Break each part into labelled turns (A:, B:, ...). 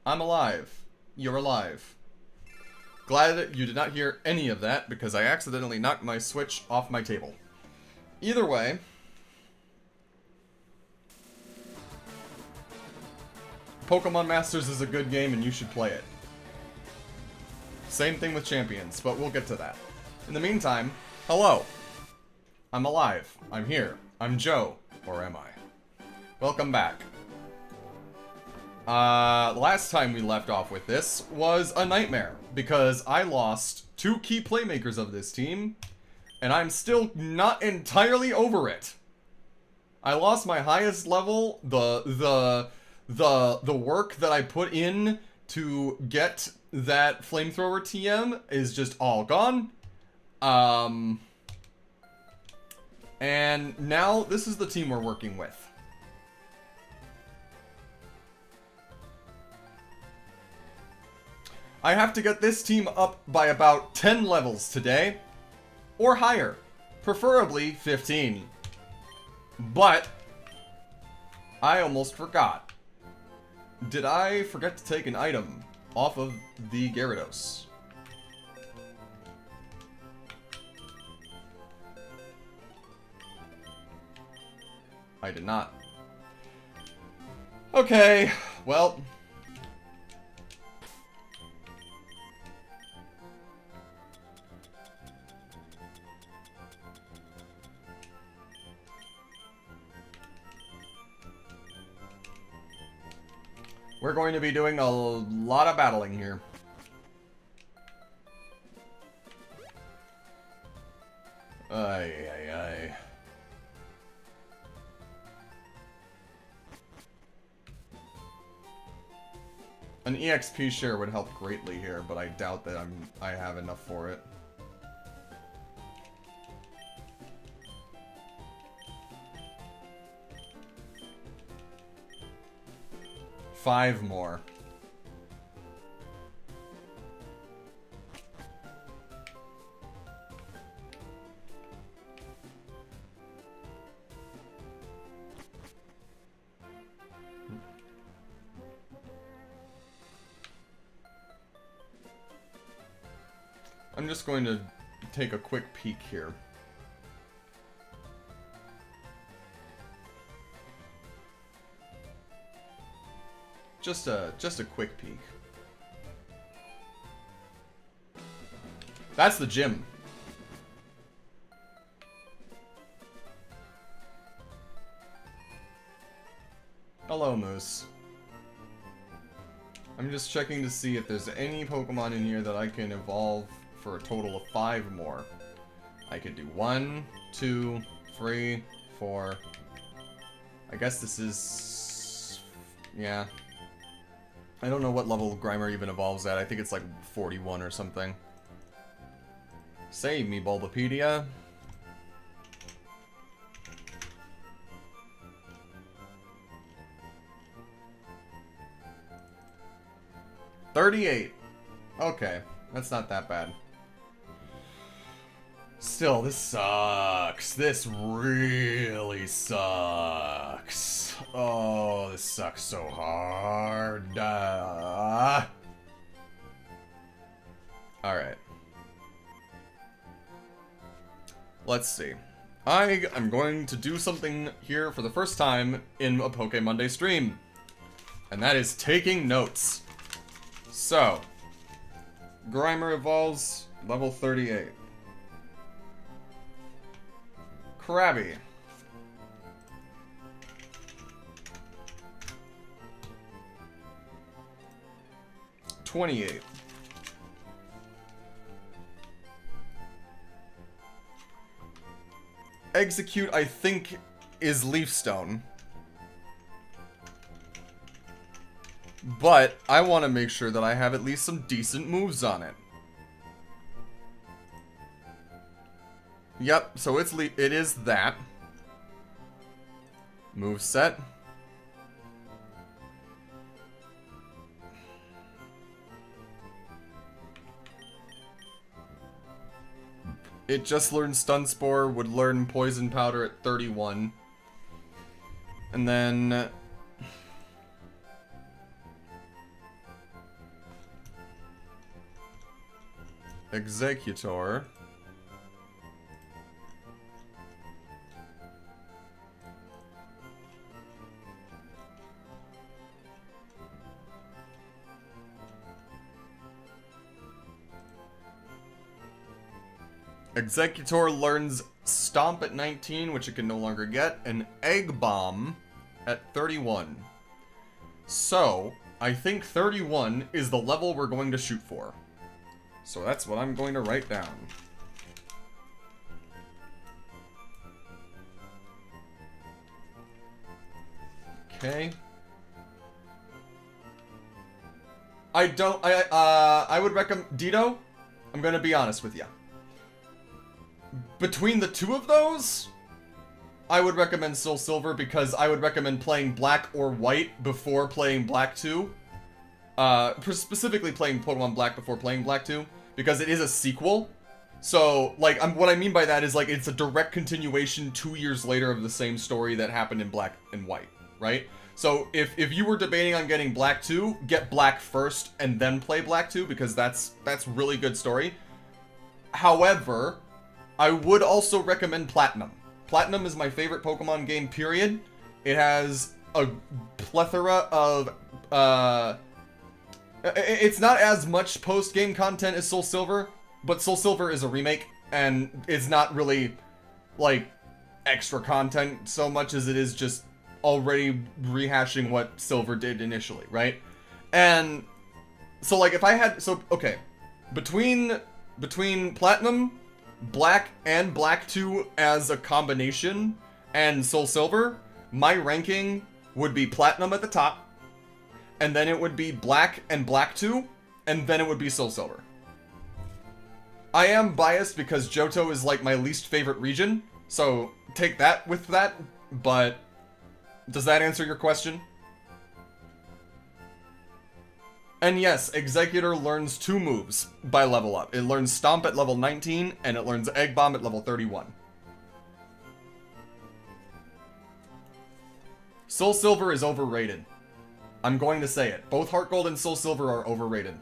A: I'm alive. You're alive. Glad that you did not hear any of that because I accidentally knocked my Switch off my table. Either way, Pokemon Masters is a good game and you should play it. Same thing with Champions, but we'll get to that. In the meantime, hello. I'm alive. I'm here. I'm Joe. Or am I? Welcome back. Last time we left off with this was a nightmare, because I lost 2 key playmakers of this team, and I'm still not entirely over it. I lost my highest level, the work that I put in to get that flamethrower TM is just all gone. And now this is the team we're working with. I have to get this team up by about 10 levels today, or higher, preferably 15. But I almost forgot. Did I forget to take an item off of the Gyarados? I did not. Okay, well. We're going to be doing a lot of battling here. Ay, ay, ay. An EXP share would help greatly here, but I doubt that I have enough for it. Five more. I'm just going to take a quick peek here. Just a quick peek. That's the gym. Hello, Moose. I'm just checking to see if there's any Pokemon in here that I can evolve for a total of 5 more. I could do 1, 2, 3, 4. I guess this is... yeah. I don't know what level Grimer even evolves at. I think it's like 41 or something. Save me, Bulbapedia. $38. Okay, that's not that bad. Still, this sucks. This really sucks. Oh, this sucks so hard. Alright. Let's see. I am going to do something here for the first time in a Pokemonday stream. And that is taking notes. So, Grimer evolves level 38. Krabby. $28. Execute, I think, is Leaf Stone. But I want to make sure that I have at least some decent moves on it. Yep, so it is that. Move set. It just learned Stun Spore, would learn Poison Powder at 31. And then... Executor. Executor learns Stomp at 19, which it can no longer get, and Egg Bomb at 31. So, I think 31 is the level we're going to shoot for. So that's what I'm going to write down. Okay. I would recommend Dito. I'm gonna be honest with you. Between the two of those, I would recommend Soul Silver because I would recommend playing Black or White before playing Black 2. Specifically playing Pokemon Black before playing Black 2 because it is a sequel. So, like, what I mean by that is, like, it's a direct continuation 2 years later of the same story that happened in Black and White, right? So, if you were debating on getting Black 2, get Black first and then play Black 2 because that's really good story. However, I would also recommend Platinum. Platinum is my favorite Pokemon game, period. It has a plethora of, it's not as much post-game content as Soul Silver, but Soul Silver is a remake, and it's not really, like, extra content so much as it is just already rehashing what Silver did initially, right? And so, like, if I had, so, okay, between Platinum, Black, and Black 2 as a combination, and Soul Silver, my ranking would be Platinum at the top, and then it would be Black and Black 2, and then it would be Soul Silver. I am biased because Johto is like my least favorite region, so take that with that, but does that answer your question? And yes, Executor learns 2 moves by level up. It learns Stomp at level 19, and it learns Egg Bomb at level 31. Soul Silver is overrated. I'm going to say it. Both Heart Gold and Soul Silver are overrated.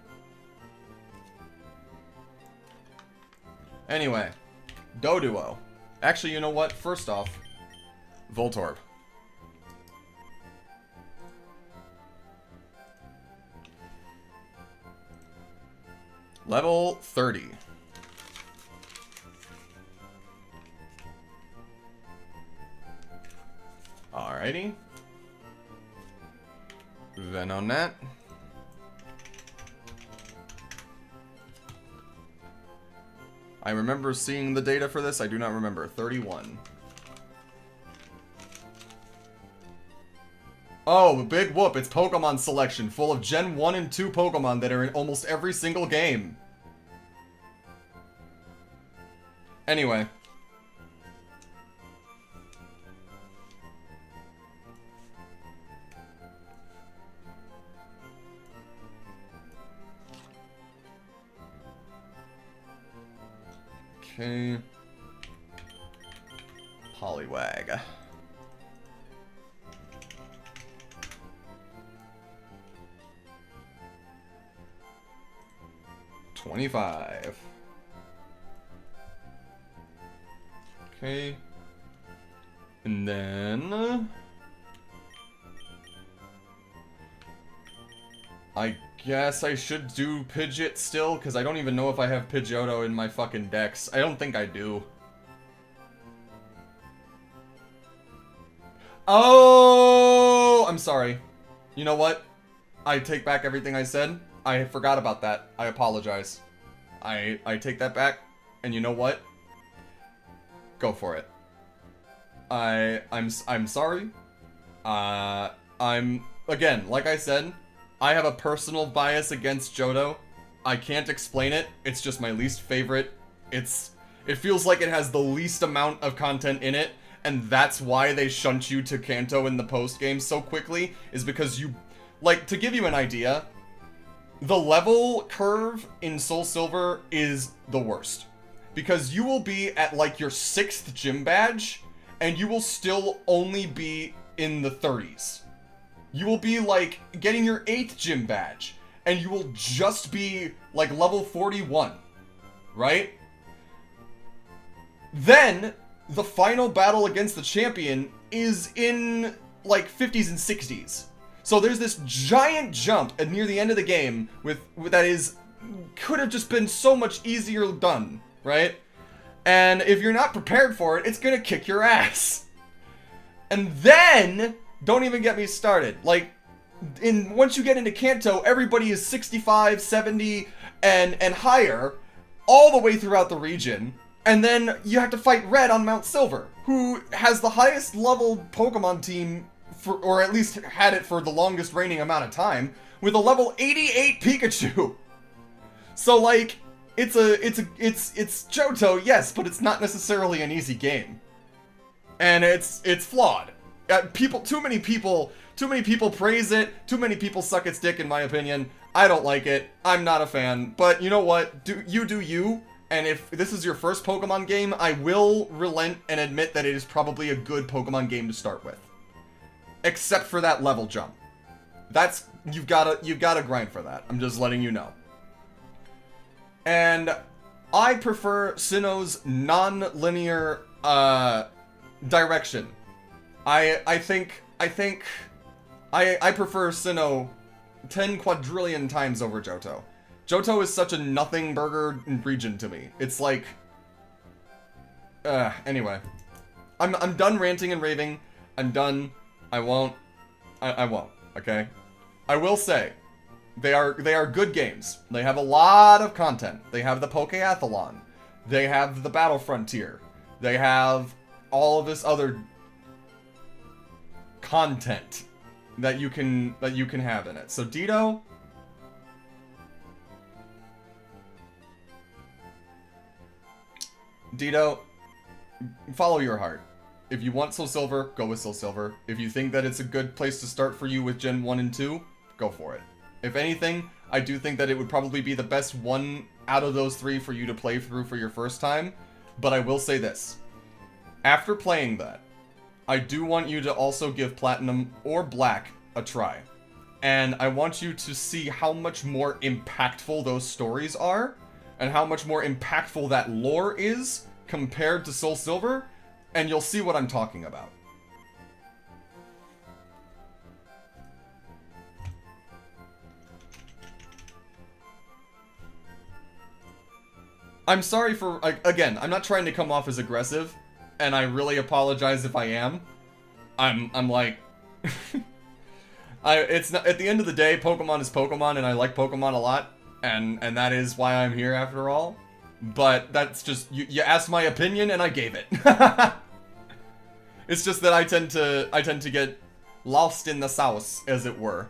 A: Anyway, Doduo. Actually, you know what? First off, Voltorb. Level 30. Alrighty. Venonat. I remember seeing the data for this. I do not remember. 31. Oh, big whoop. It's Pokemon selection, full of Gen 1 and 2 Pokemon that are in almost every single game. Anyway. Okay. Poliwag. $25. Okay. And then I guess I should do Pidgeot still, because I don't even know if I have Pidgeotto in my fucking decks. I don't think I do. Oh, I'm sorry. You know what? I take back everything I said. I forgot about that. I apologize. I take that back. And you know what? Go for it. I'm sorry. I'm again, like I said, I have a personal bias against Johto. I can't explain it. It's just my least favorite. It feels like it has the least amount of content in it, and that's why they shunt you to Kanto in the post game so quickly, is because you, like, to give you an idea, the level curve in Soul Silver is the worst. Because you will be at, like, your 6th gym badge, and you will still only be in the 30s. You will be, like, getting your 8th gym badge, and you will just be, like, level 41. right? Then, the final battle against the champion is in, like, 50s and 60s. So there's this giant jump at near the end of the game with that is could have just been so much easier done, right? And if you're not prepared for it, it's gonna kick your ass. And then, don't even get me started. Like, once you get into Kanto, everybody is 65, 70, and higher, all the way throughout the region. And then you have to fight Red on Mount Silver, who has the highest level Pokemon team, or at least had it for the longest reigning amount of time, with a level 88 Pikachu. So, like, it's Johto, yes, but it's not necessarily an easy game. And it's flawed. Too many people praise it. Too many people suck its dick, in my opinion. I don't like it. I'm not a fan. But you know what? Do you. And if this is your first Pokemon game, I will relent and admit that it is probably a good Pokemon game to start with. Except for that level jump. You've gotta grind for that. I'm just letting you know. And I prefer Sinnoh's non-linear direction. I prefer Sinnoh 10 quadrillion times over Johto. Johto is such a nothing burger region to me. It's like... anyway. I'm done ranting and raving. I'm done. I won't, okay? I will say, they are good games. They have a lot of content. They have the Pokeathlon. They have the Battle Frontier. They have all of this other content that you can have in it. So Ditto, follow your heart. If you want Soul Silver, go with Soul Silver. If you think that it's a good place to start for you with Gen 1 and 2, go for it. If anything, I do think that it would probably be the best one out of those three for you to play through for your first time. But I will say this. After playing that, I do want you to also give Platinum or Black a try. And I want you to see how much more impactful those stories are, and how much more impactful that lore is compared to Soul Silver, and you'll see what I'm talking about. I'm sorry for, again, I'm not trying to come off as aggressive, and I really apologize if I am. I'm like... it's not, at the end of the day, Pokemon is Pokemon, and I like Pokemon a lot, and that is why I'm here after all. But that's just, you asked my opinion, and I gave it. It's just that I tend to get lost in the sauce, as it were.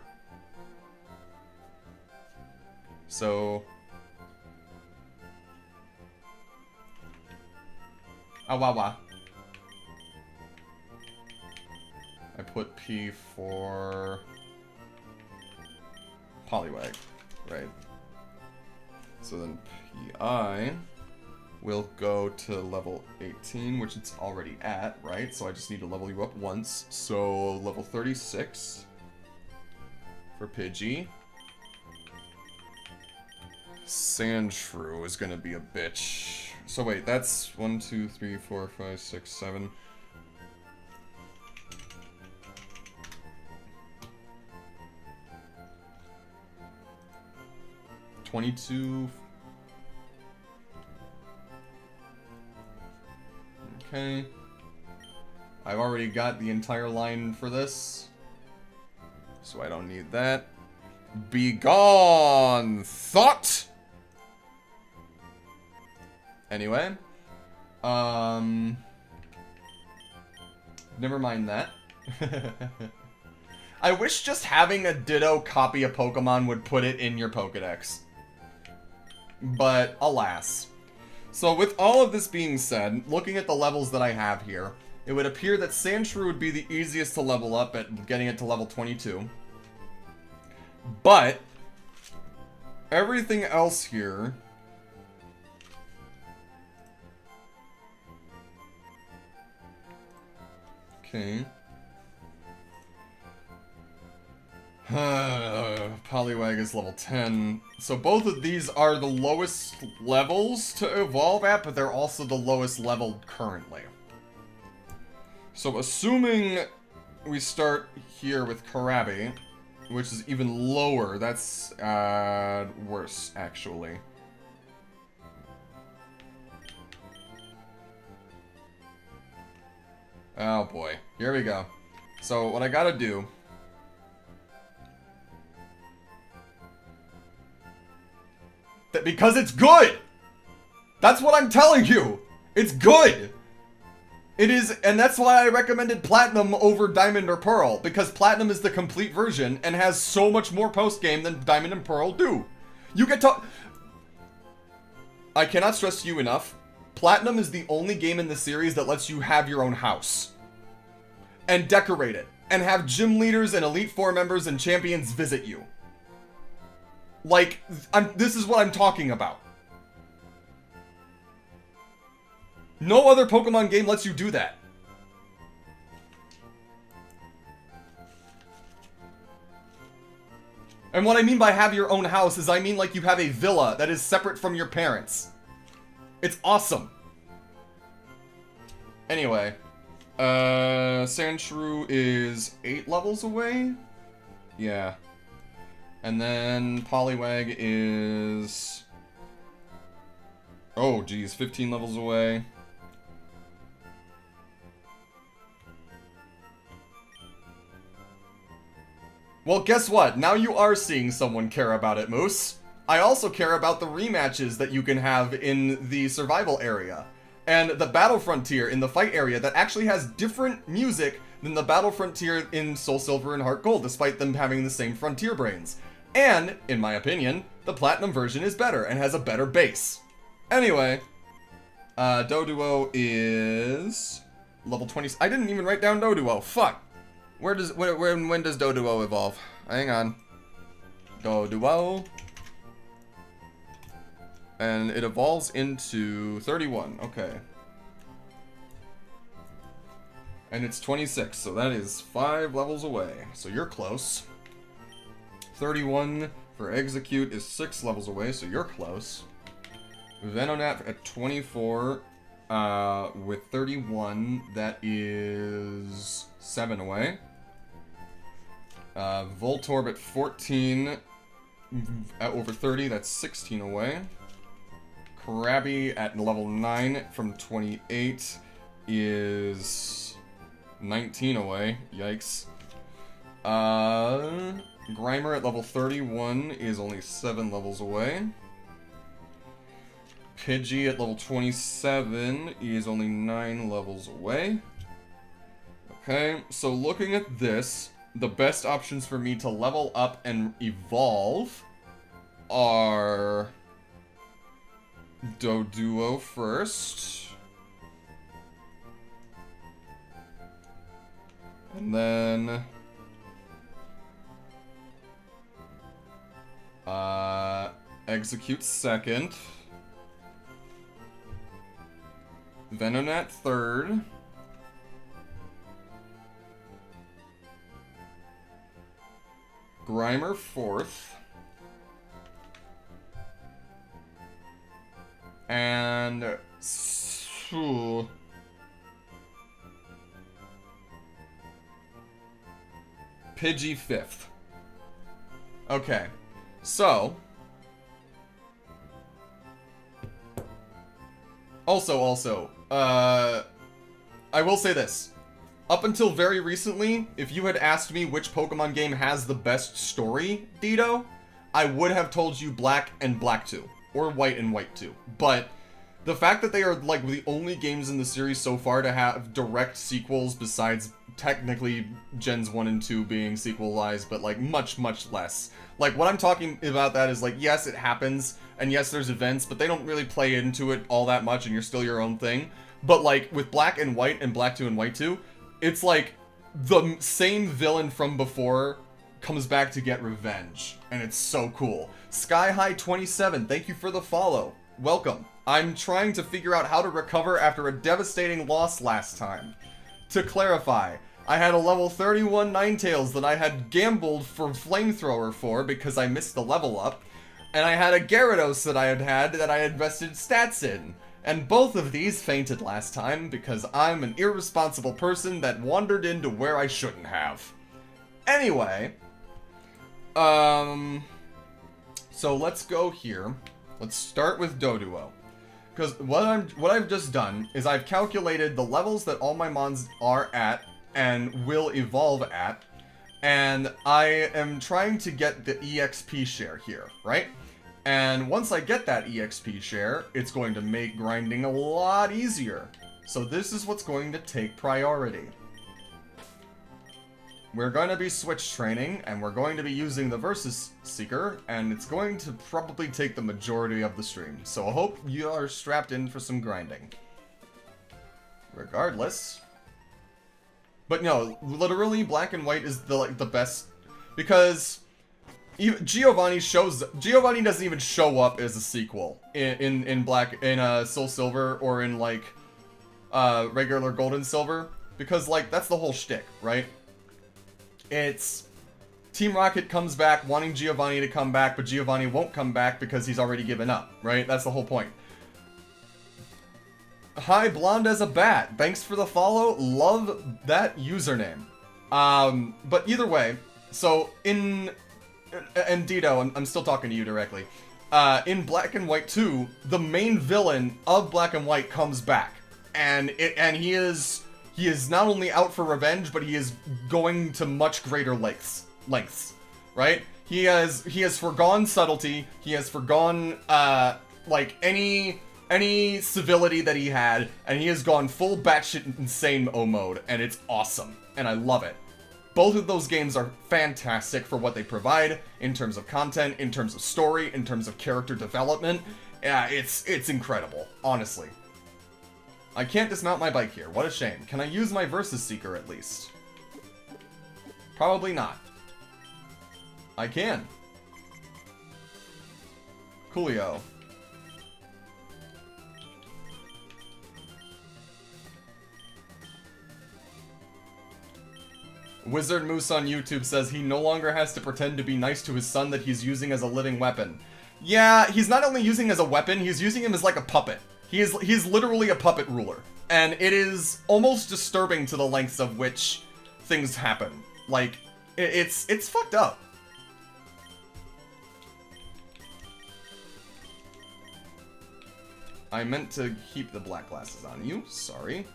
A: So... Awawa. I put P for... Poliwag, right? So then PI will go to level 18, which it's already at, right? So I just need to level you up once. So level 36 for Pidgey. Sandshrew is gonna be a bitch. So wait, that's 1, 2, 3, 4, 5, 6, 7. $22. Okay. I've already got the entire line for this, so I don't need that. Be gone, thought! Anyway. Never mind that. I wish just having a Ditto copy a Pokemon would put it in your Pokedex. But, alas. So with all of this being said, looking at the levels that I have here, it would appear that Sandshrew would be the easiest to level up at getting it to level 22. But, everything else here... Okay. Poliwag is level 10. So both of these are the lowest levels to evolve at, but they're also the lowest level currently. So assuming we start here with Karabi, which is even lower, that's worse, actually. Oh boy, here we go. So what I gotta do... Because it's good! That's what I'm telling you! It's good! It is, and that's why I recommended Platinum over Diamond or Pearl, because Platinum is the complete version and has so much more post-game than Diamond and Pearl do. You get to... I cannot stress to you enough, Platinum is the only game in the series that lets you have your own house. And decorate it. And have gym leaders and Elite Four members and champions visit you. Like, this is what I'm talking about. No other Pokemon game lets you do that. And what I mean by have your own house is I mean like you have a villa that is separate from your parents. It's awesome. Anyway. Sandshrew is 8 levels away? Yeah. And then Poliwag is... Oh, geez, 15 levels away. Well, guess what? Now you are seeing someone care about it, Moose. I also care about the rematches that you can have in the survival area. And the Battle Frontier in the fight area that actually has different music than the Battle Frontier in Soul Silver and Heart Gold, despite them having the same Frontier brains. And, in my opinion, the Platinum version is better and has a better base. Anyway, Doduo is level 20. I didn't even write down Doduo. Fuck. When does Doduo evolve? Hang on. Doduo. And it evolves into 31. Okay. And it's 26, so that is 5 levels away. So you're close. 31 for Execute is 6 levels away, so you're close. Venonat at 24 with 31, that is 7 away. Voltorb at 14 at over 30, that's 16 away. Krabby at level 9 from 28 is 19 away. Yikes. Grimer at level 31 is only 7 levels away. Pidgey at level 27 is only 9 levels away. Okay, so looking at this, the best options for me to level up and evolve are Doduo first. And then Execute second. Venonat third. Grimer fourth. And Pidgey fifth. Okay, so also, I will say this. Up until very recently, if you had asked me which Pokemon game has the best story, Dito, I would have told you Black and Black 2. Or White and White 2. But the fact that they are like the only games in the series so far to have direct sequels besides technically Gens 1 and 2 being sequelized, but like much, much less. Like what I'm talking about that is like, yes, it happens, and yes, there's events, but they don't really play into it all that much and you're still your own thing. But like with Black and White and Black 2 and White 2, it's like the same villain from before comes back to get revenge, and it's so cool. Sky High 27, thank you for the follow. Welcome. I'm trying to figure out how to recover after a devastating loss last time. To clarify, I had a level 31 Ninetales that I had gambled for Flamethrower for because I missed the level up. And I had a Gyarados that I had that I invested stats in. And both of these fainted last time because I'm an irresponsible person that wandered into where I shouldn't have. Anyway, so let's go here. Let's start with Doduo. Because what I've just done is I've calculated the levels that all my mons are at and will evolve at, and I am trying to get the EXP share here, right? And once I get that EXP share, it's going to make grinding a lot easier. So this is what's going to take priority. We're going to be switch training, and we're going to be using the Versus Seeker, and it's going to probably take the majority of the stream. So I hope you are strapped in for some grinding. Regardless. But no, literally Black and White is the best, because Giovanni doesn't even show up as a sequel in Soul Silver or in like regular Gold and Silver, because like that's the whole shtick, right? It's Team Rocket comes back wanting Giovanni to come back, but Giovanni won't come back because he's already given up, right? That's the whole point. Hi, Blonde as a Bat. Thanks for the follow. Love that username. But either way, so and Dito, I'm still talking to you directly. In Black and White 2, the main villain of Black and White comes back, and he is not only out for revenge, but he is going to much greater lengths, right? He has forgone subtlety. He has forgone like any civility that he had, and he has gone full batshit insane mode, and it's awesome, and I love it. Both of those games are fantastic for what they provide in terms of content, in terms of story, in terms of character development. Yeah, it's incredible, honestly. I can't dismount my bike here. What a shame. Can I use my Versus Seeker at least? Probably not. I can. Coolio. Wizard Moose on YouTube says he no longer has to pretend to be nice to his son that he's using as a living weapon. Yeah, he's not only using him as a weapon, he's using him as like a puppet. He's literally a puppet ruler. And it is almost disturbing to the lengths of which things happen. Like, it's fucked up. I meant to keep the black glasses on you, sorry.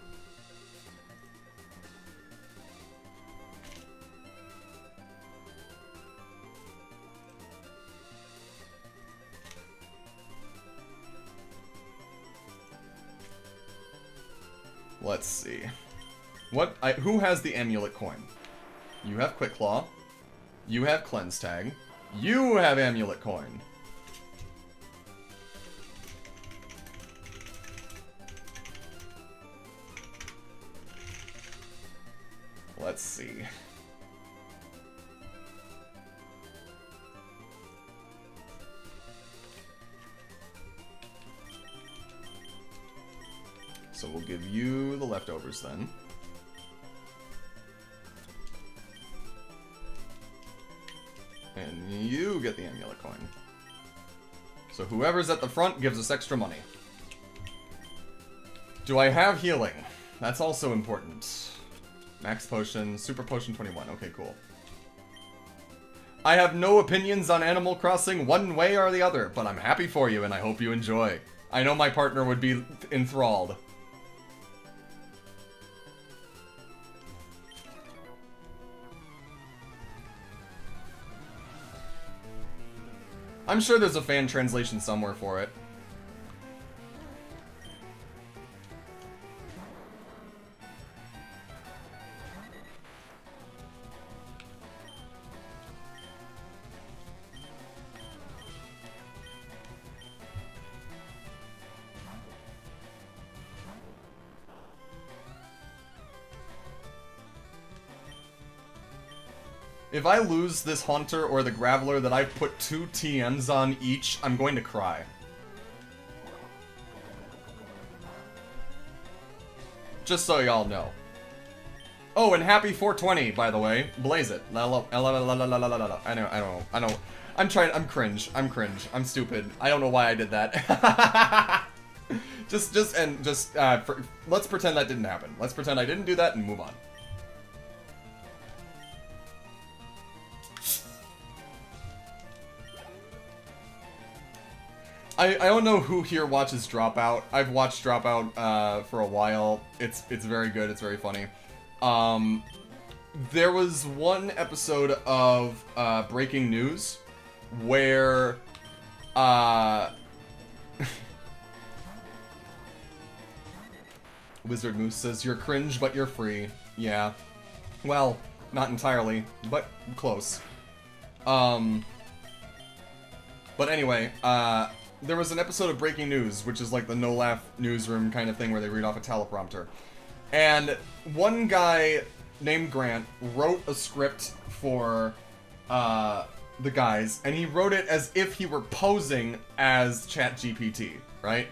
A: Let's see. Who has the amulet coin? You have Quick Claw. You have Cleanse Tag. You have amulet coin. Let's see. So we'll give you the leftovers then. And you get the amulet coin. So whoever's at the front gives us extra money. Do I have healing? That's also important. Max Potion, Super Potion 21. Okay, cool. I have no opinions on Animal Crossing one way or the other, but I'm happy for you and I hope you enjoy. I know my partner would be enthralled. I'm sure there's a fan translation somewhere for it. If I lose this Haunter or the Graveler that I've put 2 TMs on each, I'm going to cry. Just so y'all know. Oh, and happy 420, by the way. Blaze it. I know. I'm cringe. I'm stupid. I don't know why I did that. Let's pretend that didn't happen. Let's pretend I didn't do that and move on. I don't know who here watches Dropout. I've watched Dropout for a while. It's very good. It's very funny. There was one episode of Breaking News where Wizard Moose says, "You're cringe, but you're free." Yeah. Well, not entirely, but close. But anyway, there was an episode of Breaking News, which is like the no-laugh newsroom kind of thing where they read off a teleprompter. And one guy named Grant wrote a script for the guys, and he wrote it as if he were posing as ChatGPT, right?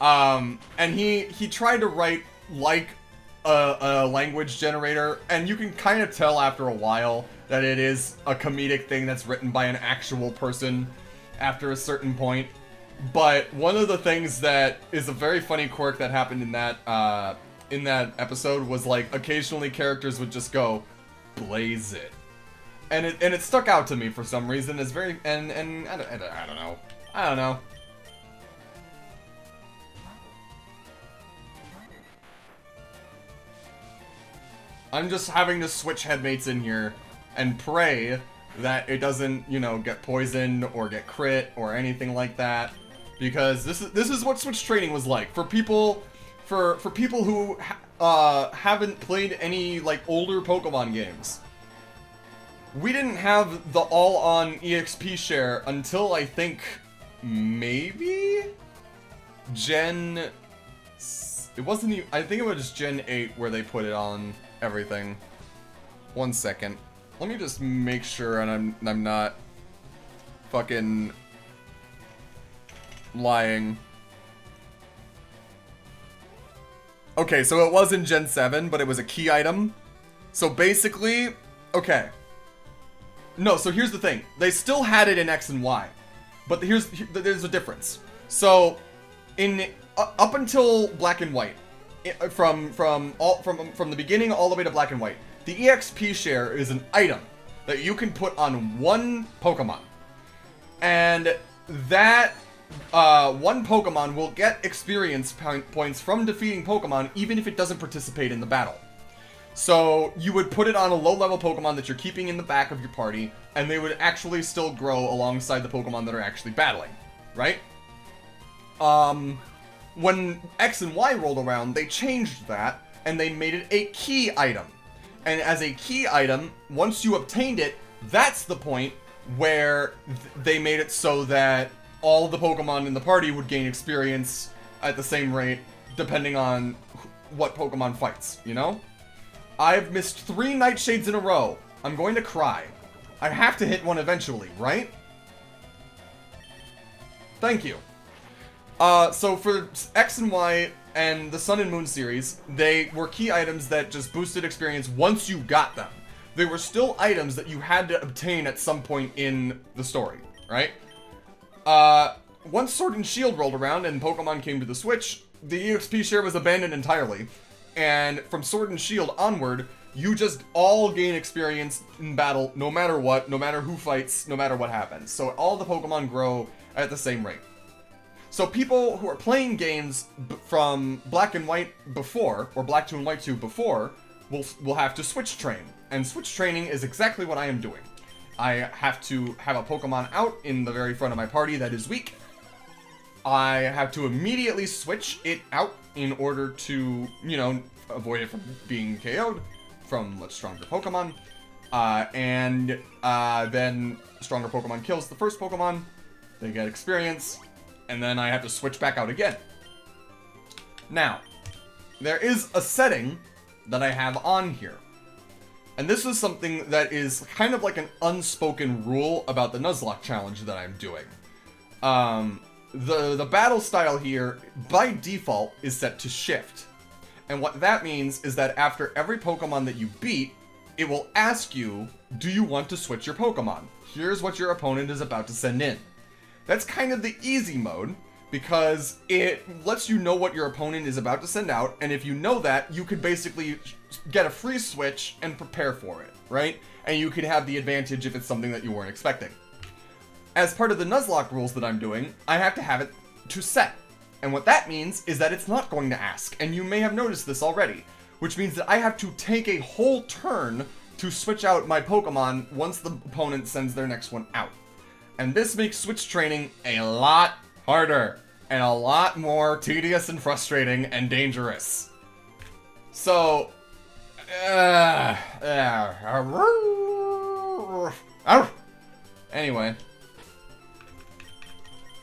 A: And he tried to write like a language generator, and you can kind of tell after a while that it is a comedic thing that's written by an actual person after a certain point. But one of the things that is a very funny quirk that happened in that episode was, like, occasionally characters would just go, "Blaze it," and it stuck out to me for some reason. It's very and I don't know. I'm just having to switch headmates in here and pray that it doesn't, you know, get poisoned or get crit or anything like that, because this is what Switch training was like for people who haven't played any like older Pokemon games. We didn't have the all-on EXP share until I think maybe Gen. It wasn't even. I think it was Gen 8 where they put it on everything. One second. Let me just make sure, and I'm not fucking lying. Okay, so it was in Gen 7, but it was a key item. So basically, okay. No, so here's the thing. They still had it in X and Y, but there's a difference. So up until Black and White, from the beginning all the way to Black and White, the EXP share is an item that you can put on one Pokemon. And that one Pokemon will get experience points from defeating Pokemon even if it doesn't participate in the battle. So you would put it on a low-level Pokemon that you're keeping in the back of your party, and they would actually still grow alongside the Pokemon that are actually battling, right? When X and Y rolled around, they changed that, and they made it a key item. And as a key item, once you obtained it, that's the point where they made it so that all the Pokemon in the party would gain experience at the same rate, depending on what Pokemon fights, you know? I've missed 3 Nightshades in a row. I'm going to cry. I have to hit one eventually, right? Thank you. So for X and Y and the Sun and Moon series, they were key items that just boosted experience once you got them. They were still items that you had to obtain at some point in the story, right? Once Sword and Shield rolled around and Pokemon came to the Switch, the EXP share was abandoned entirely. And from Sword and Shield onward, you just all gain experience in battle no matter what, no matter who fights, no matter what happens. So all the Pokemon grow at the same rate. So people who are playing games from Black and White before, or Black 2 and White 2 before, will have to switch train. And switch training is exactly what I am doing. I have to have a Pokemon out in the very front of my party that is weak. I have to immediately switch it out in order to, you know, avoid it from being KO'd from much stronger Pokemon. Then stronger Pokemon kills the first Pokemon. They get experience. And then I have to switch back out again. Now, there is a setting that I have on here. And this is something that is kind of like an unspoken rule about the Nuzlocke challenge that I'm doing. The battle style here, by default, is set to shift. And what that means is that after every Pokemon that you beat, it will ask you, do you want to switch your Pokemon? Here's what your opponent is about to send in. That's kind of the easy mode, because it lets you know what your opponent is about to send out, and if you know that, you could basically get a free switch and prepare for it, right? And you could have the advantage if it's something that you weren't expecting. As part of the Nuzlocke rules that I'm doing, I have to have it to set. And what that means is that it's not going to ask, and you may have noticed this already, which means that I have to take a whole turn to switch out my Pokemon once the opponent sends their next one out. And this makes switch training a lot harder, and a lot more tedious and frustrating and dangerous. So, anyway.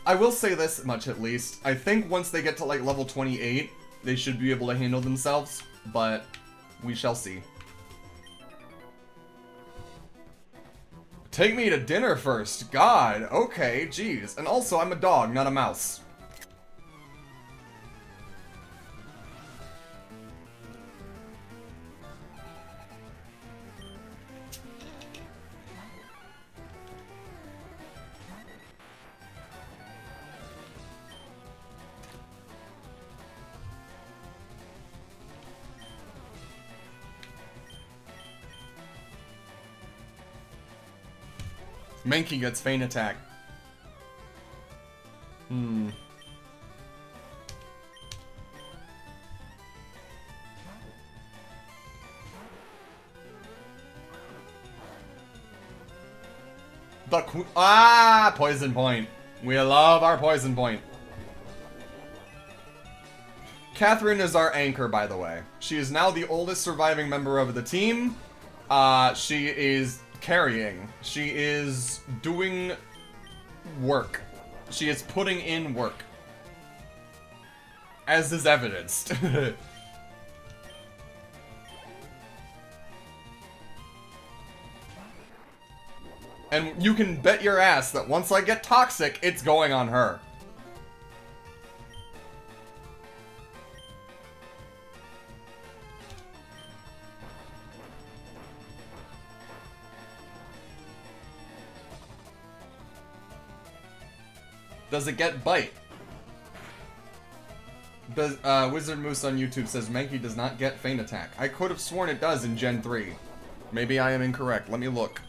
A: I will say this much at least. I think once they get to like level 28, they should be able to handle themselves, but we shall see. Take me to dinner first. God, okay, jeez. And also, I'm a dog, not a mouse. Mankey gets Feint Attack. Poison Point. We love our Poison Point. Catherine is our anchor, by the way. She is now the oldest surviving member of the team. She is carrying. She is doing work. She is putting in work. As is evidenced. And you can bet your ass that once I get toxic, it's going on her. Does it get bite? Does Wizard Moose on YouTube says Mankey does not get Feint Attack. I could have sworn it does in Gen 3. Maybe I am incorrect. Let me look.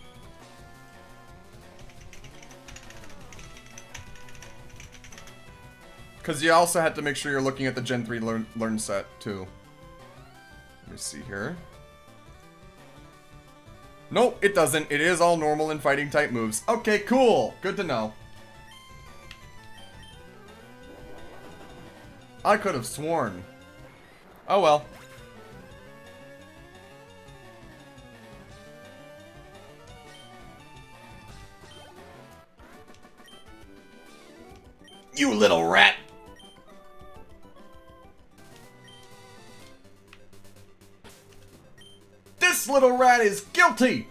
A: Because you also had to make sure you're looking at the Gen 3 learn set, too. Let me see here. Nope, it doesn't. It is all normal and fighting type moves. Okay, cool. Good to know. I could have sworn. Oh well. You little rat! This little rat is guilty!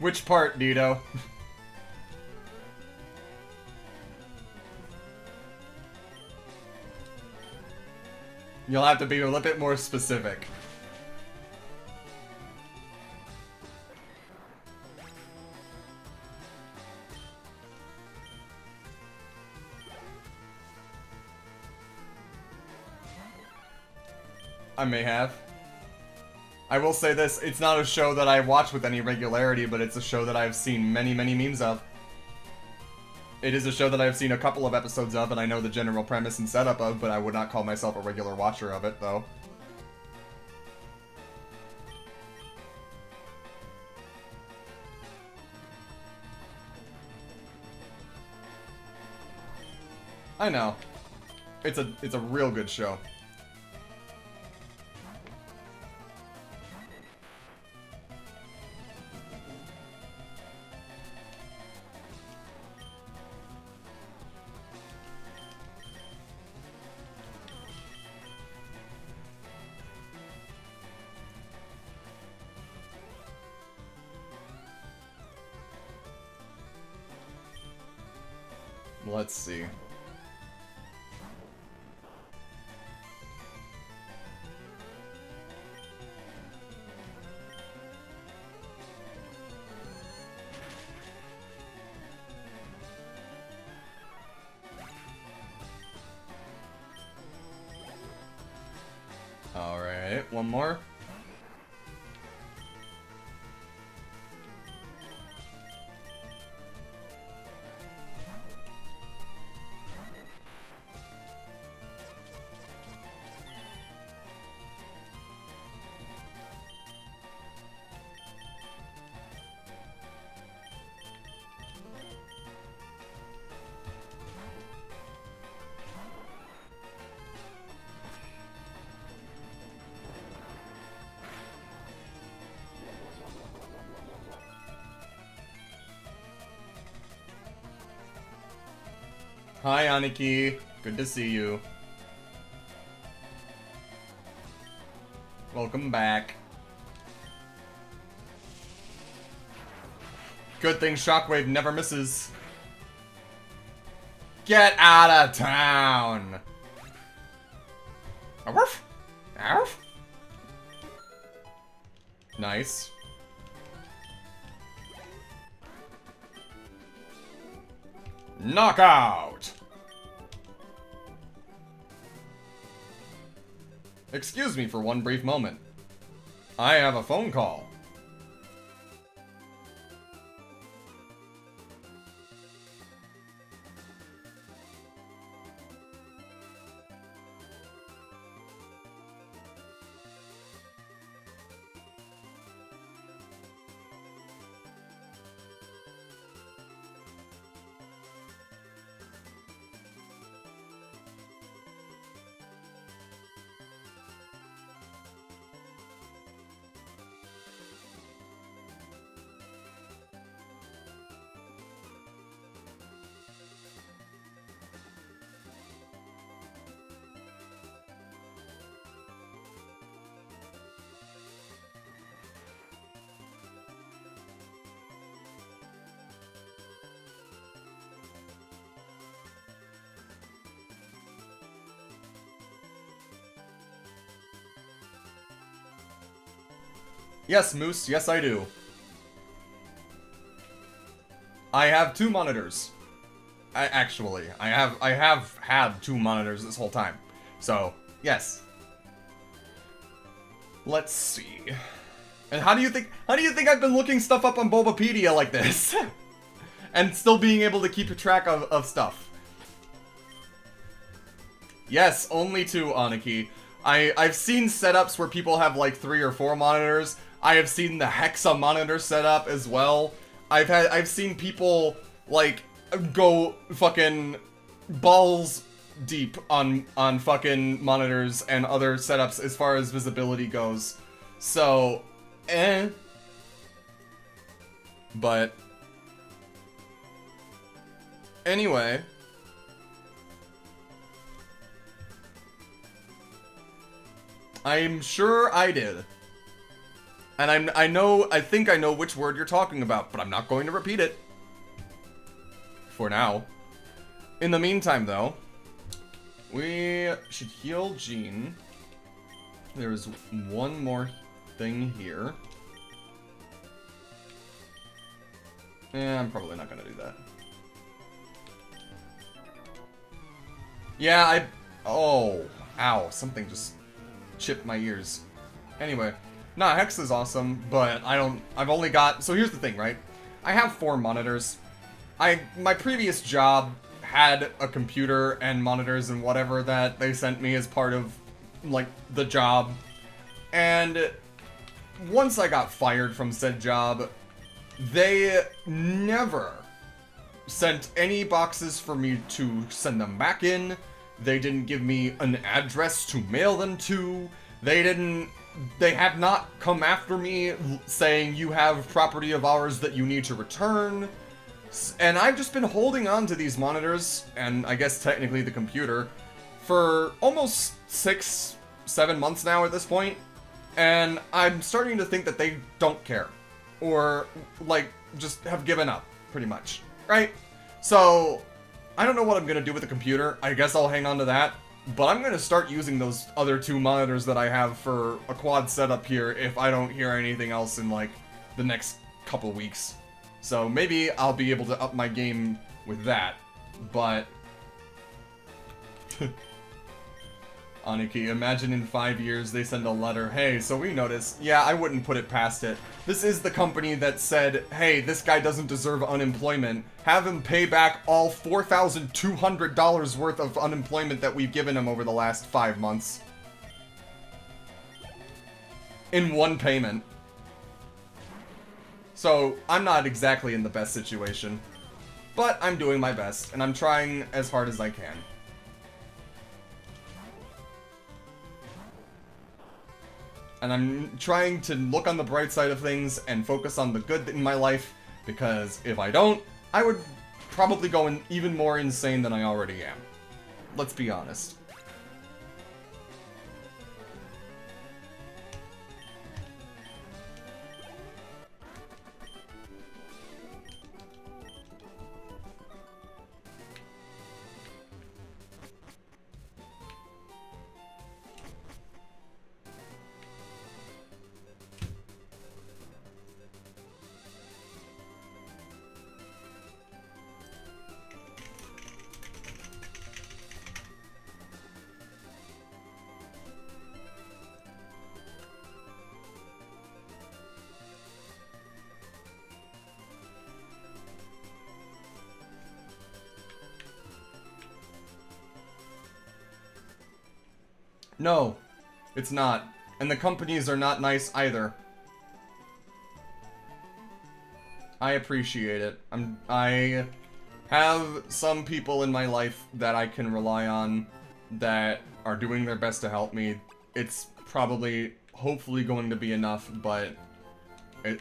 A: Which part, Nito? You'll have to be a little bit more specific. I may have. I will say this, it's not a show that I watch with any regularity, but it's a show that I've seen many, many memes of. It is a show that I've seen a couple of episodes of, and I know the general premise and setup of, but I would not call myself a regular watcher of it, though. I know. It's a real good show. Let's see. Alright, one more. Hi, Aniki. Good to see you. Welcome back. Good thing Shockwave never misses. Get out of town! Arf! Arf! Nice. Knockout! Excuse me for one brief moment. I have a phone call. Yes, Moose, yes I do. I have two monitors. I have had two monitors this whole time. So, yes. Let's see. And how do you think I've been looking stuff up on Bulbapedia like this? And still being able to keep track of stuff. Yes, only two, Aniki. I've seen setups where people have like 3 or 4 monitors. I have seen the Hexa monitor setup as well. I've seen people like go fucking balls deep on fucking monitors and other setups as far as visibility goes. So, But anyway, I'm sure I did. And I think I know which word you're talking about, but I'm not going to repeat it. For now. In the meantime, though, we should heal Jean. There's one more thing here. I'm probably not gonna do that. Yeah, oh, ow, something just chipped my ears. Anyway. Nah, Hex is awesome, but I've only got, so here's the thing, right? I have 4 monitors. My previous job had a computer and monitors and whatever that they sent me as part of, like, the job. And once I got fired from said job, they never sent any boxes for me to send them back in. They didn't give me an address to mail them to. They have not come after me saying you have property of ours that you need to return. And I've just been holding on to these monitors, and I guess technically the computer, for almost 6-7 months now at this point. And I'm starting to think that they don't care. Or, like, just have given up, pretty much. Right? So, I don't know what I'm gonna do with the computer. I guess I'll hang on to that. But I'm gonna start using those other 2 monitors that I have for a quad setup here if I don't hear anything else in, like, the next couple weeks. So maybe I'll be able to up my game with that. But... Aniki, imagine in 5 years they send a letter, hey, so we noticed. Yeah, I wouldn't put it past it. This is the company that said, hey, this guy doesn't deserve unemployment. Have him pay back all $4,200 worth of unemployment that we've given him over the last 5 months. In one payment. So, I'm not exactly in the best situation. But I'm doing my best, and I'm trying as hard as I can. And I'm trying to look on the bright side of things and focus on the good in my life, because if I don't, I would probably go even more insane than I already am. Let's be honest. No, it's not. And the companies are not nice either. I appreciate it. I have some people in my life that I can rely on that are doing their best to help me. It's probably, hopefully going to be enough, but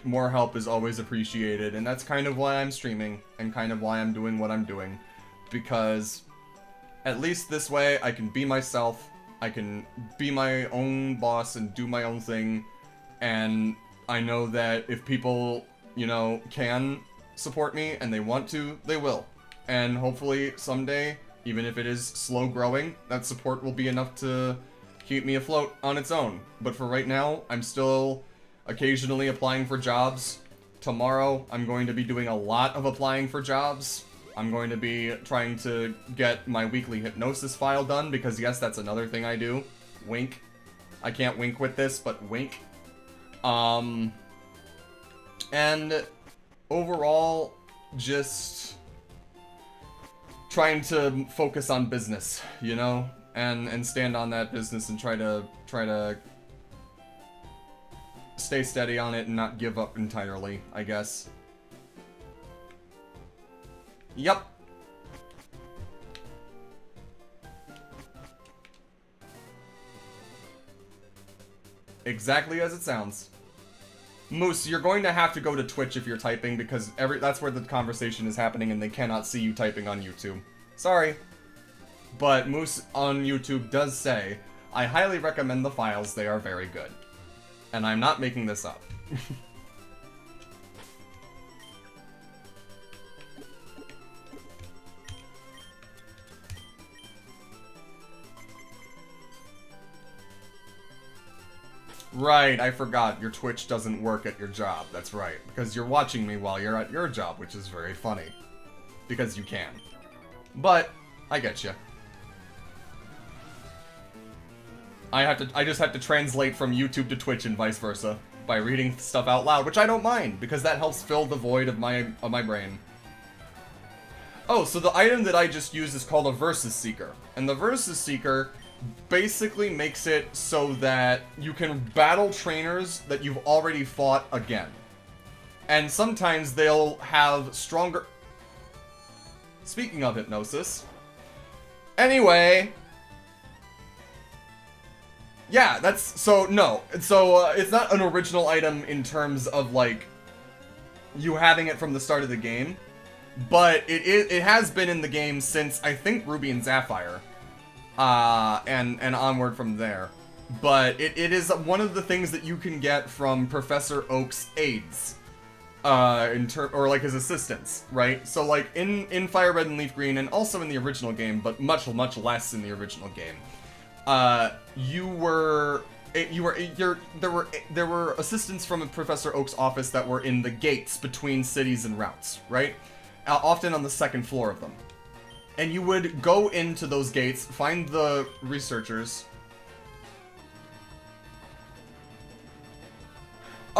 A: more help is always appreciated. And that's kind of why I'm streaming and kind of why I'm doing what I'm doing. Because at least this way I can be myself. I can be my own boss and do my own thing, and I know that if people, you know, can support me and they want to, they will. And hopefully someday, even if it is slow growing, that support will be enough to keep me afloat on its own. But for right now, I'm still occasionally applying for jobs. Tomorrow, I'm going to be doing a lot of applying for jobs. I'm going to be trying to get my weekly hypnosis file done, because yes, that's another thing I do. Wink. I can't wink with this, but wink. And overall, just trying to focus on business, you know? And stand on that business and try to stay steady on it and not give up entirely, I guess. Yep. Exactly as it sounds. Moose, you're going to have to go to Twitch if you're typing, because that's where the conversation is happening and they cannot see you typing on YouTube. Sorry. But Moose on YouTube does say, I highly recommend the files, they are very good. And I'm not making this up. Right, I forgot. Your Twitch doesn't work at your job. That's right. Because you're watching me while you're at your job, which is very funny. Because you can. But, I get you. I just have to translate from YouTube to Twitch and vice versa by reading stuff out loud, which I don't mind, because that helps fill the void of my brain. Oh, so the item that I just used is called a Versus Seeker. And the Versus Seeker basically makes it so that you can battle trainers that you've already fought again. And sometimes they'll have stronger... Speaking of hypnosis. Anyway. Yeah, that's... So, no. So, it's not an original item in terms of, like, you having it from the start of the game. But it has been in the game since, I think, Ruby and Sapphire. And onward from there. But it is one of the things that you can get from Professor Oak's aides. Or like his assistants, right? So like in Fire Red and Leaf Green, and also in the original game, but much less in the original game, there were assistants from Professor Oak's office that were in the gates between cities and routes, right? Often on the second floor of them. And you would go into those gates, find the researchers.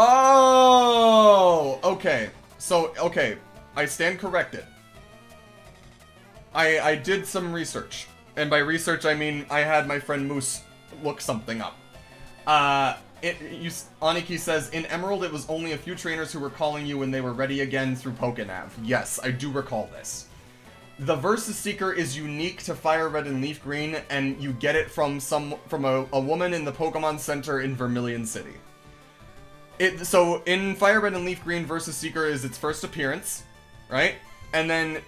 A: Oh, okay. So, okay, I stand corrected. I did some research. And by research, I mean I had my friend Moose look something up. Aniki says, in Emerald, it was only a few trainers who were calling you when they were ready again through Pokenav. Yes, I do recall this. The Versus Seeker is unique to Fire Red and Leaf Green, and you get it from a woman in the Pokemon Center in Vermilion City. So in Fire Red and Leaf Green, Versus Seeker is its first appearance, right? And then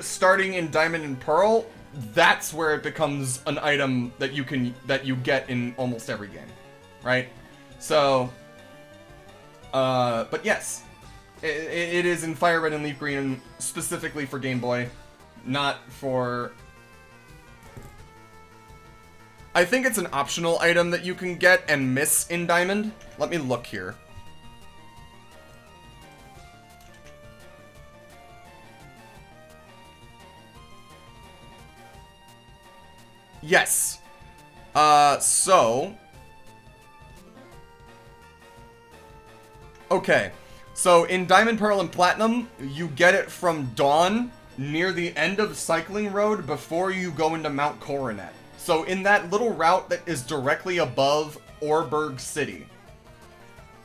A: starting in Diamond and Pearl, that's where it becomes an item that you get in almost every game, right? So, but yes, it is in Fire Red and Leaf Green specifically for Game Boy, not for... I think it's an optional item that you can get and miss in Diamond. Let me look here. Yes. So... Okay. So, in Diamond, Pearl, and Platinum, you get it from Dawn near the end of Cycling Road before you go into Mount Coronet. So, in that little route that is directly above Orberg City.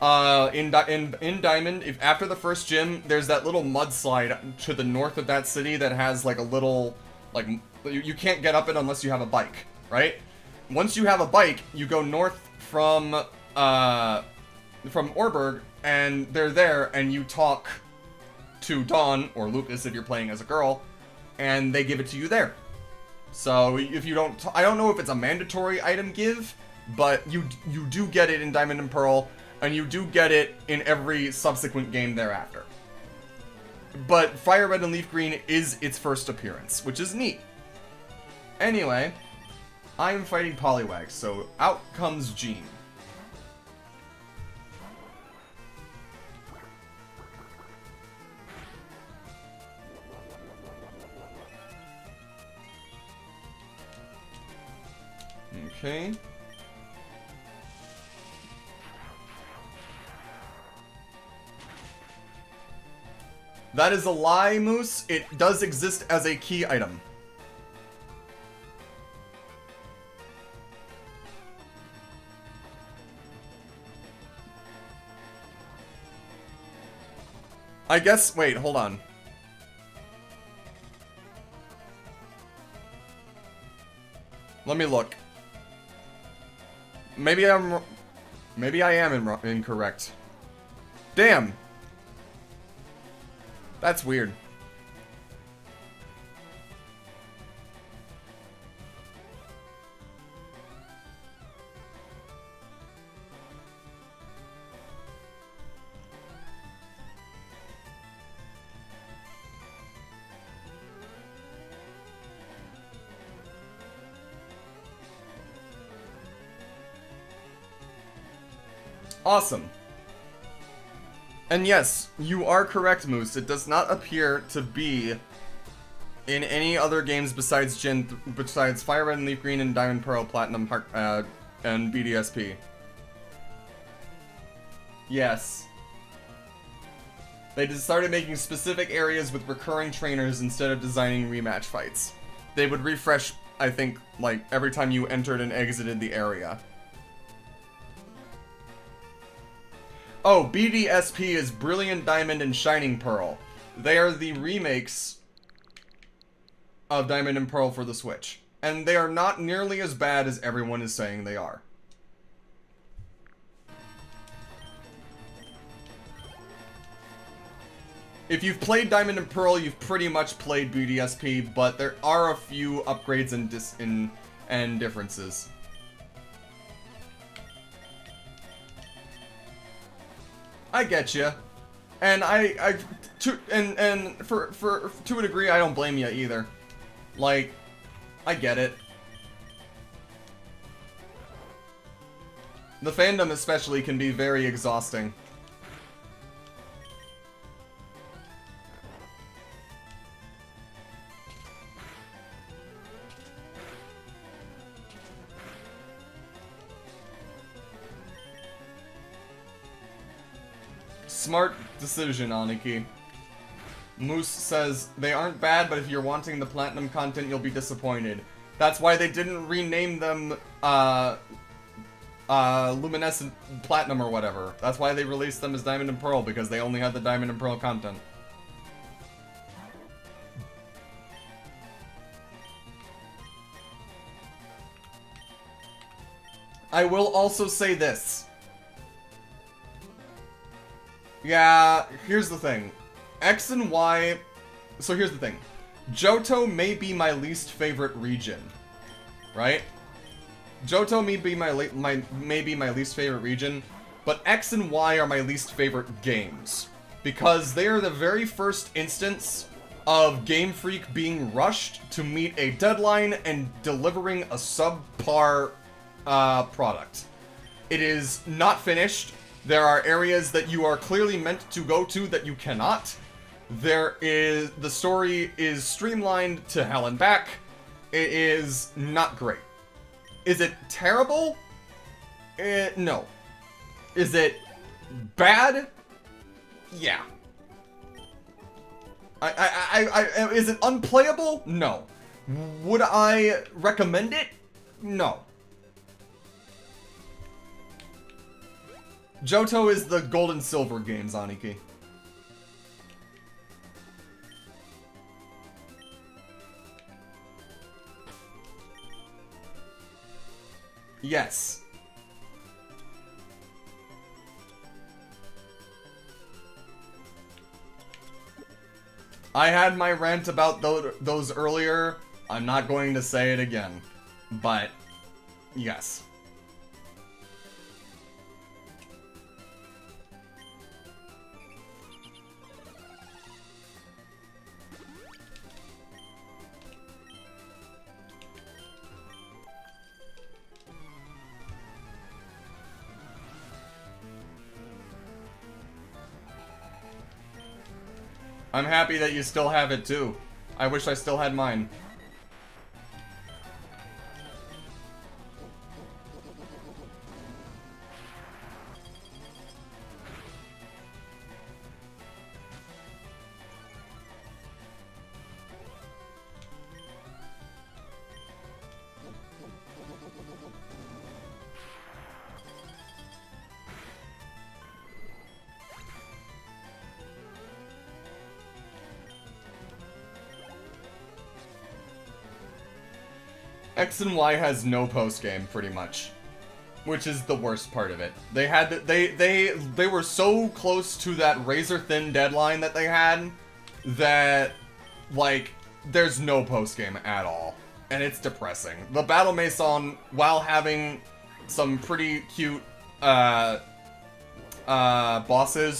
A: In Diamond, after the first gym, there's that little mudslide to the north of that city that has, like, a little... Like, you can't get up it unless you have a bike, right? Once you have a bike, you go north from Orberg, and they're there, and you talk to Dawn, or Lucas if you're playing as a girl, and they give it to you there. So, if you don't... I don't know if it's a mandatory item give, but you do get it in Diamond and Pearl, and you do get it in every subsequent game thereafter. But Fire Red and Leaf Green is its first appearance, which is neat. Anyway, I'm fighting Poliwag, so out comes Jean. Okay. That is a lie, Moose. It does exist as a key item. I guess... Wait, hold on. Let me look. Maybe I am incorrect. Damn. That's weird. Awesome. And yes, you are correct, Moose. It does not appear to be in any other games besides Fire Red and Leaf Green and Diamond, Pearl, Platinum, and BDSP. Yes. They just started making specific areas with recurring trainers instead of designing rematch fights. They would refresh, I think, like, every time you entered and exited the area. Oh, BDSP is Brilliant Diamond and Shining Pearl. They are the remakes of Diamond and Pearl for the Switch. And they are not nearly as bad as everyone is saying they are. If you've played Diamond and Pearl, you've pretty much played BDSP, but there are a few upgrades and differences. I get you, and to a degree, I don't blame you either. Like, I get it. The fandom especially can be very exhausting. Smart decision, Aniki. Moose says, they aren't bad, but if you're wanting the platinum content, you'll be disappointed. That's why they didn't rename them, Luminescent Platinum or whatever. That's why they released them as Diamond and Pearl, because they only had the Diamond and Pearl content. I will also say this. Yeah, here's the thing. X and Y... So here's the thing. Johto may be my least favorite region. Right? Johto may be my least favorite region, but X and Y are my least favorite games. Because they are the very first instance of Game Freak being rushed to meet a deadline and delivering a subpar product. It is not finished. There are areas that you are clearly meant to go to that you cannot. The story is streamlined to hell and back. It is not great. Is it terrible? No. Is it bad? Yeah. Is it unplayable? No. Would I recommend it? No. Johto is the gold and silver games, Aniki. Yes. I had my rant about those earlier. I'm not going to say it again. But, yes. I'm happy that you still have it too. I wish I still had mine. X and Y has no post-game, pretty much. Which is the worst part of it. They had they were so close to that razor-thin deadline that they had that, like, there's no post-game at all. And it's depressing. The Battle Mason, while having some pretty cute bosses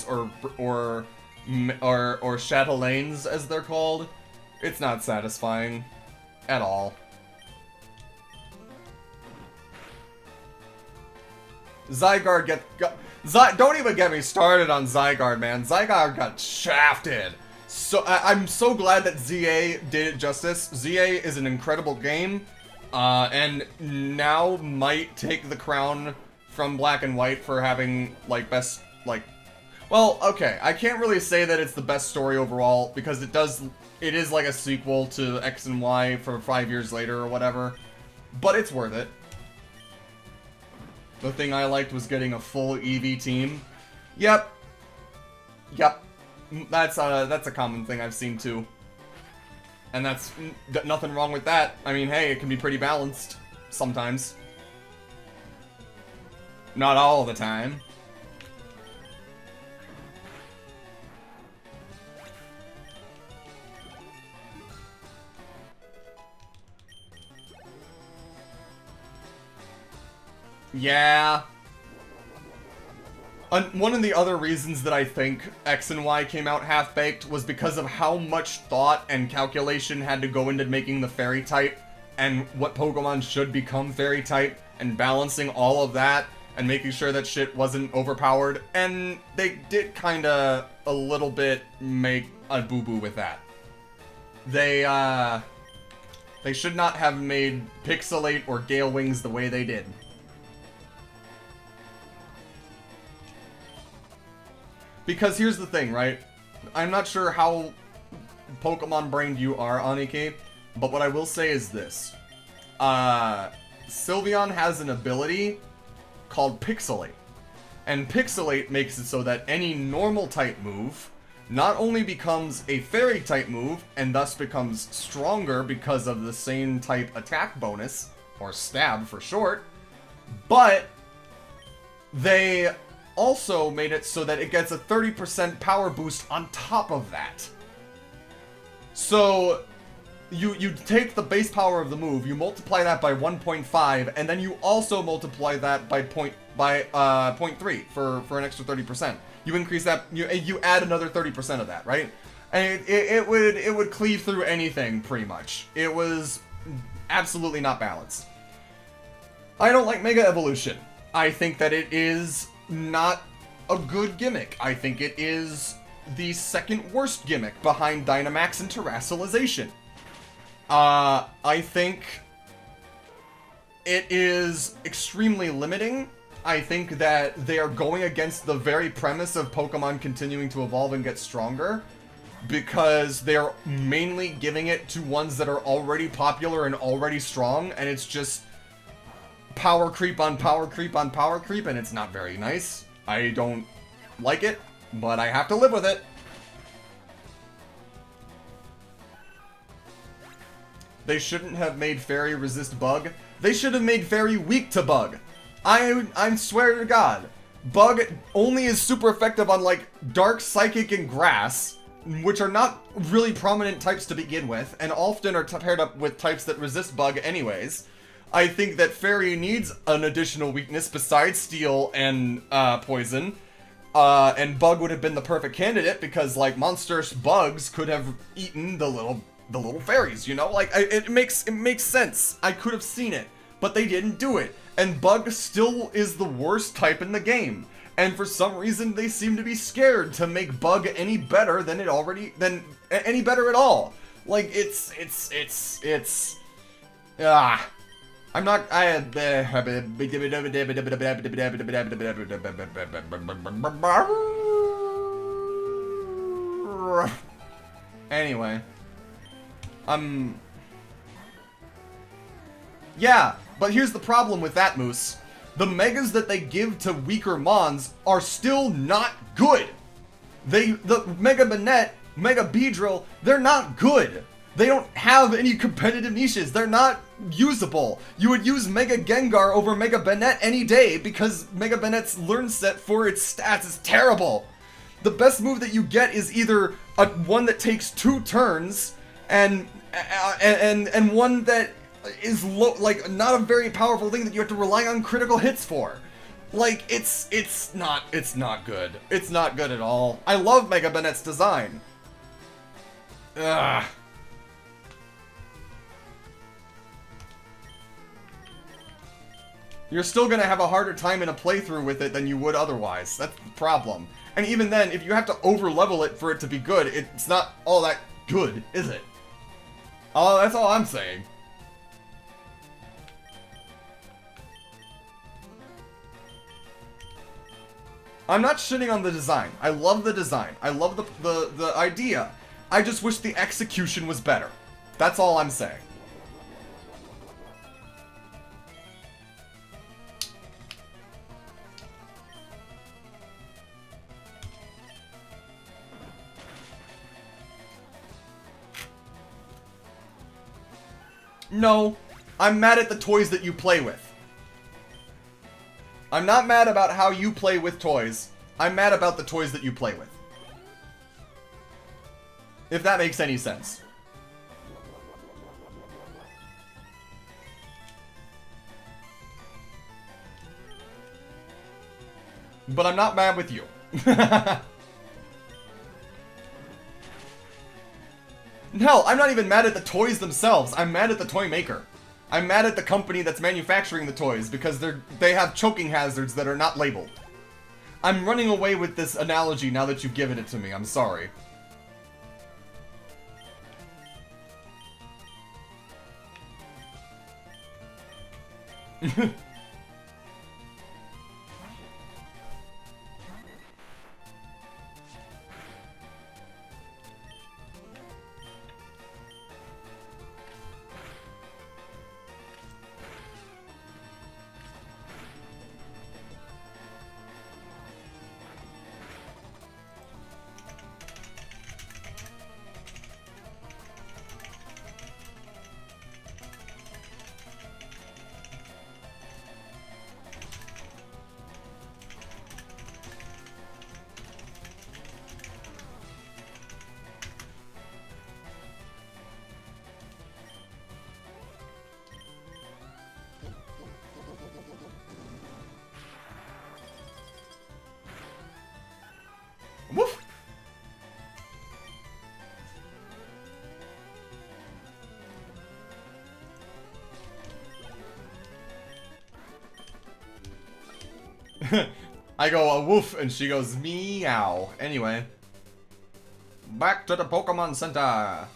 A: or chatelaines, as they're called, it's not satisfying at all. Zygarde don't even get me started on Zygarde, man. Zygarde got shafted. So I'm so glad that ZA did it justice. ZA is an incredible game, and now might take the crown from Black and White for having, like, best, like... Well, okay, I can't really say that it's the best story overall, because it is like a sequel to X and Y for 5 years later or whatever, but it's worth it. The thing I liked was getting a full EV team. Yep. Yep. That's a common thing I've seen too. And that's nothing wrong with that. I mean, hey, it can be pretty balanced sometimes. Not all the time. Yeah. One of the other reasons that I think X and Y came out half-baked was because of how much thought and calculation had to go into making the fairy type and what Pokemon should become fairy type and balancing all of that and making sure that shit wasn't overpowered. And they did kinda a little bit make a boo-boo with that. They should not have made Pixelate or Gale Wings the way they did. Because here's the thing, right? I'm not sure how Pokemon brained you are, Aniki, but what I will say is this. Sylveon has an ability called Pixelate. And Pixelate makes it so that any normal type move not only becomes a fairy type move, and thus becomes stronger because of the same type attack bonus, or stab for short, but they also made it so that it gets a 30% power boost on top of that. So you take the base power of the move, you multiply that by 1.5, and then you also multiply that by 0.3 for an extra 30%. You increase that, you add another 30% of that, right? And it would cleave through anything pretty much. It was absolutely not balanced. I don't like Mega Evolution. I think that it is not a good gimmick. I think it is the second worst gimmick behind Dynamax and Terrassalization. I think it is extremely limiting. I think that they are going against the very premise of Pokemon continuing to evolve and get stronger, because they're mainly giving it to ones that are already popular and already strong, and it's just power creep on power creep on power creep, and it's not very nice. I don't like it, but I have to live with it. They shouldn't have made Fairy resist Bug. They should have made Fairy weak to Bug. I swear to God. Bug only is super effective on, like, Dark, Psychic, and Grass, which are not really prominent types to begin with, and often are paired up with types that resist Bug anyways. I think that Fairy needs an additional weakness besides Steel and Poison. And Bug would have been the perfect candidate because, like, monstrous bugs could have eaten the little fairies, you know? Like, it makes sense. I could have seen it, but they didn't do it. And Bug still is the worst type in the game. And for some reason, they seem to be scared to make Bug any better than any better at all. Like, I'm not, anyway. Yeah, but here's the problem with that, Moose. The Megas that they give to weaker Mons are still not good. The Mega Banette, Mega Beedrill, they're not good. They don't have any competitive niches. They're not usable. You would use Mega Gengar over Mega Banette any day because Mega Banette's learn set for its stats is terrible. The best move that you get is either one that takes 2 turns and one that is like not a very powerful thing that you have to rely on critical hits for. Like, it's not good. It's not good at all. I love Mega Banette's design. Ugh. You're still gonna have a harder time in a playthrough with it than you would otherwise. That's the problem. And even then, if you have to over-level it for it to be good, it's not all that good, is it? Oh, that's all I'm saying. I'm not shitting on the design. I love the design. I love the idea. I just wish the execution was better. That's all I'm saying. No, I'm mad at the toys that you play with. I'm not mad about how you play with toys. I'm mad about the toys that you play with. If that makes any sense. But I'm not mad with you. Hell, I'm not even mad at the toys themselves. I'm mad at the toy maker. I'm mad at the company that's manufacturing the toys because they have choking hazards that are not labeled. I'm running away with this analogy now that you've given it to me. I'm sorry. Woof! I go a woof and she goes meow. Anyway. Back to the Pokemon Center.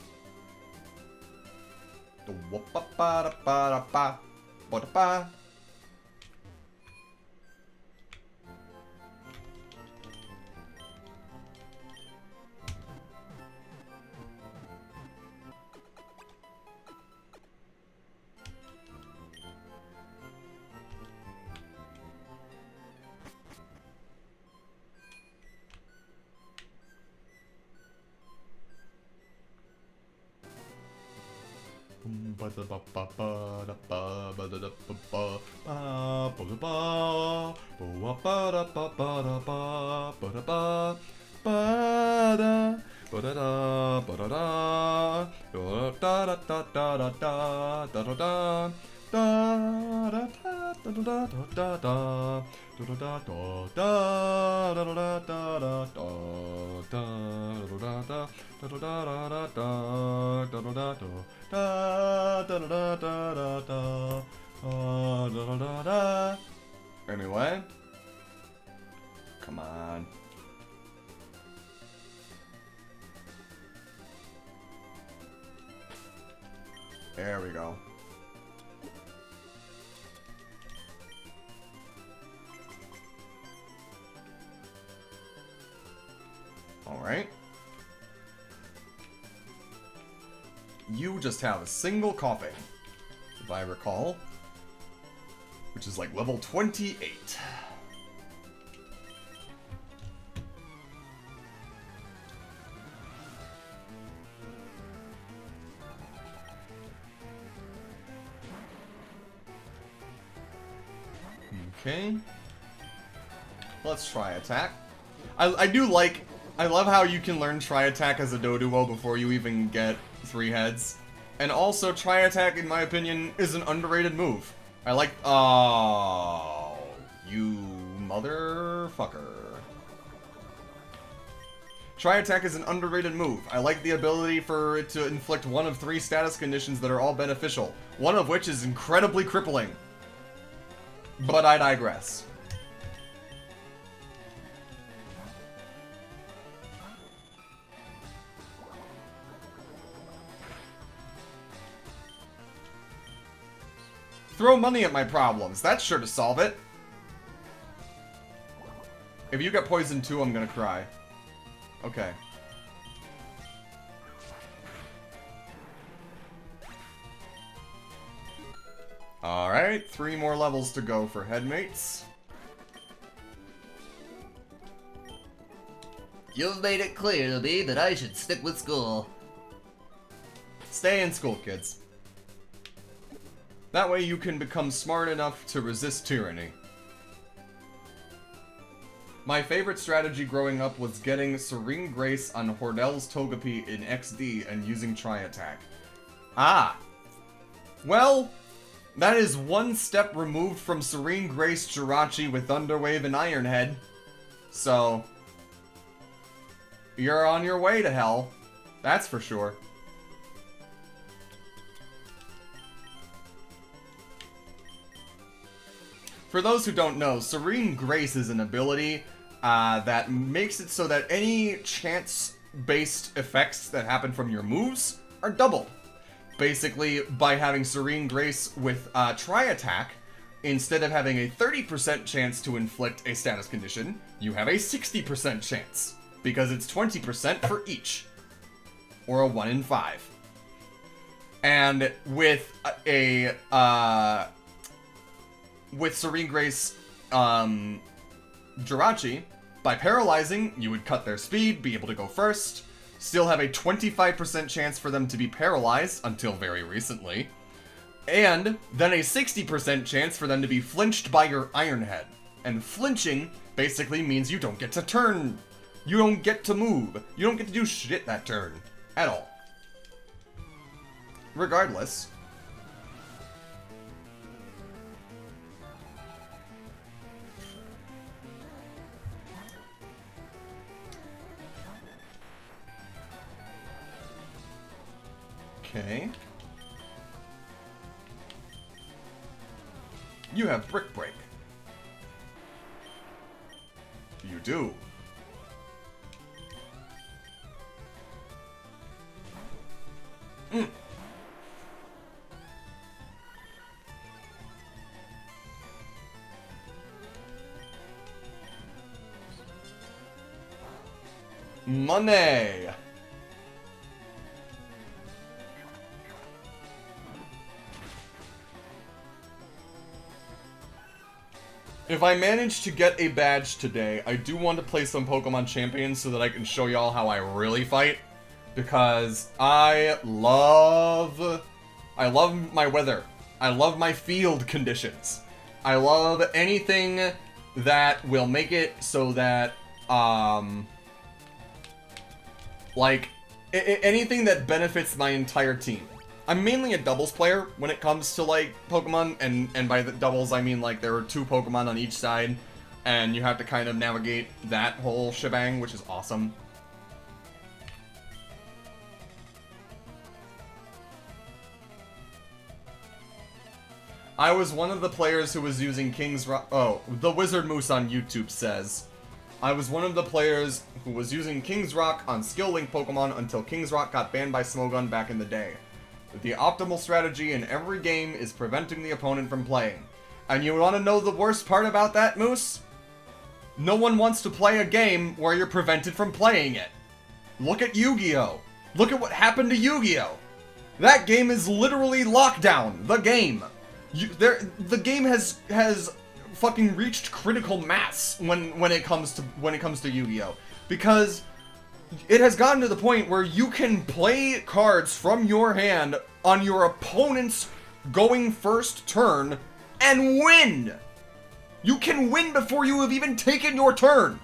A: Anyway. Come on. There we go. Alright. You just have a single coughing, if I recall. Which is like level 28. Okay. Let's try attack. I do like... I love how you can learn try attack as a Doduo before you even get 3 heads. And also, try attack, in my opinion, is an underrated move. I like... Oh, you motherfucker. Try attack is an underrated move. I like the ability for it to inflict one of 3 status conditions that are all beneficial. One of which is incredibly crippling. But I digress. Throw money at my problems. That's sure to solve it. If you get poisoned too, I'm gonna cry. Okay. Alright, 3 more levels to go for headmates.
B: You've made it clear to me that I should stick with school.
A: Stay in school, kids. That way you can become smart enough to resist tyranny. My favorite strategy growing up was getting Serene Grace on Hordel's Togepi in XD and using Tri-Attack. Ah! Well, that is one step removed from Serene Grace Jirachi with Thunderwave and Iron Head. So, you're on your way to hell. That's for sure. For those who don't know, Serene Grace is an ability that makes it so that any chance-based effects that happen from your moves are doubled. Basically, by having Serene Grace with Tri-Attack, instead of having a 30% chance to inflict a status condition, you have a 60% chance, because it's 20% for each, or a 1 in 5. And with with Serene Grace Jirachi, by paralyzing, you would cut their speed, be able to go first, still have a 25% chance for them to be paralyzed, until very recently, and then a 60% chance for them to be flinched by your Iron Head. And flinching basically means you don't get to turn. You don't get to move. You don't get to do shit that turn. At all. Regardless. Okay. You have Brick Break. You do. Money. If I manage to get a badge today, I do want to play some Pokemon Champions so that I can show y'all how I really fight. Because I love my weather. I love my field conditions. I love anything that will make it so that, anything that benefits my entire team. I'm mainly a doubles player when it comes to, like, Pokemon, and by the doubles I mean, like, there are 2 Pokemon on each side, and you have to kind of navigate that whole shebang, which is awesome. I was one of the players who was using King's Rock. Oh, the Wizard Moose on YouTube says, I was one of the players who was using King's Rock on Skill Link Pokemon until King's Rock got banned by Smogon back in the day. The optimal strategy in every game is preventing the opponent from playing. And you want to know the worst part about that, Moose? No one wants to play a game where you're prevented from playing it. Look at Yu-Gi-Oh! Look at what happened to Yu-Gi-Oh! That game is literally lockdown. The game. The game has fucking reached critical mass when it comes to Yu-Gi-Oh! Because it has gotten to the point where you can play cards from your hand on your opponent's going first turn and win! You can win before you have even taken your turn!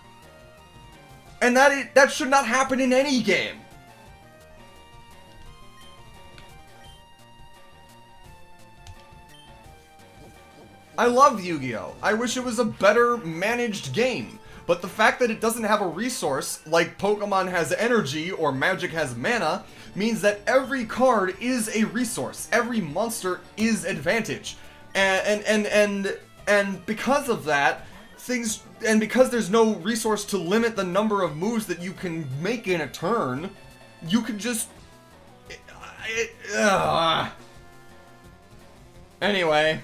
A: And that should not happen in any game! I love Yu-Gi-Oh! I wish it was a better managed game. But the fact that it doesn't have a resource, like Pokemon has energy or Magic has mana, means that every card is a resource. Every monster is advantage. And because of that, because there's no resource to limit the number of moves that you can make in a turn, you can just... Anyway.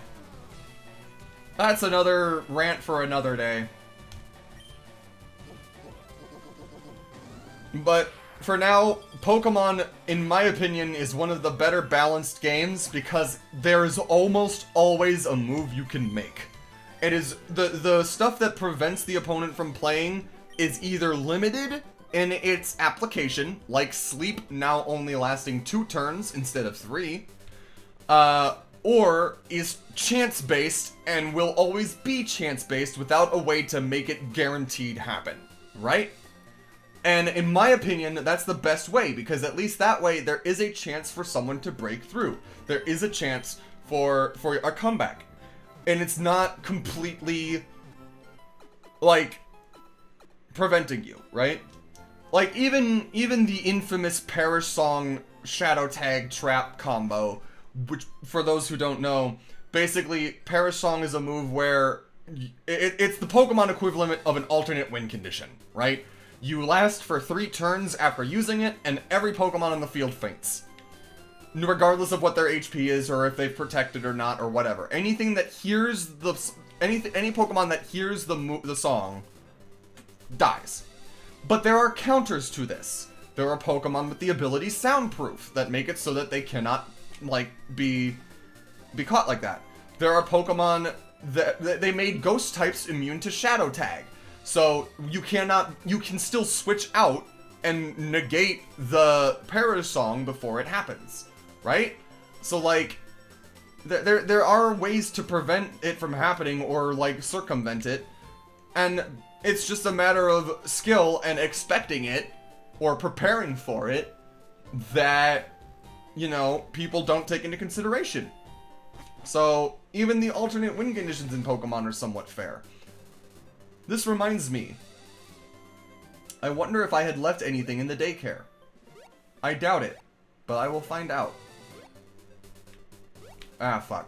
A: That's another rant for another day. But for now, Pokemon, in my opinion, is one of the better balanced games because there's almost always a move you can make. It is the stuff that prevents the opponent from playing is either limited in its application, like Sleep now only lasting 2 turns instead of 3, or is chance-based and will always be chance-based without a way to make it guaranteed happen, right? And in my opinion, that's the best way, because at least that way there is a chance for someone to break through. There is a chance for a comeback. And it's not completely, like, preventing you, right? Like, even the infamous Perish Song Shadow Tag Trap combo, which, for those who don't know, basically, Perish Song is a move where it's the Pokemon equivalent of an alternate win condition, right? You last for 3 turns after using it, and every Pokemon on the field faints. Regardless of what their HP is, or if they've protected or not, or whatever. Anything that hears any Pokemon that hears the song dies. But there are counters to this. There are Pokemon with the ability Soundproof that make it so that they cannot, like, be caught like that. There are Pokemon that they made Ghost types immune to Shadow Tag. So you can still switch out and negate the Perish Song before it happens, right? So, like, there are ways to prevent it from happening or, like, circumvent it, and it's just a matter of skill and expecting it or preparing for it that, you know, people don't take into consideration. So even the alternate win conditions in Pokemon are somewhat fair. This reminds me, I wonder if I had left anything in the daycare. I doubt it, but I will find out. Ah, fuck.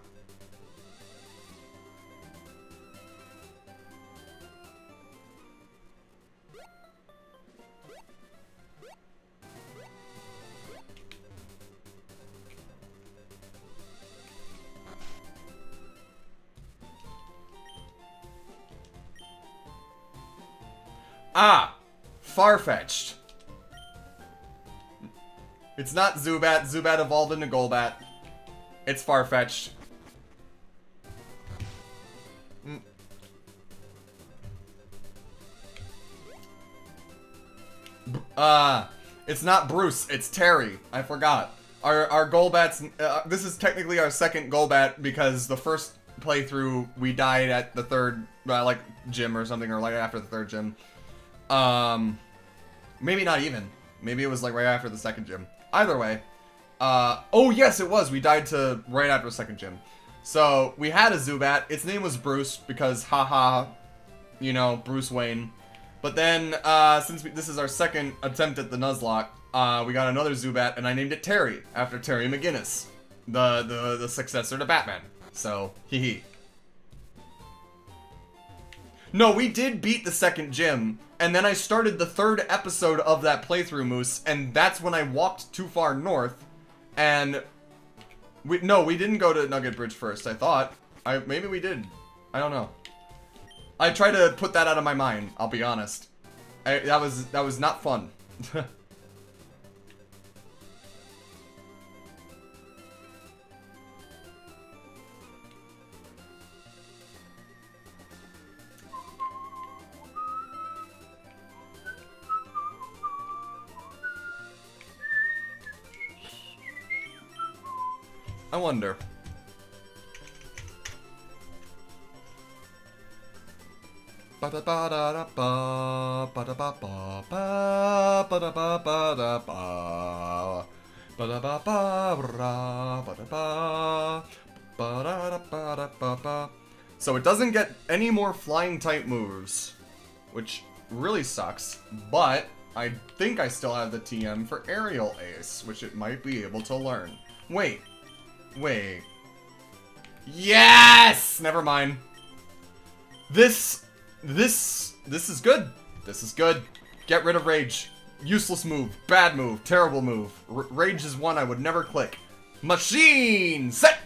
A: Ah! Farfetch'd. It's not Zubat. Zubat evolved into Golbat. It's Farfetch'd. It's not Bruce. It's Terry. I forgot. Our Golbat's... this is technically our second Golbat because the first playthrough we died at the third, like, gym or something, or like after the third gym. Maybe not even. Maybe it was like right after the second gym. Either way. Oh yes, it was. We died to right after the second gym. So we had a Zubat. Its name was Bruce because, haha, you know, Bruce Wayne. But then, since this is our second attempt at the Nuzlocke, we got another Zubat, and I named it Terry after Terry McGinnis, the successor to Batman. So, hee. No, we did beat the second gym, and then I started the third episode of that playthrough, Moose, and that's when I walked too far north, and... we didn't go to Nugget Bridge first, I thought. Maybe we did. I don't know. I tried to put that out of my mind, I'll be honest. That was not fun. I wonder. So it doesn't get any more flying type moves, which really sucks, but I think I still have the TM for Aerial Ace, which it might be able to learn. Wait. Yes! Never mind. This is good. This is good. Get rid of Rage. Useless move. Bad move. Terrible move. Rage is one I would never click. Machine set!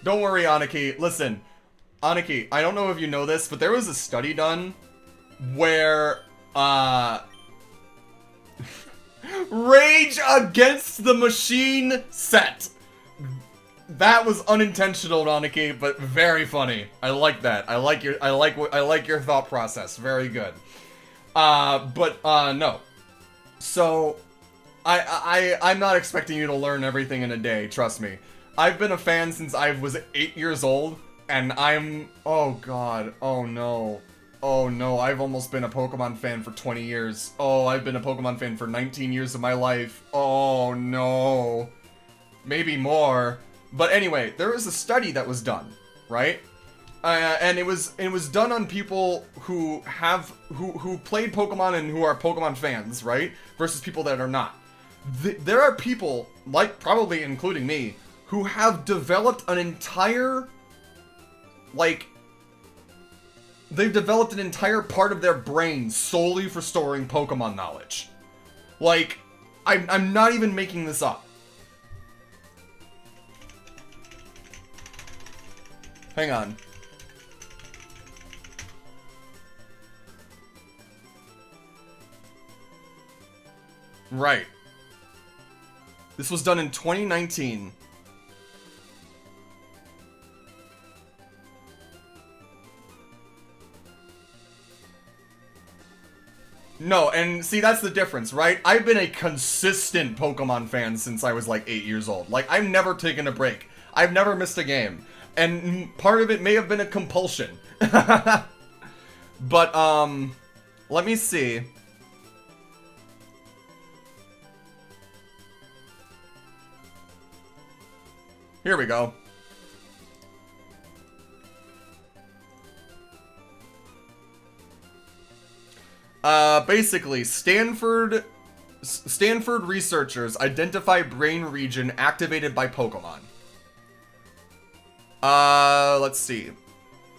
A: Don't worry, Aniki. Listen. Aniki, I don't know if you know this, but there was a study done where, Rage against the machine set. That was unintentional, Aniki, but very funny. I like that. I like your thought process. Very good. No. So I'm not expecting you to learn everything in a day, trust me. I've been a fan since I was 8 years old, and oh god, oh no. Oh no, I've almost been a Pokemon fan for 20 years. Oh, I've been a Pokemon fan for 19 years of my life. Oh no. Maybe more. But anyway, there was a study that was done, right? And it was done on people who played Pokemon and who are Pokemon fans, right? Versus people that are not. There are people, like probably including me, who have developed an entire, like, they've developed an entire part of their brain solely for storing Pokemon knowledge. Like, I'm not even making this up. Hang on. Right. This was done in 2019. No, and see, that's the difference, right? I've been a consistent Pokemon fan since I was like 8 years old. Like, I've never taken a break. I've never missed a game. And part of it may have been a compulsion. But, let me see. Here we go. Basically, Stanford researchers identify brain region activated by Pokemon. Let's see.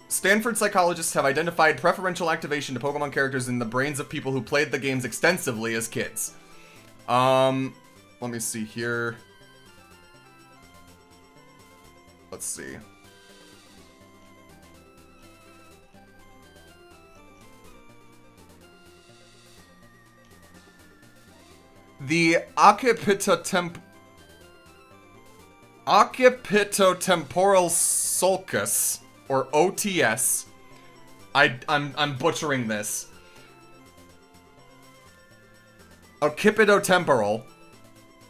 A: Stanford psychologists have identified preferential activation to Pokemon characters in the brains of people who played the games extensively as kids. Let me see here. Let's see. The occipitotemporal sulcus, or OTS. I'm butchering this. Occipitotemporal.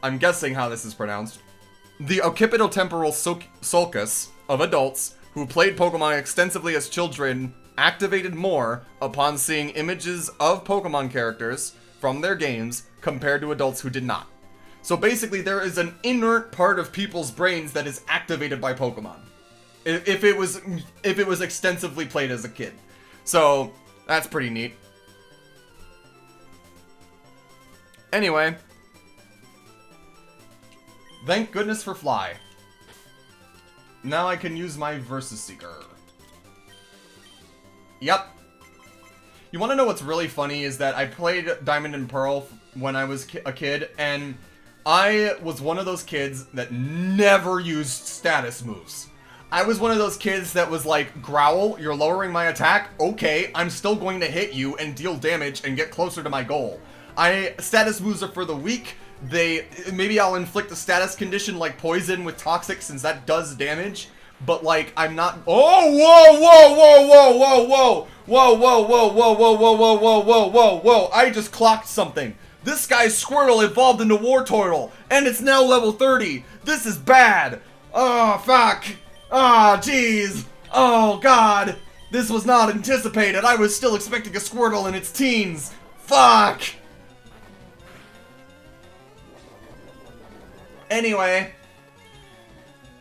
A: I'm guessing how this is pronounced. The occipitotemporal sulcus of adults who played Pokemon extensively as children activated more upon seeing images of Pokemon characters from their games compared to adults who did not. So basically, there is an inert part of people's brains that is activated by Pokemon. If it was extensively played as a kid. So, that's pretty neat. Anyway. Thank goodness for Fly. Now I can use my Versus Seeker. Yep. You want to know what's really funny is that I played Diamond and Pearl when I was a kid, and I was one of those kids that never used status moves. I was one of those kids that was like, growl, you're lowering my attack, okay, I'm still going to hit you and deal damage and get closer to my goal. Status moves are for the weak. Maybe I'll inflict a status condition like poison with toxic since that does damage, but like, I'm not— oh, whoa, whoa, whoa, whoa, whoa, whoa, whoa, whoa, whoa, whoa, whoa, whoa, whoa, whoa, whoa, whoa, whoa, I just clocked something. This guy's Squirtle evolved into Wartortle, and it's now level 30. This is bad. Oh, fuck. Ah, jeez. Oh, God. This was not anticipated. I was still expecting a Squirtle in its teens. Fuck. Anyway.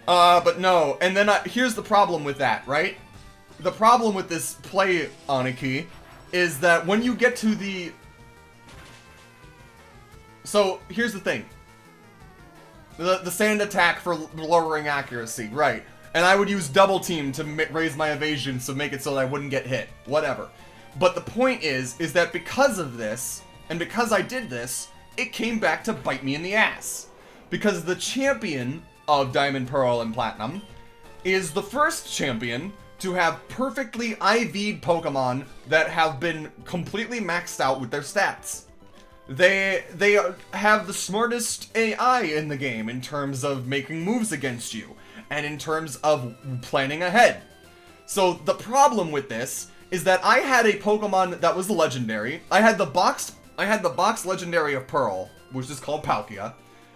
A: But no. And then here's the problem with that, right? The problem with this play, Aniki, is that when you get to the— so, here's the thing. The sand attack for lowering accuracy, right. And I would use double team to raise my evasion to make it so that I wouldn't get hit. Whatever. But the point is that because of this, and because I did this, it came back to bite me in the ass. Because the champion of Diamond, Pearl, and Platinum is the first champion to have perfectly IV'd Pokemon that have been completely maxed out with their stats. They have the smartest AI in the game in terms of making moves against you, and in terms of planning ahead. So the problem with this is that I had a Pokemon that was legendary. I had the boxed I had the box legendary of Pearl, which is called Palkia,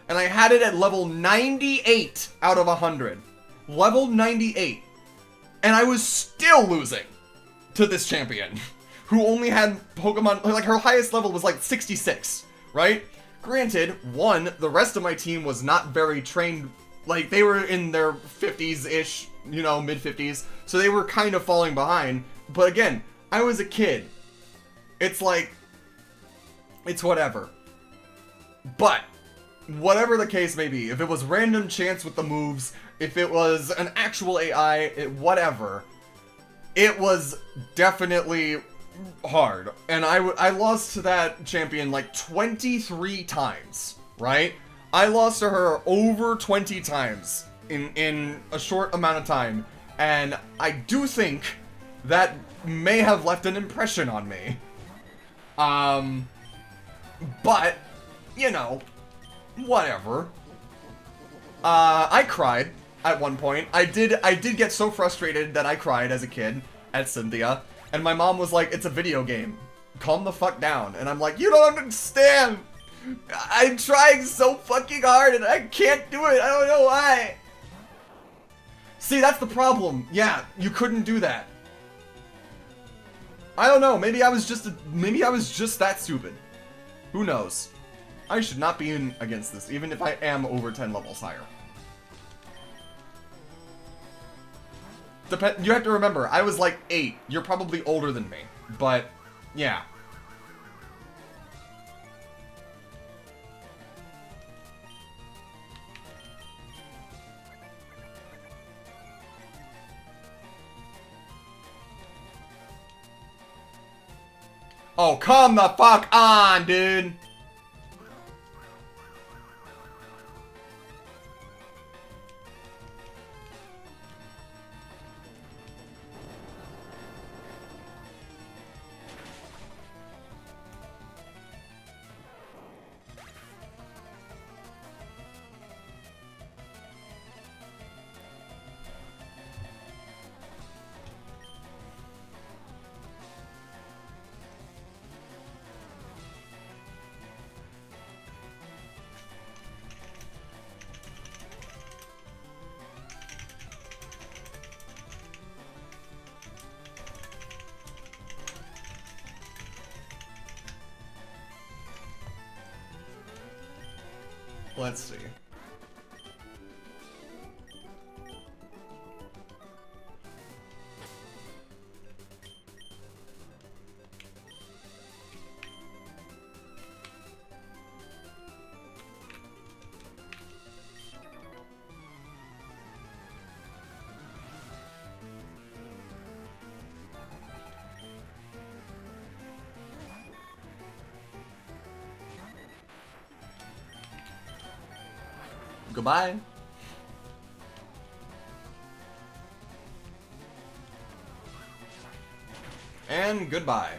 A: and I had it at level 98 out of 100. Level 98. And I was still losing to this champion, who only had Pokemon, like her highest level was like 66, right? Granted, one, the rest of my team was not very trained, like they were in their 50s-ish, you know, mid-50s, so they were kind of falling behind. But again, I was a kid. It's like, it's whatever. But, whatever the case may be, if it was random chance with the moves, if it was an actual AI, whatever, it was definitely hard. And I lost to that champion like 23 times, right? I lost to her over 20 times in a short amount of time. And I do think that may have left an impression on me. But, you know, whatever. I cried at one point. I did get so frustrated that I cried as a kid at Cynthia. And my mom was like, it's a video game. Calm the fuck down. And I'm like, you don't understand. I'm trying so fucking hard and I can't do it. I don't know why. See, that's the problem. Yeah, you couldn't do that. I don't know. Maybe I was just that stupid. Who knows? I should not be in against this, even if I am over 10 levels higher. You have to remember, I was like 8. You're probably older than me. But, yeah. Oh, come the fuck on, dude! Let's see. Goodbye. And goodbye.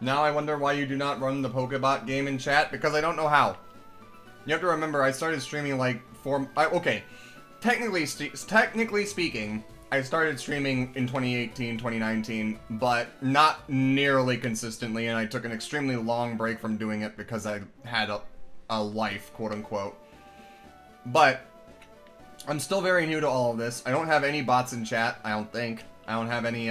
A: Now I wonder why you do not run the Pokebot game in chat, because I don't know how. You have to remember, I started streaming like okay, technically speaking, I started streaming in 2018, 2019, but not nearly consistently, and I took an extremely long break from doing it because I had a life, quote unquote. But I'm still very new to all of this. I don't have any bots in chat, I don't think. I don't have any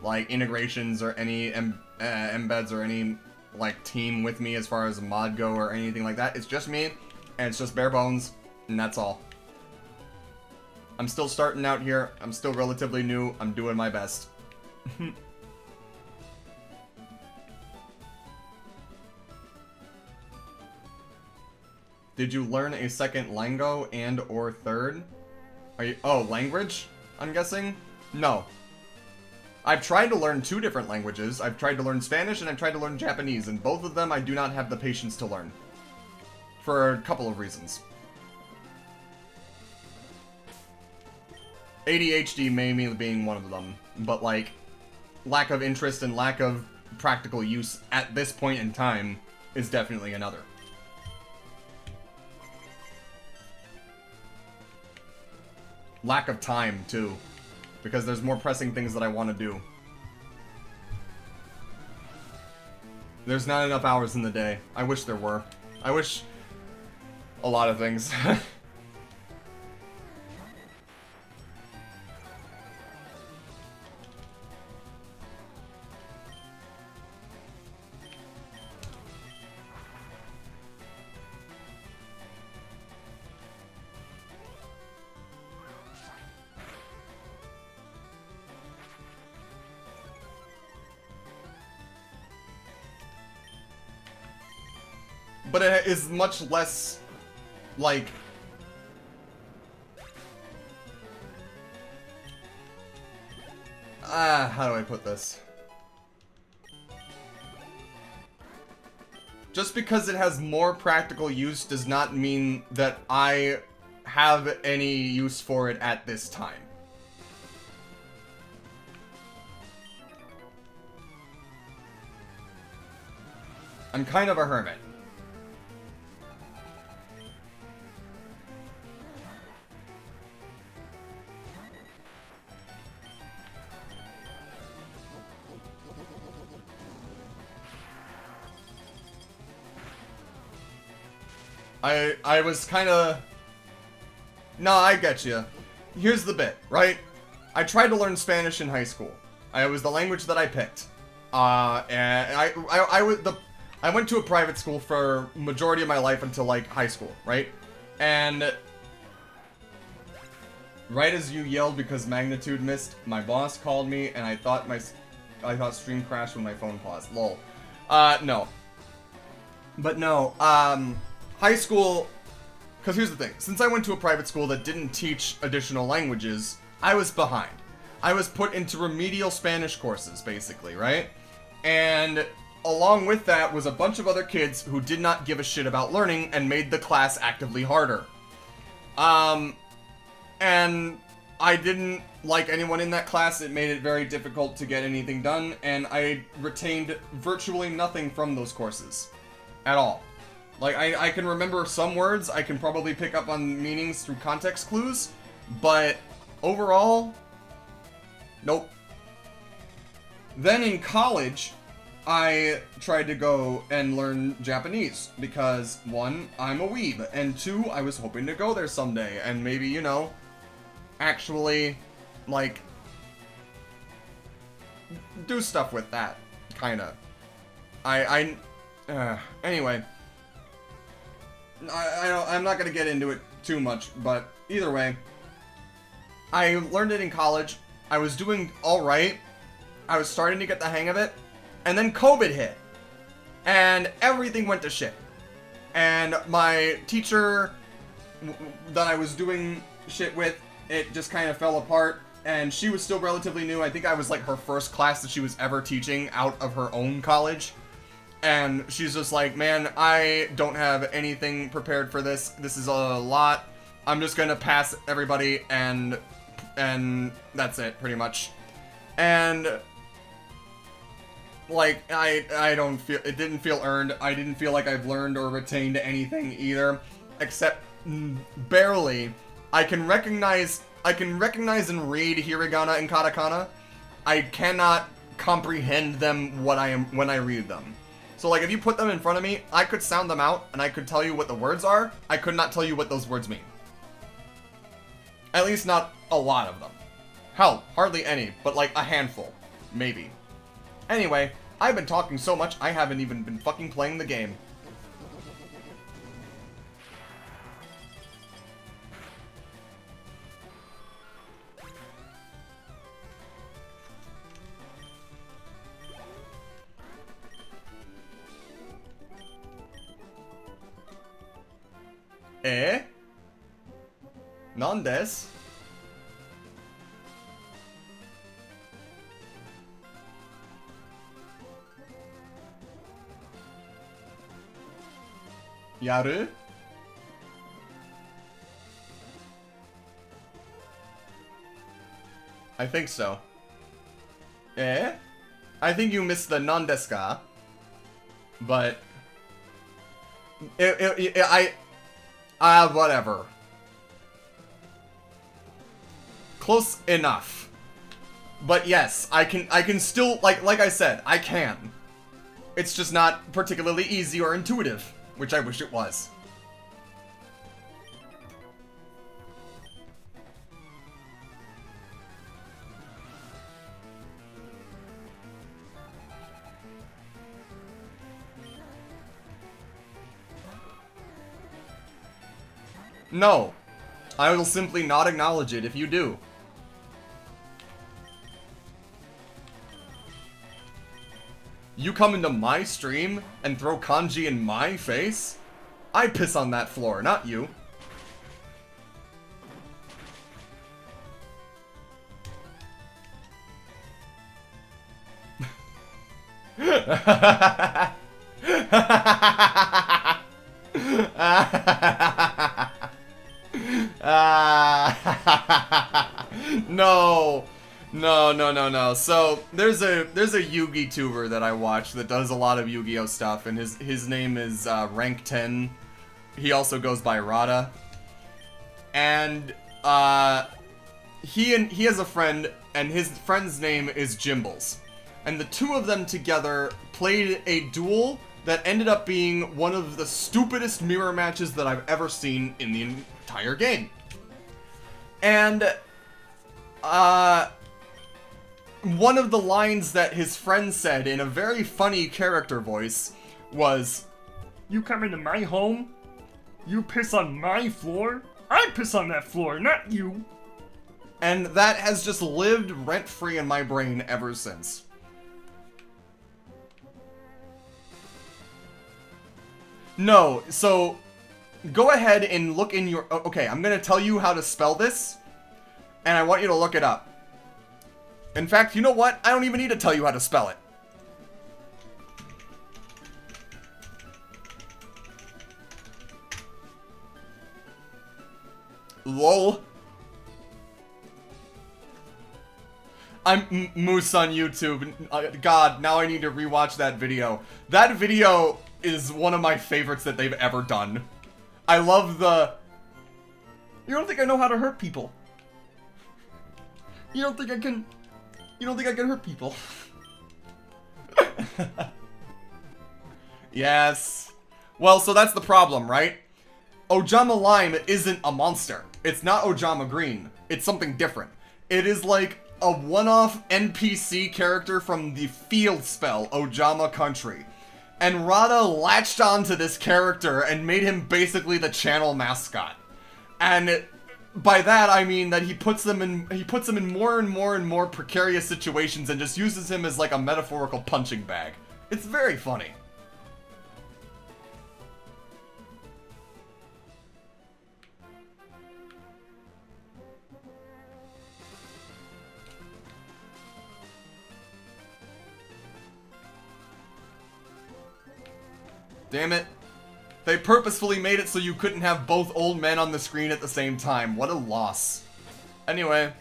A: like integrations or any embeds or any like team with me as far as mod go or anything like that. It's just me, and it's just bare bones, and that's all. I'm still starting out here. I'm still relatively new. I'm doing my best. Did you learn a second lingo and or third? Are you language? I'm guessing? No. I've tried to learn 2 different languages. I've tried to learn Spanish and I've tried to learn Japanese, and both of them I do not have the patience to learn. For a couple of reasons. ADHD mainly being one of them, but like, lack of interest and lack of practical use at this point in time is definitely another. Lack of time, too. Because there's more pressing things that I want to do. There's not enough hours in the day. I wish there were. I wish a lot of things. But it is much less, like... how do I put this? Just because it has more practical use does not mean that I have any use for it at this time. I'm kind of a hermit. I was kind of... No, I get you. Here's the bit, right? I tried to learn Spanish in high school. It was the language that I picked. And I went to a private school for majority of my life until, like, high school, right? And right as you yelled because magnitude missed, my boss called me and I thought stream crashed when my phone paused. Lol. No. But no, high school, because here's the thing. Since I went to a private school that didn't teach additional languages, I was behind. I was put into remedial Spanish courses, basically, right? And along with that was a bunch of other kids who did not give a shit about learning and made the class actively harder. And I didn't like anyone in that class. It made it very difficult to get anything done, and I retained virtually nothing from those courses. At all. Like, I can remember some words, I can probably pick up on meanings through context clues, but overall, nope. Then in college, I tried to go and learn Japanese, because 1, I'm a weeb, and 2, I was hoping to go there someday, and maybe, you know, actually, like, do stuff with that, kinda. Anyway, I'm not gonna get into it too much, but either way, I learned it in college. I was doing alright. I was starting to get the hang of it, and then COVID hit, and everything went to shit. And my teacher that I was doing shit with, it just kind of fell apart, and she was still relatively new. I think I was like her first class that she was ever teaching out of her own college. And she's just like, man, I don't have anything prepared for this. This is a lot. I'm just gonna pass everybody, and that's it, pretty much. And like, I don't feel, it didn't feel earned. I didn't feel like I've learned or retained anything either, except barely. I can recognize and read hiragana and katakana. I cannot comprehend them when I read them. So, like, if you put them in front of me, I could sound them out, and I could tell you what the words are. I could not tell you what those words mean. At least not a lot of them. Hell, hardly any, but like a handful. Maybe. Anyway, I've been talking so much, I haven't even been fucking playing the game. Nan desu? Yaru? I think so. Eh? I think you missed the non-deska. But... whatever. Close enough. But yes, I can still, like I said, I can. It's just not particularly easy or intuitive, which I wish it was. No. I will simply not acknowledge it if you do. You come into my stream and throw kanji in my face? I piss on that floor, not you. No. No. So there's a Yugi tuber that I watch that does a lot of Yu-Gi-Oh stuff, and his name is Rank 10. He also goes by Rada. And he has a friend, and his friend's name is Jimbles. And the two of them together played a duel that ended up being one of the stupidest mirror matches that I've ever seen in the entire game. And one of the lines that his friend said in a very funny character voice was,
C: "You come into my home? You piss on my floor? I piss on that floor, not you."
A: And that has just lived rent-free in my brain ever since. No, so go ahead and look in your... Okay, I'm gonna tell you how to spell this, and I want you to look it up. In fact, you know what? I don't even need to tell you how to spell it. LOL. I'm Moose on YouTube. God, now I need to rewatch that video. That video is one of my favorites that they've ever done. I love the... You don't think I know how to hurt people? You don't think I can hurt people? Yes. Well, so that's the problem, right? Ojama Lime isn't a monster. It's not Ojama Green. It's something different. It is like a one-off NPC character from the field spell Ojama Country. And Rada latched onto this character and made him basically the channel mascot. And by that I mean that he puts them in more and more precarious situations and just uses him as like a metaphorical punching bag. It's very funny. Damn it. They purposefully made it so you couldn't have both old men on the screen at the same time. What a loss. Anyway.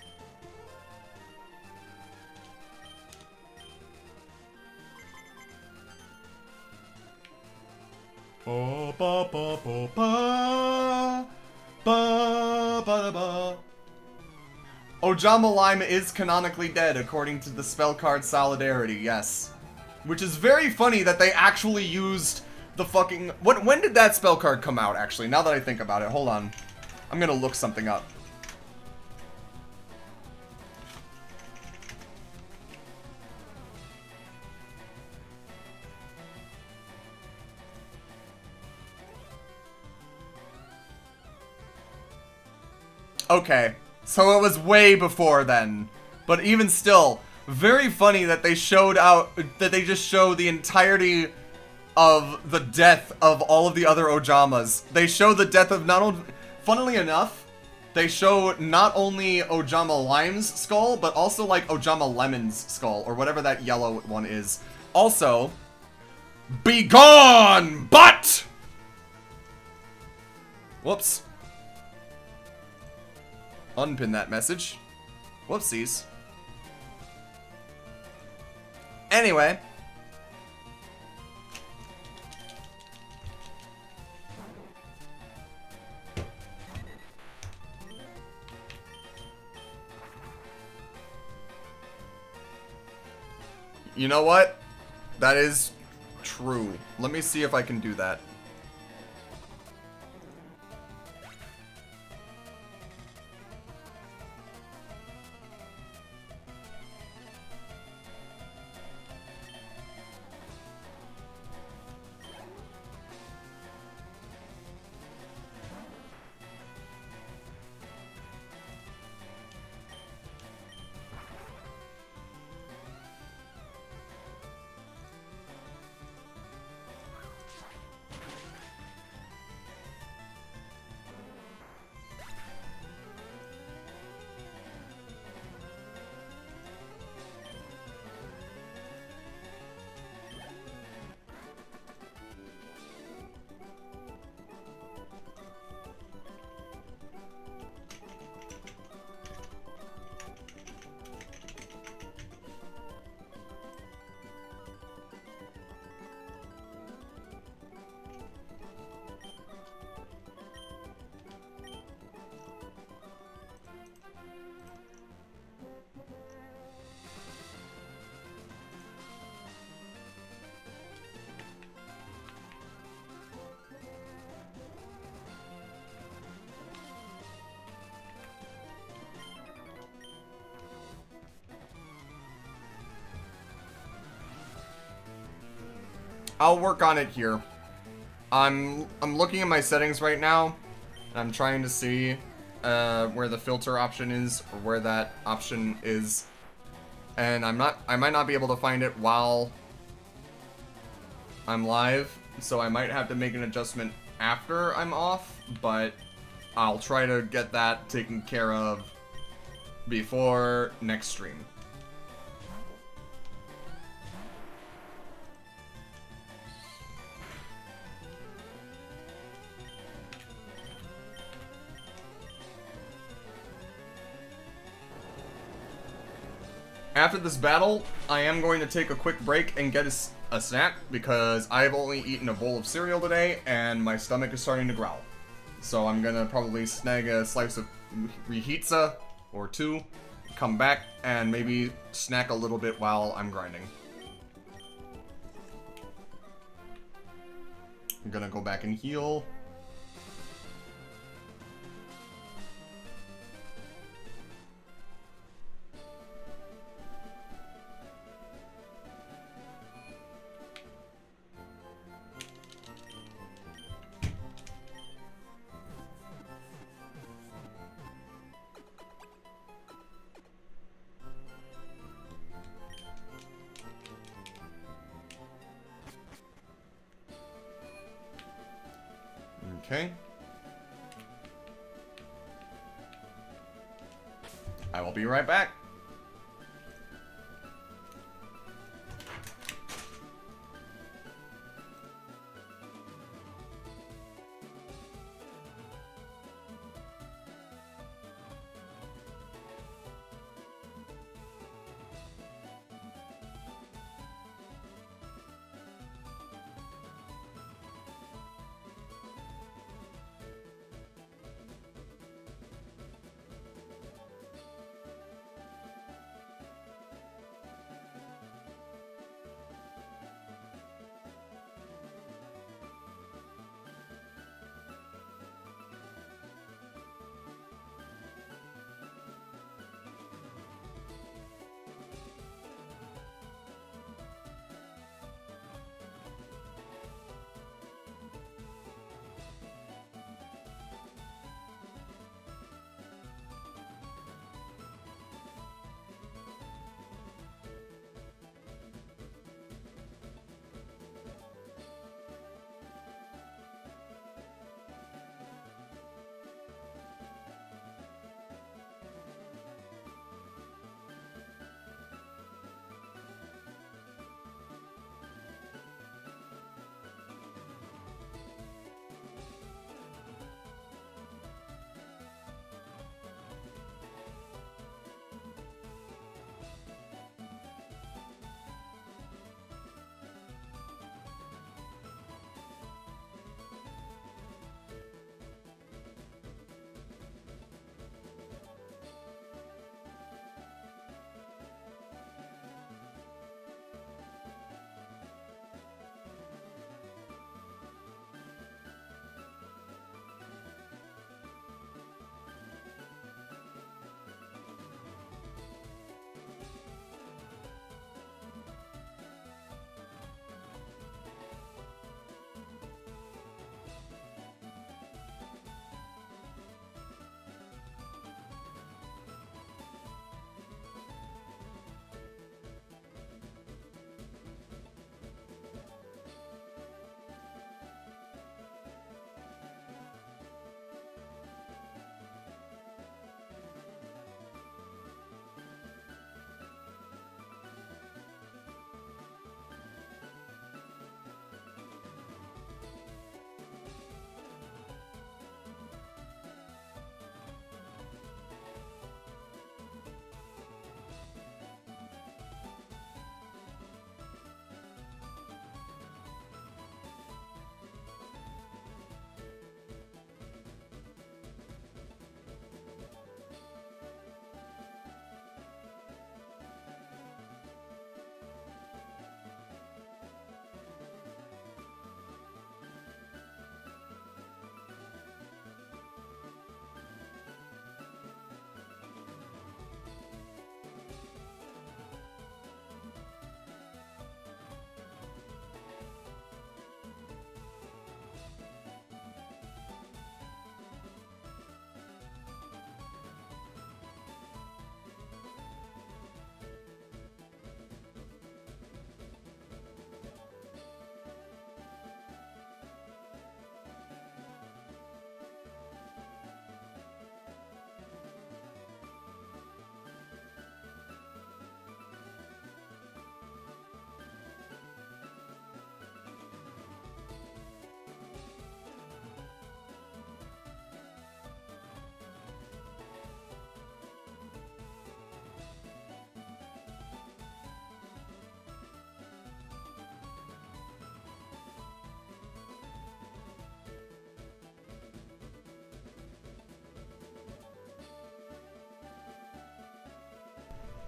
A: Ba ba ba ba ba ba ba ba. Ojama Lime is canonically dead according to the spell card Solidarity, yes. Which is very funny that they actually used the fucking... When did that spell card come out, actually? Now that I think about it. Hold on. I'm gonna look something up. Okay. So it was way before then. But even still, very funny that they showed out... That they just show the entirety of the death of all of the other Ojamas. They show the death of not only... Funnily enough, they show not only Ojama Lime's skull, but also like Ojama Lemon's skull, or whatever that yellow one is. Also, be gone, but Whoops. Unpin that message. Whoopsies. Anyway. You know what? That is true. Let me see if I can do that. I'll work on it here. I'm looking at my settings right now, and I'm trying to see where the filter option is, or where that option is. And I might not be able to find it while I'm live, so I might have to make an adjustment after I'm off, but I'll try to get that taken care of before next stream. After this battle, I am going to take a quick break and get a snack, because I've only eaten a bowl of cereal today, and my stomach is starting to growl. So I'm gonna probably snag a slice of pizza or two, come back, and maybe snack a little bit while I'm grinding. I'm gonna go back and heal. Okay. I will be right back.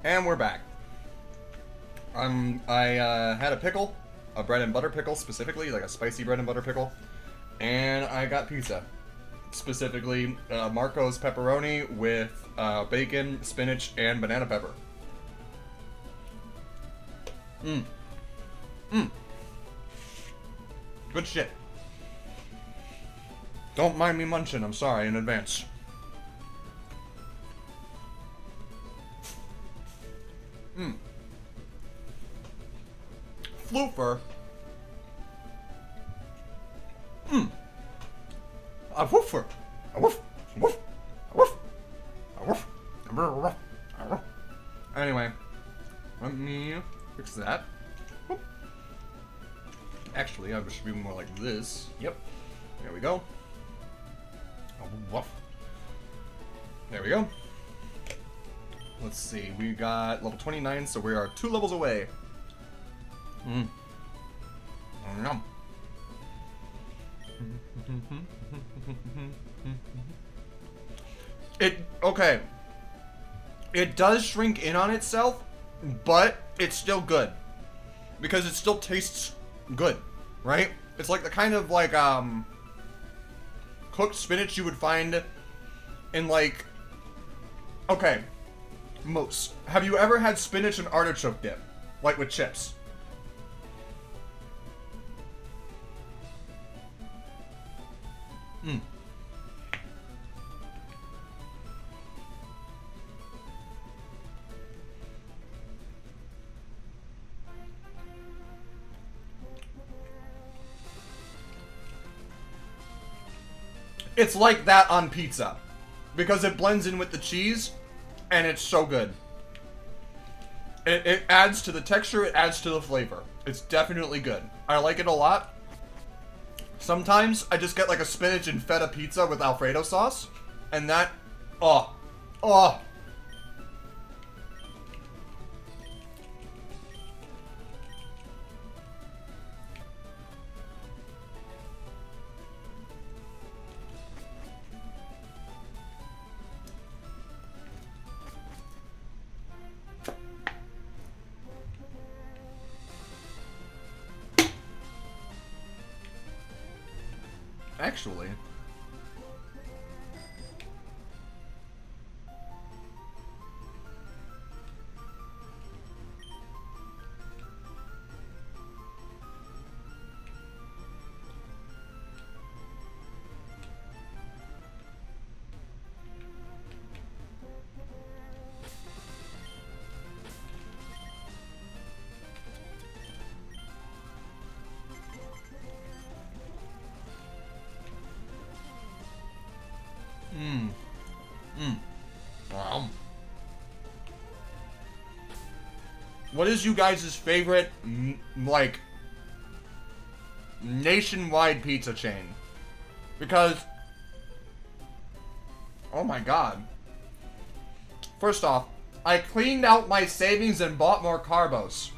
A: And we're back. I had a pickle, a bread and butter pickle specifically, like a spicy bread and butter pickle, and I got pizza. Specifically, Marco's pepperoni with bacon, spinach, and banana pepper. Good shit. Don't mind me munching, I'm sorry in advance. Floofer. A woofer. A woof. Woof. A woof. A woof. A woof. Anyway, let me fix that. Whoop. Actually, I should be more like this. Yep. There we go. A woof. There we go. Let's see. We got level 29, so we are 2 levels away. Nom. Okay. It does shrink in on itself, but it's still good. Because it still tastes good, right? It's like the kind of like cooked spinach you would find in like, okay, Moose, have you ever had spinach and artichoke dip? Like with chips? It's like that on pizza. Because it blends in with the cheese, and it's so good. It adds to the texture, it adds to the flavor. It's definitely good. I like it a lot. Sometimes I just get like a spinach and feta pizza with Alfredo sauce, and that, oh. Actually, wow. What is you guys' favorite, like, nationwide pizza chain? Because, oh my god. First off, I cleaned out my savings and bought more carbos.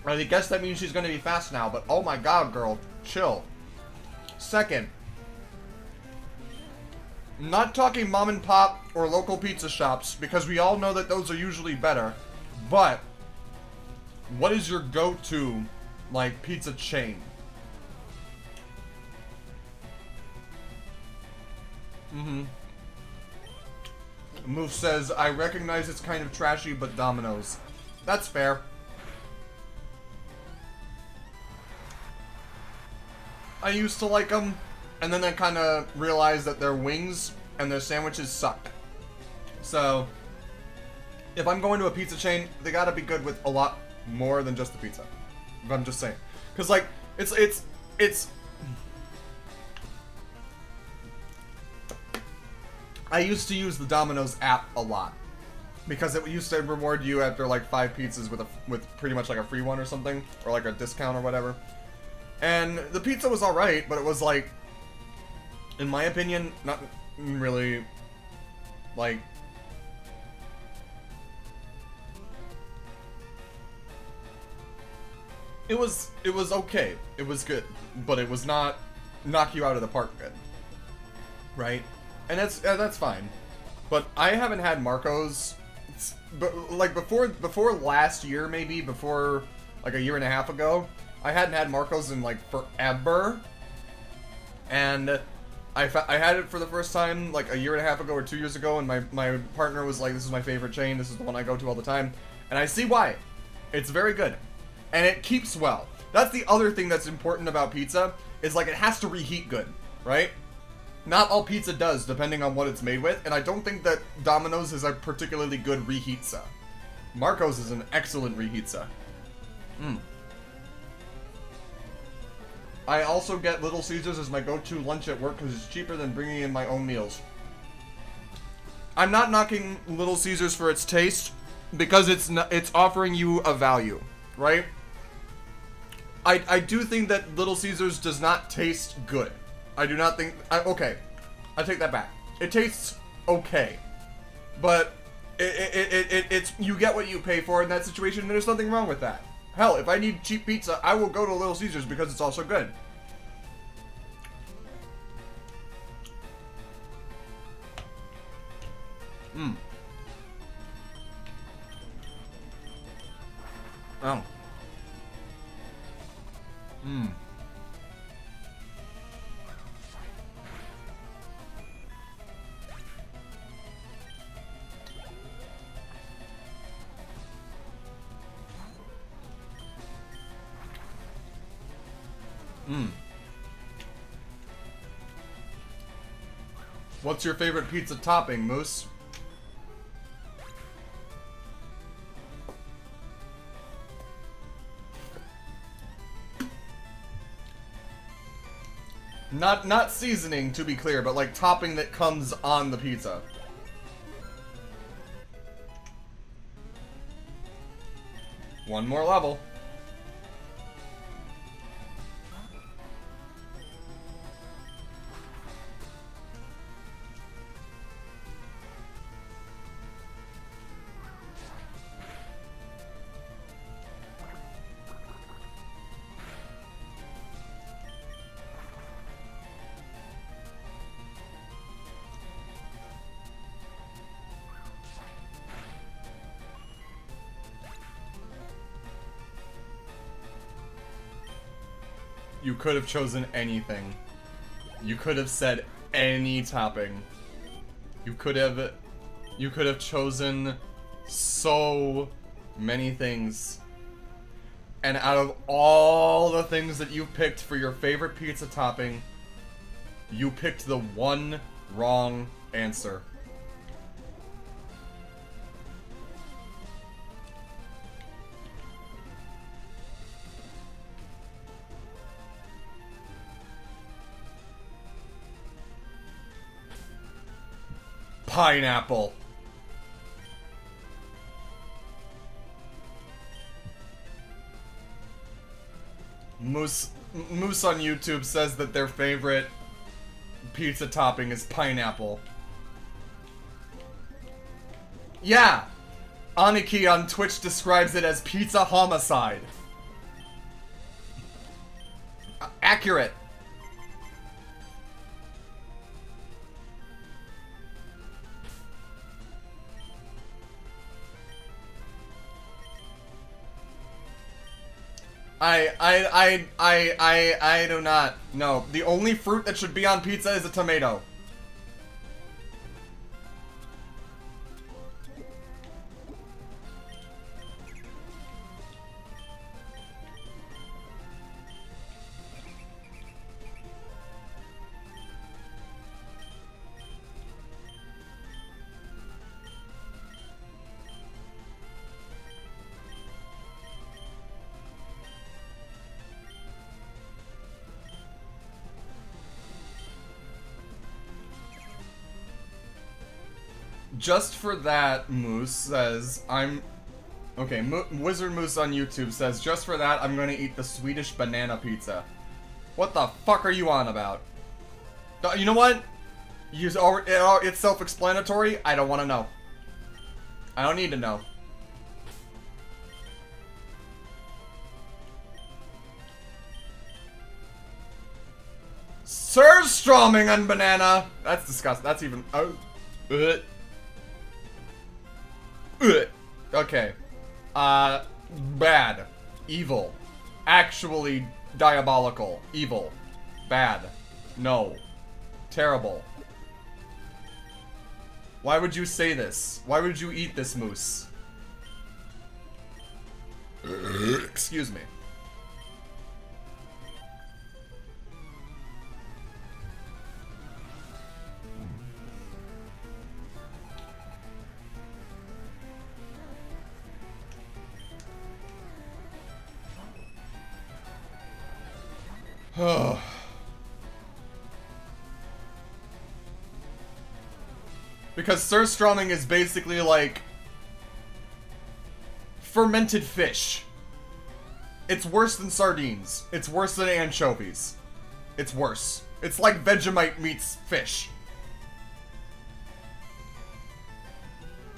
A: I guess that means she's gonna be fast now, but oh my god, girl, chill. Second, I'm not talking mom and pop or local pizza shops, because we all know that those are usually better, but what is your go-to, like, pizza chain? Moose says, I recognize it's kind of trashy, but Domino's. That's fair. I used to like them, and then I kind of realized that their wings and their sandwiches suck. So, if I'm going to a pizza chain, they gotta be good with a lot more than just the pizza. If I'm just saying. Because, like, it's... I used to use the Domino's app a lot. Because it used to reward you after, like, 5 pizzas with pretty much, like, a free one or something. Or, like, a discount or whatever. And the pizza was alright, but it was, like, in my opinion, not really, like... It was okay. It was good. But it was not knock you out of the park good. Right? And that's fine. But I haven't had Marco's like before last year, maybe before like a year and a half ago, I hadn't had Marcos in like forever, and I had it for the first time like a year and a half ago or 2 years ago, and my partner was like, "This is my favorite chain. This is the one I go to all the time," and I see why. It's very good, and it keeps well. That's the other thing that's important about pizza, is like it has to reheat good, right? Not all pizza does, depending on what it's made with, and I don't think that Domino's is a particularly good reheatza. Marco's is an excellent reheatza. I also get Little Caesars as my go-to lunch at work because it's cheaper than bringing in my own meals. I'm not knocking Little Caesars for its taste, because it's offering you a value, right? I do think that Little Caesars does not taste good. I do not think... okay, I take that back. It tastes okay. But it's you get what you pay for in that situation, and there's nothing wrong with that. Hell, if I need cheap pizza, I will go to Little Caesars because it's also good. Oh. What's your favorite pizza topping, Moose? Not seasoning, to be clear, but like topping that comes on the pizza. One more level. You could have chosen anything. You could have said any topping. You could have chosen so many things. And out of all the things that you picked for your favorite pizza topping, you picked the one wrong answer. Pineapple. Moose on YouTube says that their favorite pizza topping is pineapple. Yeah! Aniki on Twitch describes it as pizza homicide. Accurate. I do not. No, the only fruit that should be on pizza is a tomato. Just for that, Moose says, okay, Wizard Moose on YouTube says, just for that, I'm gonna eat the Swedish banana pizza. What the fuck are you on about? You know what? It's self-explanatory. I don't want to know. I don't need to know. Surströmming and banana! That's disgusting. That's even... Okay. Bad. Evil. Actually diabolical. Evil. Bad. No. Terrible. Why would you say this? Why would you eat this moose? Excuse me. Because surströmming is basically like fermented fish. It's worse than sardines. It's worse than anchovies. It's worse. It's like Vegemite meets fish.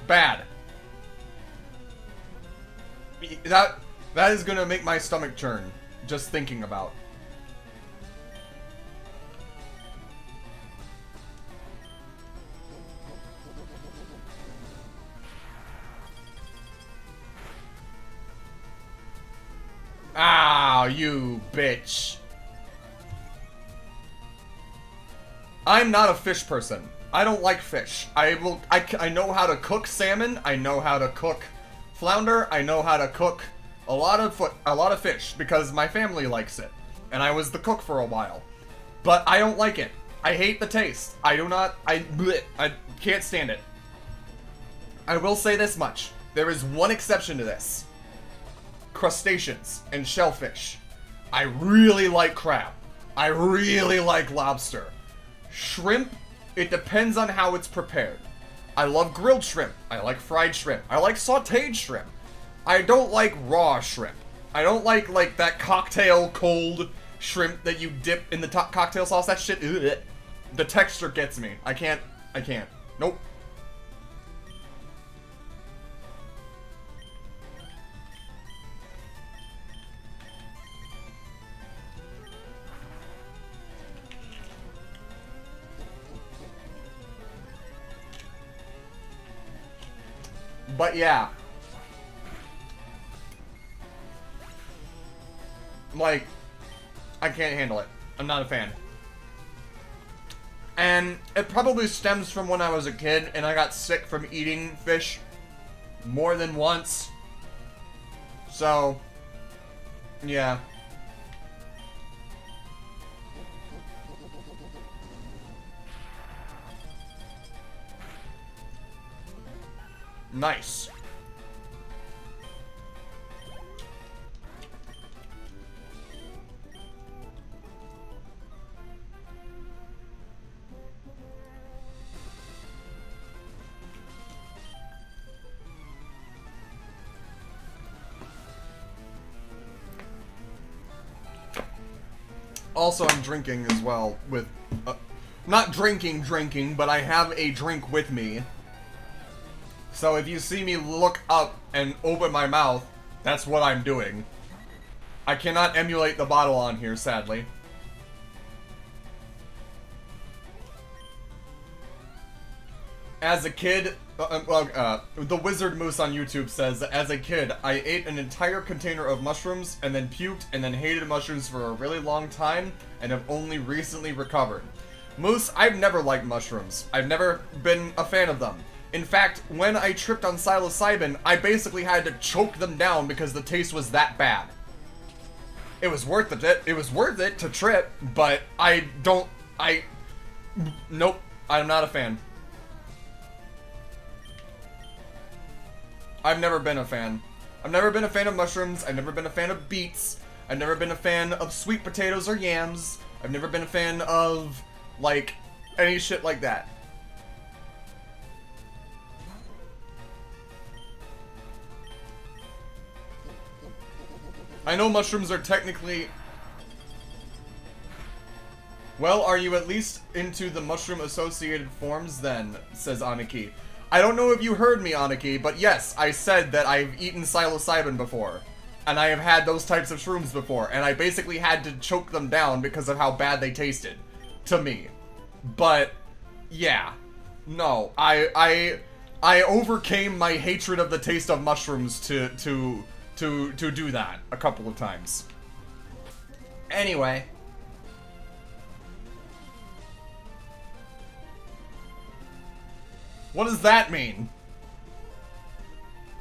A: Bad. That is gonna make my stomach churn just thinking about. Ah, you bitch. I'm not a fish person. I don't like fish. I know how to cook salmon. I know how to cook flounder. I know how to cook a lot of fish because my family likes it. And I was the cook for a while. But I don't like it. I hate the taste. I can't stand it. I will say this much. There is one exception to this. Crustaceans and shellfish. I really like crab. I really like lobster. Shrimp, it depends on how it's prepared. I love grilled shrimp. I like fried shrimp. I like sauteed shrimp. I don't like raw shrimp. I don't like that cocktail cold shrimp that you dip in the cocktail sauce. That shit, ugh. The texture gets me. I can't. Nope. But yeah. Like, I can't handle it. I'm not a fan. And it probably stems from when I was a kid and I got sick from eating fish more than once. So, yeah. Nice. Also, I'm drinking as well with, not drinking, but I have a drink with me. So if you see me look up and open my mouth, that's what I'm doing. I cannot emulate the bottle on here, sadly. As a kid, the Wizard Moose on YouTube says, as a kid, I ate an entire container of mushrooms and then puked and then hated mushrooms for a really long time and have only recently recovered. Moose, I've never liked mushrooms. I've never been a fan of them. In fact, when I tripped on psilocybin, I basically had to choke them down because the taste was that bad. It was worth it. It was worth it to trip, but nope, I'm not a fan. I've never been a fan. I've never been a fan of mushrooms. I've never been a fan of beets. I've never been a fan of sweet potatoes or yams. I've never been a fan of, like, any shit like that. I know mushrooms are technically... Well, are you at least into the mushroom-associated forms then, says Aniki. I don't know if you heard me, Aniki, but yes, I said that I've eaten psilocybin before. And I have had those types of shrooms before, and I basically had to choke them down because of how bad they tasted. To me. But, yeah. No, I I overcame my hatred of the taste of mushrooms to do that a couple of times. Anyway. What does that mean?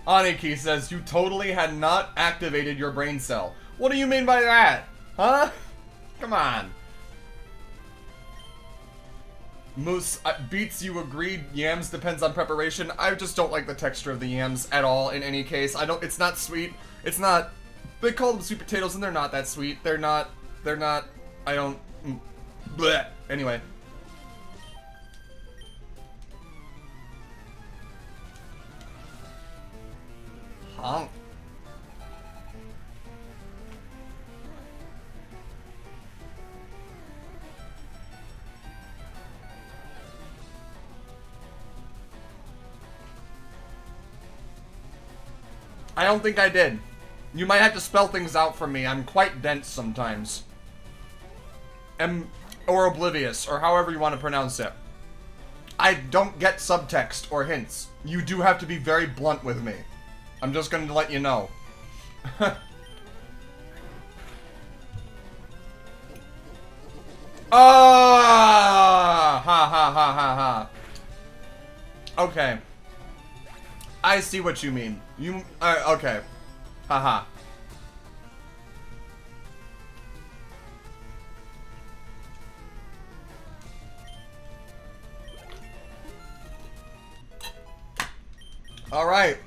A: Aniki says, you totally had not activated your brain cell. What do you mean by that? Huh? Come on. Moose, Beats, you agreed. Yams depends on preparation. I just don't like the texture of the yams at all in any case. It's not sweet. It's not, they call them sweet potatoes and they're not that sweet. They're not, I don't, bleh. Anyway. Honk. I don't think I did. You might have to spell things out for me. I'm quite dense sometimes. Or oblivious, or however you want to pronounce it. I don't get subtext or hints. You do have to be very blunt with me. I'm just going to let you know. Ah! Ha ha ha ha ha. Okay. I see what you mean. Okay. Haha. Alright.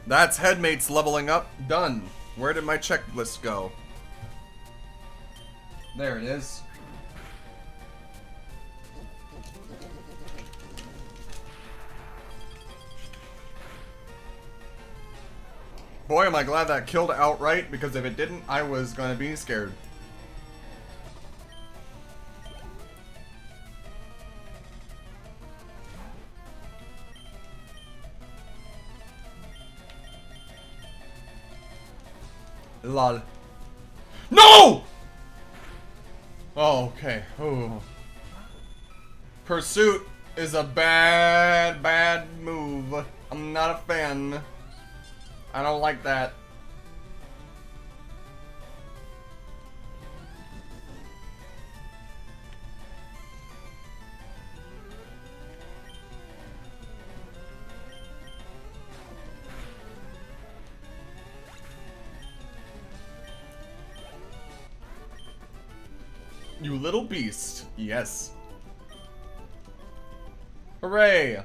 A: That's Headmates leveling up. Done. Where did my checklist go? There it is. Boy, am I glad that killed outright, because if it didn't, I was gonna be scared. Lol. No! Oh, okay. Oh. Pursuit is a bad move. I'm not a fan. I don't like that. You little beast. Yes. Hooray!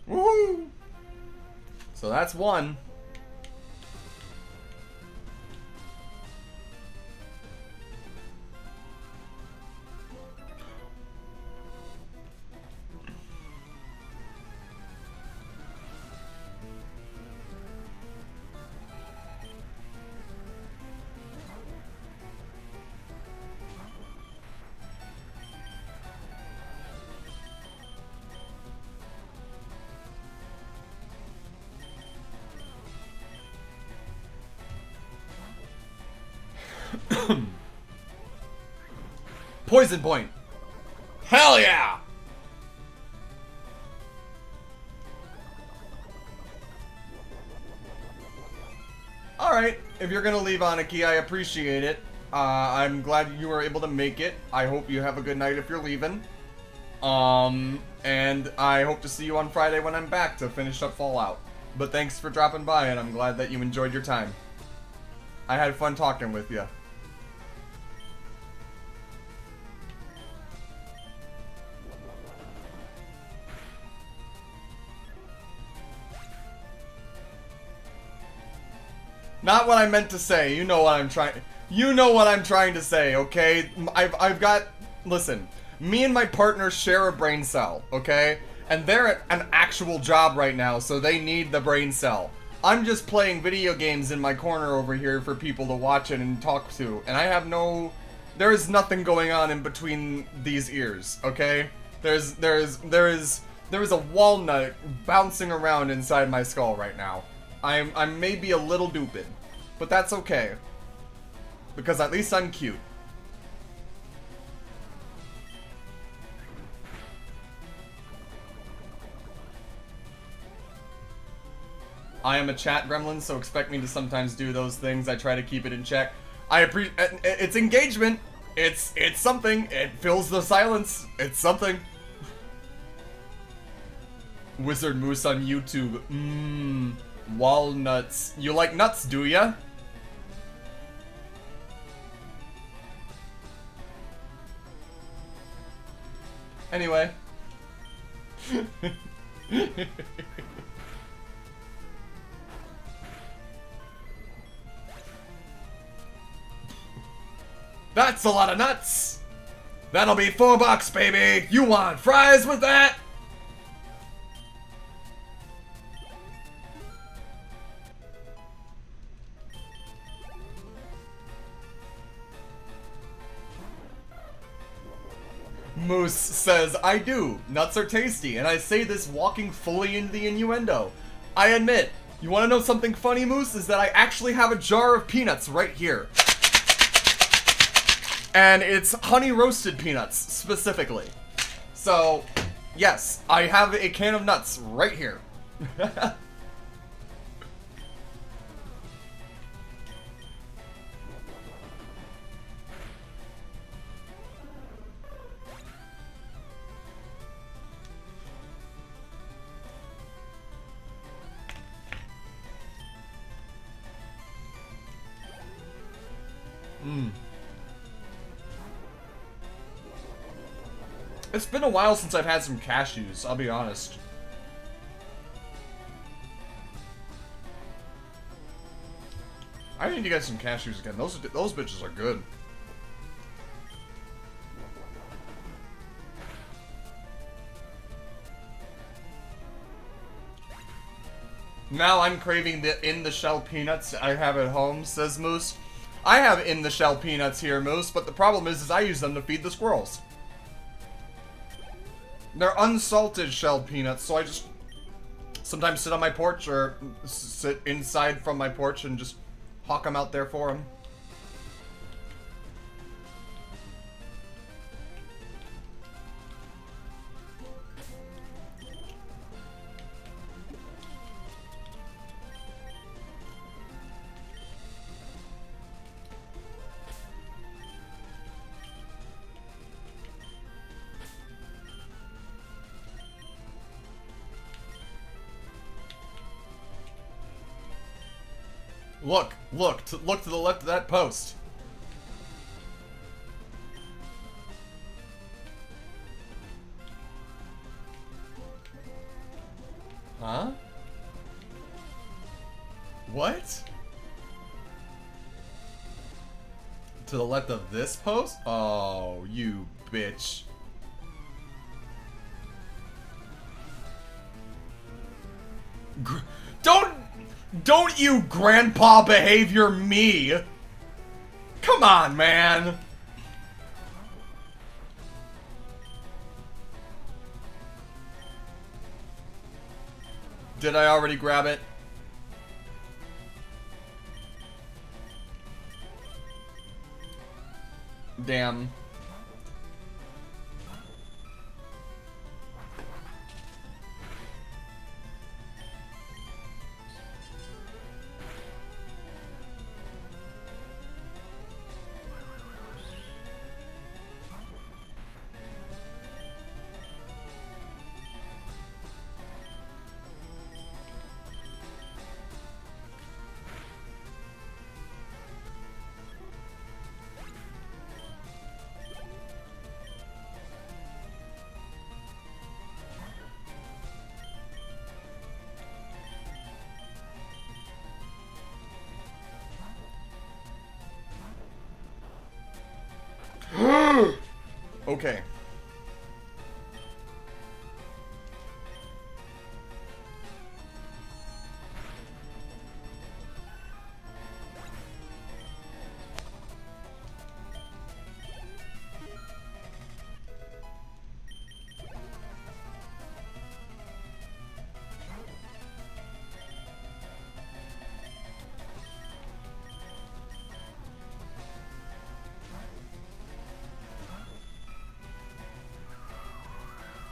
A: Woohoo! So that's one. Poison point. Hell yeah! Alright, if you're gonna leave, Aniki, I appreciate it. I'm glad you were able to make it. I hope you have a good night if you're leaving. And I hope to see you on Friday when I'm back to finish up Fallout. But thanks for dropping by, and I'm glad that you enjoyed your time. I had fun talking with you. Not what I meant to say. You know what I'm trying. You know what I'm trying to say, okay? I've got. Listen, me and my partner share a brain cell, okay? And they're at an actual job right now, so they need the brain cell. I'm just playing video games in my corner over here for people to watch it and talk to, and I have no... There is nothing going on in between these ears, okay? There is a walnut bouncing around inside my skull right now. I'm maybe a little stupid, but that's okay. Because at least I'm cute. I am a chat gremlin, so expect me to sometimes do those things. I try to keep it in check. I appreciate it's engagement. It's something. It fills the silence. It's something. Wizard Moose on YouTube. Walnuts. You like nuts, do ya? Anyway. That's a lot of nuts! That'll be $4, baby! You want fries with that? Moose says, I do. Nuts are tasty, and I say this walking fully into the innuendo. I admit, you want to know something funny, Moose? Is that I actually have a jar of peanuts right here. And it's honey roasted peanuts, specifically. So, yes, I have a can of nuts right here. It's been a while since I've had some cashews, I'll be honest. I need to get some cashews again. Those bitches are good. Now I'm craving the in-the-shell peanuts I have at home, says Moose. I have in-the-shell peanuts here, Moose, but the problem is I use them to feed the squirrels. They're unsalted shelled peanuts, so I just sometimes sit on my porch or sit inside from my porch and just hawk them out there for them. Look to the left of that post. Huh? What? To the left of this post? Oh, you bitch. Don't you grandpa behavior me! Come on, man! Did I already grab it? Damn. Okay.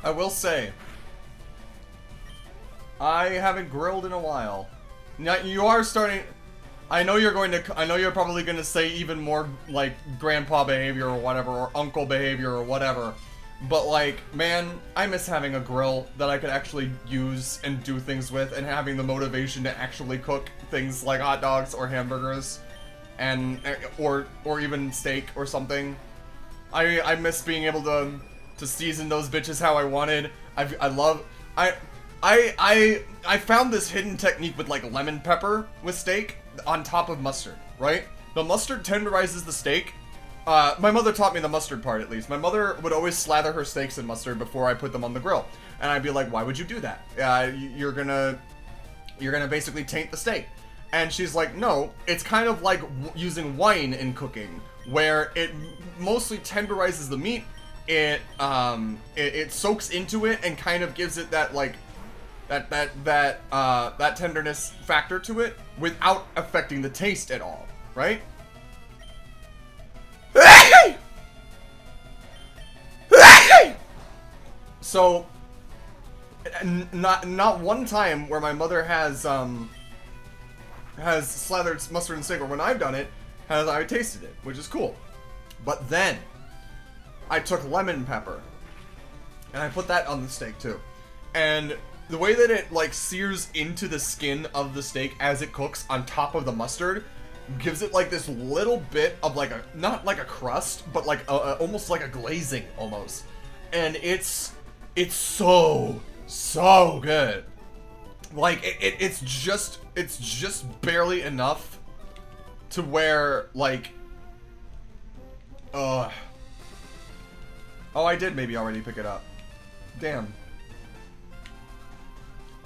A: I will say, I haven't grilled in a while. Now, you are starting... I know you're probably going to say even more, like, grandpa behavior or whatever, or uncle behavior or whatever. But, like, man, I miss having a grill that I could actually use and do things with, and having the motivation to actually cook things like hot dogs or hamburgers, and or even steak or something. I miss being able to season those bitches how I wanted. I found this hidden technique with, like, lemon pepper with steak on top of mustard, right? The mustard tenderizes the steak. My mother taught me the mustard part, at least. My mother would always slather her steaks in mustard before I put them on the grill. And I'd be like, why would you do that? You're gonna basically taint the steak. And she's like, no, it's kind of like using wine in cooking, where it mostly tenderizes the meat. It soaks into it and kind of gives it that, like, that tenderness factor to it without affecting the taste at all, right? So, not one time where my mother has slathered mustard and steak, or when I've done it, has I tasted it, which is cool. But then I took lemon pepper and I put that on the steak too, and the way that it, like, sears into the skin of the steak as it cooks on top of the mustard gives it, like, this little bit of, like, not like a crust, but like almost like a glazing almost. And it's so good. Like, it's just barely enough to where, like, oh, I did maybe already pick it up. Damn.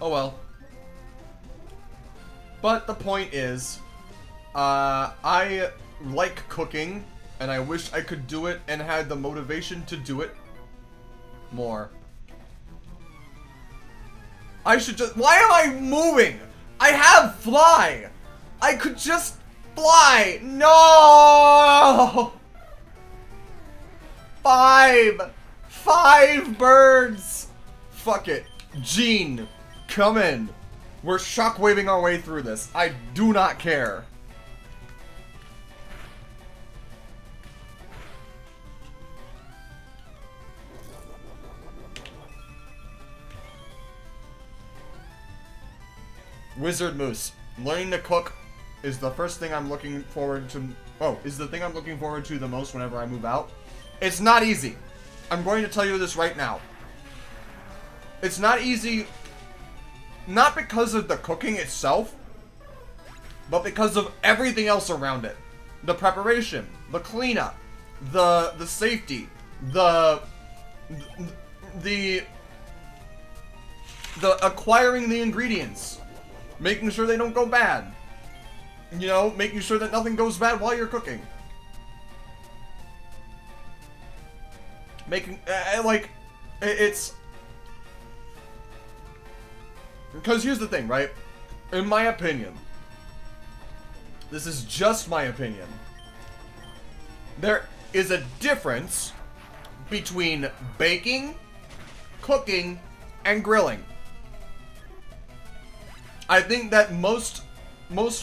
A: Oh well. But the point is, I like cooking, and I wish I could do it and had the motivation to do it more. I should just... Why am I moving? I have fly! I could just fly! No! 5 birds! Fuck it. Gene, come in. We're shockwaving our way through this. I do not care. Wizard Moose. Learning to cook is the first thing I'm looking forward to. Oh, is the thing I'm looking forward to the most whenever I move out. It's not easy. I'm going to tell you this right now. It's not easy, not because of the cooking itself, but because of everything else around it. The preparation, the cleanup, the safety, the acquiring the ingredients, making sure they don't go bad. You know, making sure that nothing goes bad while you're cooking. It's... Because here's the thing, right? In my opinion, this is just my opinion, there is a difference between baking, cooking, and grilling. I think that most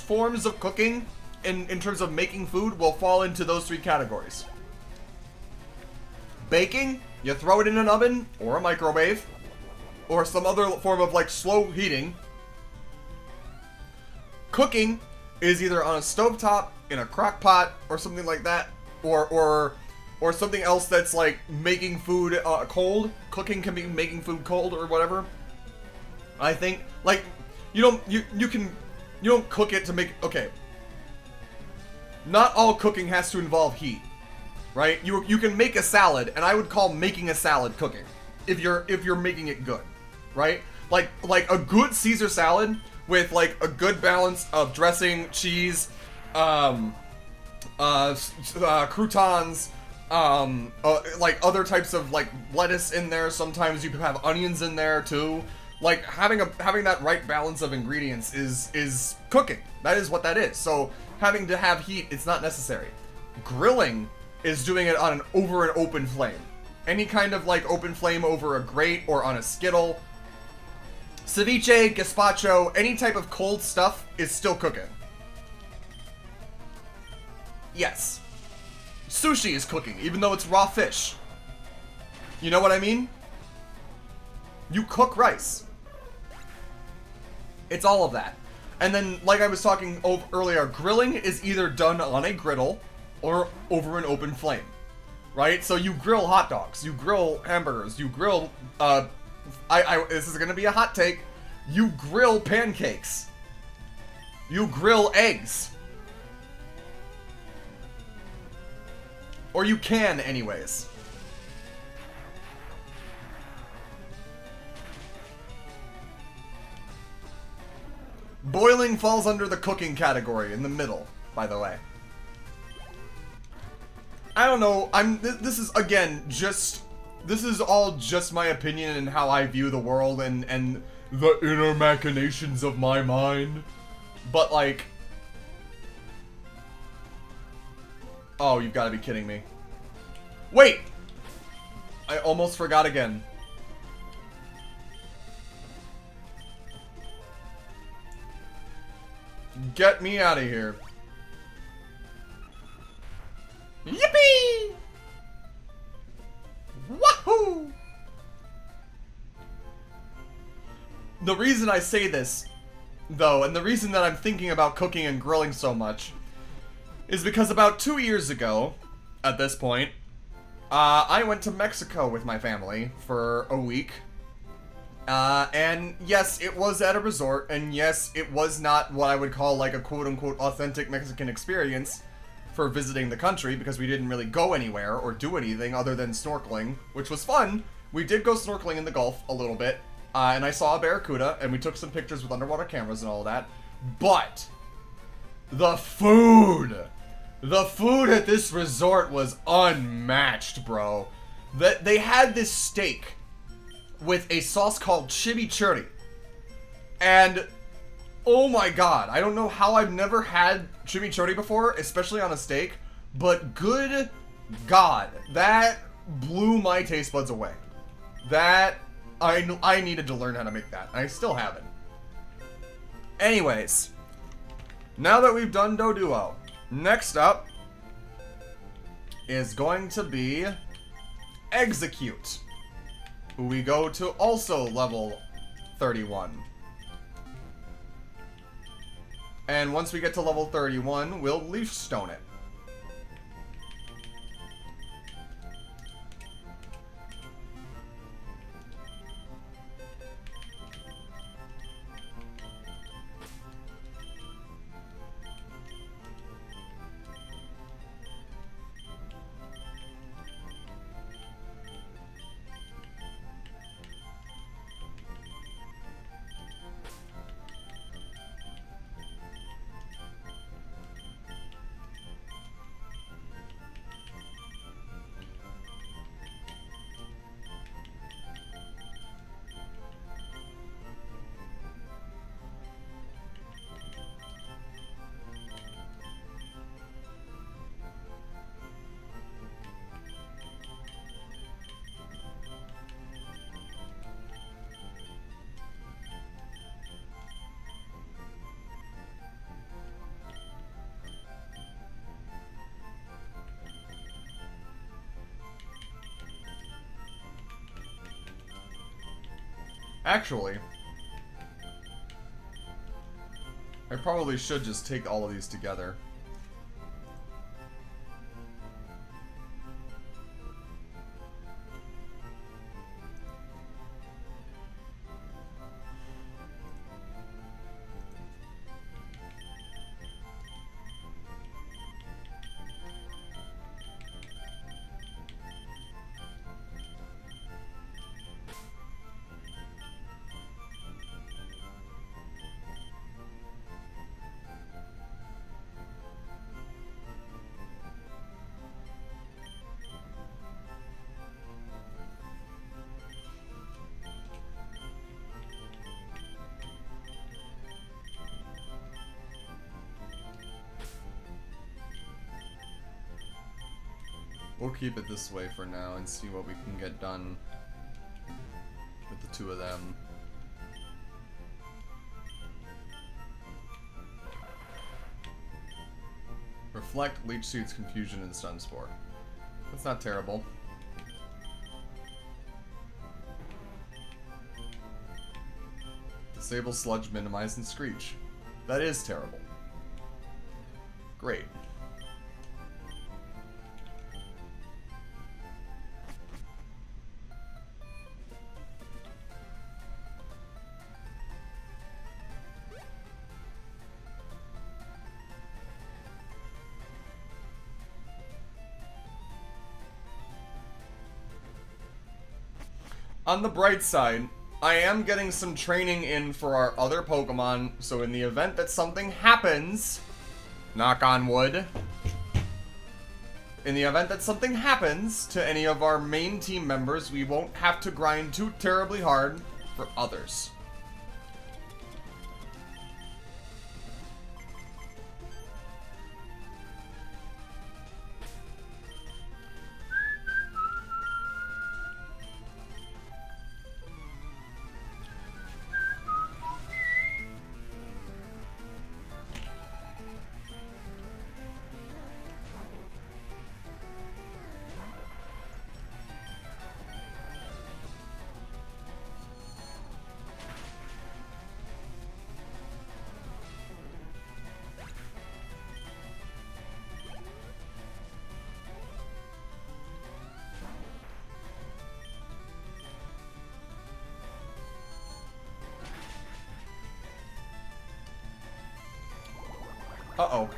A: forms of cooking, in terms of making food, will fall into those 3 categories. Baking, you throw it in an oven or a microwave, or some other form of, like, slow heating. Cooking is either on a stovetop, in a crock pot, or something like that, or something else that's like making food cold. Cooking can be making food cold or whatever. I think, like, you don't cook it to make, okay. Not all cooking has to involve heat, right? You can make a salad, and I would call making a salad cooking if you're making it good. Right? Like a good Caesar salad with, like, a good balance of dressing, cheese, croutons, like other types of, like, lettuce in there. Sometimes you can have onions in there too. Like, having that right balance of ingredients is cooking. That is what that is. So having to have heat, it's not necessary. Grilling is doing it on over an open flame. Any kind of like open flame over a grate or on a skittle. Ceviche, gazpacho, any type of cold stuff is still cooking. Yes. Sushi is cooking, even though it's raw fish. You know what I mean? You cook rice. It's all of that. And then, like I was talking earlier, grilling is either done on a griddle or over an open flame. Right? So you grill hot dogs, you grill hamburgers, you grill, this is gonna be a hot take, you grill pancakes. You grill eggs. Or you can, anyways. Boiling falls under the cooking category in the middle, by the way. I don't know, this is, again, this is all just my opinion and how I view the world and the inner machinations of my mind. But, like... Oh, you've got to be kidding me. Wait! I almost forgot again. Get me out of here. Yippee! Wahoo! The reason I say this, though, and the reason that I'm thinking about cooking and grilling so much, is because about 2 years ago, at this point, I went to Mexico with my family for a week. And yes, it was at a resort, and yes, it was not what I would call like a quote-unquote authentic Mexican experience for visiting the country, because we didn't really go anywhere or do anything other than snorkeling, which was fun. We did go snorkeling in the Gulf a little bit, and I saw a barracuda, and we took some pictures with underwater cameras and all that, but the food at this resort was unmatched, bro. They had this steak with a sauce called chimichurri, and oh my god, I don't know how I've never had chimichurri before, especially on a steak, but good god, that blew my taste buds away. That, I needed to learn how to make that. I still haven't. Anyways, now that we've done Doduo, next up is going to be Execute, who we go to also level 31. And once we get to level 31, we'll Leaf Stone it. Actually, I probably should just take all of these together. We'll keep it this way for now and see what we can get done with the two of them. Reflect, Leech Seed's Confusion, and Stun Spore. That's not terrible. Disable Sludge, Minimize, and Screech. That is terrible. Great. On the bright side, I am getting some training in for our other Pokemon, so in the event that something happens, knock on wood, in the event that something happens to any of our main team members, we won't have to grind too terribly hard for others. Uh-oh.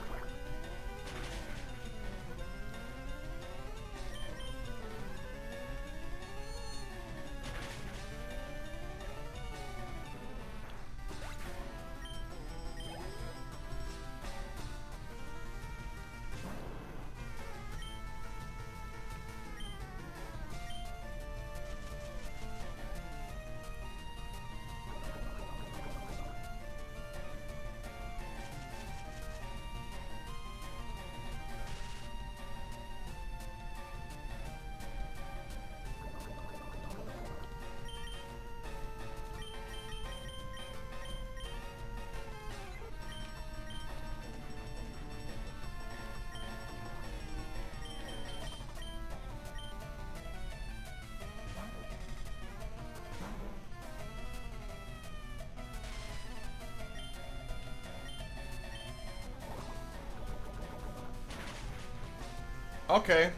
A: Okay.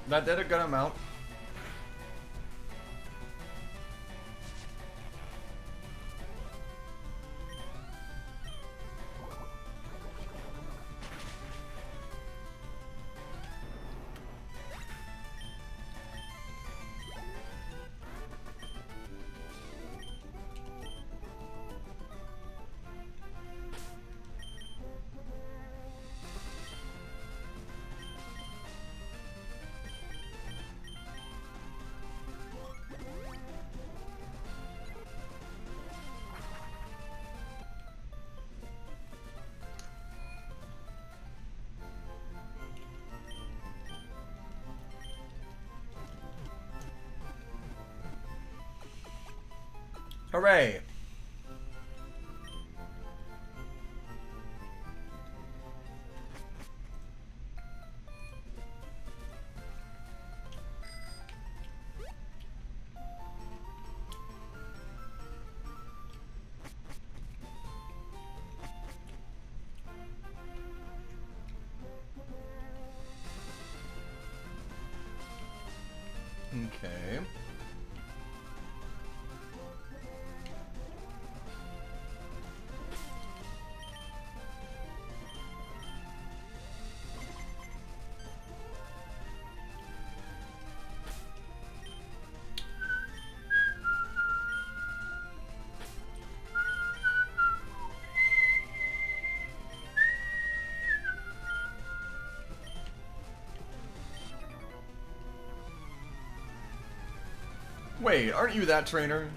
A: That did a good amount. Hooray! Okay. Wait, aren't you that trainer?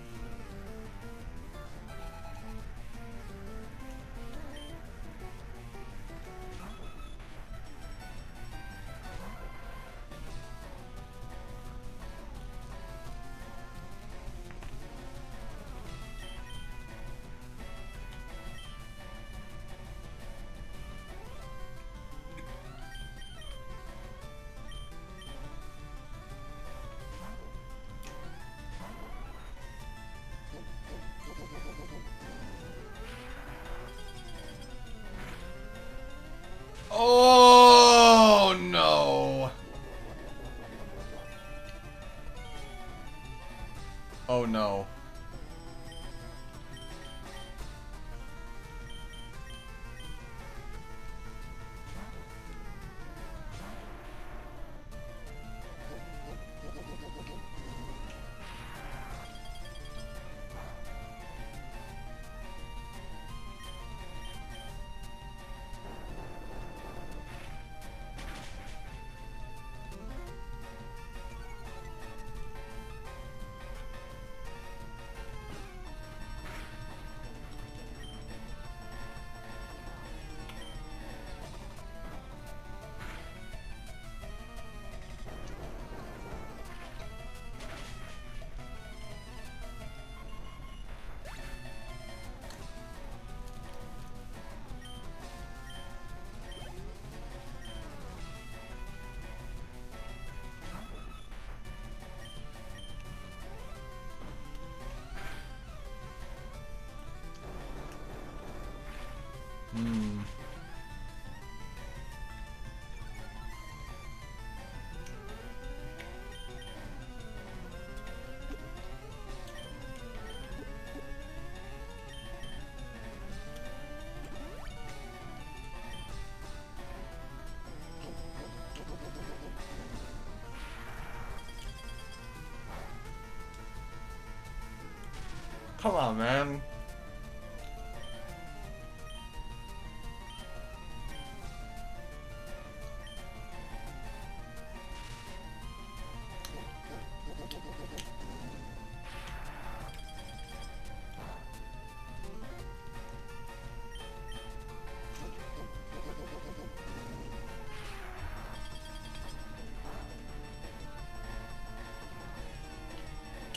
A: Oh no. Hmm. Come on, man.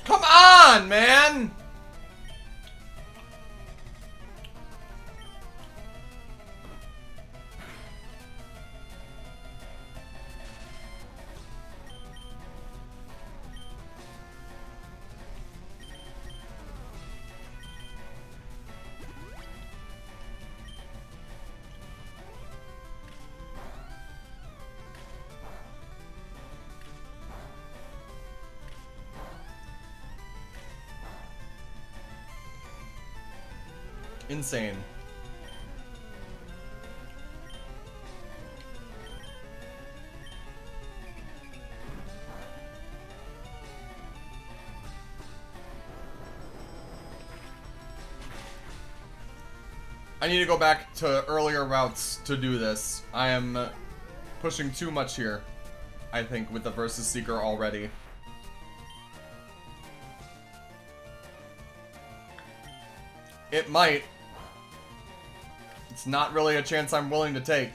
A: Come on, man! Insane. I need to go back to earlier routes to do this. I am pushing too much here, I think, with the Versus Seeker already. It might. It's not really a chance I'm willing to take.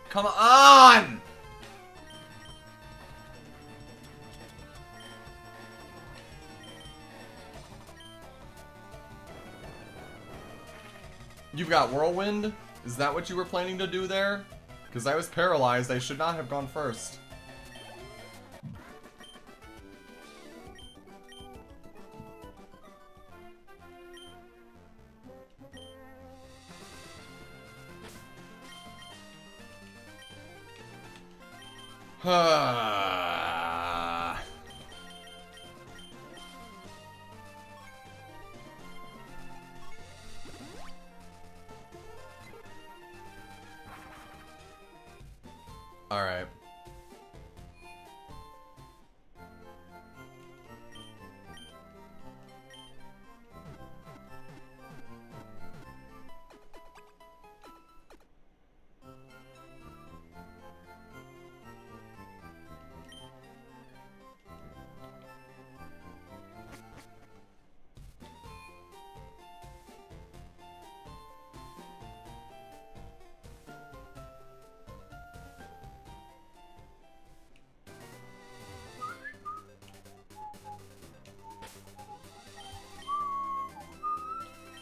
A: Come on! You've got Whirlwind? Is that what you were planning to do there? Because I was paralyzed. I should not have gone first. Alright.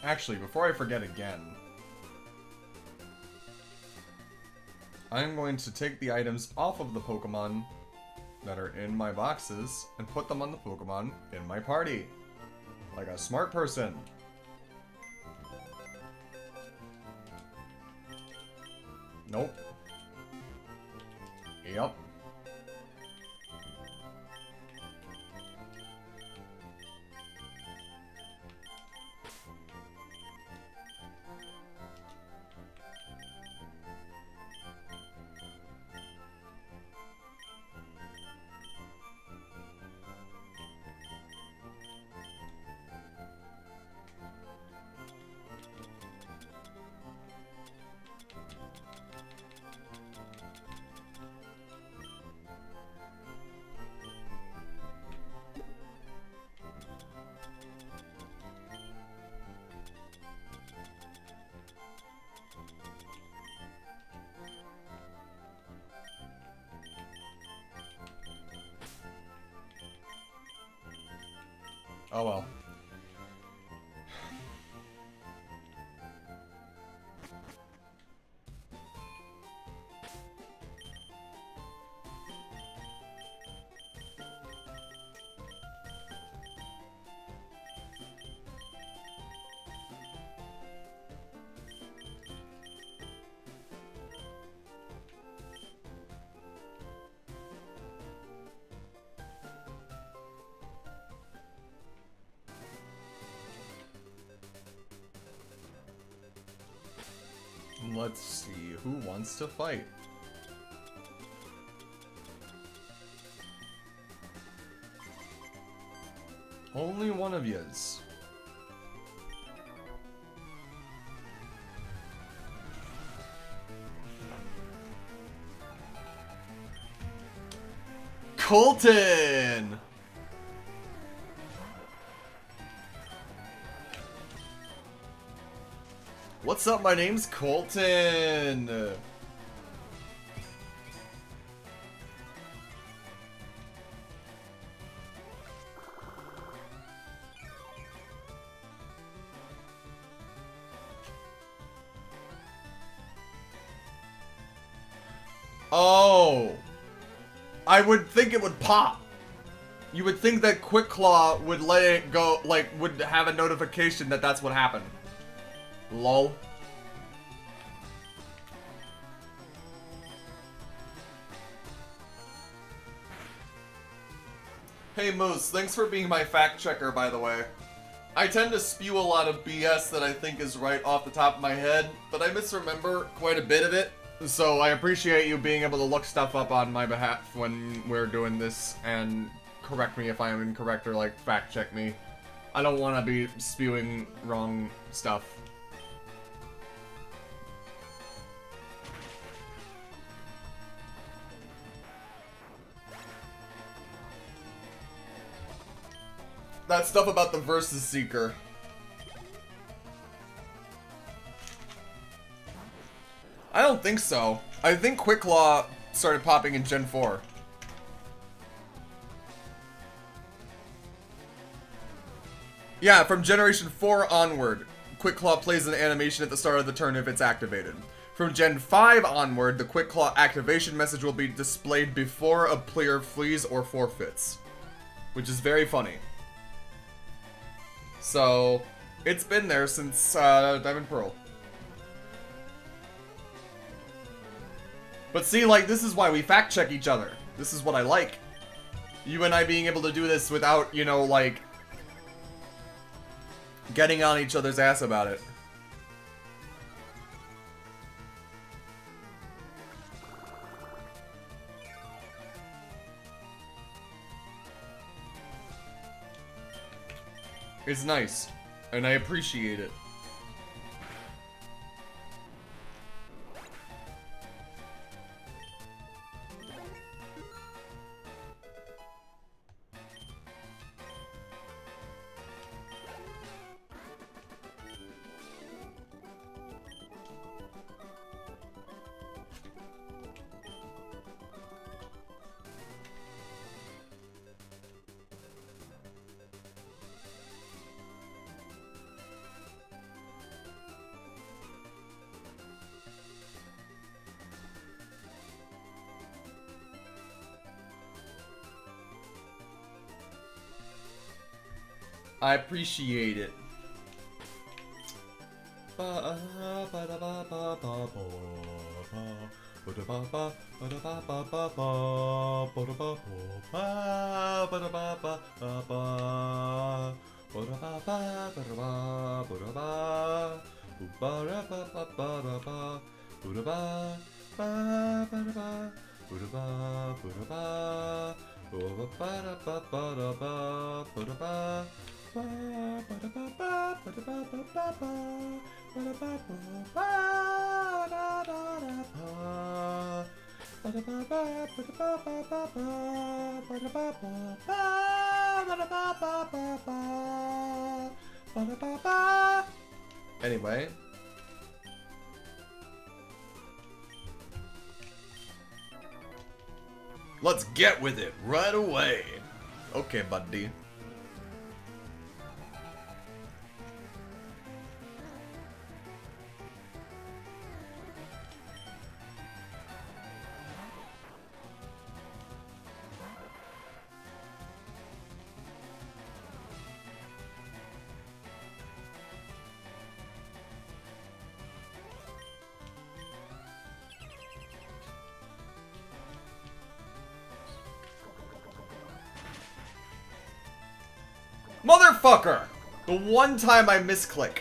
A: Actually, before I forget again, I'm going to take the items off of the Pokemon that are in my boxes and put them on the Pokemon in my party. Like a smart person. Nope. Yep. Oh well. Let's see, who wants to fight? Only one of yous. Colton! What's up? My name's Colton. Oh. I would think it would pop. You would think that Quick Claw would let it go, like, would have a notification that that's what happened. Lol. Hey Moose, thanks for being my fact checker, by the way. I tend to spew a lot of BS that I think is right off the top of my head, but I misremember quite a bit of it. So I appreciate you being able to look stuff up on my behalf when we're doing this and correct me if I am incorrect or like fact check me. I don't want to be spewing wrong stuff. That stuff about the Versus Seeker. I don't think so. I think Quick Claw started popping in Gen 4. Yeah, from Generation 4 onward, Quick Claw plays an animation at the start of the turn if it's activated. From Gen 5 onward, the Quick Claw activation message will be displayed before a player flees or forfeits. Which is very funny. So, it's been there since Diamond Pearl. But see, like, this is why we fact check each other. This is what I like. You and I being able to do this without, you know, like, getting on each other's ass about it. It's nice, and I appreciate it. I appreciate it. Anyway. Let's get with it right away. Okay, buddy. Motherfucker! The one time I misclick.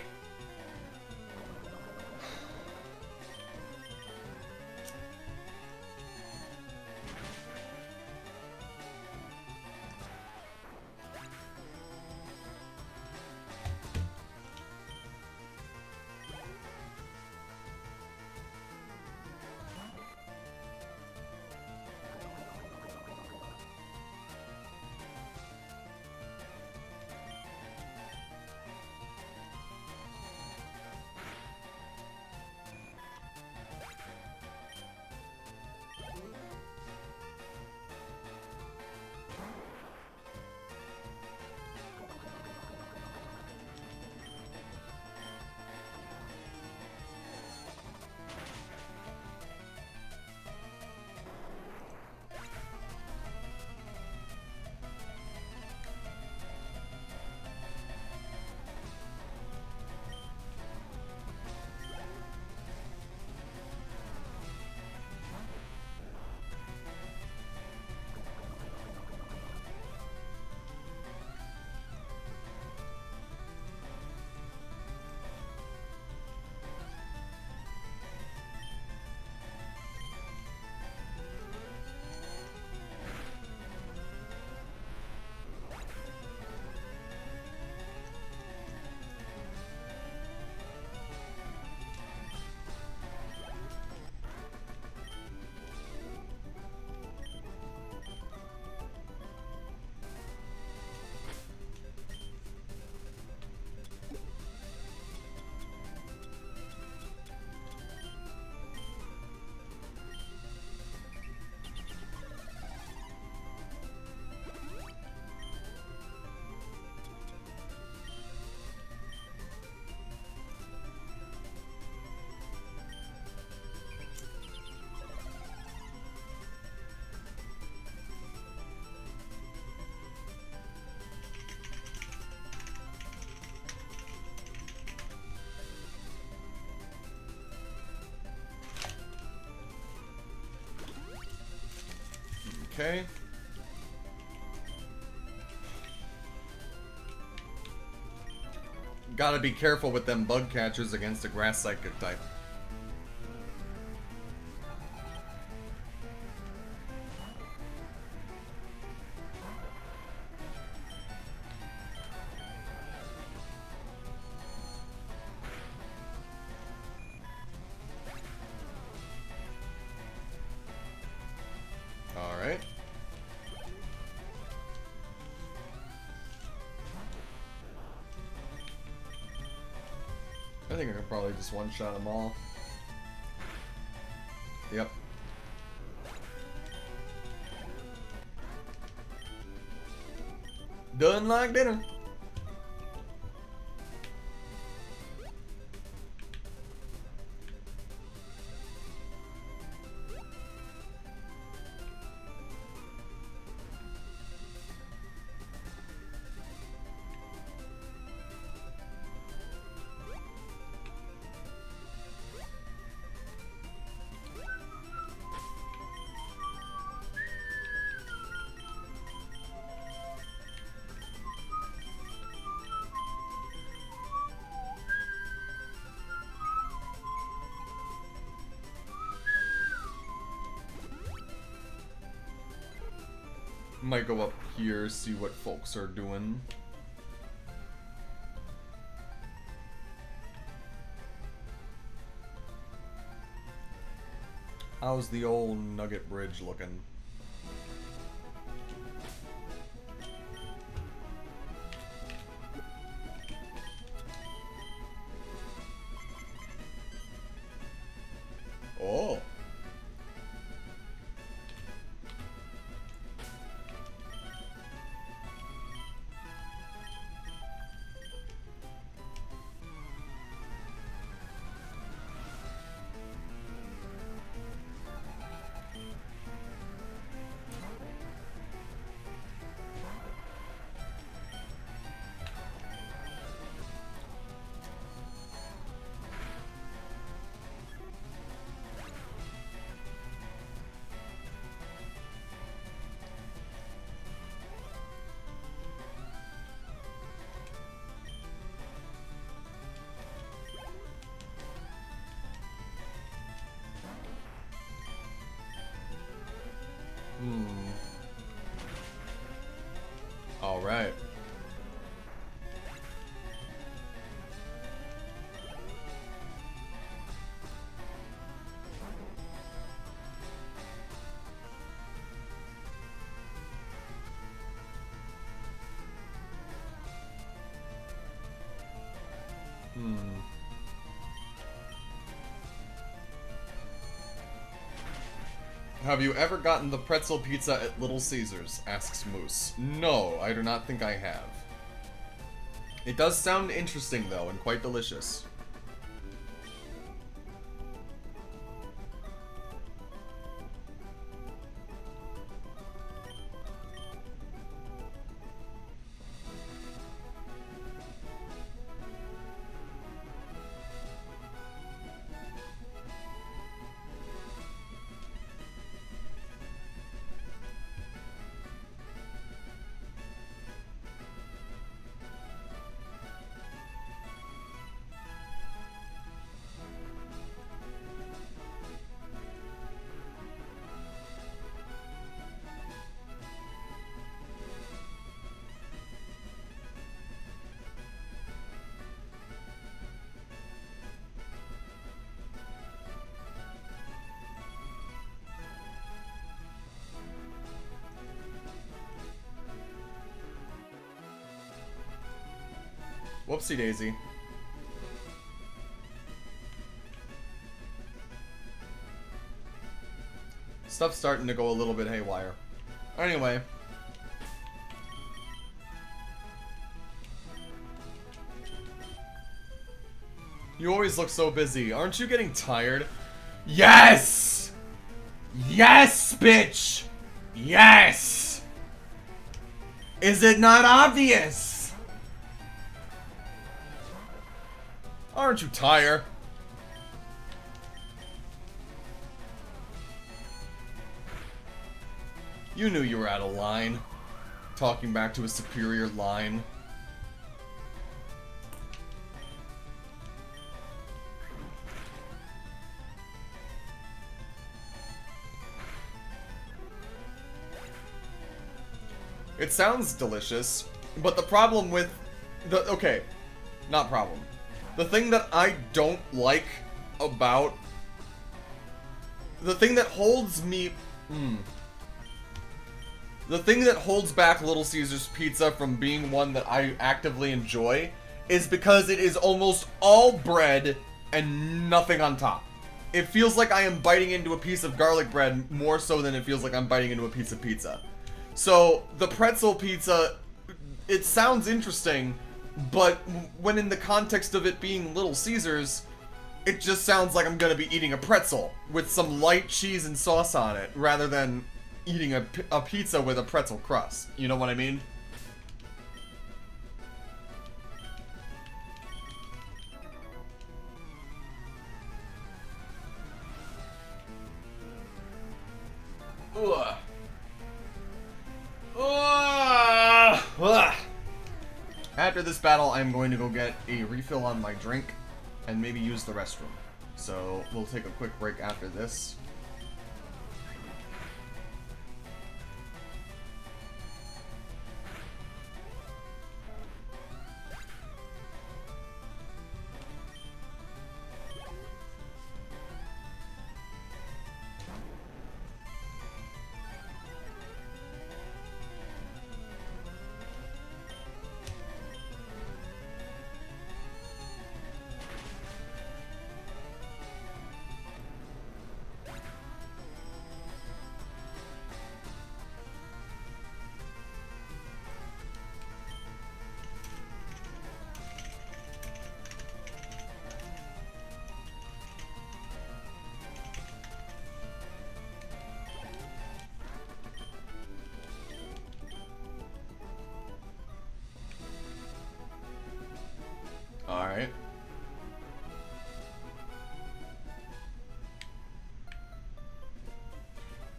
A: Okay. Gotta be careful with them bug catchers against a grass psychic type. Alright. I think I could probably just one-shot them all. Yep. Done like dinner. Might go up here, see what folks are doing. How's the old Nugget Bridge looking? Oh. All right. Have you ever gotten the pretzel pizza at Little Caesars? Asks Moose. No, I do not think I have. It does sound interesting though, and quite delicious. Whoopsie daisy. Stuff's starting to go a little bit haywire. Anyway. You always look so busy. Aren't you getting tired? Yes! Yes, bitch! Yes! Is it not obvious? Aren't you tired? You knew you were out of line. Talking back to a superior line. It sounds delicious, but the problem with the... Okay, not problem. The thing that I don't like about... The thing that holds me... The thing that holds back Little Caesars Pizza from being one that I actively enjoy is because it is almost all bread and nothing on top. It feels like I am biting into a piece of garlic bread more so than it feels like I'm biting into a piece of pizza. So, the pretzel pizza, it sounds interesting, but when in the context of it being Little Caesars, it just sounds like I'm gonna be eating a pretzel with some light cheese and sauce on it, rather than eating a pizza with a pretzel crust. You know what I mean? Ugh. Ugh. After this battle, I'm going to go get a refill on my drink and maybe use the restroom. So we'll take a quick break after this.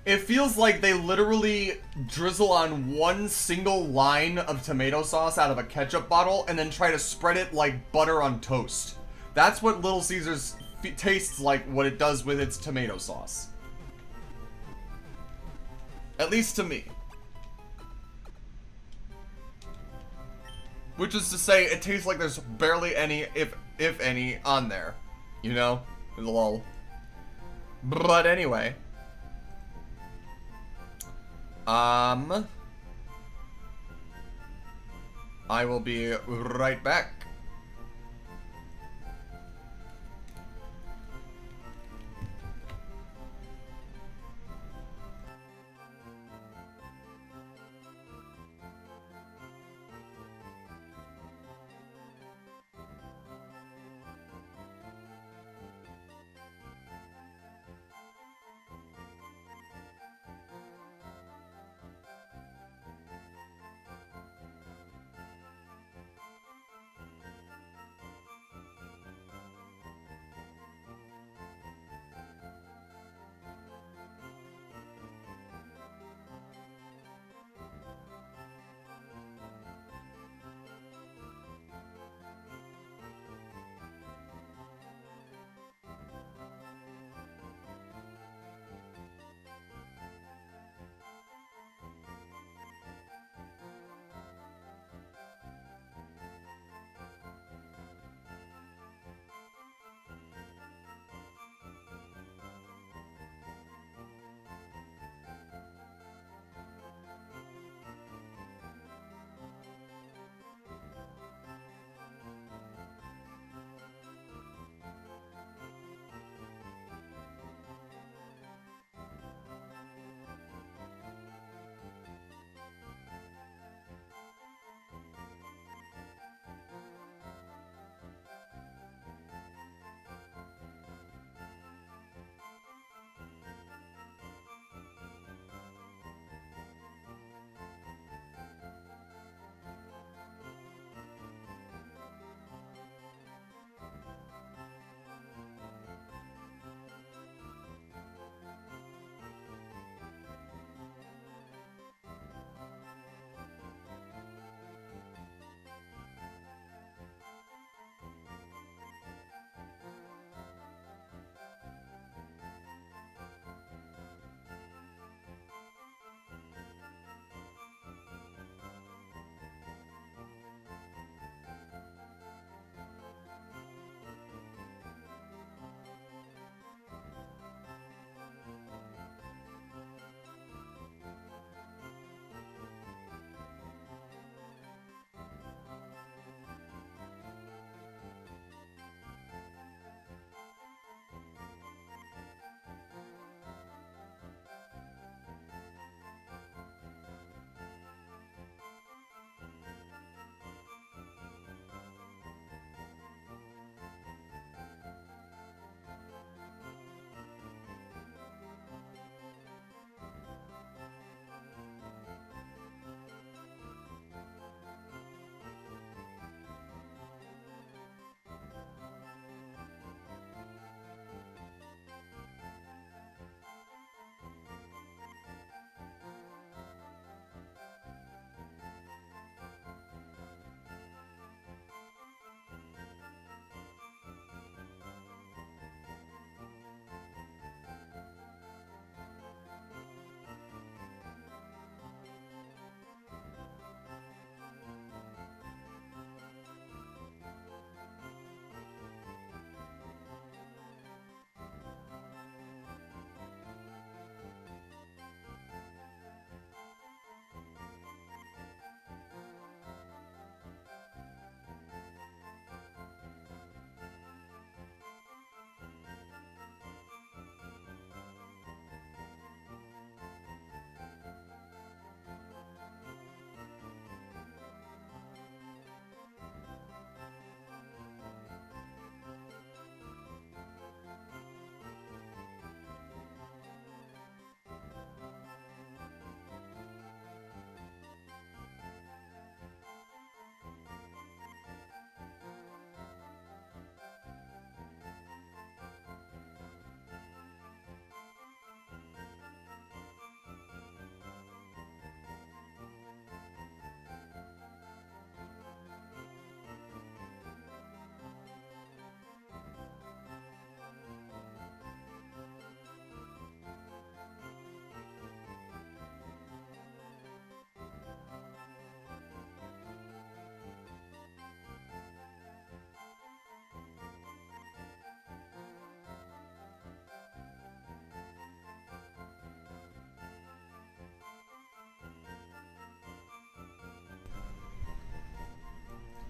A: It feels like they literally drizzle on one single line of tomato sauce out of a ketchup bottle and then try to spread it like butter on toast. That's what Little Caesars tastes like, what it does with its tomato sauce. At least to me. Which is to say, it tastes like there's barely any, if any, on there. You know? Lol. But anyway. I will be right back.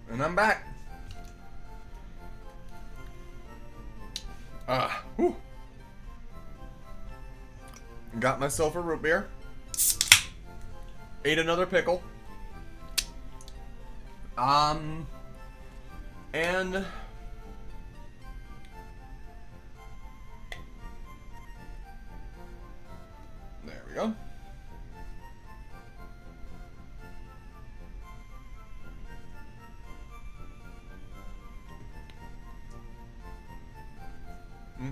A: And I'm back. Whew. Got myself a root beer. Ate another pickle. And there we go.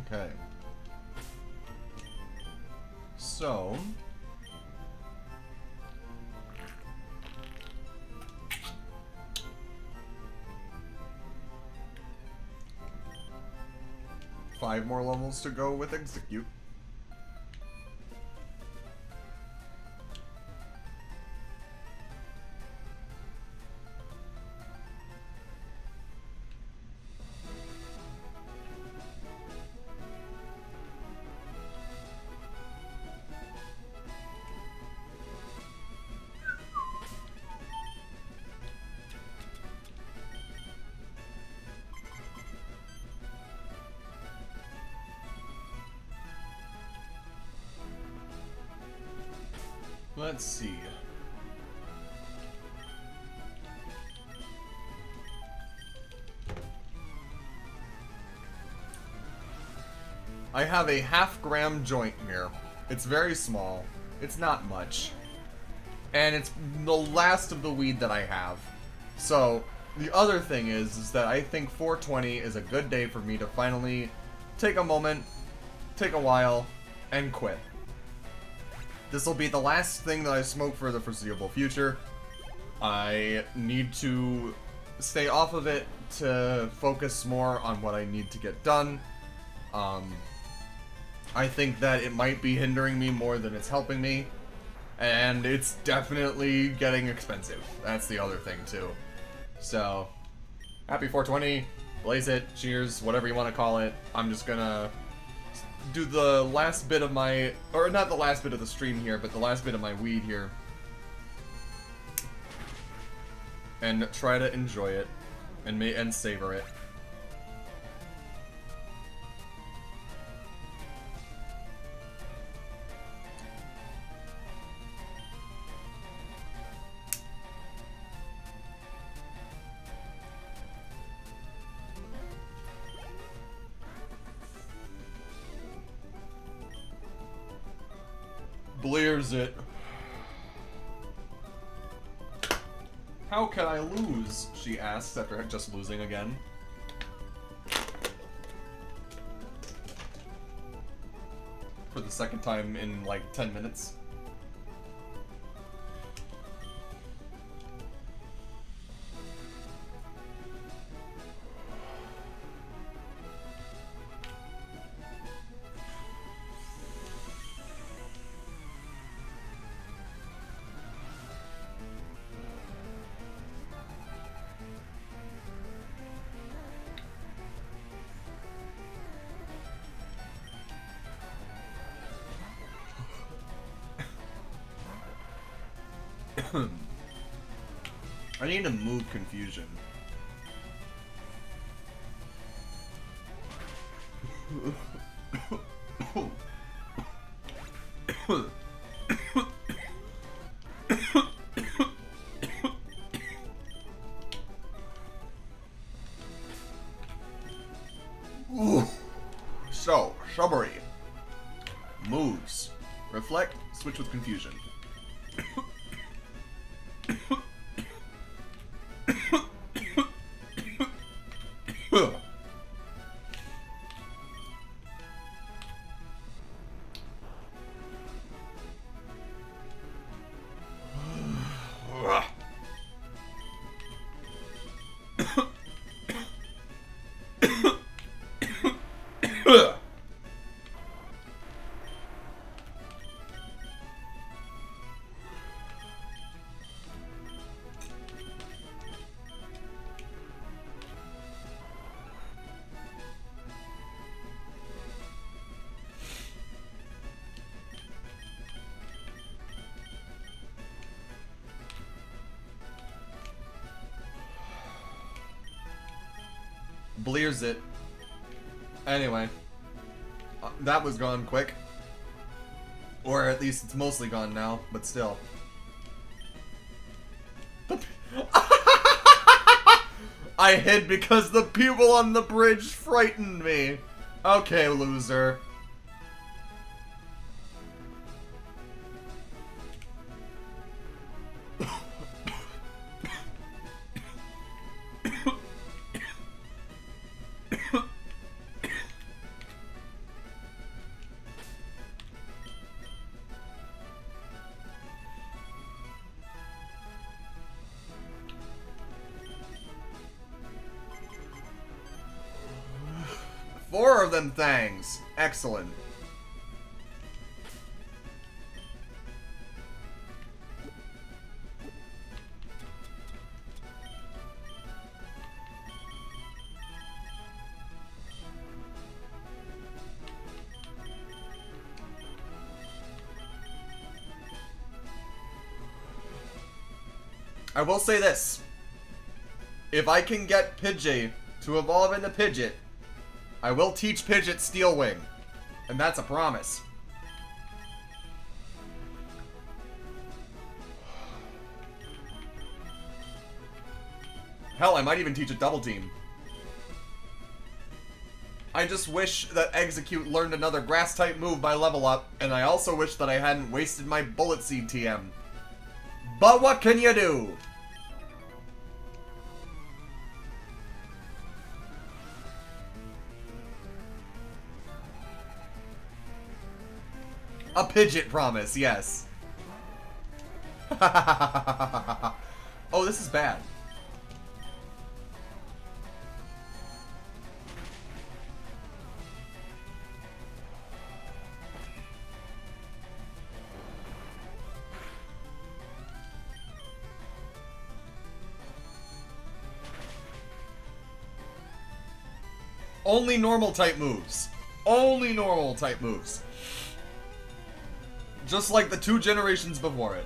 A: Okay. So, five more levels to go with execute. Let's see. I have a half-gram joint here. It's very small. It's not much. And it's the last of the weed that I have. So, the other thing is that I think 420 is a good day for me to finally take a moment, take a while, and quit. This will be the last thing that I smoke for the foreseeable future. I need to stay off of it to focus more on what I need to get done. I think that it might be hindering me more than it's helping me. And it's definitely getting expensive. That's the other thing, too. So, happy 420. Blaze it. Cheers. Whatever you want to call it. I'm just gonna do the last bit of my, or not the last bit of the stream here, but the last bit of my weed here. And try to enjoy it. And savor it. Blears it. How can I lose? She asks after just losing again. For the second time in like 10 minutes. I need to move confusion. So, summary. Moves. Reflect, switch with confusion. Blears it. Anyway. That was gone quick. Or at least it's mostly gone now, but still. I hid because the people on the bridge frightened me. Okay, loser. Four of them things. Excellent. I will say this. If I can get Pidgey to evolve into Pidgeot, I will teach Pidgeot Steel Wing. And that's a promise. Hell, I might even teach it Double Team. I just wish that Execute learned another Grass-type move by level up, and I also wish that I hadn't wasted my Bullet Seed TM. But what can you do? A Pidgeot promise, yes. Oh, this is bad. Only normal type moves. Only normal type moves. Just like the 2 generations before it.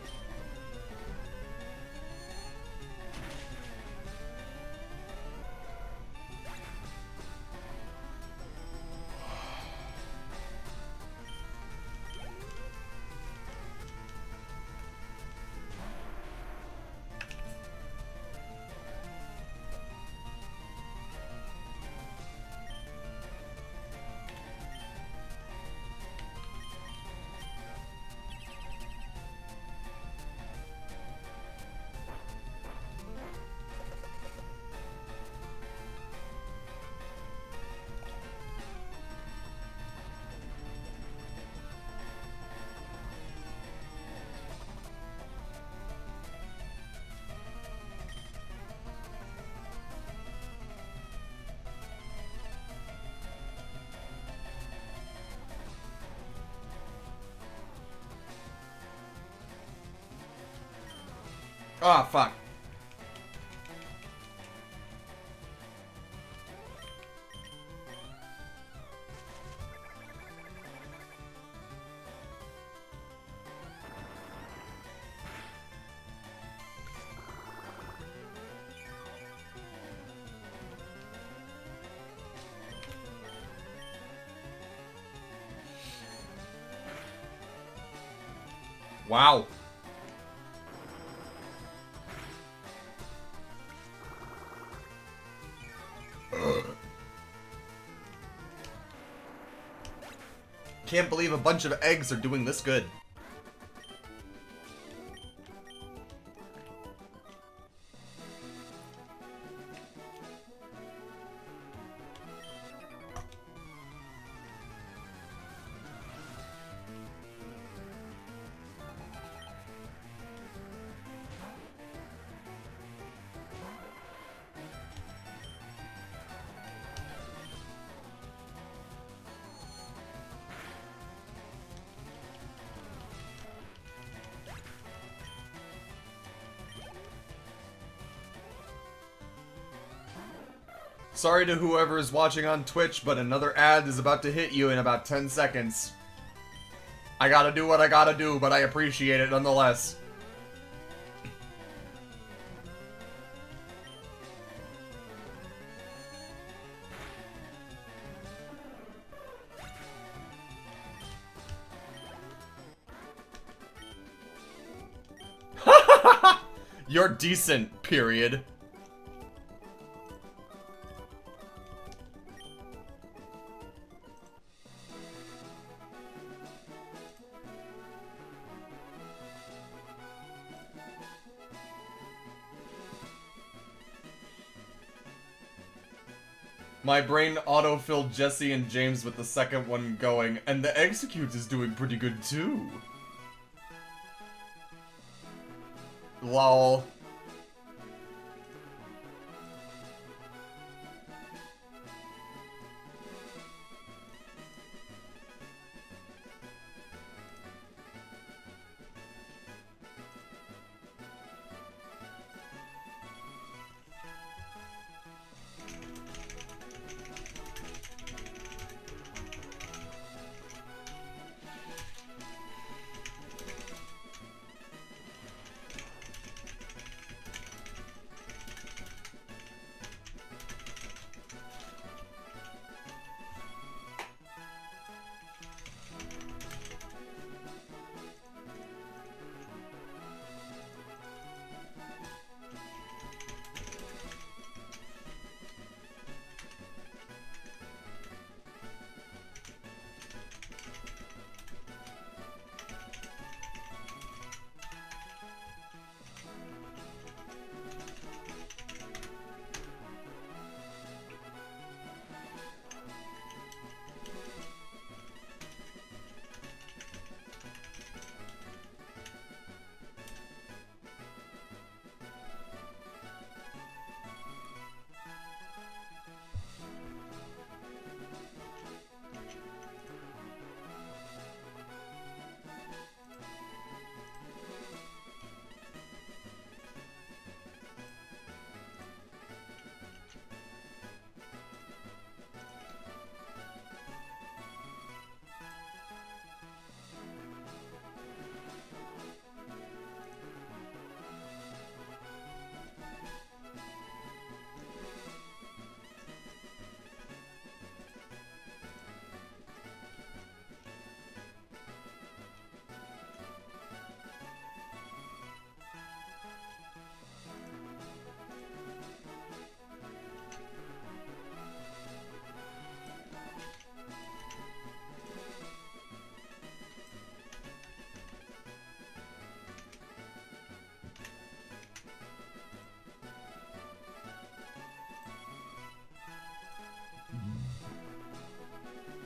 A: Ah, fuck. Wow. Can't believe a bunch of eggs are doing this good. Sorry to whoever is watching on Twitch, but another ad is about to hit you in about 10 seconds. I gotta do what I gotta do, but I appreciate it nonetheless. You're decent, period. My brain autofilled Jesse and James with the second one going, and the Execute is doing pretty good too. Lol.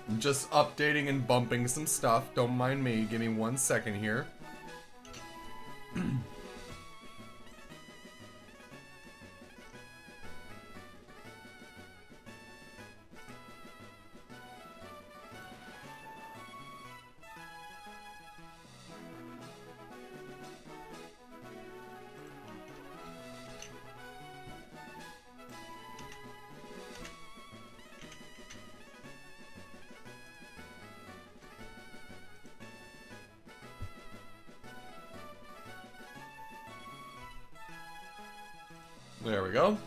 A: I'm just updating and bumping some stuff. Don't mind me. Give me 1 second here. There we go.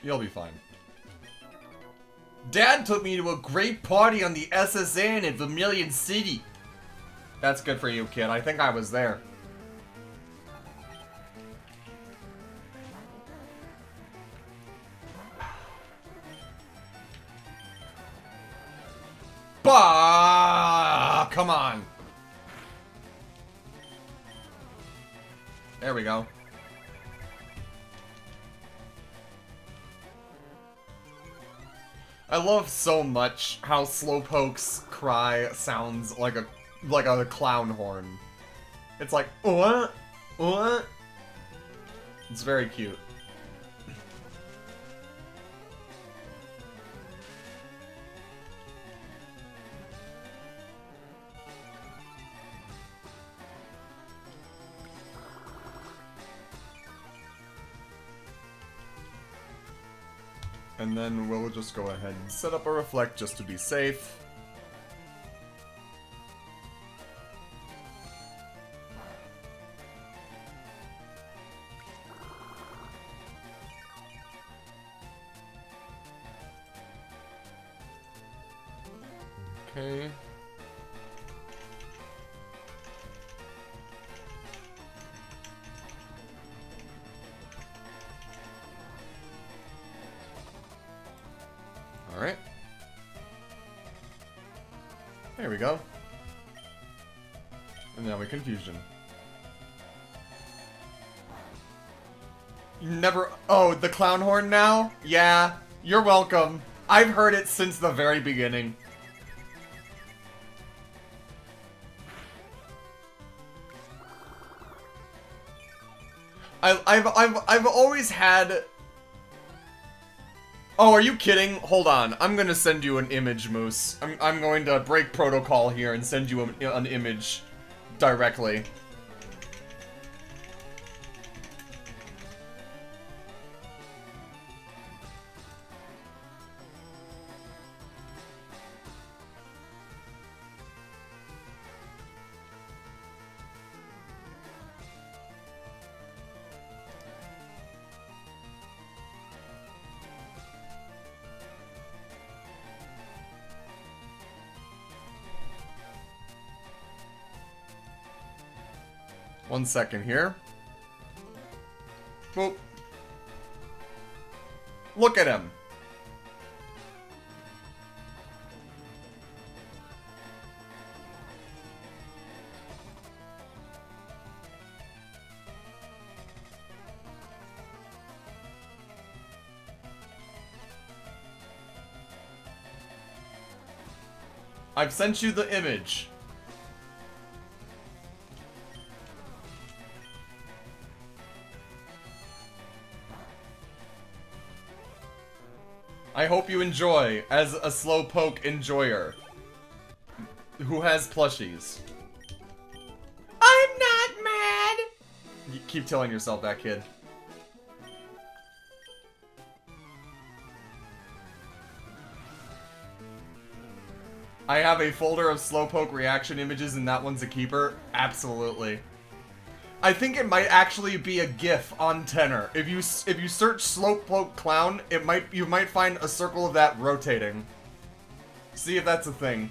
A: You'll be fine. Dad took me to a great party on the SSN in Vermilion City. That's good for you, kid. I think I was there. Bah! Come on. There we go. I love so much how Slowpoke's cry sounds like a clown horn. It's like what? What? It's very cute. And then we'll just go ahead and set up a reflect just to be safe. Okay. Alright. There we go. And now we confusion. Never. Oh, the clown horn now? Yeah, you're welcome. I've heard it since the very beginning. I've always had. Oh, are you kidding? Hold on. I'm gonna send you an image, Moose. I'm going to break protocol here and send you an image directly. One second here. Boop. Look at him. I've sent you the image. I hope you enjoy, as a slowpoke enjoyer who has plushies. I'm not mad! You keep telling yourself that, kid. I have a folder of slowpoke reaction images and that one's a keeper. Absolutely. I think it might actually be a GIF on Tenor. If you search Slowpoke Clown, you might find a circle of that rotating. See if that's a thing.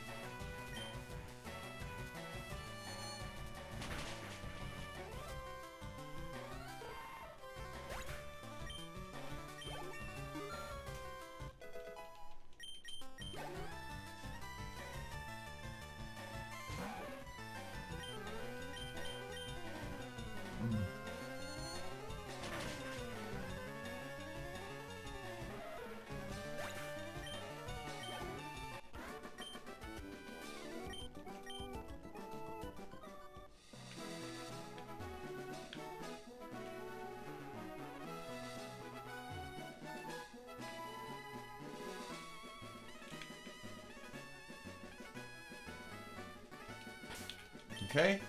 A: Okay,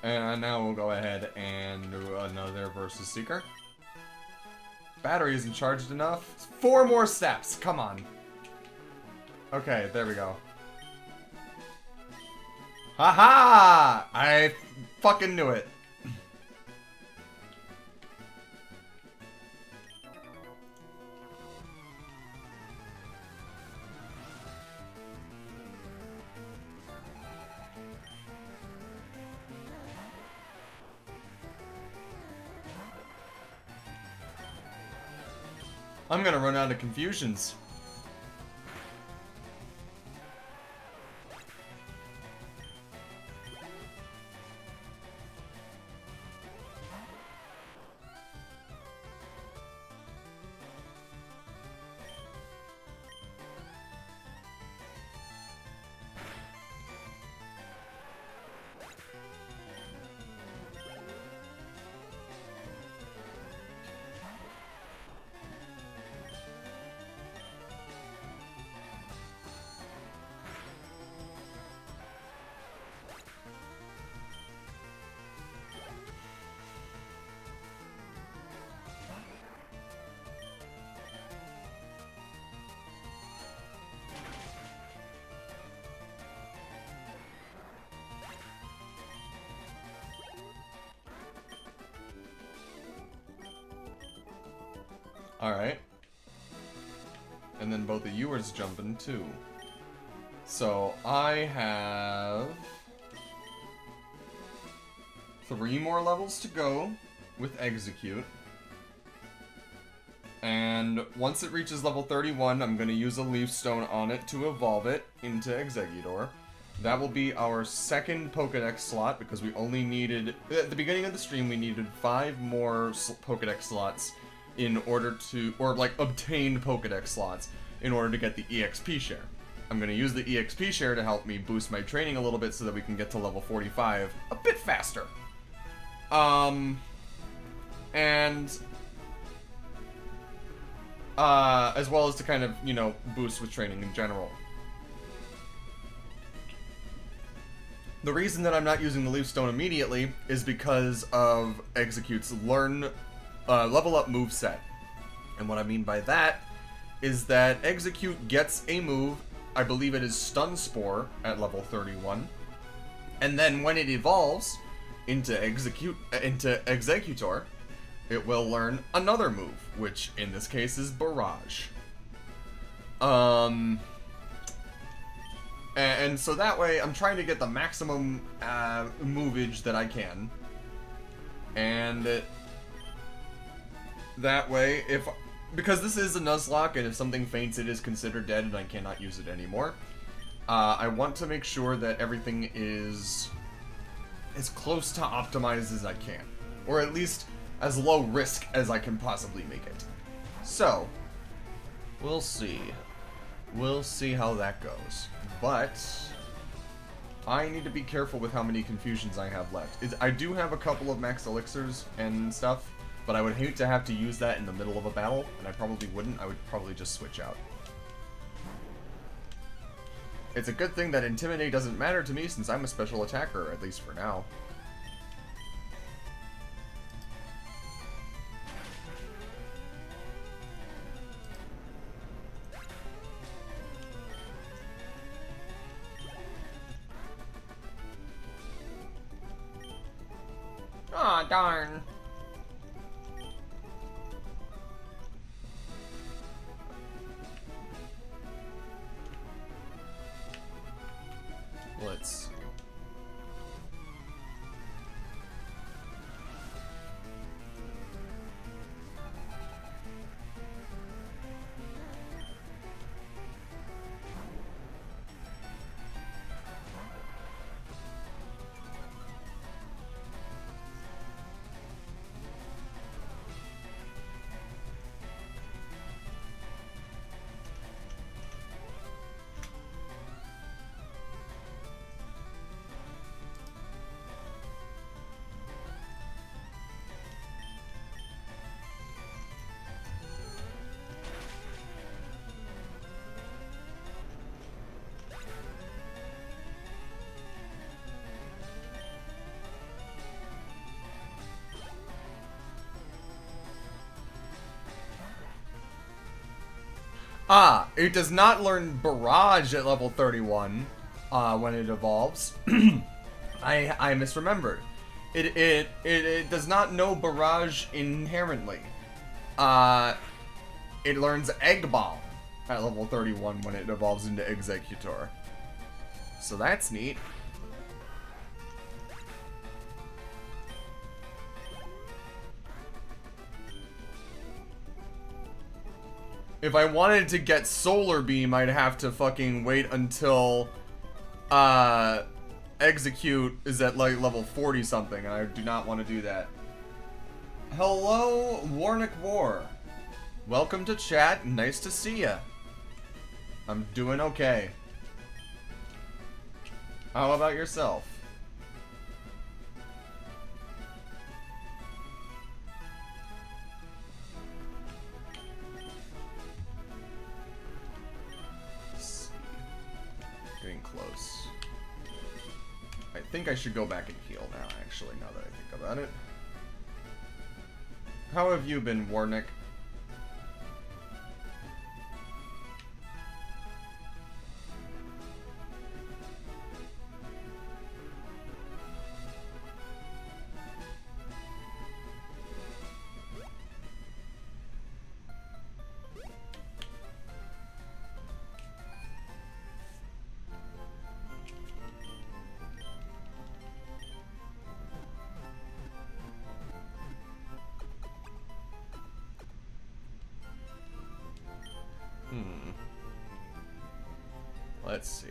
A: and now we'll go ahead and do another versus Seeker. Battery isn't charged enough. 4 more steps, come on. Okay, there we go. Haha! I fucking knew it. I'm gonna run out of confusions. Alright. And then both of you are jumping too. So I have 3 more levels to go with Execute. And once it reaches level 31, I'm going to use a Leaf Stone on it to evolve it into Exeggutor. That will be our second Pokedex slot, because we only needed... At the beginning of the stream, we needed 5 more Pokedex slots in order to... Or, like, obtain Pokedex slots in order to get the EXP share. I'm going to use the EXP share to help me boost my training a little bit so that we can get to level 45 a bit faster. As well as to kind of, you know, boost with training in general. The reason that I'm not using the Leaf Stone immediately is because of Execute's level up moveset. And what I mean by that is that Execute gets a move, I believe it is Stun Spore at level 31, and then when it evolves into Exeggutor, it will learn another move, which in this case is Barrage. And so that way, I'm trying to get the maximum movage that I can. And that way, because this is a Nuzlocke, and if something faints, it is considered dead, and I cannot use it anymore. I want to make sure that everything is as close to optimized as I can. Or at least as low risk as I can possibly make it. So, we'll see. We'll see how that goes. But I need to be careful with how many confusions I have left. I do have a couple of max elixirs and stuff, but I would hate to have to use that in the middle of a battle, and I probably wouldn't. I would probably just switch out. It's a good thing that Intimidate doesn't matter to me since I'm a special attacker, at least for now. Aw, darn. Let's see. Ah, it does not learn Barrage at level 31 when it evolves. I misremembered. It does not know Barrage inherently. It learns Egg Bomb at level 31 when it evolves into Exeggutor. So that's neat. If I wanted to get Solar Beam, I'd have to fucking wait until Execute is at like level 40 something, and I do not want to do that. Hello, Warnick War. Welcome to chat. Nice to see ya. I'm doing okay. How about yourself? Getting close. I think I should go back and heal now, actually, now that I think about it. How have you been, Warnick? Let's see.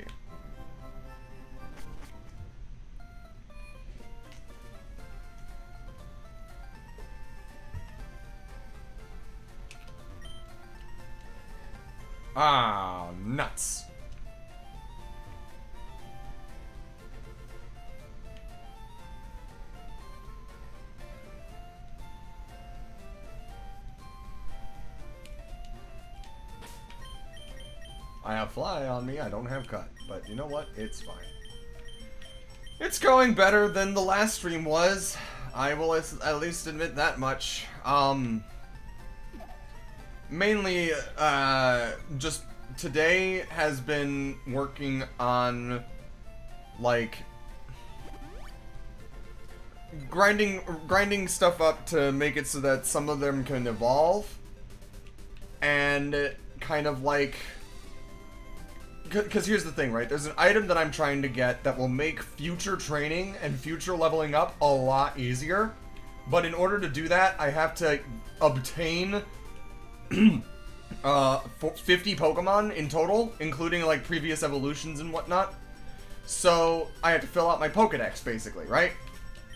A: Ah, nuts. I have fly on me, I don't have cut. But you know what? It's fine. It's going better than the last stream was. I will at least admit that much. Mainly, just today has been working on, like, grinding stuff up to make it so that some of them can evolve. And kind of like... Because here's the thing, right? There's an item that I'm trying to get that will make future training and future leveling up a lot easier. But in order to do that, I have to obtain 50 Pokemon in total, including like previous evolutions and whatnot. So I have to fill out my Pokedex, basically, right?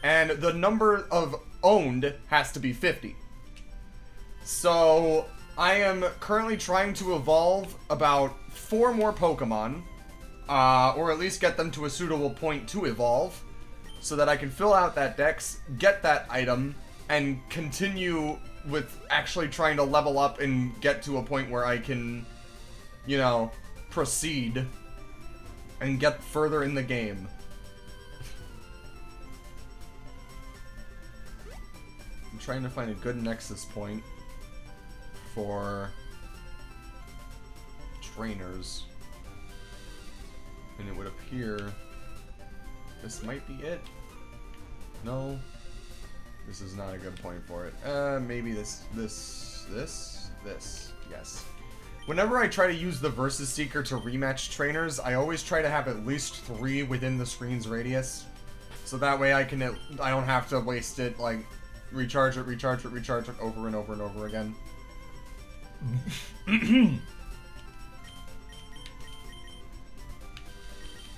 A: And the number of owned has to be 50. So I am currently trying to evolve about 4 more Pokemon, or at least get them to a suitable point to evolve, so that I can fill out that dex, get that item, and continue with actually trying to level up and get to a point where I can, you know, proceed and get further in the game. I'm trying to find a good nexus point for trainers, and it would appear this might be it. No, this is not a good point for it. Maybe this, yes. Whenever I try to use the Versus Seeker to rematch trainers, I always try to have at least 3 within the screen's radius, so that way I don't have to waste it, like, recharge it over and over and over again.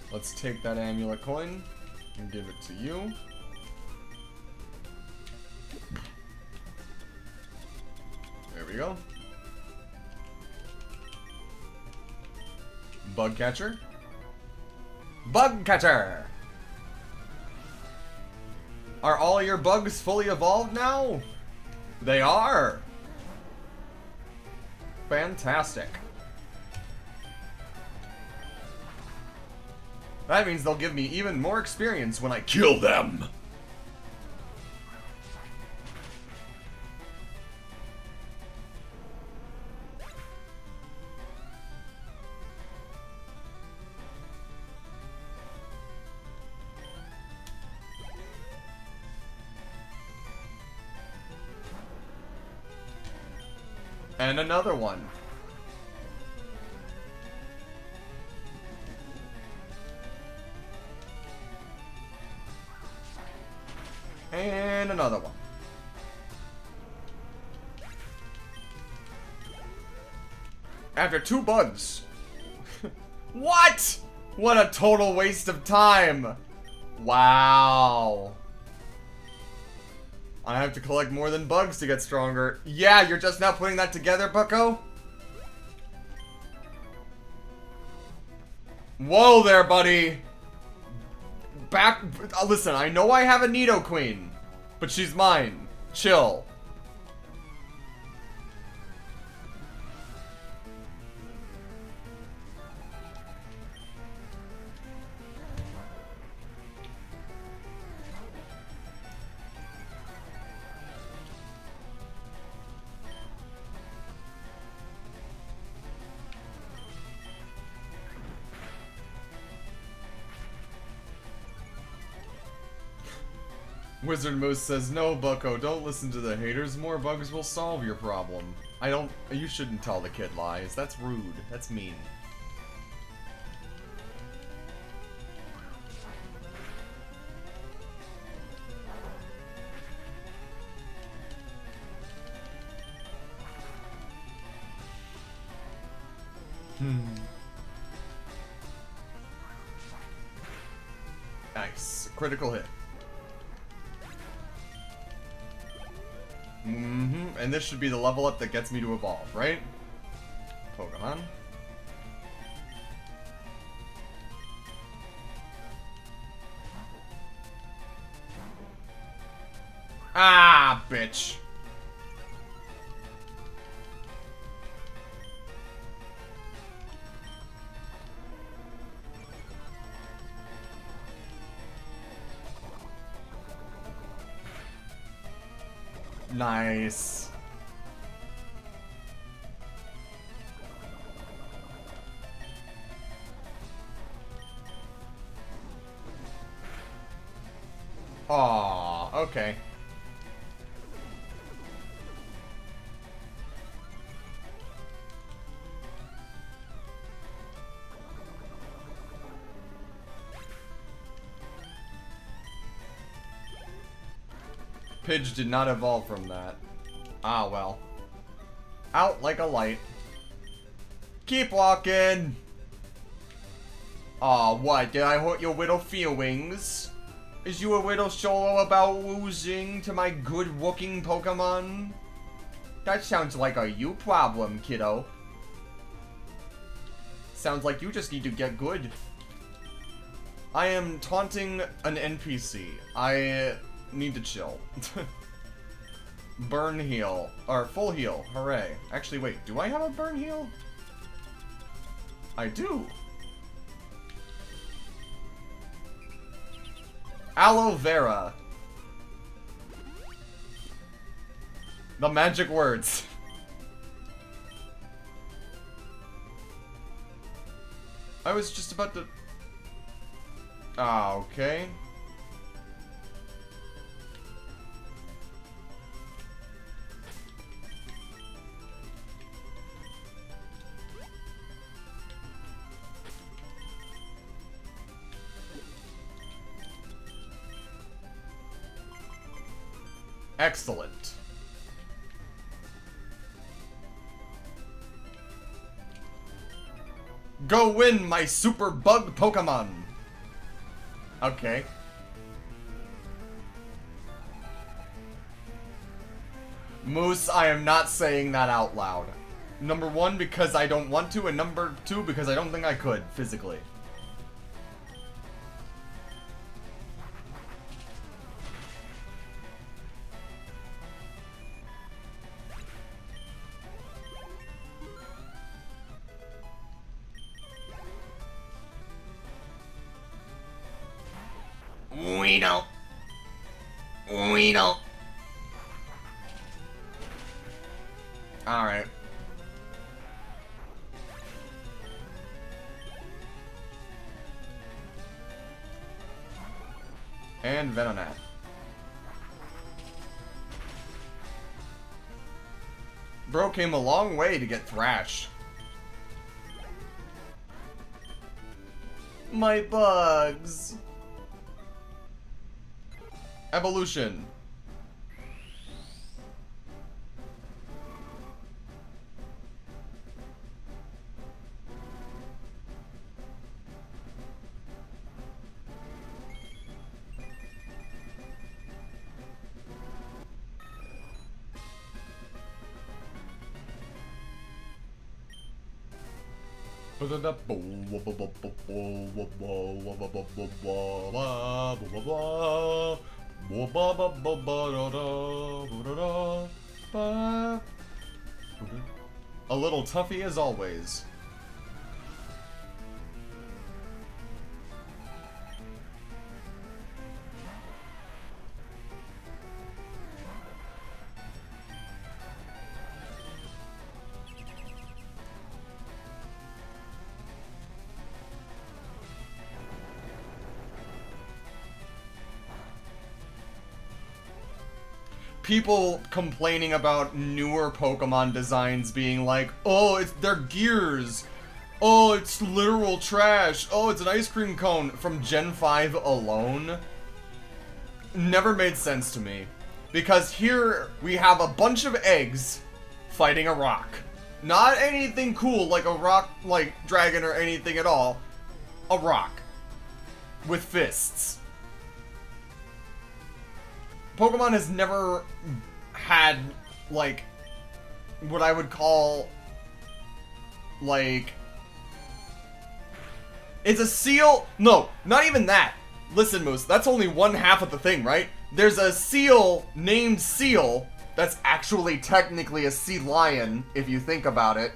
A: Let's take that amulet coin and give it to you. There we go. Bug catcher. Bug catcher! Are all your bugs fully evolved now? They are! Fantastic. That means they'll give me even more experience when I kill them. And another one. And another one. After 2 bugs. What? What a total waste of time. Wow. I have to collect more than bugs to get stronger. Yeah, you're just now putting that together, bucko? Whoa there, buddy. Listen, I know I have a Nidoqueen, but she's mine. Chill. Wizard Moose says, no, bucko, don't listen to the haters. More bugs will solve your problem. You shouldn't tell the kid lies. That's rude. That's mean. Nice. Critical hit. And this should be the level up that gets me to evolve, right? Pokemon. Ah, bitch. Nice. Aw, okay. Pidge did not evolve from that. Ah, well. Out like a light. Keep walking! Aw, what? Did I hurt your little feelings? Is you a little solo about losing to my good-looking Pokemon? That sounds like a you problem, kiddo. Sounds like you just need to get good. I am taunting an NPC. I need to chill. Burn heal. Or full heal. Hooray. Actually, wait. Do I have a burn heal? I do. Aloe vera. The magic words. I was just about to... Ah, okay. Excellent. Go win my super bug Pokemon. Okay. Moose, I am not saying that out loud. Number one, because I don't want to, and number two, because I don't think I could, physically.
B: We don't.
A: Alright. And Venonat. Bro came a long way to get Thrash. My bugs. Evolution. A little toughy as always. People complaining about newer Pokemon designs being like, oh, it's their gears. Oh, it's literal trash. Oh, it's an ice cream cone from Gen 5 alone. Never made sense to me. Because here we have a bunch of eggs fighting a rock. Not anything cool like a rock, like dragon or anything at all. A rock. With fists. Pokemon has never had, like, what I would call, like... It's a seal... No, not even that. Listen, Moose, that's only one half of the thing, right? There's a seal named Seal that's actually technically a sea lion, if you think about it.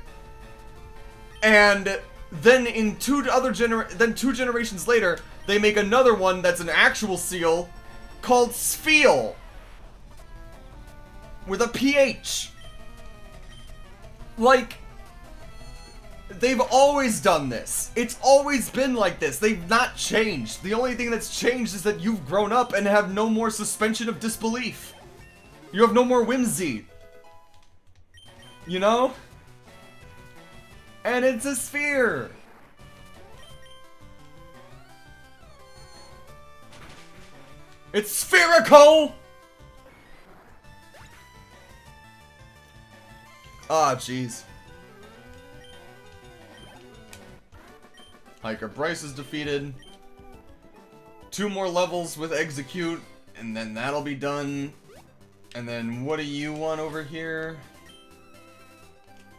A: And then in two generations later, they make another one that's an actual seal called Spheal. With a PH. Like, they've always done this. It's always been like this. They've not changed. The only thing that's changed is that you've grown up and have no more suspension of disbelief. You have no more whimsy. You know? And it's a sphere. It's spherical! Ah, jeez. Hiker Bryce is defeated. 2 more levels with Execute, and then that'll be done. And then what do you want over here?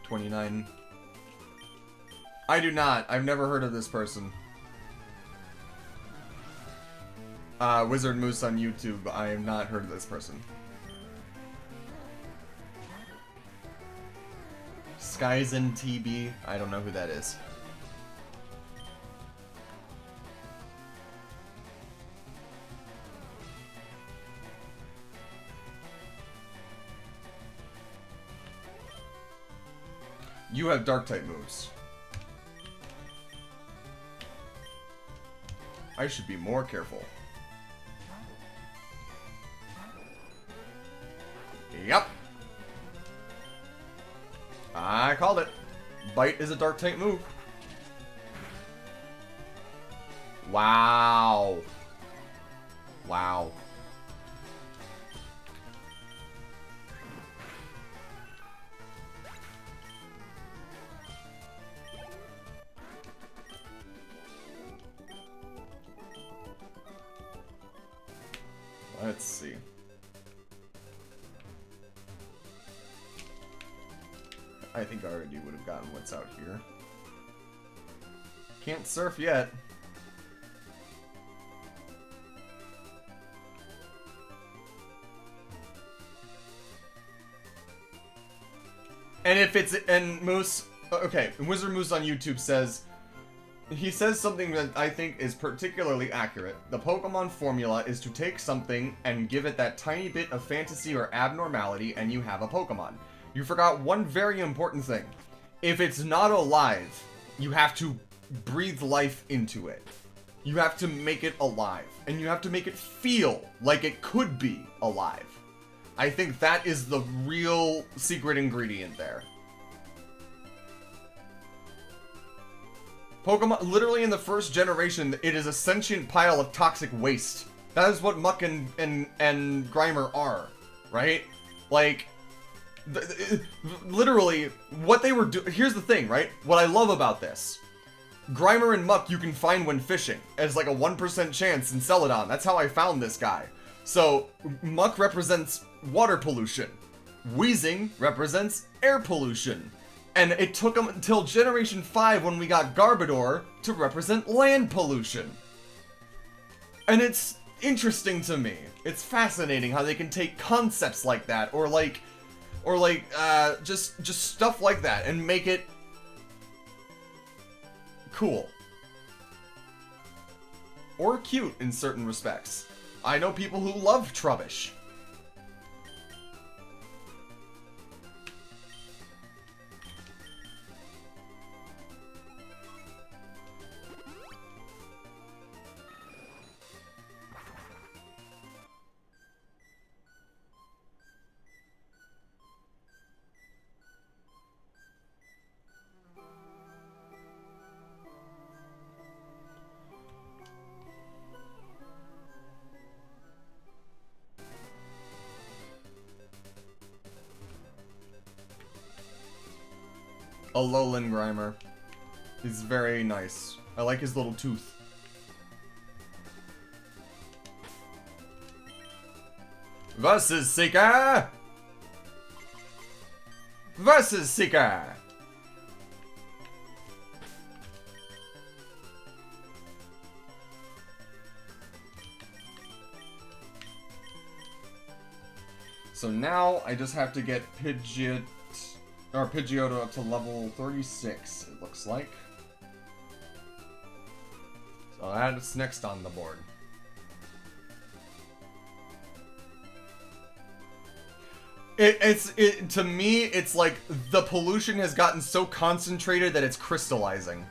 A: 29. I do not. I've never heard of this person. Wizard Moose on YouTube. I have not heard of this person. Skyzen TB. I don't know who that is. You have Dark-type moves. I should be more careful. Yep. I called it. Bite is a Dark-type move. Wow. Wow. Let's see. I think I already would have gotten what's out here. Can't surf yet. And if it's, and Moose, okay, Wizard Moose on YouTube says, he says something that I think is particularly accurate. The Pokemon formula is to take something and give it that tiny bit of fantasy or abnormality and you have a Pokemon. You forgot one very important thing. If it's not alive, you have to breathe life into it. You have to make it alive. And you have to make it feel like it could be alive. I think that is the real secret ingredient there. Pokemon, literally in the first generation, it is a sentient pile of toxic waste. That is what Muck and Grimer are, right? Like, literally, what they were doing... Here's the thing, right? What I love about this. Grimer and Muck you can find when fishing, as like a 1% chance in Celadon. That's how I found this guy. So, Muck represents water pollution. Wheezing represents air pollution. And it took them until Generation 5 when we got Garbodor to represent land pollution. And it's interesting to me. It's fascinating how they can take concepts like that, or just stuff like that, and make it cool. Or cute in certain respects. I know people who love Trubbish. A lowland Grimer. He's very nice. I like his little tooth. Was ist Seeker? Was ist Seeker? So now I just have to get Pidgeotto up to level 36, it looks like. So that's next on the board. To me, it's like the pollution has gotten so concentrated that it's crystallizing.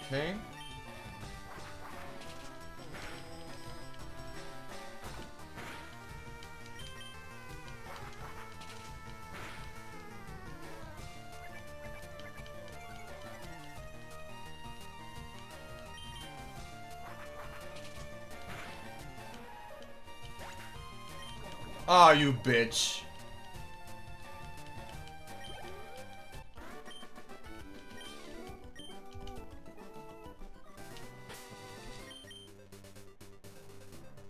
A: Okay. Ah, you bitch.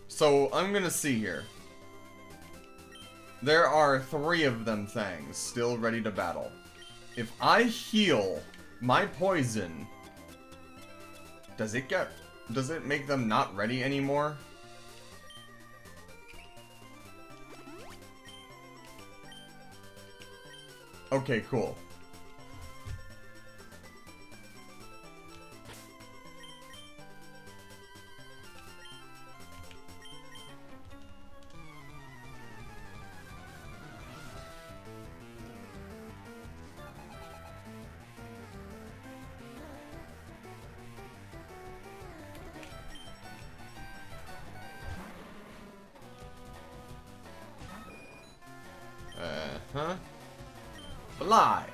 A: So, I'm gonna see here. There are 3 of them things still ready to battle. If I heal my poison, does it make them not ready anymore? Okay, cool. Huh? Fly.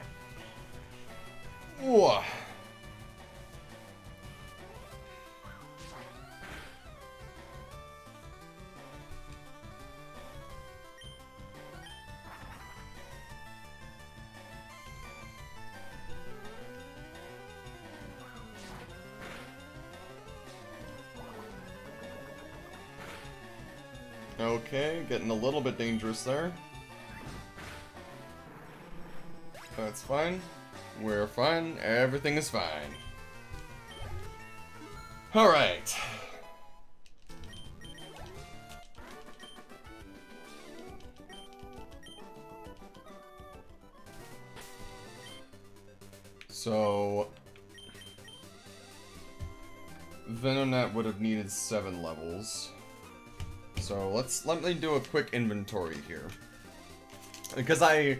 A: Whoa. Okay, getting a little bit dangerous there. That's fine. We're fine. Everything is fine. Alright. So... Venonat would have needed 7 levels. So let me do a quick inventory here. Because I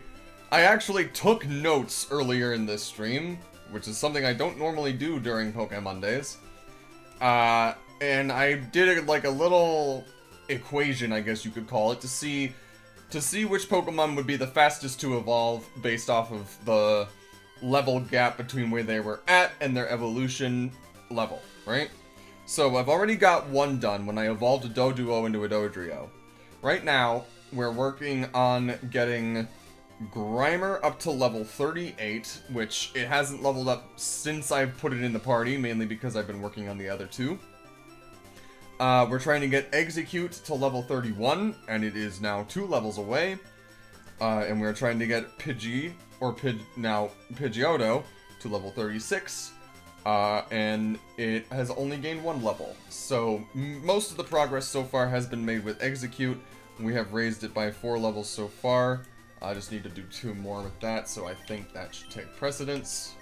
A: actually took notes earlier in this stream, which is something I don't normally do during Pokemondays. And I did like a little equation, I guess you could call it, to see which Pokemon would be the fastest to evolve based off of the level gap between where they were at and their evolution level, right? So I've already got one done when I evolved a Doduo into a Dodrio. Right now, we're working on getting Grimer up to level 38, which it hasn't leveled up since I've put it in the party, mainly because I've been working on the other 2. We're trying to get Execute to level 31, and it is now 2 levels away. And we're trying to get Pidgeotto to level 36. And it has only gained 1 level. So most of the progress so far has been made with Execute. We have raised it by 4 levels so far. I just need to do 2 more with that, so I think that should take precedence.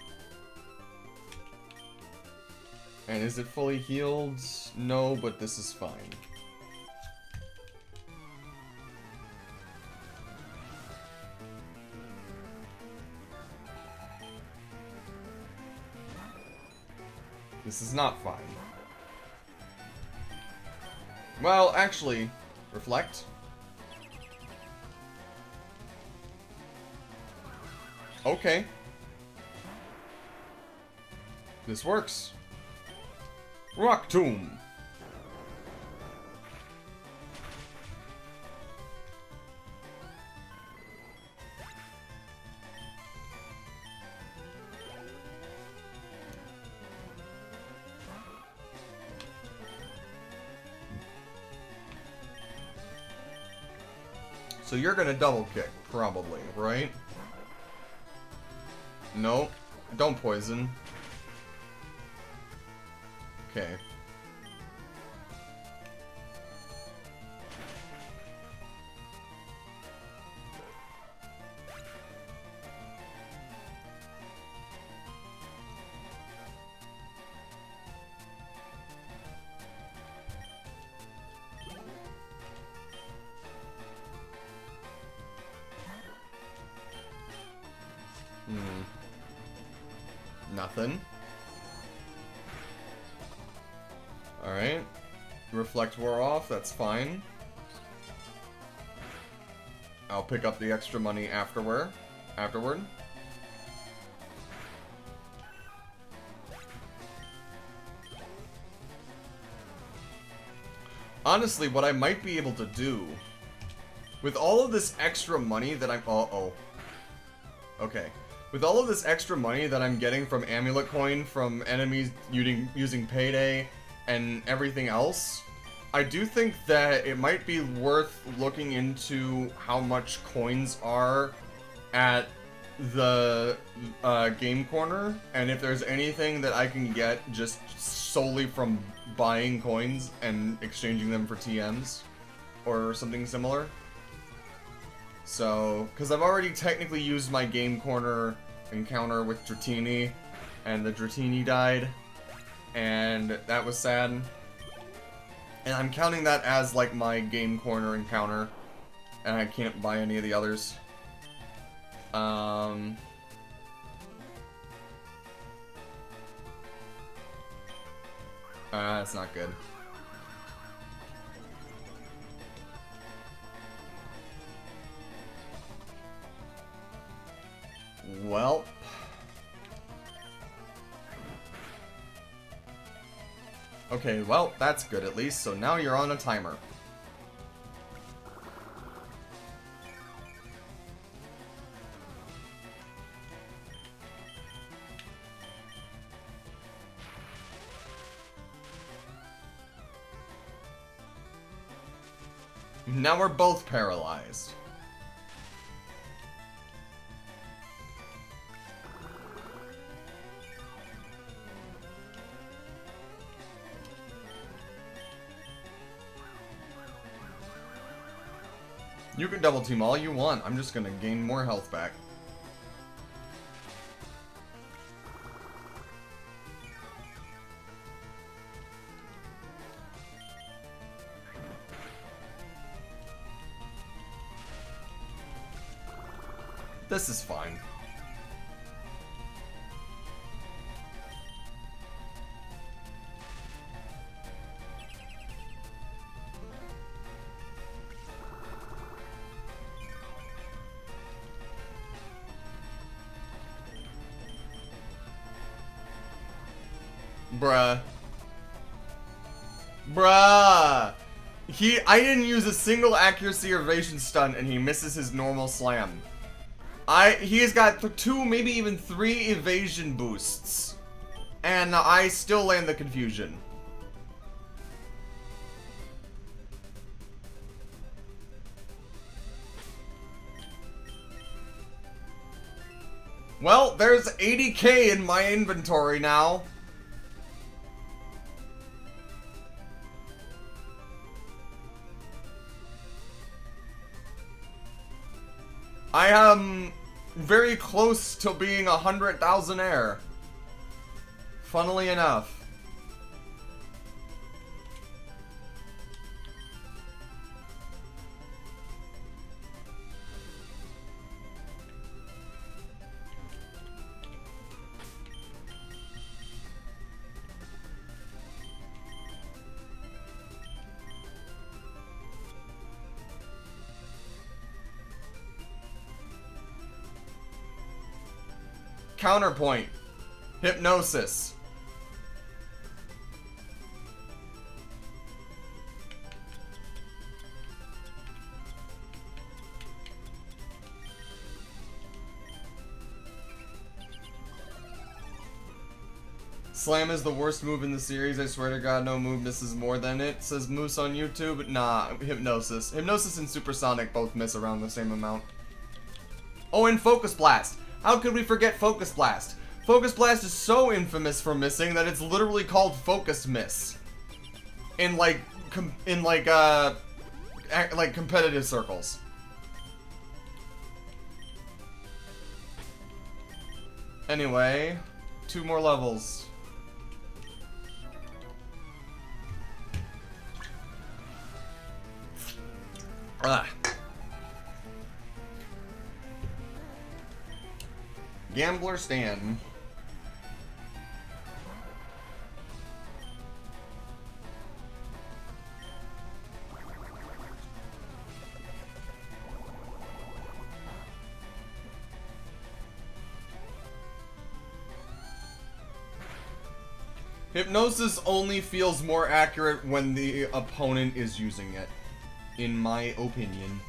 A: And is it fully healed? No, but this is fine. This is not fine. Well, actually, reflect. Okay. This works. Rock Tomb. So you're gonna double kick, probably, right? Nope. Don't poison. Okay. Nothing. Alright. Reflect wore off, that's fine. I'll pick up the extra money afterward. Honestly, what I might be able to do with all of this extra money that I'm... Uh-oh. Okay. With all of this extra money that I'm getting from Amulet Coin, from enemies using Payday, and everything else, I do think that it might be worth looking into how much coins are at the game corner, and if there's anything that I can get just solely from buying coins and exchanging them for TMs, or something similar. So, because I've already technically used my game corner encounter with Dratini, and the Dratini died, and that was sad. And I'm counting that as, like, my game corner encounter, and I can't buy any of the others. That's not good. Well. Okay, well, that's good at least, so now you're on a timer. Now we're both paralyzed. You can double team all you want. I'm just gonna gain more health back. This is fine. Bruh. Bruh! I didn't use a single accuracy or evasion stunt and he misses his normal slam. He has got 2, maybe even 3 evasion boosts. And I still land the confusion. Well, there's 80k in my inventory now. I am very close to being 100,000 air. Funnily enough. Counterpoint. Hypnosis. Slam is the worst move in the series. I swear to God, no move misses more than it. Says Moose on YouTube. Nah, Hypnosis. Hypnosis and Supersonic both miss around the same amount. Oh, and Focus Blast. How could we forget Focus Blast? Focus Blast is so infamous for missing that it's literally called Focus Miss. In like competitive circles. Anyway, 2 more levels. Ugh. Gambler Stan. Hypnosis only feels more accurate when the opponent is using it, in my opinion.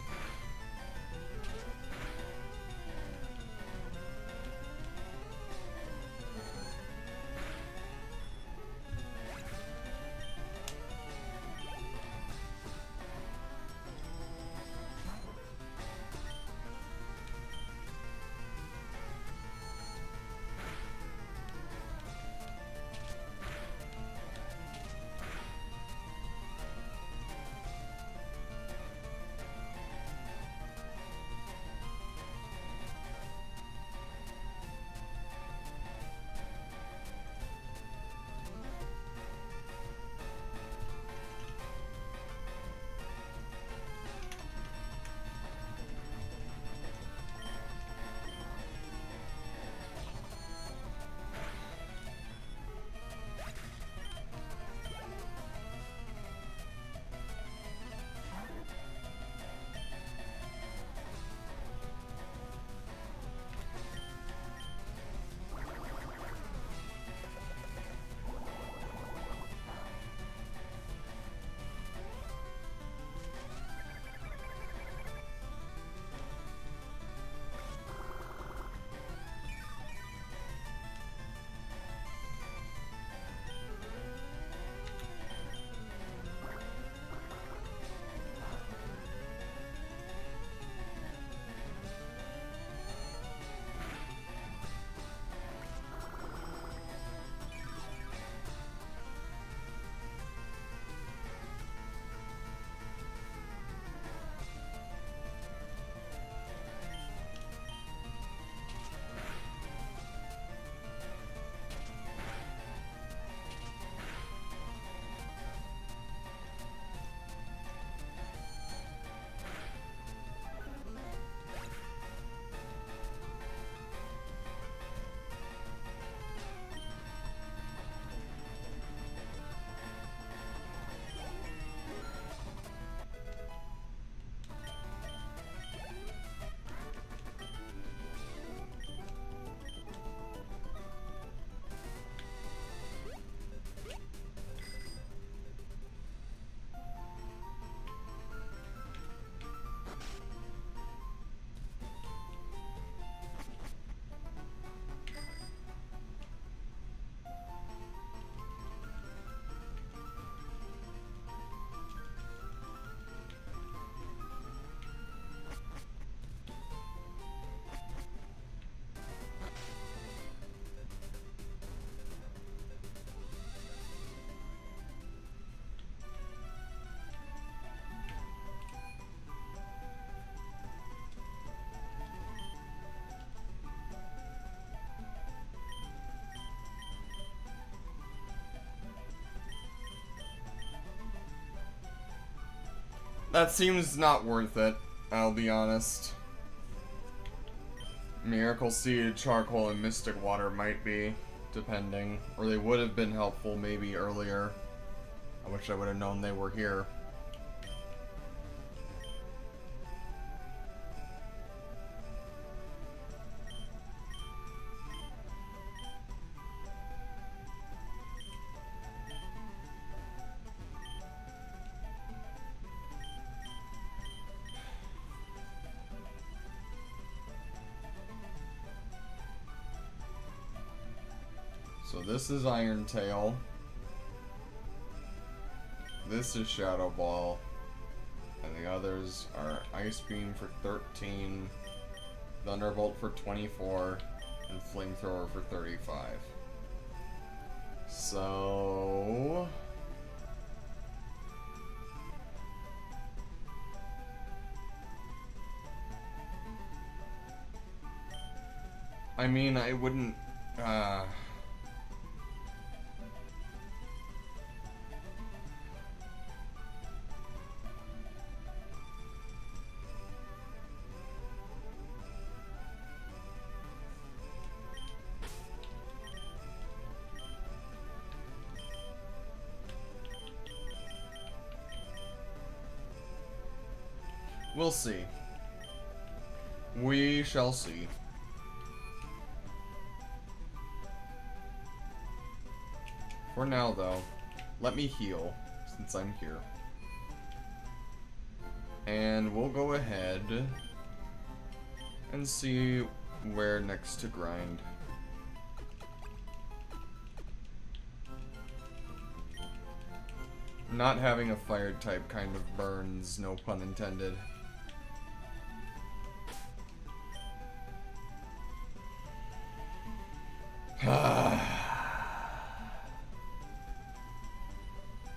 A: That seems not worth it, I'll be honest. Miracle Seed, Charcoal, and Mystic Water might be, depending. Or they would have been helpful maybe earlier. I wish I would have known they were here. So this is Iron Tail. This is Shadow Ball. And the others are Ice Beam for 13, Thunderbolt for 24, and Flamethrower for 35. So... I mean, I wouldn't... We'll see. We shall see. For now, though, let me heal, since I'm here. And we'll go ahead and see where next to grind. Not having a fire type kind of burns, no pun intended.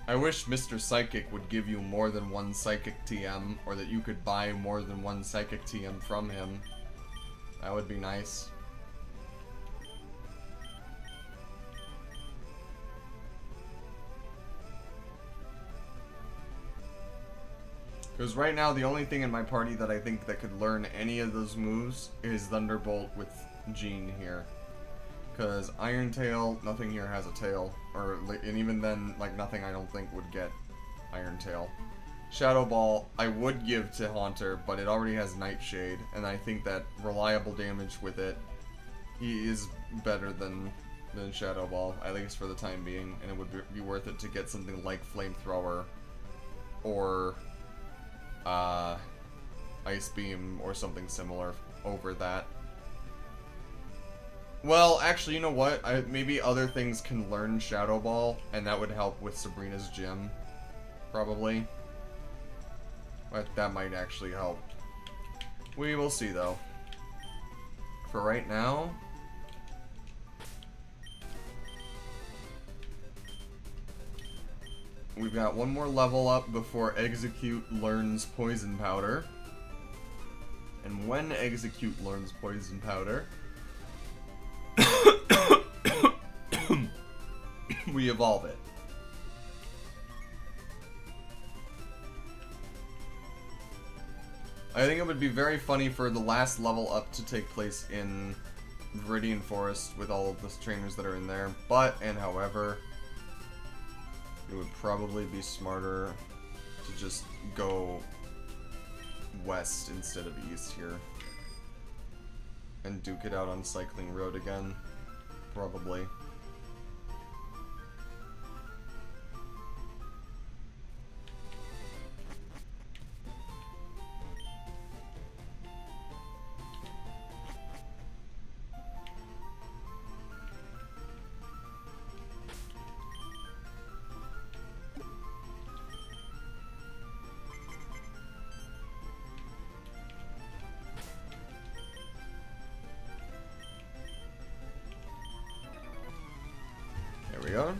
A: I wish Mr. Psychic would give you more than one Psychic TM, or that you could buy more than one Psychic TM from him. That would be nice. Because right now, the only thing in my party that I think that could learn any of those moves is Thunderbolt with Jean here. Because Iron Tail, nothing here has a tail. And even then, like, nothing I don't think would get Iron Tail. Shadow Ball, I would give to Haunter, but it already has Nightshade. And I think that reliable damage with it, he is better than Shadow Ball, at least for the time being. And it would be worth it to get something like Flamethrower or Ice Beam or something similar over that. Well, actually, you know what? Maybe other things can learn Shadow Ball, and that would help with Sabrina's gym. Probably. But that might actually help. We will see, though. For right now... we've got one more level up before Execute learns Poison Powder. And when Execute learns Poison Powder... we evolve it. I think it would be very funny for the last level up to take place in Viridian Forest with all of the trainers that are in there, however, it would probably be smarter to just go west instead of east here. And duke it out on Cycling Road again. Probably. There we go.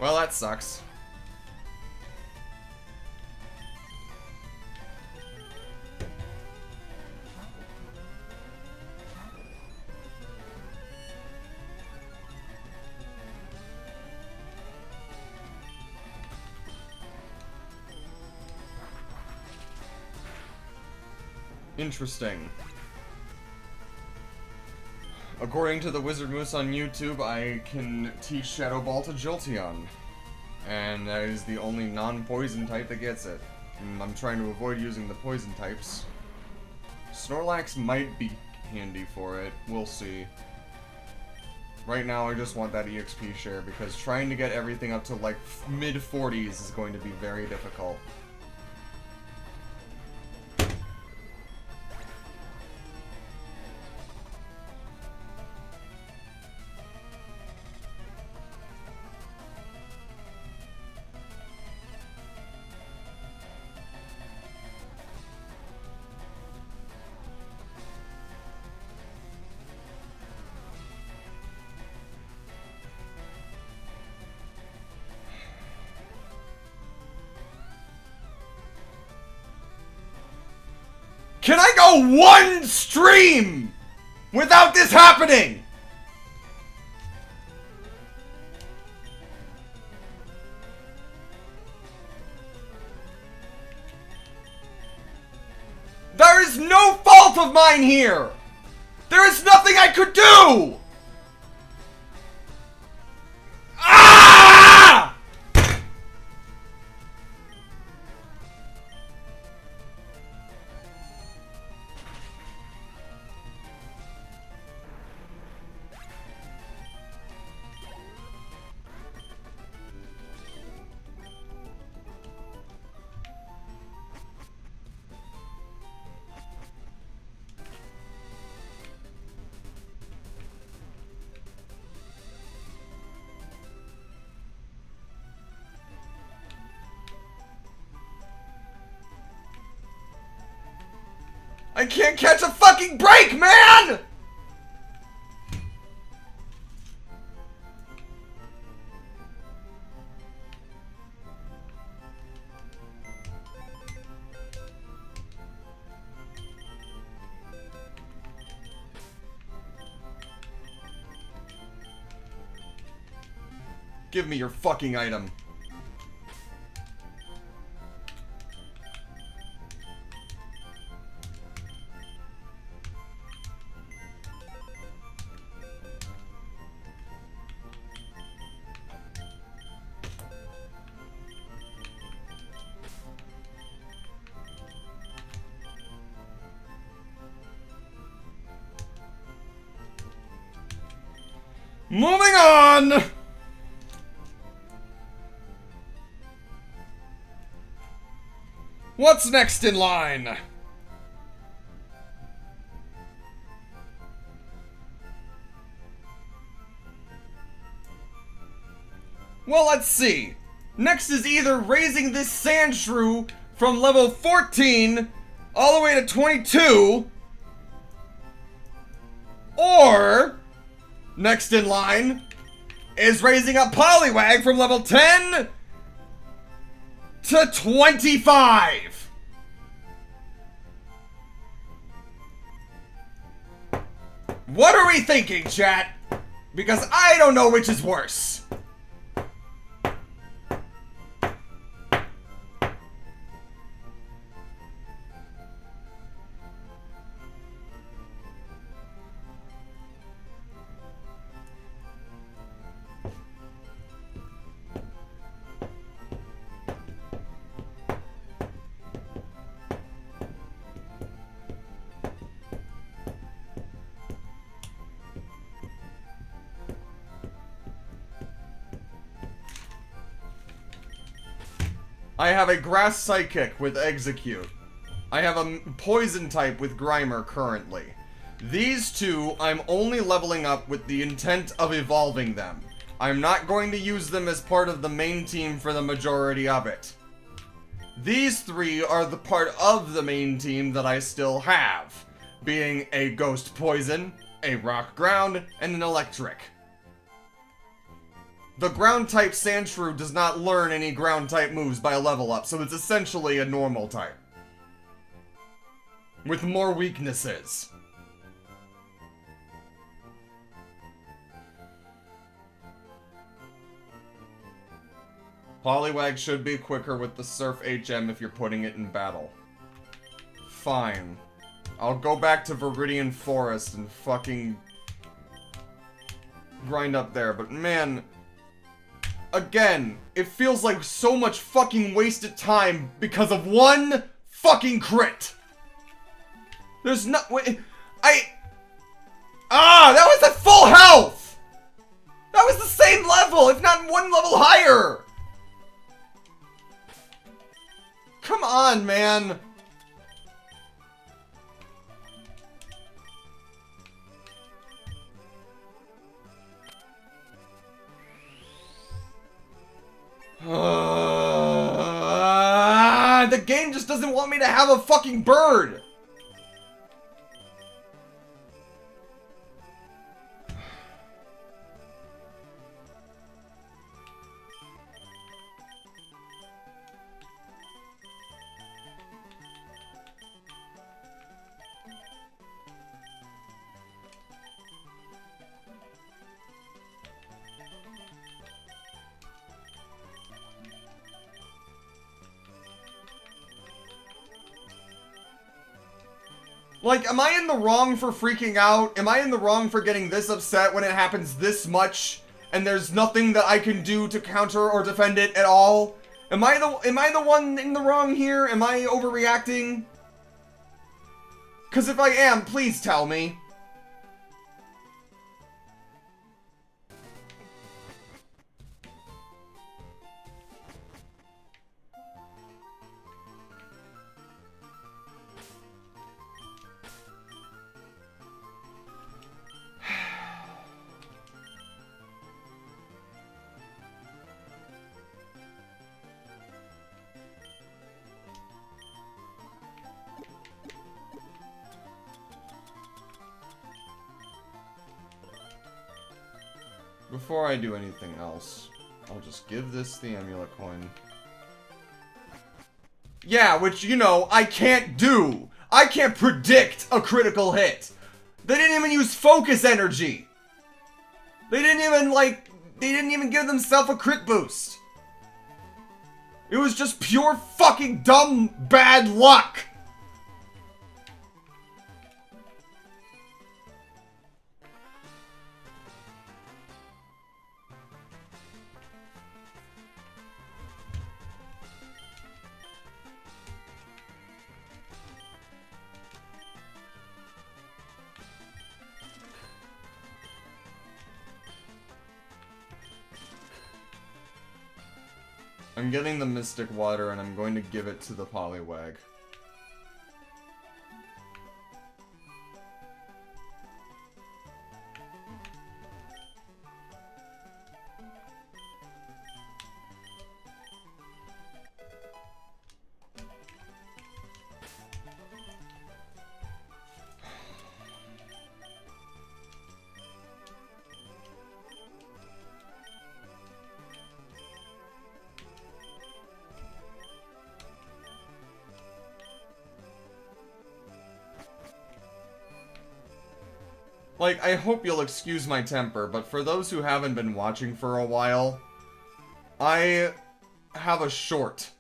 A: Well, that sucks. Interesting. A According to the Wizard Moose on YouTube, I can teach Shadow Ball to Jolteon. And that is the only non-poison type that gets it. And I'm trying to avoid using the poison types. Snorlax might be handy for it. We'll see. Right now, I just want that EXP share, because trying to get everything up to, like, mid-40s is going to be very difficult. Can I go one stream without this happening? There is no fault of mine here. There is nothing I could do. Ah! I can't catch a fucking break, man! Give me your fucking item. Moving on! What's next in line? Well, let's see. Next is either raising this Sandshrew from level 14 all the way to 22, or next in line is raising a Poliwag from level 10 to 25. What are we thinking, chat? Because I don't know which is worse. I have a Grass Psychic with Execute. I have a Poison type with Grimer currently. These two, I'm only leveling up with the intent of evolving them. I'm not going to use them as part of the main team for the majority of it. These three are the part of the main team that I still have, being a Ghost Poison, a Rock Ground, and an Electric. The Ground-type Sandshrew does not learn any Ground-type moves by level up, so it's essentially a normal type. With more weaknesses. Poliwag should be quicker with the Surf HM if you're putting it in battle. Fine. I'll go back to Viridian Forest and fucking grind up there, but man, again, it feels like so much fucking wasted time because of one fucking crit. There's not, that was at full health! That was the same level, if not one level higher! Come on, man. The game just doesn't want me to have a fucking bird. Like, am I in the wrong for freaking out? Am I in the wrong for getting this upset when it happens this much and there's nothing that I can do to counter or defend it at all? Am I the one in the wrong here? Am I overreacting? 'Cause if I am, please tell me. Before I do anything else, I'll just give this the amulet coin. Yeah, which, you know, I can't do. I can't predict a critical hit. They didn't even use focus energy. They didn't even give themselves a crit boost. It was just pure fucking dumb bad luck. I'm getting the Mystic Water and I'm going to give it to the Poliwag. Like, I hope you'll excuse my temper, but for those who haven't been watching for a while, I have a short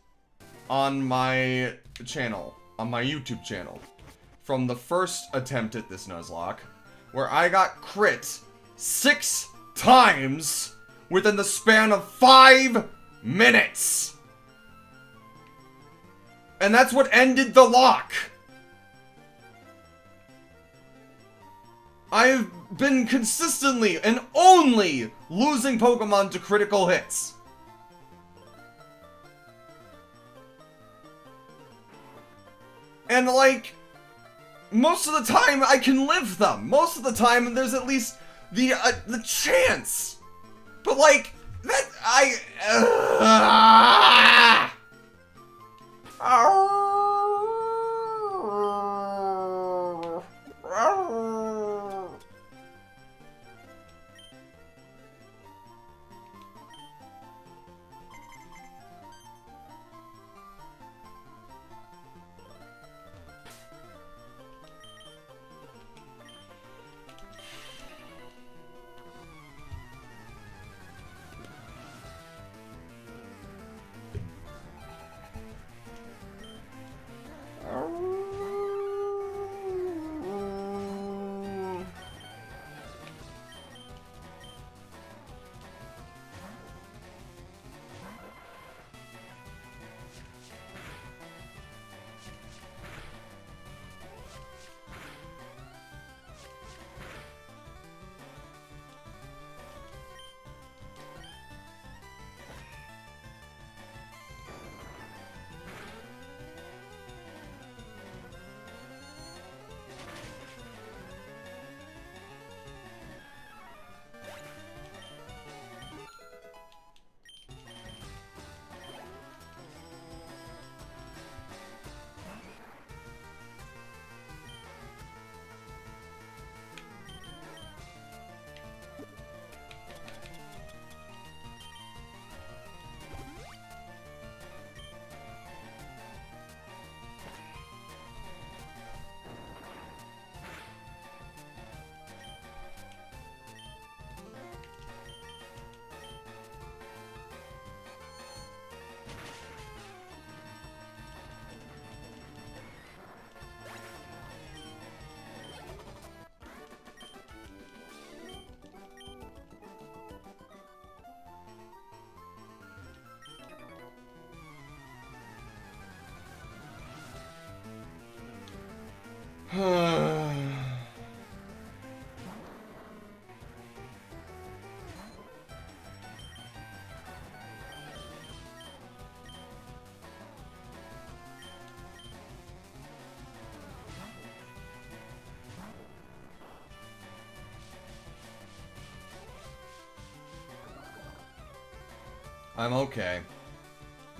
A: on my channel, on my YouTube channel, from the first attempt at this Nuzlocke, where I got crit 6 times within the span of 5 minutes. And that's what ended the lock. I've been consistently and only losing Pokemon to critical hits. And like, most of the time I can live them. Most of the time there's at least the chance. But like, that, I'm okay.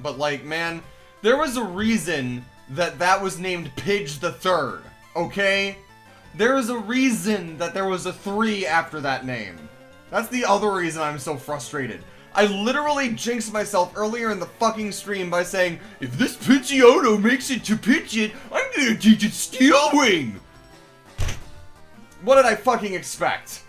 A: But, like, man, there was a reason that that was named Pidge the Third, okay? There is a reason that there was a 3 after that name. That's the other reason I'm so frustrated. I literally jinxed myself earlier in the fucking stream by saying, if this Pidgeotto makes it to Pidgeot, I'm gonna teach it Steel Wing! What did I fucking expect?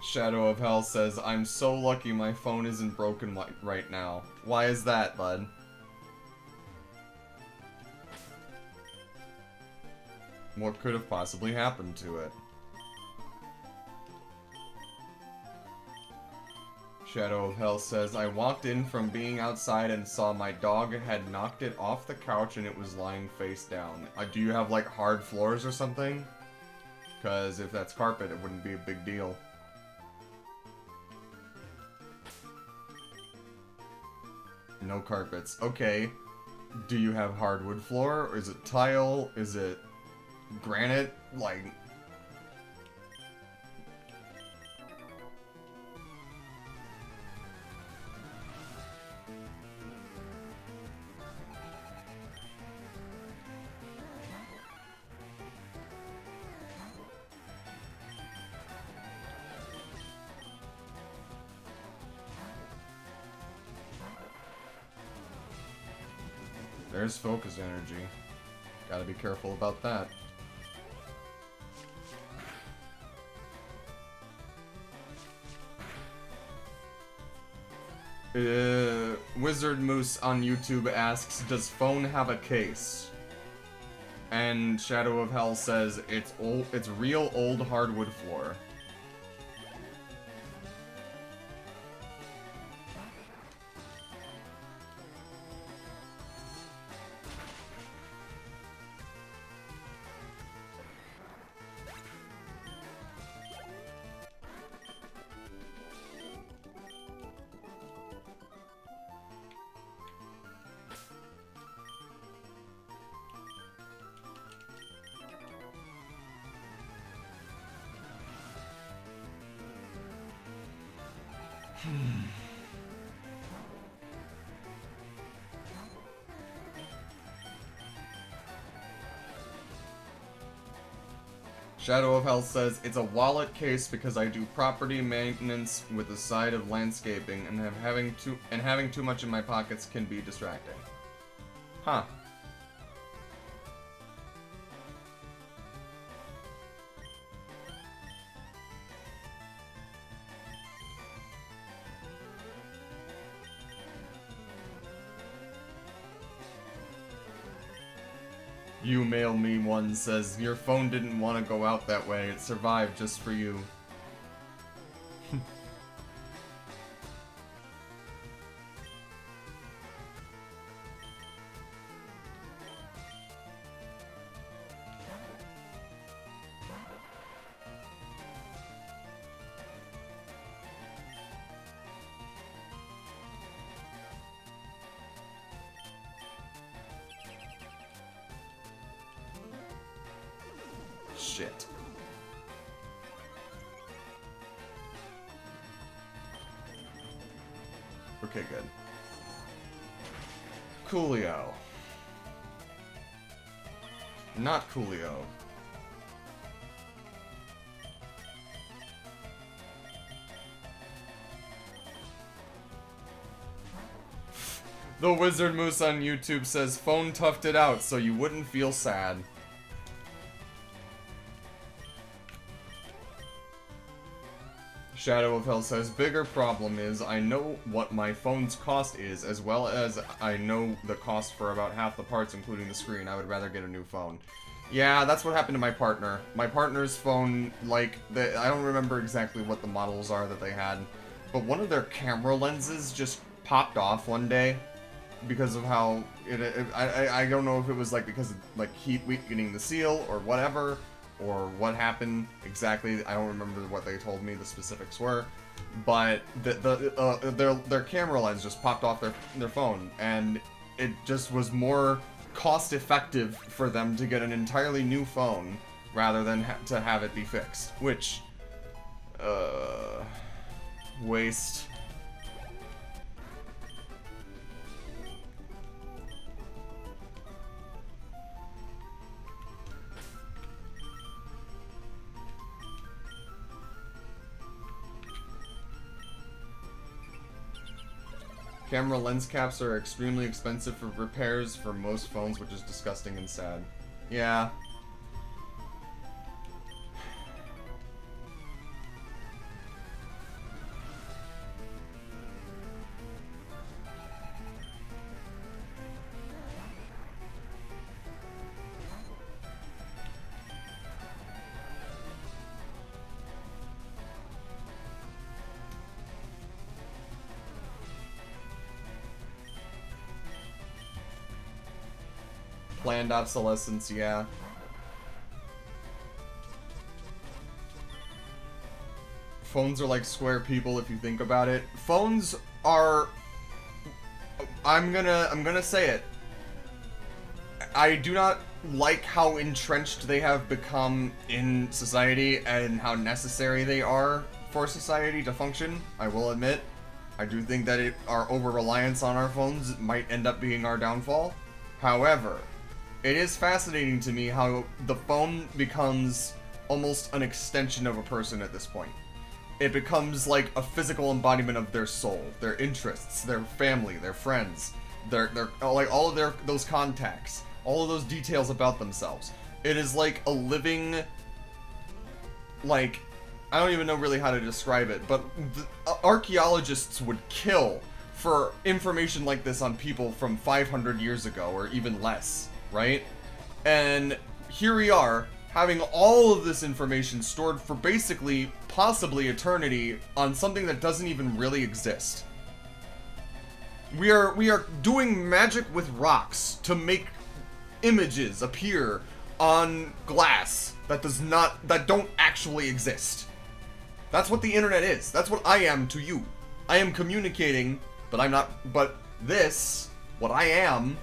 A: Shadow of Hell says, I'm so lucky my phone isn't broken right now. Why is that, bud? What could have possibly happened to it? Shadow of Hell says, I walked in from being outside and saw my dog had knocked it off the couch and it was lying face down. Do you have, like, hard floors or something? Because if that's carpet, it wouldn't be a big deal. No carpets. Okay. Do you have hardwood floor? Or is it tile? Is it granite? Like... There's focus energy. Gotta be careful about that. Wizard Moose on YouTube asks, does phone have a case? And Shadow of Hell says, it's real old hardwood floor. Shadow of Hell says, it's a wallet case because I do property maintenance with a side of landscaping and having too much in my pockets can be distracting. Huh. You Mail Me One says, your phone didn't want to go out that way. It survived just for you. Shit. Okay, good. Coolio. Not Coolio. The Wizard Moose on YouTube says, phone toughed it out so you wouldn't feel sad. Shadow of Hell says, bigger problem is I know what my phone's cost is, as well as I know the cost for about half the parts, including the screen. I would rather get a new phone. Yeah, that's what happened to my partner. My partner's phone, like, I don't remember exactly what the models are that they had, but one of their camera lenses just popped off one day because of how I don't know if it was like because of like heat weakening the seal or whatever, or what happened exactly. I don't remember what they told me the specifics were, but their camera lens just popped off their phone, and it just was more cost effective for them to get an entirely new phone rather than to have it be fixed, which waste. Camera lens caps are extremely expensive for repairs for most phones, which is disgusting and sad. Yeah. Planned obsolescence, yeah. Phones are like square people if you think about it. Phones are... I'm gonna say it. I do not like how entrenched they have become in society and how necessary they are for society to function, I will admit. I do think that our over-reliance on our phones might end up being our downfall. However, it is fascinating to me how the phone becomes almost an extension of a person at this point. It becomes like a physical embodiment of their soul, their interests, their family, their friends, their like all of those contacts, all of those details about themselves. It is like a living, like, I don't even know really how to describe it, but archaeologists would kill for information like this on people from 500 years ago or even less. Right? And here we are, having all of this information stored for basically, possibly eternity on something that doesn't even really exist. We are doing magic with rocks to make images appear on glass that don't actually exist. That's what the internet is. That's what I am to you. I am communicating, but I'm not, but this, what I am,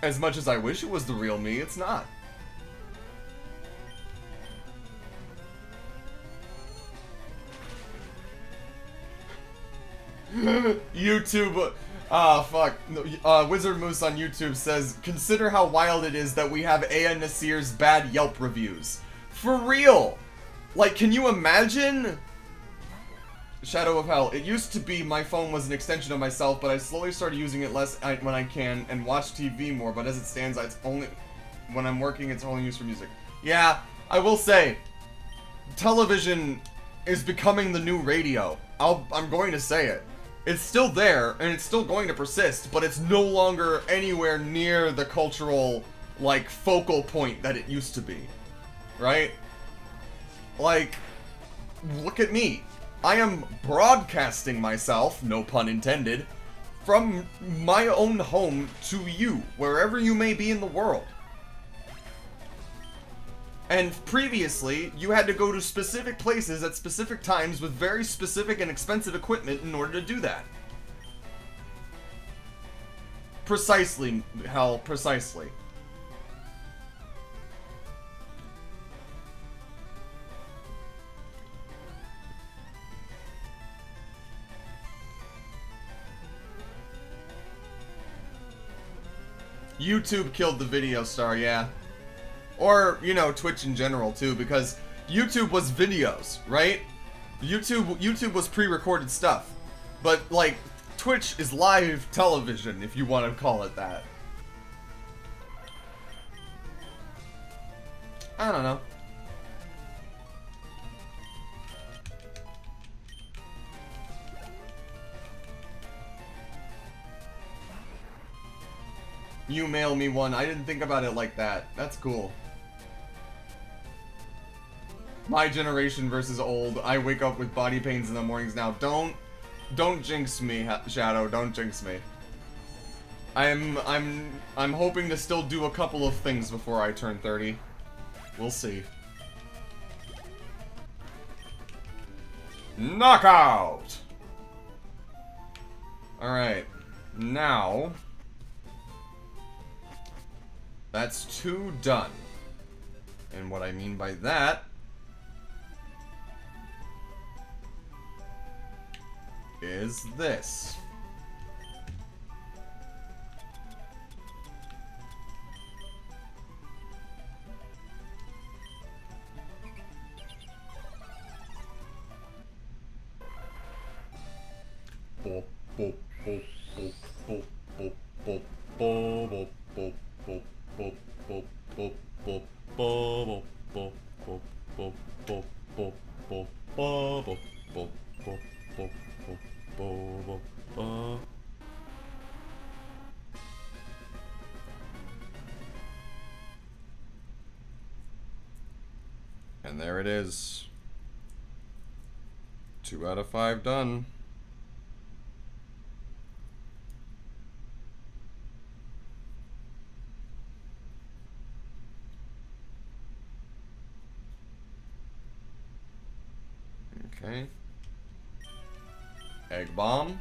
A: as much as I wish it was the real me, it's not. YouTube, fuck. Wizard Moose on YouTube says, consider how wild it is that we have Aya Nasir's bad Yelp reviews. For real! Like, can you imagine? Shadow of Hell. It used to be my phone was an extension of myself, but I slowly started using it less when I can and watch TV more, but as it stands, it's only when I'm working, it's only used for music. Yeah, I will say, television is becoming the new radio. I'm going to say it. It's still there, and it's still going to persist, but it's no longer anywhere near the cultural, like, focal point that it used to be. Right? Like, look at me. I am broadcasting myself, no pun intended, from my own home to you, wherever you may be in the world. And previously, you had to go to specific places at specific times with very specific and expensive equipment in order to do that. Precisely, hell, precisely. YouTube killed the video star, yeah. Or, you know, Twitch in general, too, because YouTube was videos, right? YouTube was pre-recorded stuff. But, like, Twitch is live television, if you want to call it that. I don't know. You mail me one. I didn't think about it like that. That's cool. My generation versus old. I wake up with body pains in the mornings now. Don't jinx me, Shadow. Don't jinx me. I'm hoping to still do a couple of things before I turn 30. We'll see. Knockout! Alright. Now... that's 2 done. And what I mean by that is this. Bo, bo, bo, bo, bo, bo, bo, bo, bo, bo, bo. And there it is. 2 out of 5 done. Okay. Egg bomb.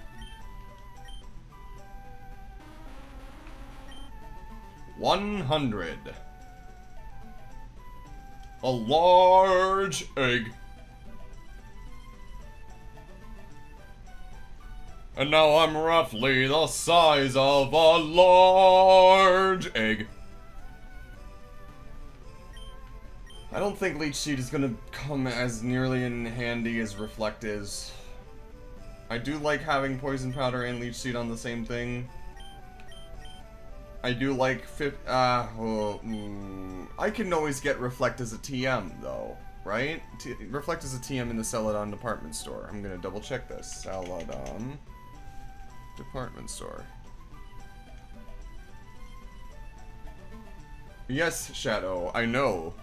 A: 100. A large egg. And now I'm roughly the size of a large egg. I don't think Leech Seed is gonna come as nearly in handy as Reflect is. I do like having Poison Powder and Leech Seed on the same thing. I do like I can always get Reflect as a TM though, right? Reflect as a TM in the Celadon department store. I'm gonna double check this. Celadon department store. Yes, Shadow, I know.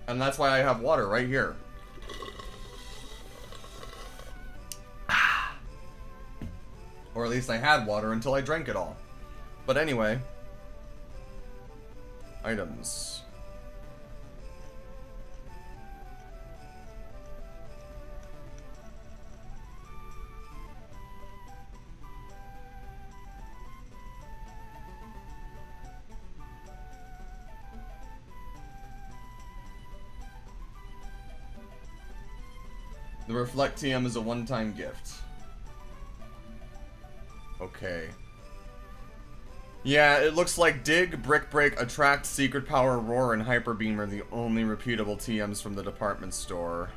A: And that's why I have water right here. Or at least I had water until I drank it all. But anyway. Items. The Reflect TM is a one-time gift. Okay. Yeah, it looks like Dig, Brick Break, Attract, Secret Power, Roar, and Hyper Beam are the only repeatable TMs from the department store.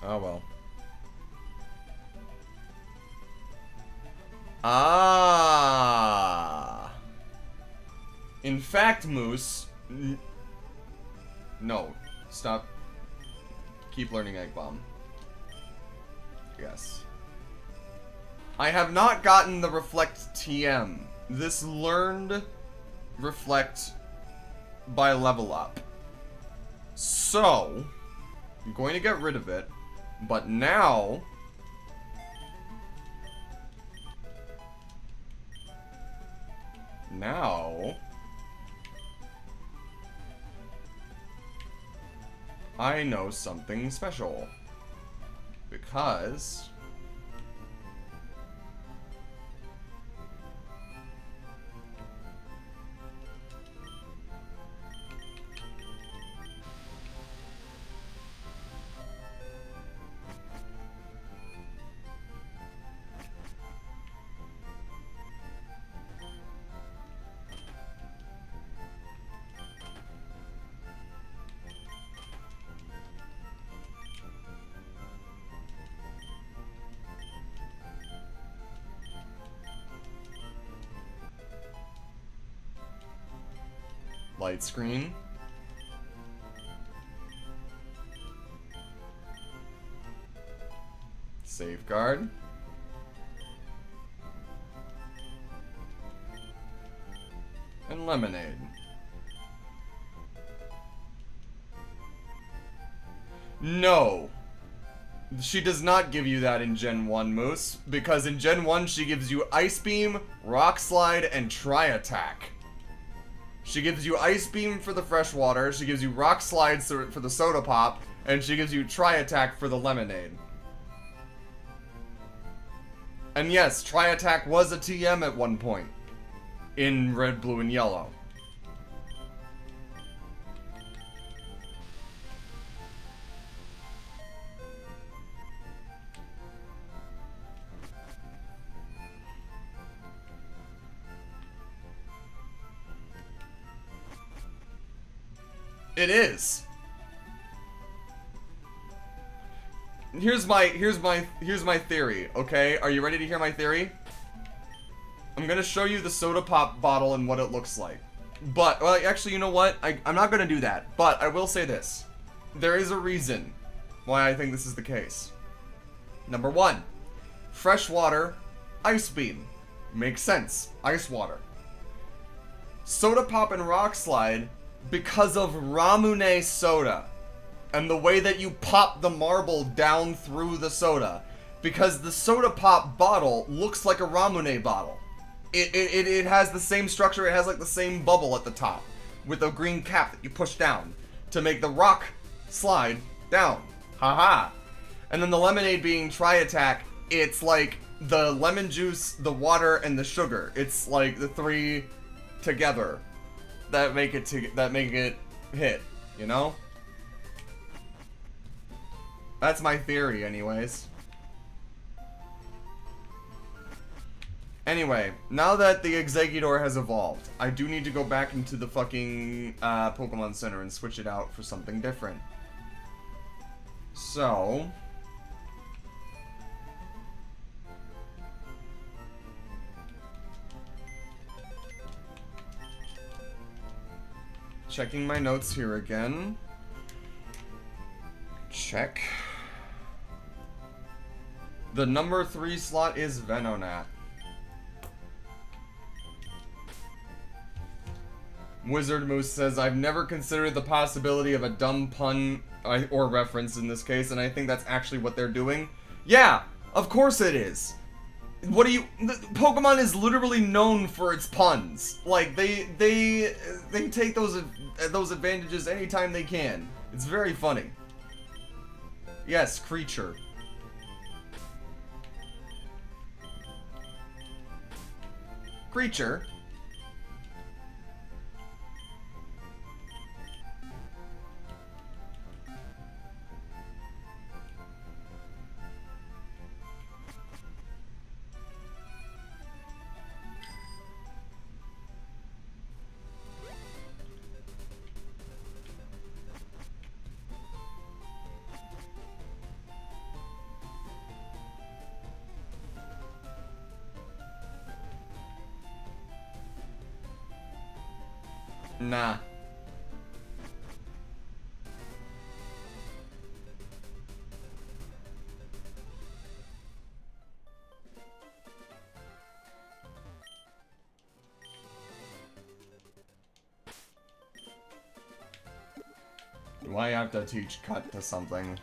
A: Oh well. Ah. In fact, Moose. No. Stop. Keep learning Egg Bomb. Yes. I have not gotten the Reflect TM. This learned Reflect by level up. So, I'm going to get rid of it. But now... I know something special. Because... light screen. Safeguard. And lemonade. No. She does not give you that in Gen 1, Moose, because in Gen 1 she gives you Ice Beam, Rock Slide, and Tri-Attack. She gives you Ice Beam for the fresh water, she gives you Rock Slide for the Soda Pop, and she gives you Tri-Attack for the lemonade. And yes, Tri-Attack was a TM at one point. In Red, Blue, and Yellow. It is. Here's my theory, okay? Are you ready to hear my theory? I'm gonna show you the soda pop bottle and what it looks like. But, well, actually, you know what? I'm not gonna do that. But I will say this. There is a reason why I think this is the case. Number one, fresh water, Ice Beam. Makes sense. Ice water. Soda Pop and Rock Slide, because of Ramune soda. And the way that you pop the marble down through the soda. Because the soda pop bottle looks like a Ramune bottle. It has the same structure, it has like the same bubble at the top. With a green cap that you push down. To make the rock slide down. Haha. And then the lemonade being Tri-Attack, it's like the lemon juice, the water, and the sugar. It's like the three together that make it hit, you know? That's my theory, anyways. Anyway, now that the Exeggutor has evolved, I do need to go back into the fucking Pokemon Center and switch it out for something different. So... checking my notes here again. Check. The number 3 slot is Venonat. Wizard Moose says, I've never considered the possibility of a dumb pun or reference in this case, and I think that's actually what they're doing. Yeah, of course it is. What do you... Pokemon is literally known for its puns. Like, they take those advantages anytime they can. It's very funny. Yes, creature. Creature? Nah. Do I have to teach cut to something?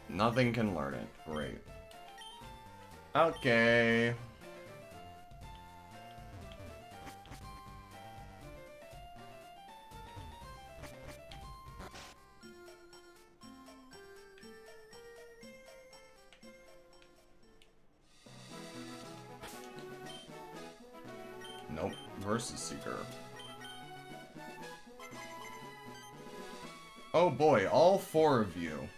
A: Nothing can learn it. Great. Okay. Nope. Versus Seeker. Oh boy, all 4 of you.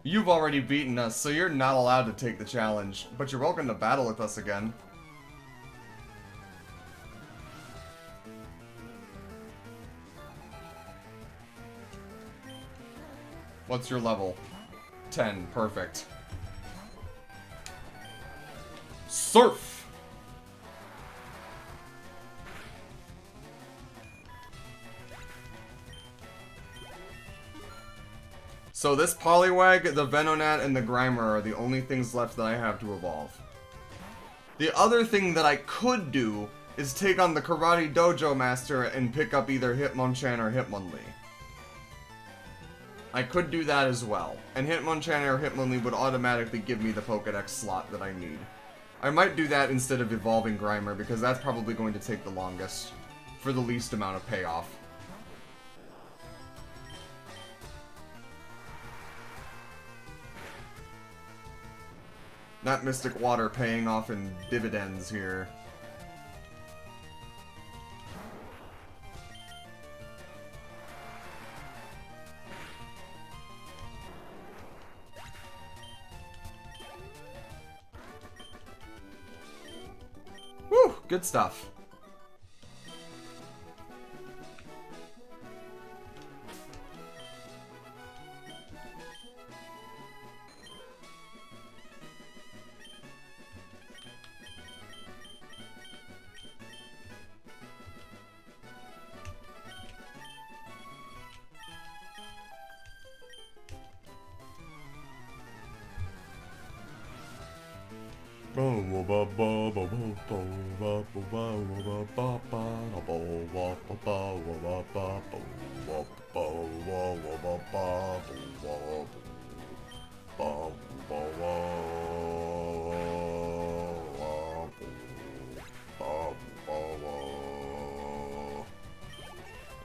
A: You've already beaten us, so you're not allowed to take the challenge, but you're welcome to battle with us again. What's your level? 10. Perfect. Surf! So this Poliwag, the Venonat, and the Grimer are the only things left that I have to evolve. The other thing that I could do is take on the Karate Dojo Master and pick up either Hitmonchan or Hitmonlee. I could do that as well, and Hitmonchan or Hitmonlee would automatically give me the Pokedex slot that I need. I might do that instead of evolving Grimer, because that's probably going to take the longest, for the least amount of payoff. That Mystic Water paying off in dividends here. Woo! Good stuff.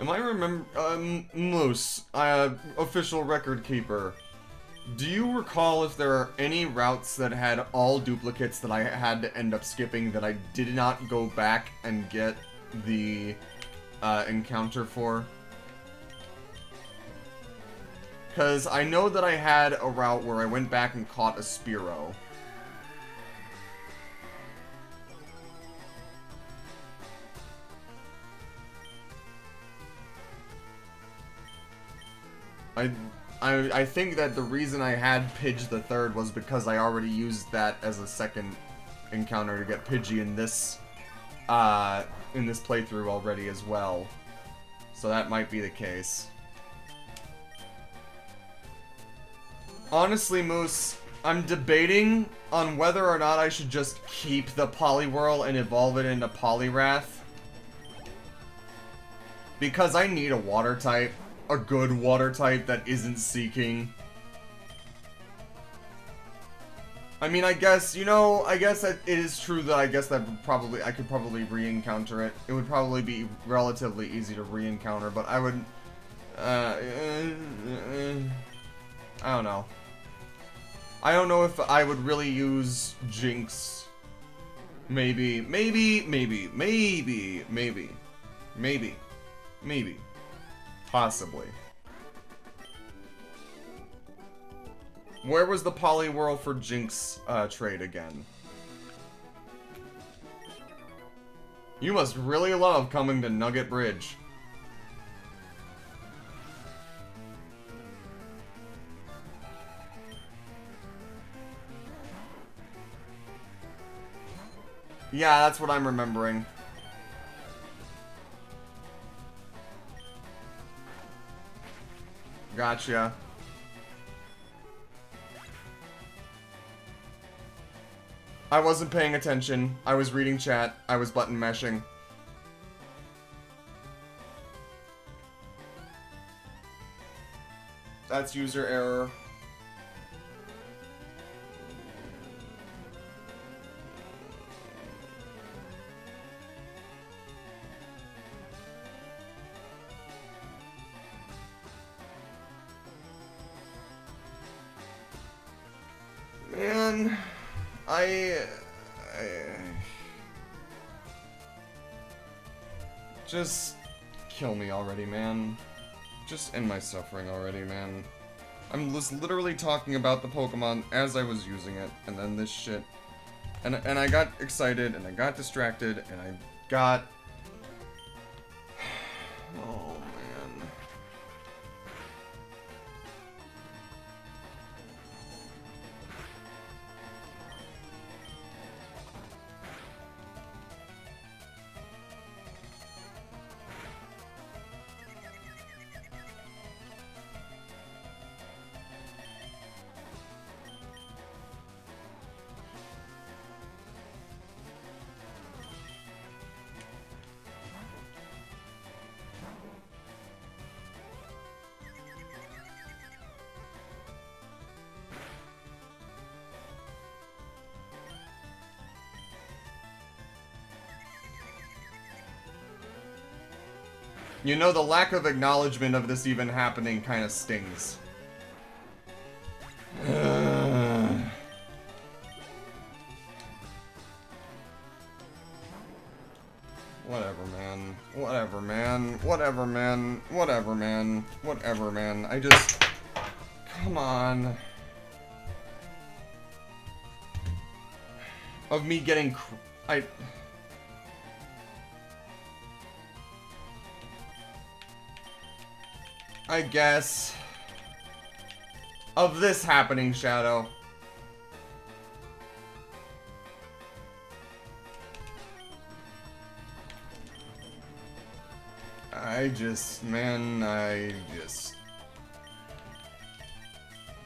A: Am I Moose, official record keeper. Do you recall if there are any routes that had all duplicates that I had to end up skipping that I did not go back and get the encounter for? Because I know that I had a route where I went back and caught a Spearow. I think that the reason I had Pidge the Third was because I already used that as a second encounter to get Pidgey in this playthrough already as well. So that might be the case. Honestly, Moose, I'm debating on whether or not I should just keep the Poliwhirl and evolve it into Poliwrath. Because I need a water type. A good water type that isn't Seeking. I mean, I guess, you know, I guess that it is true that I guess that I could probably re-encounter it. It would probably be relatively easy to re-encounter, but I would, I don't know. I don't know if I would really use Jinx. Maybe. Possibly. Where was the Poliwhirl for Jinx trade again? You must really love coming to Nugget Bridge. Yeah, that's what I'm remembering. Gotcha. I wasn't paying attention. I was reading chat. I was button meshing. That's user error. Man, just kill me already, man. Just end my suffering already, man. I was literally talking about the Pokemon as I was using it, and then this shit. And I got excited, and I got distracted, and I got... Oh, man. You know, the lack of acknowledgement of this even happening kind of stings. Whatever, man. Whatever, man. Whatever, man. Whatever, man. Whatever, man. I just... Come on. Of me getting... I guess. Of this happening, Shadow.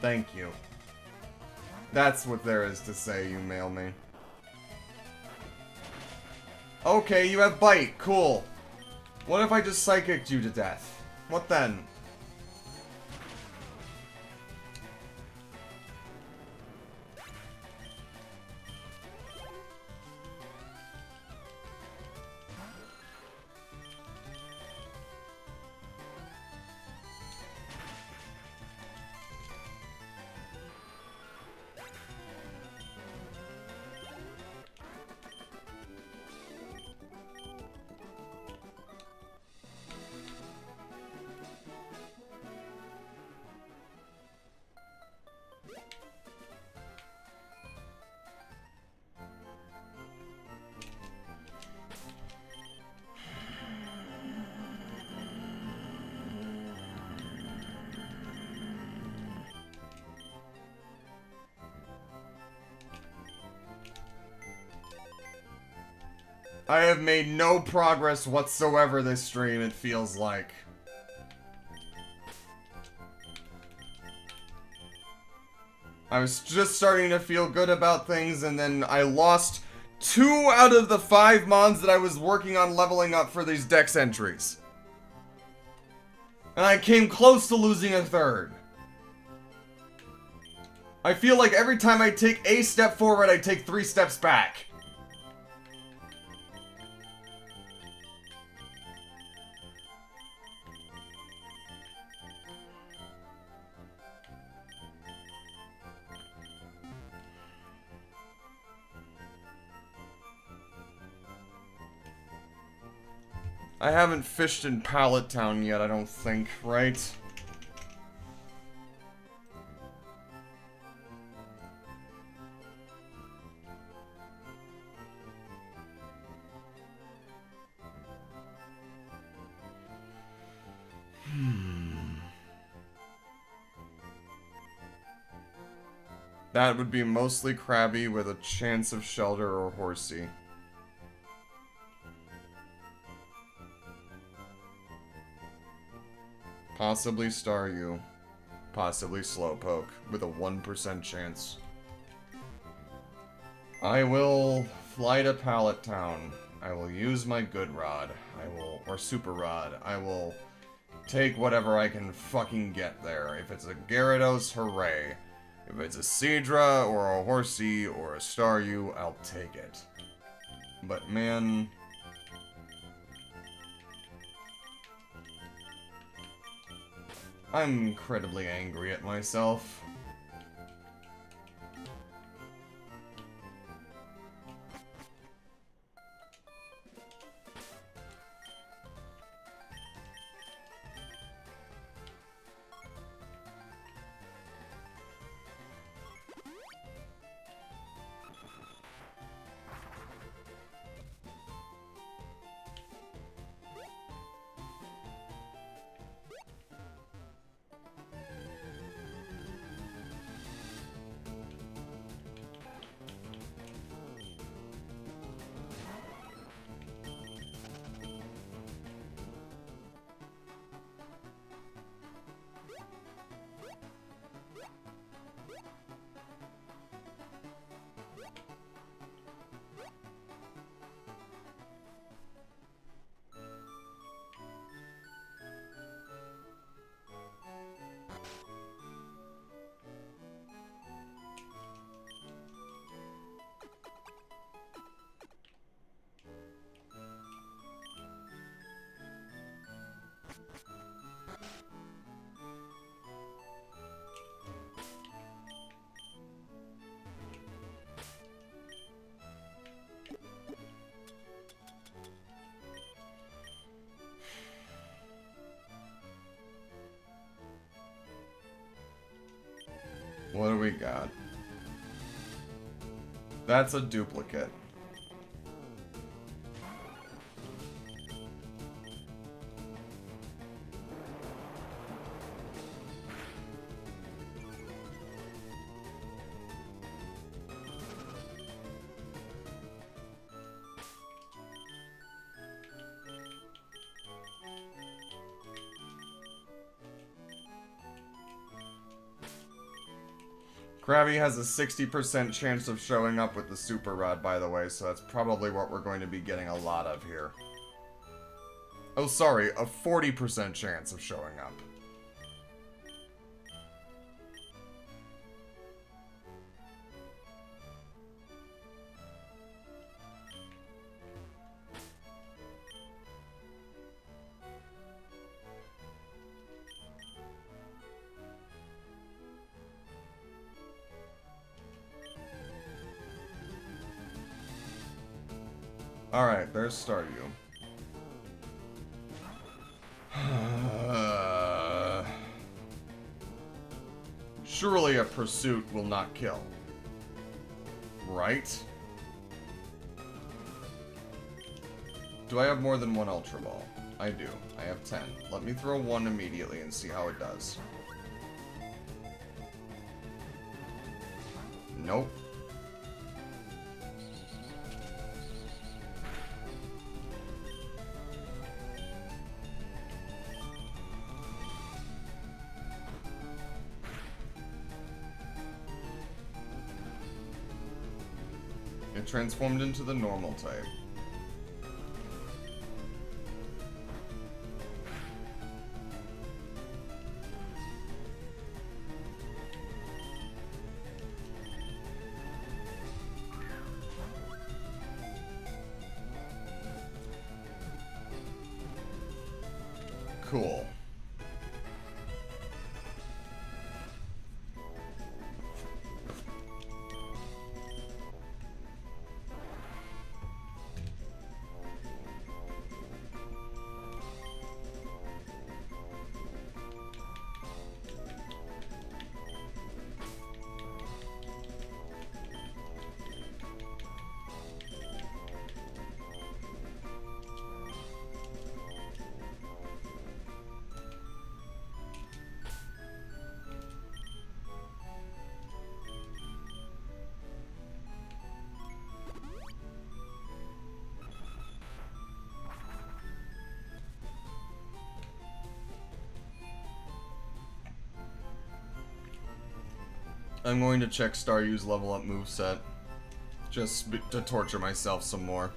A: Thank you. That's what there is to say, you mail me. Okay, you have Bite. Cool. What if I just psychicked you to death? What then? I have made no progress whatsoever this stream, it feels like. I was just starting to feel good about things, and then I lost 2 out of the 5 mons that I was working on leveling up for these dex entries. And I came close to losing a 3rd. I feel like every time I take a step forward, I take 3 steps back. I haven't fished in Pallet Town yet, I don't think, right? That would be mostly Krabby with a chance of Shelter or Horsey. Possibly Staryu. Possibly Slowpoke, with a 1% chance. I will fly to Pallet Town. I will use my Good Rod. Or Super Rod. I will take whatever I can fucking get there. If it's a Gyarados, hooray. If it's a Seadra, or a Horsey, or a Staryu, I'll take it. But man... I'm incredibly angry at myself. What do we got? That's a duplicate. Krabby has a 60% chance of showing up with the Super Rod, by the way, so that's probably what we're going to be getting a lot of here. Oh, sorry, a 40% chance of showing up. Alright, there's Staryu. Surely a Pursuit will not kill. Right? Do I have more than one Ultra Ball? I do. I have 10. Let me throw one immediately and see how it does. Nope. It transformed into the normal type. Cool. I'm going to check Staryu's level up moveset. Just to torture myself some more.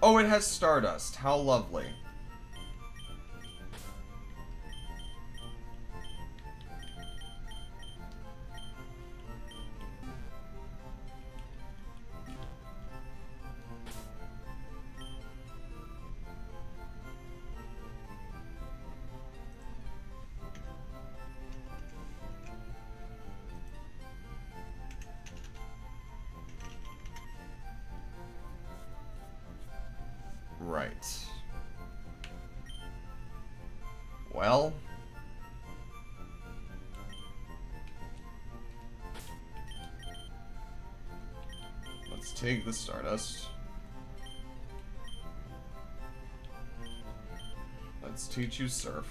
A: Oh, it has Stardust. How lovely. Right. Well. Let's take the Stardust. Let's teach you Surf.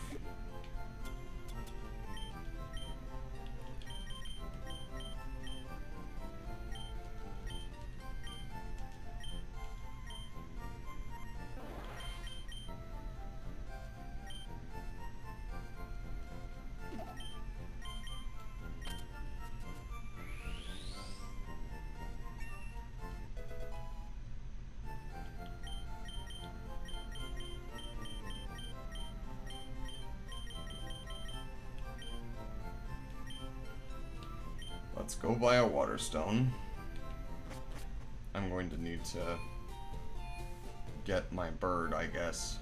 A: Let's go buy a water stone. I'm going to need to get my bird, I guess.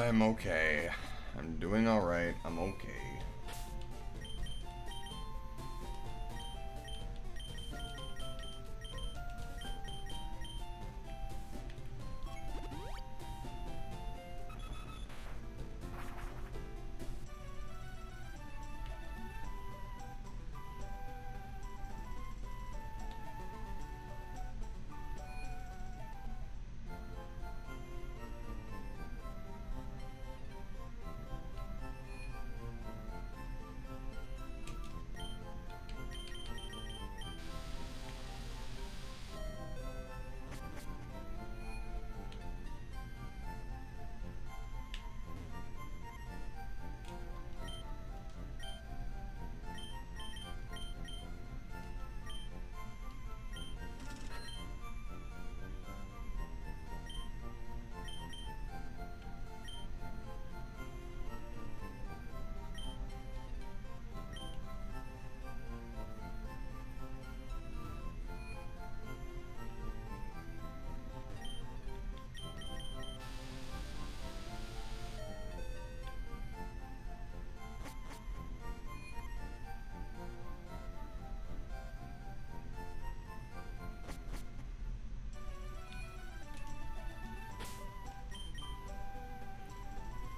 A: I'm okay. I'm doing alright. I'm okay.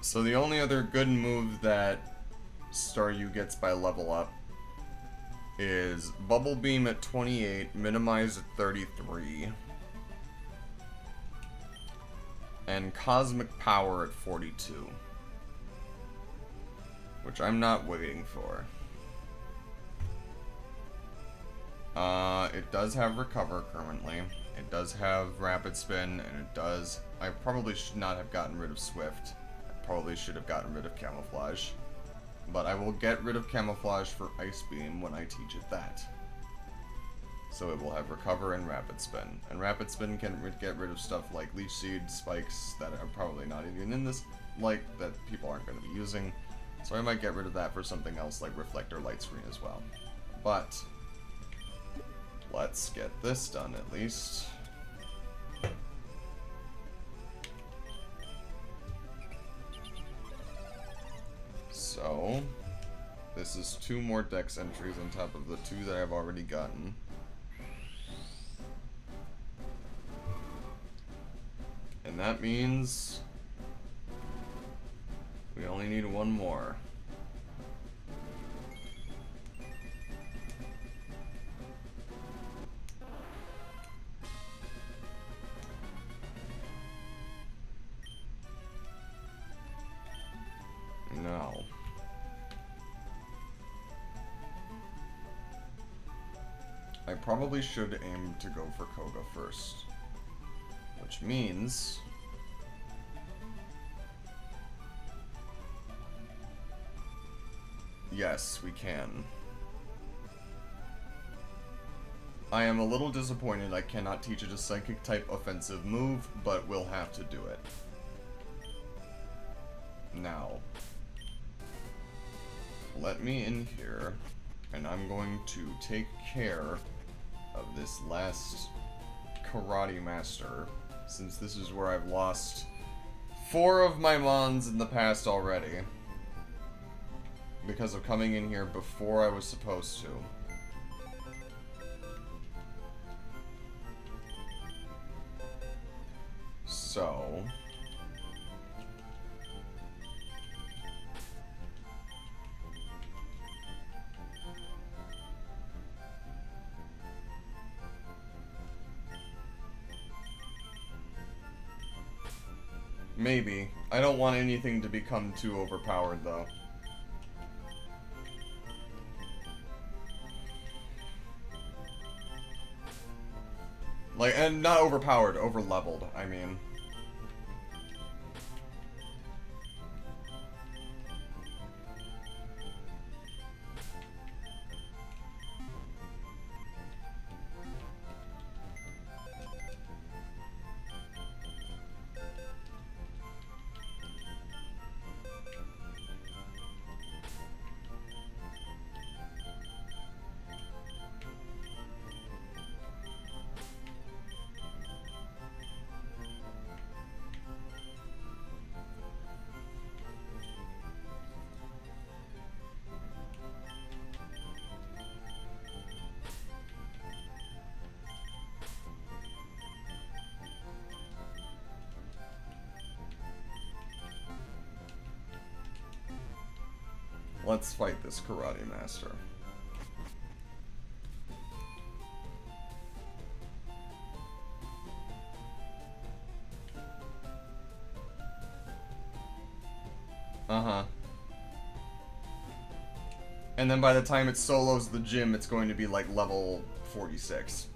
A: So the only other good move that Staryu gets by level up is Bubble Beam at 28, Minimize at 33, and Cosmic Power at 42, which I'm not waiting for. It does have Recover currently, it does have Rapid Spin, and it does... I probably should not have gotten rid of Swift. Probably should have gotten rid of Camouflage. But I will get rid of Camouflage for Ice Beam when I teach it that. So it will have Recover and Rapid Spin. And Rapid Spin can get rid of stuff like Leech Seed, Spikes that are probably not even in this, like, that people aren't going to be using. So I might get rid of that for something else like Reflector Light Screen as well. But let's get this done at least. So, this is 2 more Dex entries on top of the 2 that I've already gotten. that means we only need one more. Now, I probably should aim to go for Koga first, which means yes, we can. I am a little disappointed I cannot teach it a psychic type offensive move, but we'll have to do it. Now, let me in here, and I'm going to take care of this last Karate Master, since this is where I've lost 4 of my Mons in the past already, because of coming in here before I was supposed to. So... maybe. I don't want anything to become too overpowered, though. Like, and not overpowered, over-leveled, I mean. Let's fight this Karate Master. Uh-huh. And then by the time it solos the gym, it's going to be like level 46.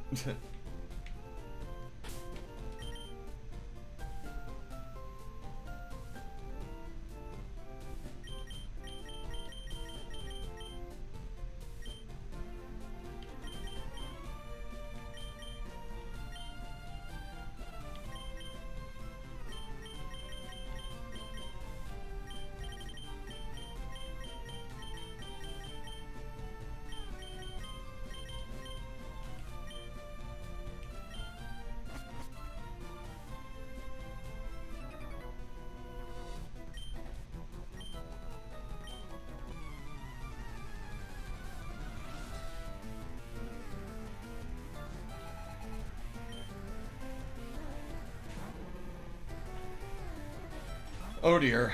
A: Oh dear.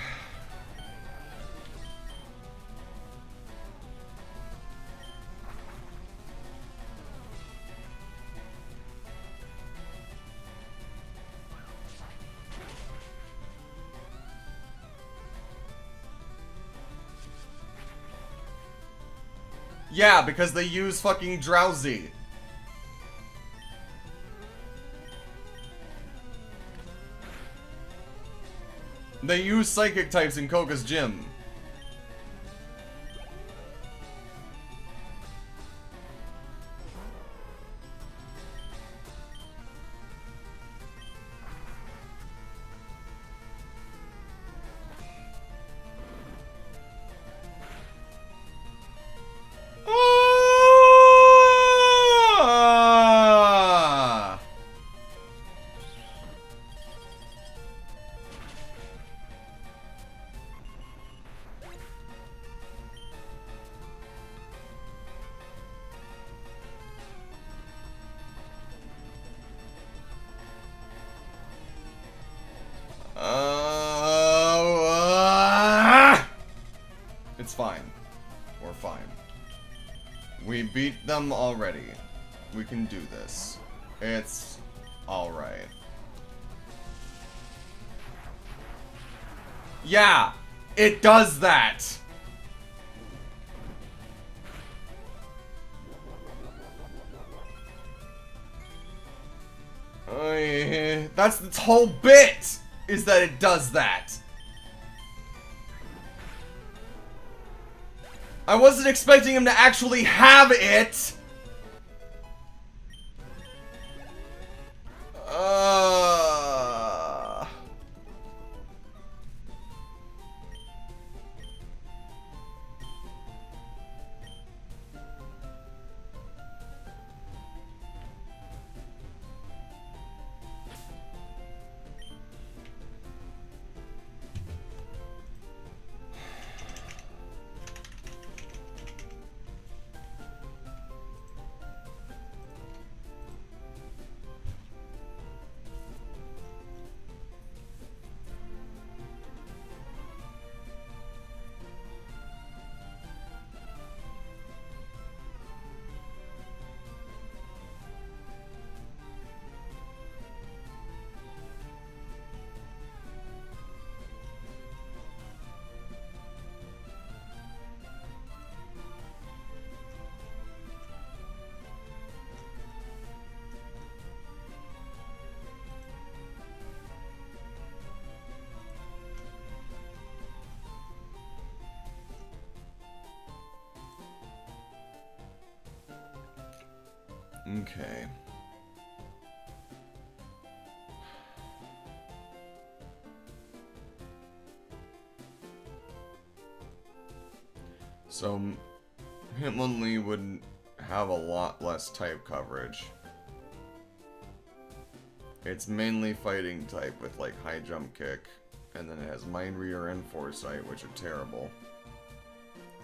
A: Yeah, because they use fucking Drowsy. They use psychic types in Koga's gym. Ah! It's fine. We're fine. We beat them already. We can do this. It's alright. Yeah! It does that! That's its whole bit! Is that it does that. I wasn't expecting him to actually have it! Okay. So, Hitmonlee would have a lot less type coverage. It's mainly fighting type with like high jump kick, and then it has Mind Reader and Foresight, which are terrible.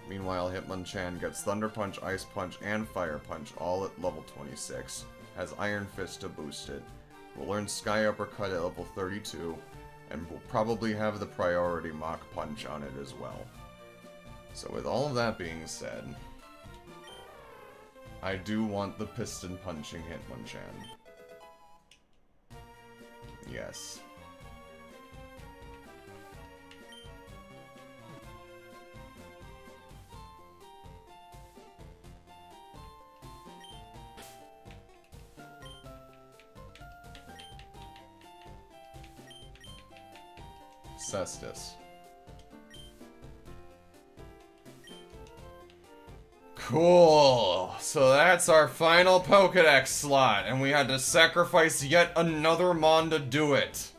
A: Meanwhile, Hitmonchan gets Thunder Punch, Ice Punch, and Fire Punch, all at level 26. Has Iron Fist to boost it. Will learn Sky Uppercut at level 32, and will probably have the priority Mach Punch on it as well. So with all of that being said, I do want the Piston Punching Hitmonchan. Yes. Cestus. Cool. So that's our final Pokédex slot, and we had to sacrifice yet another Mon to do it.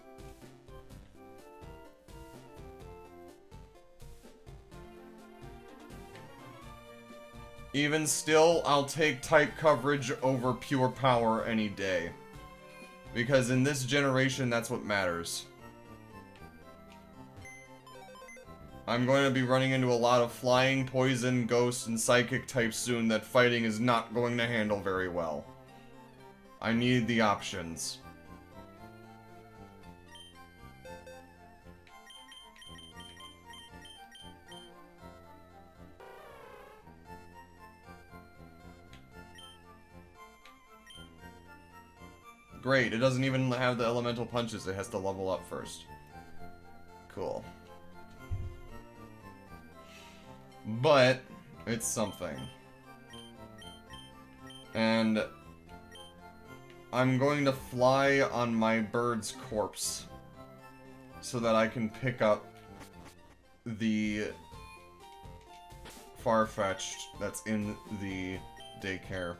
A: Even still, I'll take type coverage over pure power any day. Because in this generation, that's what matters. I'm going to be running into a lot of flying, poison, ghost, and psychic types soon that fighting is not going to handle very well. I need the options. Great, it doesn't even have the elemental punches, it has to level up first. Cool. But, it's something. And I'm going to fly on my bird's corpse so that I can pick up the Farfetch'd that's in the daycare.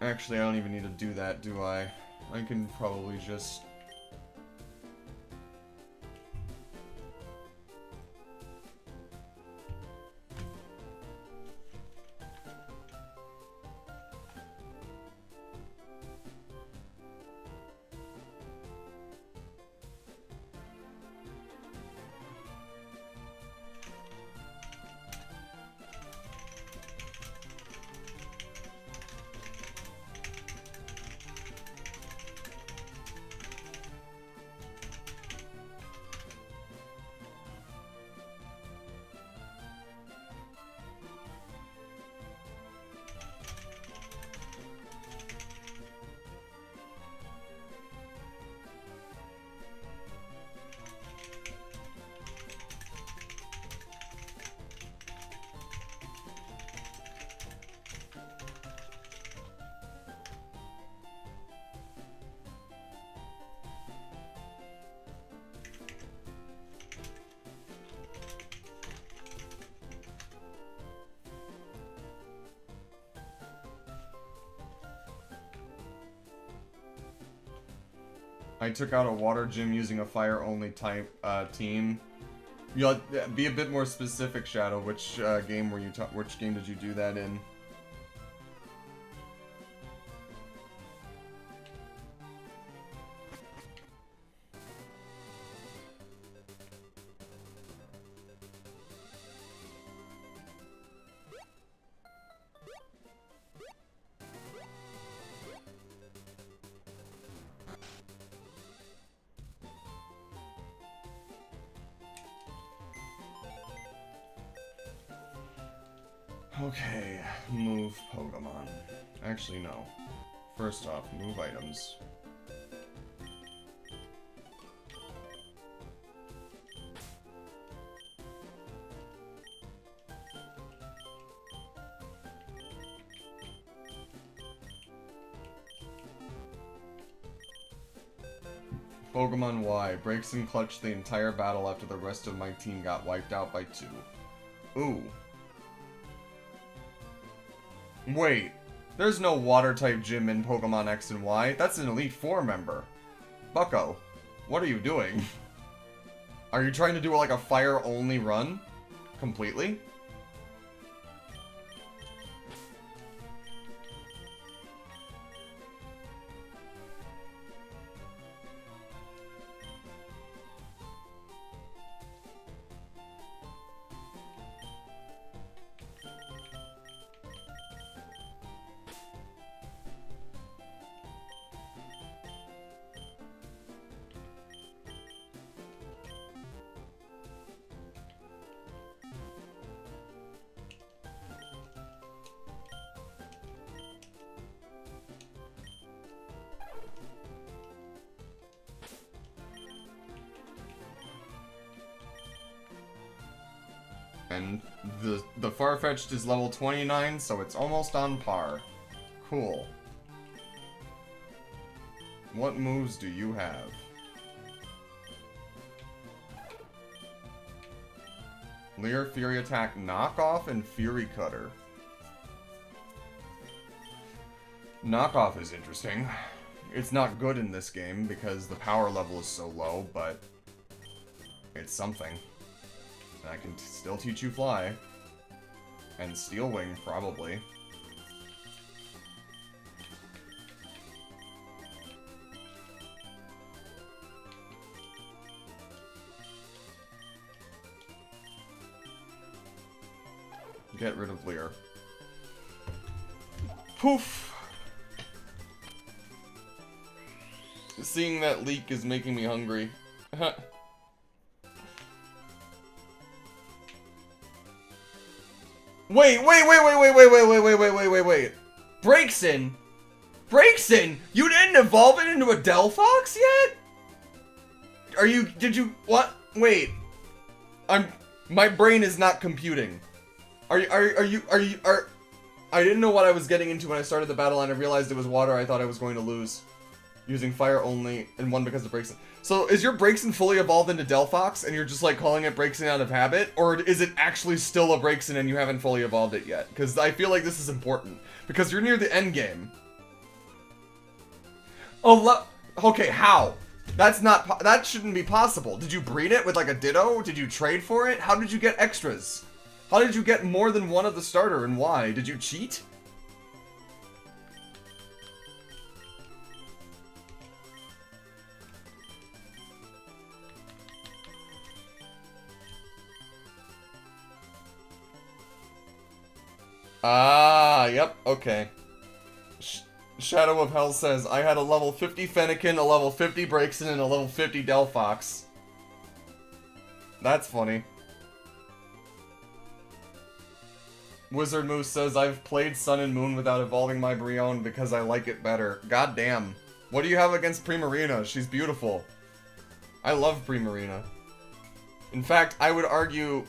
A: Actually, I don't even need to do that, do I? I can probably just... I took out a water gym using a fire-only type team. You'll be a bit more specific, Shadow. Which game were you? Which game did you do that in? Okay, move Pokemon. Actually, no. First off, move items. Pokemon Y. Breaks and clutched the entire battle after the rest of my team got wiped out by 2. Ooh. Wait, there's no water-type gym in Pokemon X and Y. That's an Elite Four member. Bucko, what are you doing? Are you trying to do like a fire-only run? Completely? And the Farfetch'd is level 29, so it's almost on par. Cool. What moves do you have? Leer, Fury Attack, Knockoff, and Fury Cutter. Knockoff is interesting. It's not good in this game because the power level is so low, but it's something. And I can still teach you Fly. And Steel Wing, probably. Get rid of Leer. Poof! Seeing that leak is making me hungry. Wait! Braixen! Braixen! You didn't evolve it into a Delphox yet? Did you, what? Wait. My brain is not computing. I didn't know what I was getting into when I started the battle and I realized it was water. I thought I was going to lose. Using fire only, and one because of Braixen. So, is your Braixen fully evolved into Delphox, and you're just, like, calling it Braixen out of habit? Or is it actually still a Braixen and you haven't fully evolved it yet? Because I feel like this is important. Because you're near the end game. Oh, okay, how? That shouldn't be possible. Did you breed it with, like, a Ditto? Did you trade for it? How did you get extras? How did you get more than one of the starter, and why? Did you cheat? Ah, yep, okay. Shadow of Hell says, I had a level 50 Fennekin, a level 50 Braixen, and a level 50 Delphox. That's funny. Wizard Moose says, I've played Sun and Moon without evolving my Brion because I like it better. God damn. What do you have against Primarina? She's beautiful. I love Primarina. In fact, I would argue...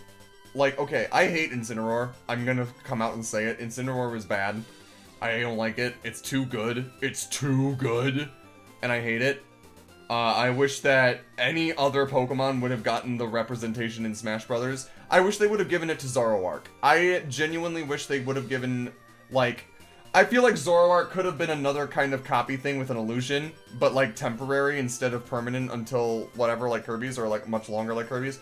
A: Like, okay, I hate Incineroar. I'm gonna come out and say it. Incineroar was bad. I don't like it. It's too good. It's too good. And I hate it. I wish that any other Pokemon would have gotten the representation in Smash Brothers. I wish they would have given it to Zoroark. I genuinely wish they would have given, like... I feel like Zoroark could have been another kind of copy thing with an illusion, but like temporary instead of permanent until whatever, like Kirby's, or like much longer like Kirby's.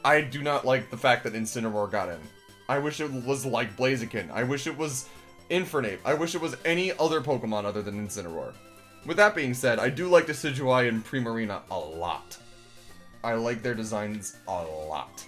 A: I do not like the fact that Incineroar got in. I wish it was like Blaziken. I wish it was Infernape. I wish it was any other Pokemon other than Incineroar. With that being said, I do like Decidueye and Primarina a lot. I like their designs a lot.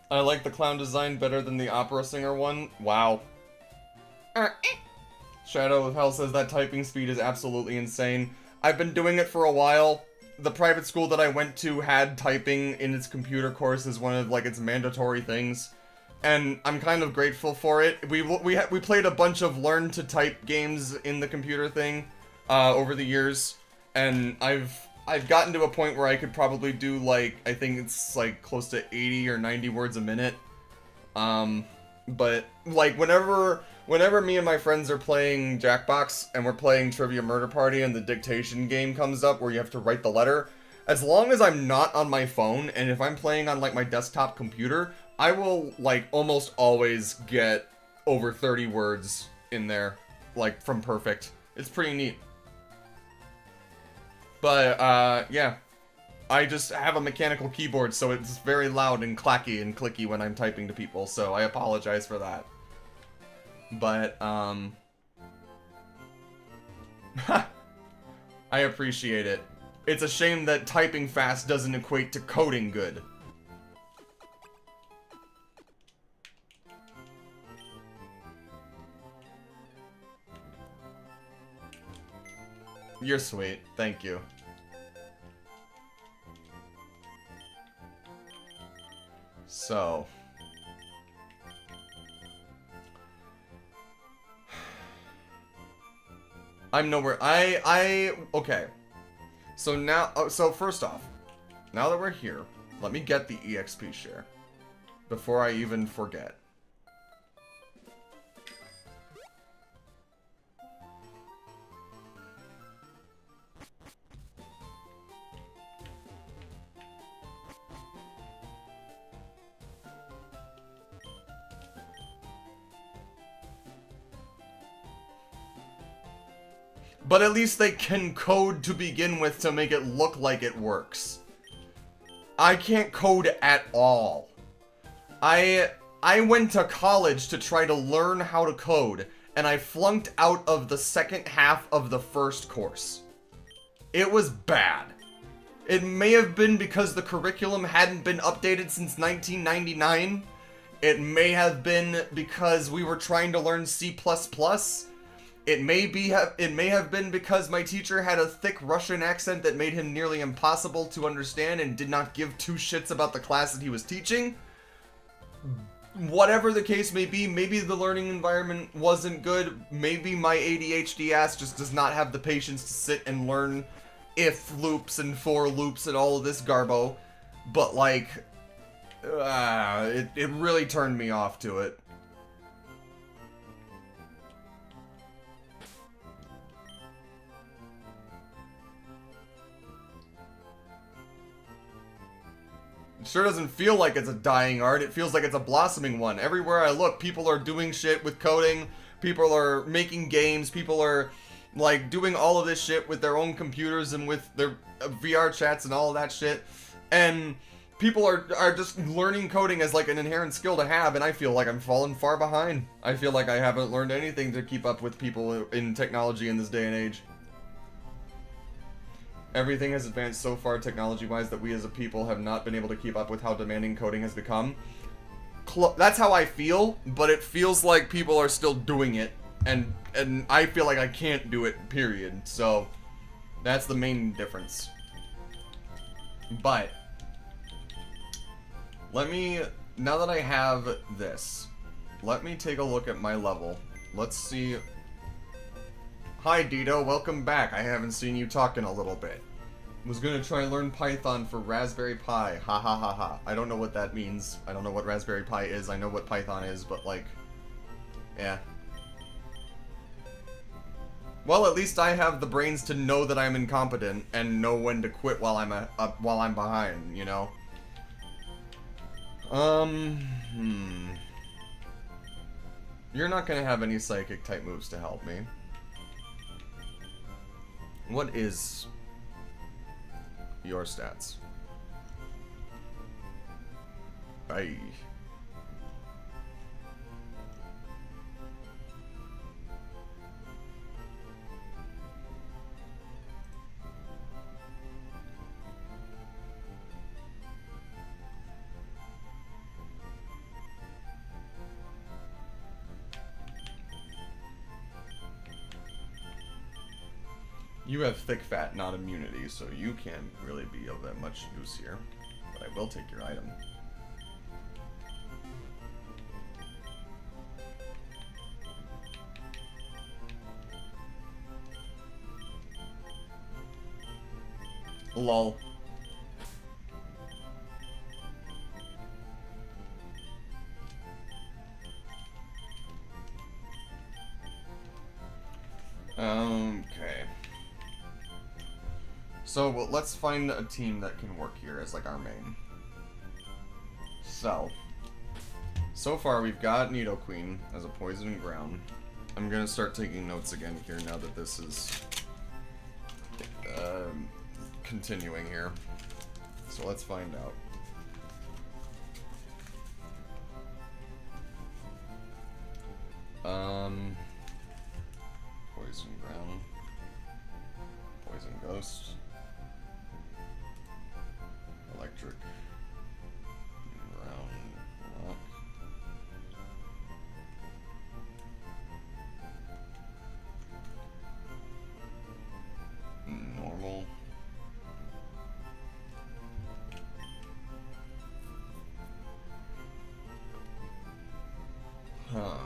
A: I like the clown design better than the opera singer one. Wow. Shadow of Hell says that typing speed is absolutely insane. I've been doing it for a while. The private school that I went to had typing in its computer course as one of like its mandatory things. And I'm kind of grateful for it. We played a bunch of learn to type games in the computer thing over the years. And I've gotten to a point where I could probably do, like, I think it's, like, close to 80 or 90 words a minute. But, like, whenever me and my friends are playing Jackbox and we're playing Trivia Murder Party and the dictation game comes up where you have to write the letter, as long as I'm not on my phone and if I'm playing on, like, my desktop computer, I will, like, almost always get over 30 words in there, like, from perfect. It's pretty neat. But, yeah. I just have a mechanical keyboard, so it's very loud and clacky and clicky when I'm typing to people, so I apologize for that. But, I appreciate it. It's a shame that typing fast doesn't equate to coding good. You're sweet. Thank you. So. I'm nowhere. Okay. So now, so first off, now that we're here, let me get the EXP share before I even forget. But at least they can code to begin with to make it look like it works. I can't code at all. I went to college to try to learn how to code, and I flunked out of the second half of the first course. It was bad. It may have been because the curriculum hadn't been updated since 1999. It may have been because we were trying to learn C++. It may have been because my teacher had a thick Russian accent that made him nearly impossible to understand and did not give two shits about the class that he was teaching. Whatever the case may be, maybe the learning environment wasn't good. Maybe my ADHD ass just does not have the patience to sit and learn if loops and for loops and all of this garbo. But like, it really turned me off to it. It sure doesn't feel like it's a dying art. It feels like it's a blossoming one. Everywhere I look, people are doing shit with coding. People are making games. People are, like, doing all of this shit with their own computers and with their VR chats and all of that shit. And people are just learning coding as like an inherent skill to have, and I feel like I'm falling far behind. I feel like I haven't learned anything to keep up with people in technology in this day and age. Everything has advanced so far technology-wise that we as a people have not been able to keep up with how demanding coding has become. That's how I feel, but it feels like people are still doing it, and I feel like I can't do it, period. So, that's the main difference. But, let me, now that I have this, let me take a look at my level. Let's see. Hi, Dito, welcome back. I haven't seen you talk in a little bit. Was gonna try and learn Python for Raspberry Pi. Ha ha ha ha. I don't know what that means. I don't know what Raspberry Pi is. I know what Python is, but like, yeah. Well, at least I have the brains to know that I'm incompetent and know when to quit while I'm behind, you know. You're not gonna have any psychic type moves to help me. What is your stats? Aye. You have thick fat, not immunity, so you can't really be of that much use here. But I will take your item. Lol. Okay. So, well, let's find a team that can work here as, like, our main. So far we've got Nidoqueen as a poison ground. I'm gonna start taking notes again here now that this is continuing here. So let's find out. Poison ground. Poison ghost. Electric. Ground rock. Normal. Huh.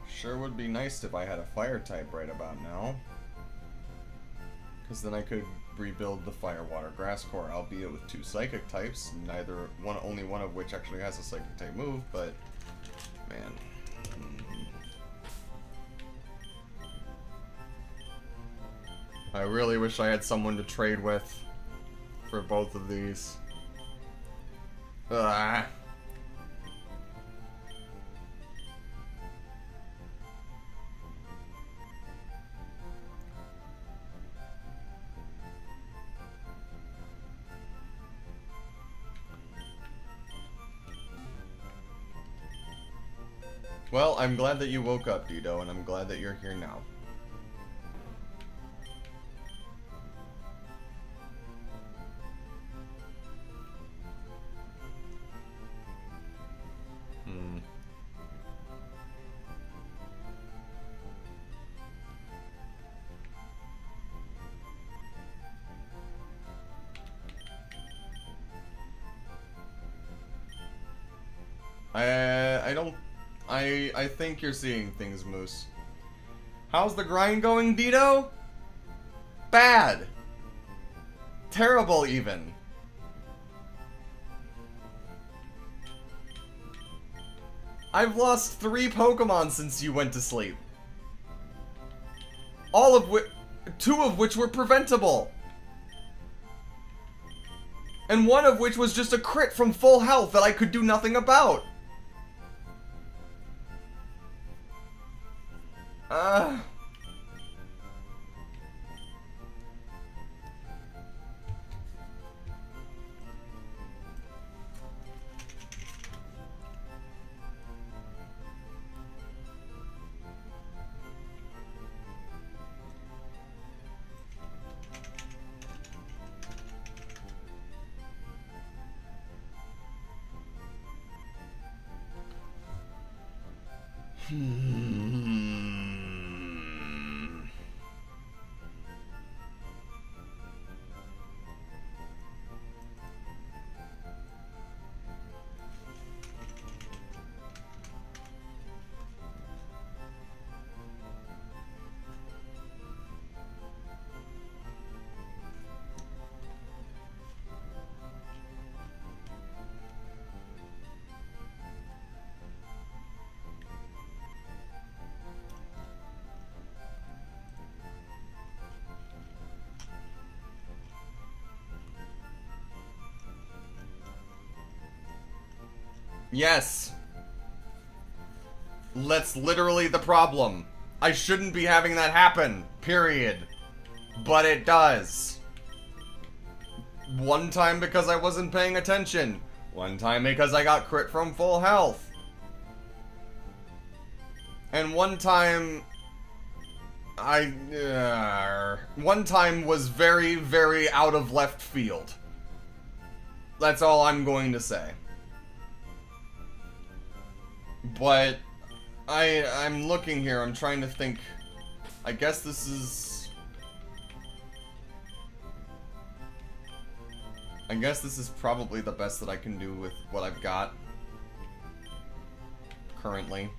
A: Sure would be nice if I had a fire type right about now. Because then I could rebuild the fire, water, grass core, albeit with 2 psychic types. Only one of which actually has a psychic type move, but man. I really wish I had someone to trade with for both of these. Ugh. Well, I'm glad that you woke up, Dido, and I'm glad that you're here now. I think you're seeing things, Moose. How's the grind going, Dito? Bad. Terrible, even. I've lost 3 Pokemon since you went to sleep. All of which... 2 of which were preventable. And 1 of which was just a crit from full health that I could do nothing about. Yes. That's literally the problem. I shouldn't be having that happen, period. But it does. One time because I wasn't paying attention. One time because I got crit from full health. And one time... one time was very, very out of left field. That's all I'm going to say. But I'm looking here, I'm trying to think. I guess this is probably the best that I can do with what I've got currently.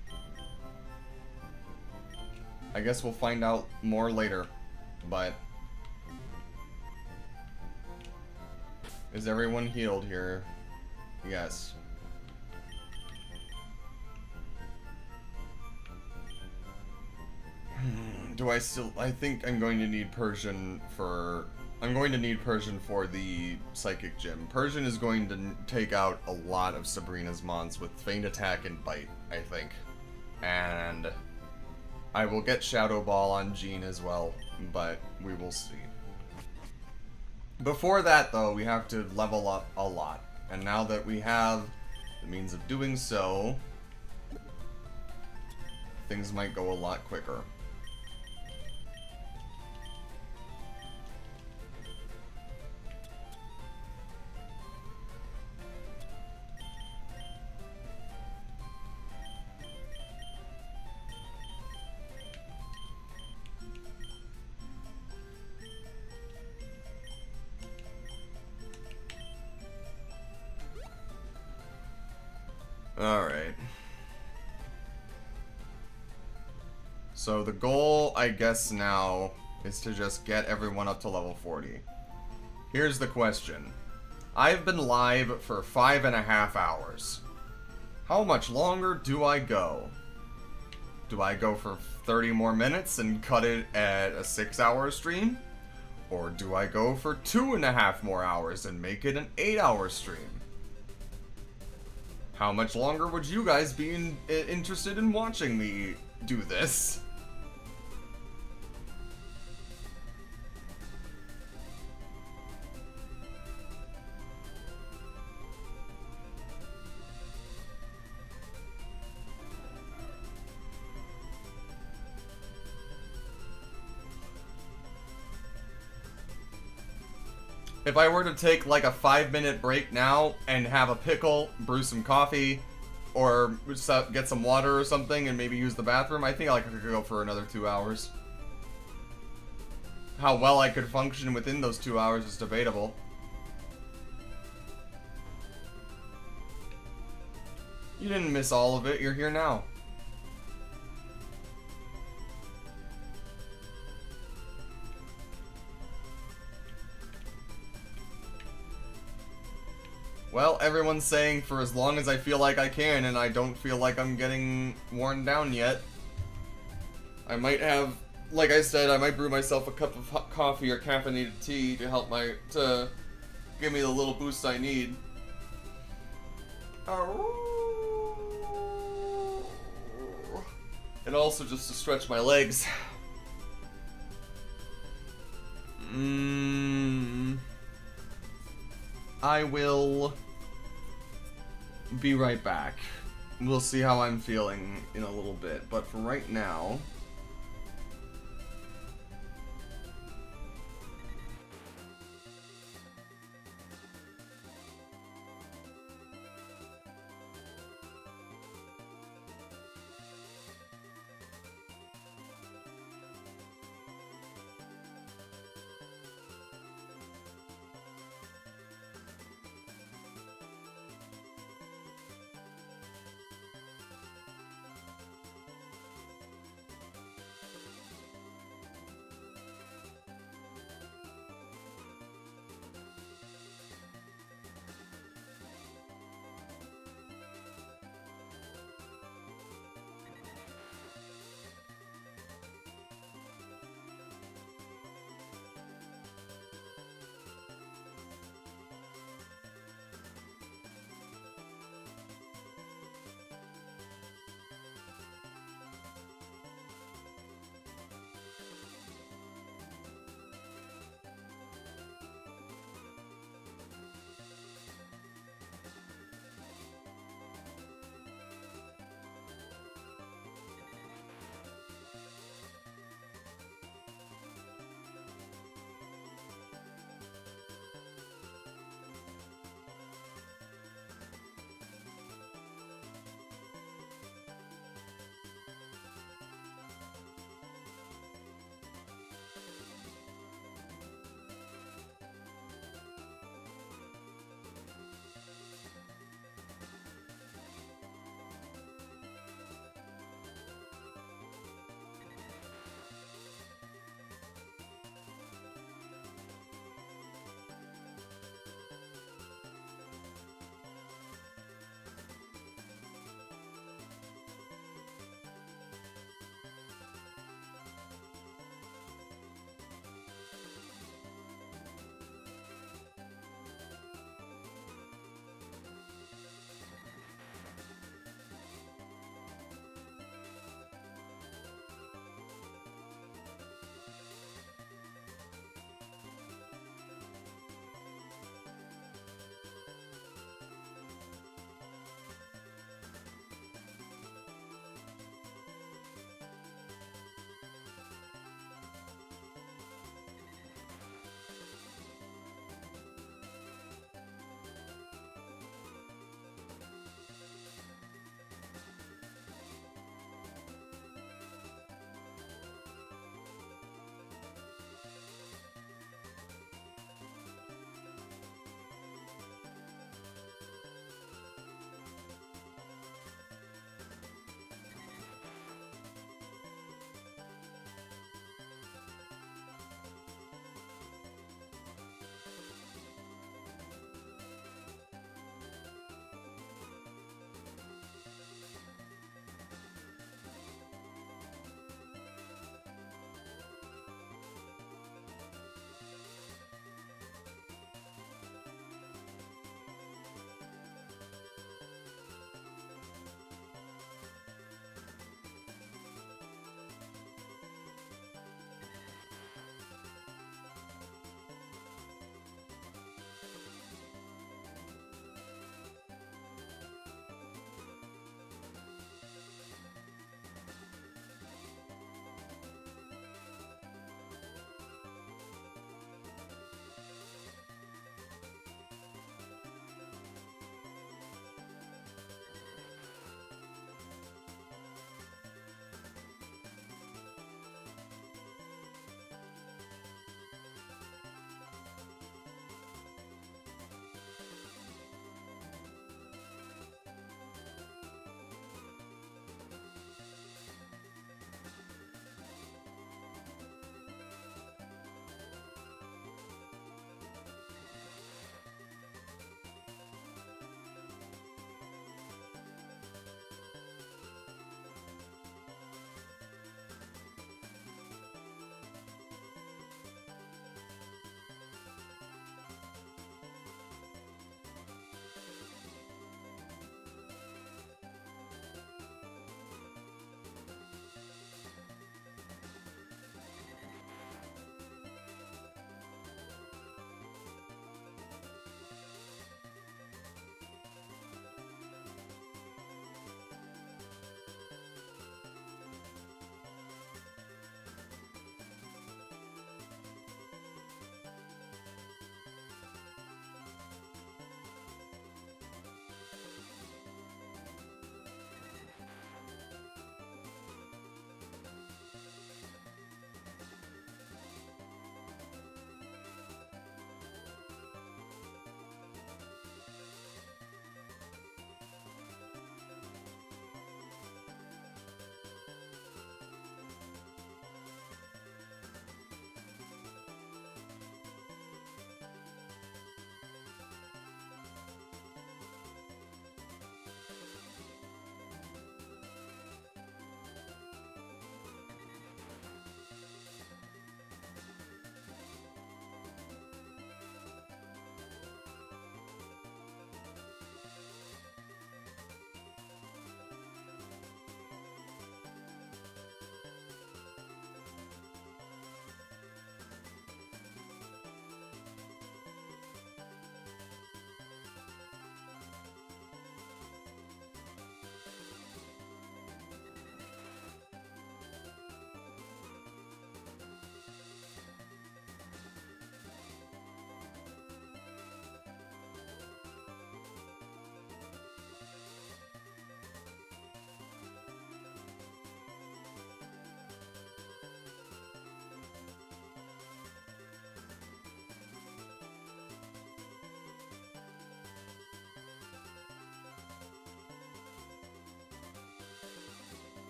A: I guess we'll find out more later, but is everyone healed here? Yes. I think I'm going to need Persian for... I'm going to need Persian for the Psychic Gym. Persian is going to take out a lot of Sabrina's mons with Feint Attack and Bite, I think. And I will get Shadow Ball on Jean as well, but we will see. Before that, though, we have to level up a lot. And now that we have the means of doing so, things might go a lot quicker. Alright. So the goal, I guess now, is to just get everyone up to level 40. Here's the question. I've been live for 5.5 hours. How much longer do I go? Do I go for 30 more minutes and cut it at a 6-hour stream? Or do I go for 2.5 more hours and make it an 8-hour stream? How much longer would you guys be interested in watching me do this? If I were to take like a 5-minute break now and have a pickle, brew some coffee, or get some water or something and maybe use the bathroom, I think I could go for another 2 hours. How well I could function within those 2 hours is debatable. You didn't miss all of it, you're here now. Well, everyone's saying for as long as I feel like I can, and I don't feel like I'm getting worn down yet. I might have, like I said, I might brew myself a cup of hot coffee or caffeinated tea to help to give me the little boost I need. And also just to stretch my legs. I will be right back. We'll see how I'm feeling in a little bit, but for right now...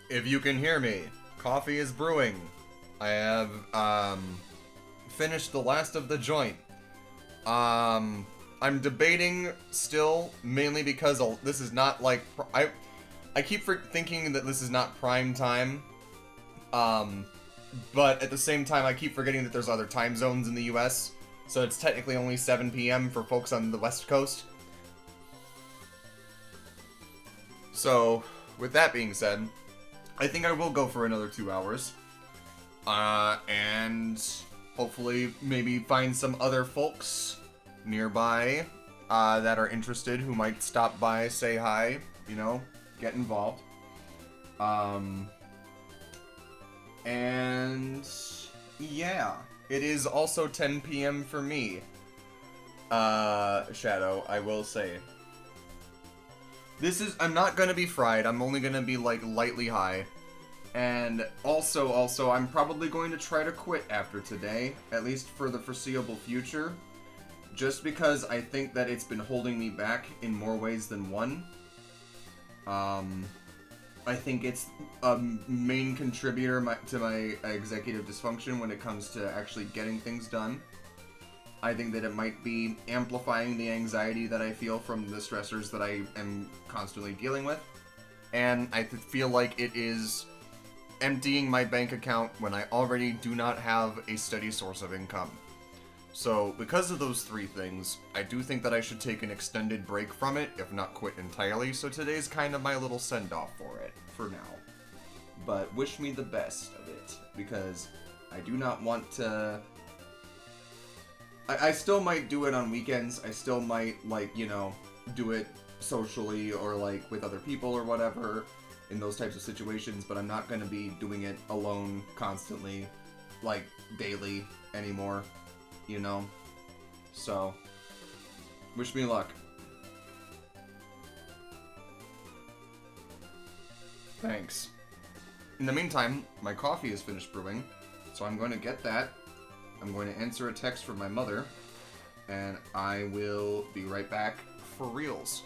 A: if you can hear me, coffee is brewing. I have, finished the last of the joint. I'm debating still, mainly because this is not like, I keep thinking that this is not prime time. But at the same time, I keep forgetting that there's other time zones in the US. So it's technically only 7 p.m. for folks on the West Coast. So, with that being said, I think I will go for another 2 hours. And hopefully maybe find some other folks nearby that are interested who might stop by, say hi, you know, get involved. And yeah, it is also 10 p.m. for me. Shadow, I will say. I'm not gonna be fried, I'm only gonna be, like, lightly high. And also, I'm probably going to try to quit after today, at least for the foreseeable future. Just because I think that it's been holding me back in more ways than one. I think it's a main contributor to my executive dysfunction when it comes to actually getting things done. I think that it might be amplifying the anxiety that I feel from the stressors that I am constantly dealing with. And I feel like it is emptying my bank account when I already do not have a steady source of income. So, because of those three things, I do think that I should take an extended break from it, if not quit entirely, so today's kind of my little send-off for it, for now. But wish me the best of it, because I do not want to... I still might do it on weekends, I still might, like, you know, do it socially or, like, with other people or whatever, in those types of situations, but I'm not going to be doing it alone constantly, like, daily anymore. You know? So, wish me luck. Thanks. In the meantime, my coffee is finished brewing, so I'm going to get that. I'm going to answer a text from my mother, and I will be right back for reals.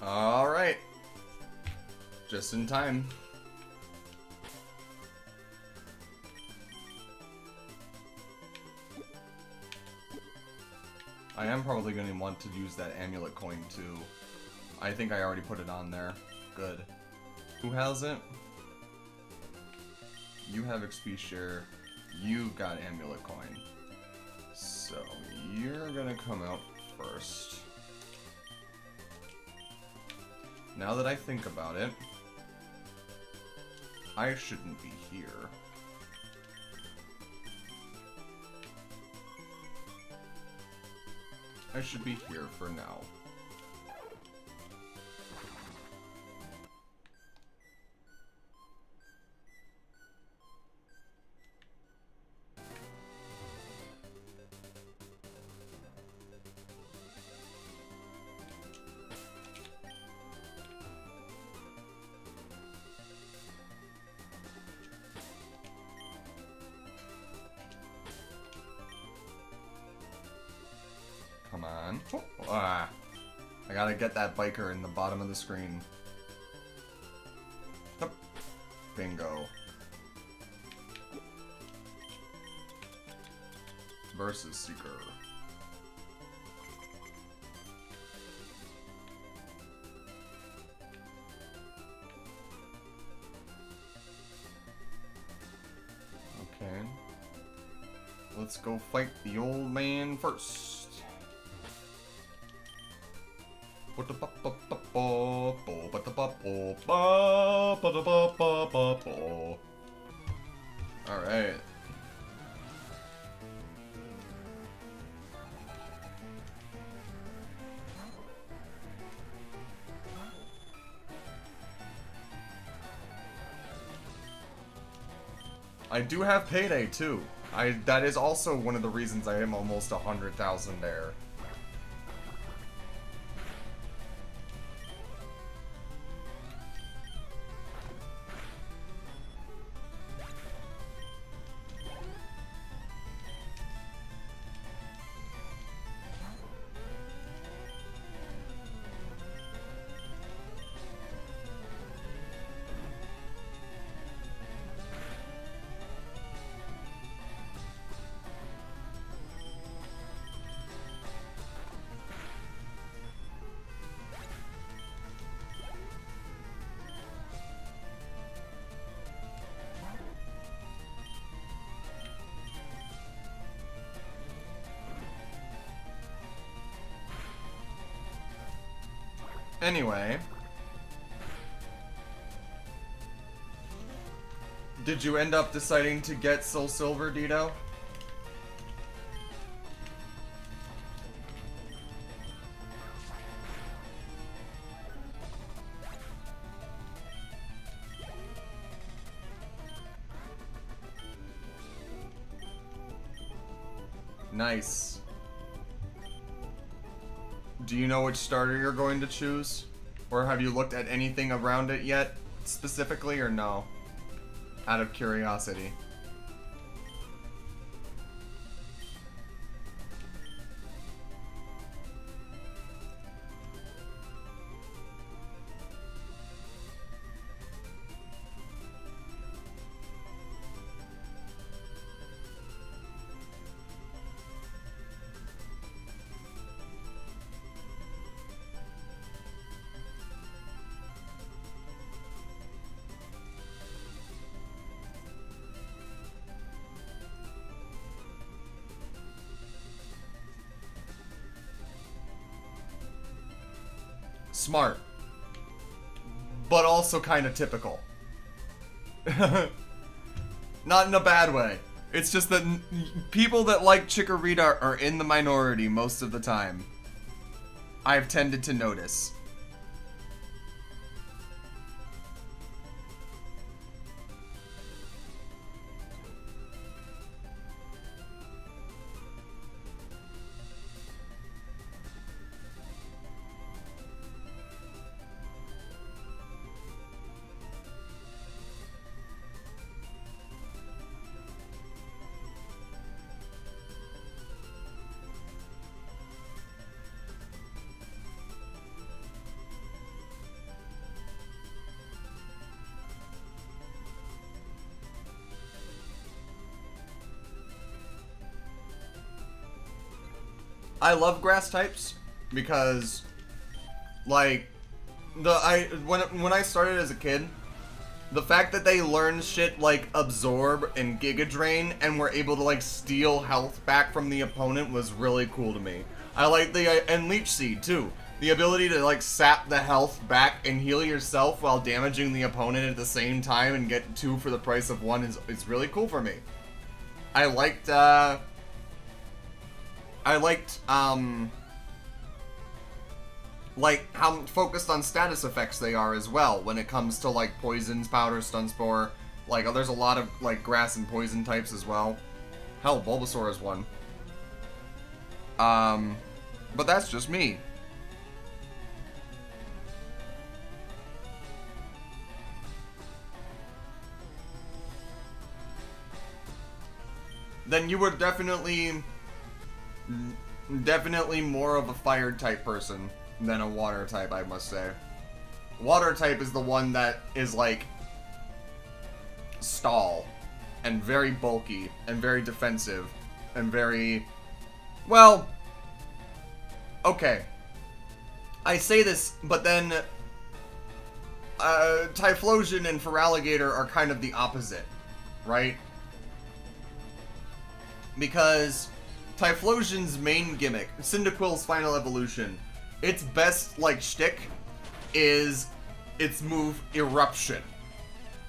A: Alright. Just in time. I am probably going to want to use that amulet coin too. I think I already put it on there. Good. Who has it? You have XP share. You got amulet coin. So you're gonna come out first. Now that I think about it, I shouldn't be here. I should be here for now. Come on. Oh, I gotta get that biker in the bottom of the screen. Yep. Bingo. Versus Seeker. Okay. Let's go fight the old man first. Alright. I do have payday too. That is also one of the reasons I am almost 100,000 there. Anyway. Did you end up deciding to get Soul Silver, Dito? Nice. Do you know which starter you're going to choose? Or have you looked at anything around it yet, specifically, or no? Out of curiosity. Smart. But also kind of typical. Not in a bad way. It's just that people that like Chikorita are in the minority most of the time. I've tended to notice. I love grass types because, like, when I started as a kid, the fact that they learned shit like Absorb and Giga Drain and were able to like steal health back from the opponent was really cool to me. I like and Leech Seed too. The ability to like sap the health back and heal yourself while damaging the opponent at the same time and get 2 for the price of 1 is really cool for me. I liked like how focused on status effects they are as well when it comes to like poisons, powder, stun spore. Like there's a lot of like grass and poison types as well. Hell, Bulbasaur is one. But that's just me. Then you were definitely more of a fire type person than a water type, I must say. Water type is the one that is like stall and very bulky and very defensive and very, well, okay. I say this, but then Typhlosion and Feraligatr are kind of the opposite, right? Because Typhlosion's main gimmick, Cyndaquil's final evolution, its best, like, shtick is its move, Eruption.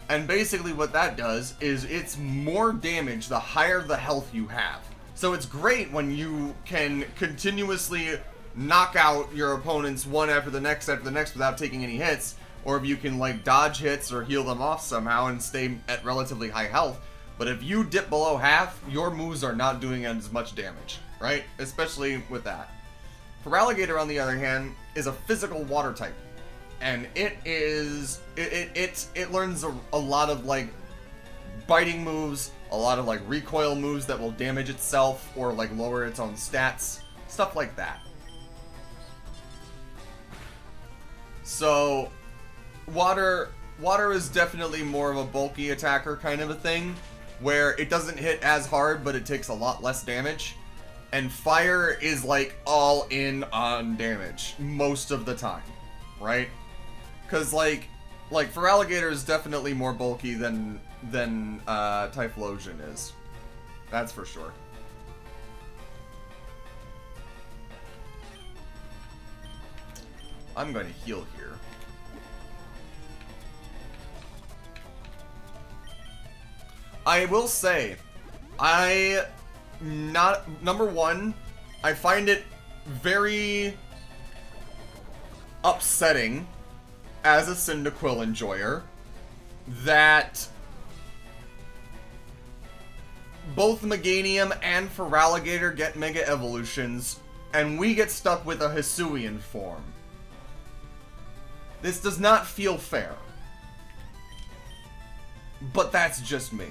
A: And basically what that does is it's more damage the higher the health you have. So it's great when you can continuously knock out your opponents one after the next without taking any hits, or if you can, like, dodge hits or heal them off somehow and stay at relatively high health. But if you dip below half, your moves are not doing as much damage, right? Especially with that. Feraligatr, on the other hand, is a physical water type. And it learns a lot of, like, biting moves, a lot of, like, recoil moves that will damage itself or, like, lower its own stats. Stuff like that. So, water is definitely more of a bulky attacker kind of a thing, where it doesn't hit as hard, but it takes a lot less damage. And fire is like all in on damage most of the time, right? Because like Feraligatr is definitely more bulky than Typhlosion is. That's for sure. I'm going to heal here. I will say, number one, I find it very upsetting as a Cyndaquil enjoyer that both Meganium and Feraligatr get Mega Evolutions, and we get stuck with a Hisuian form. This does not feel fair. But that's just me.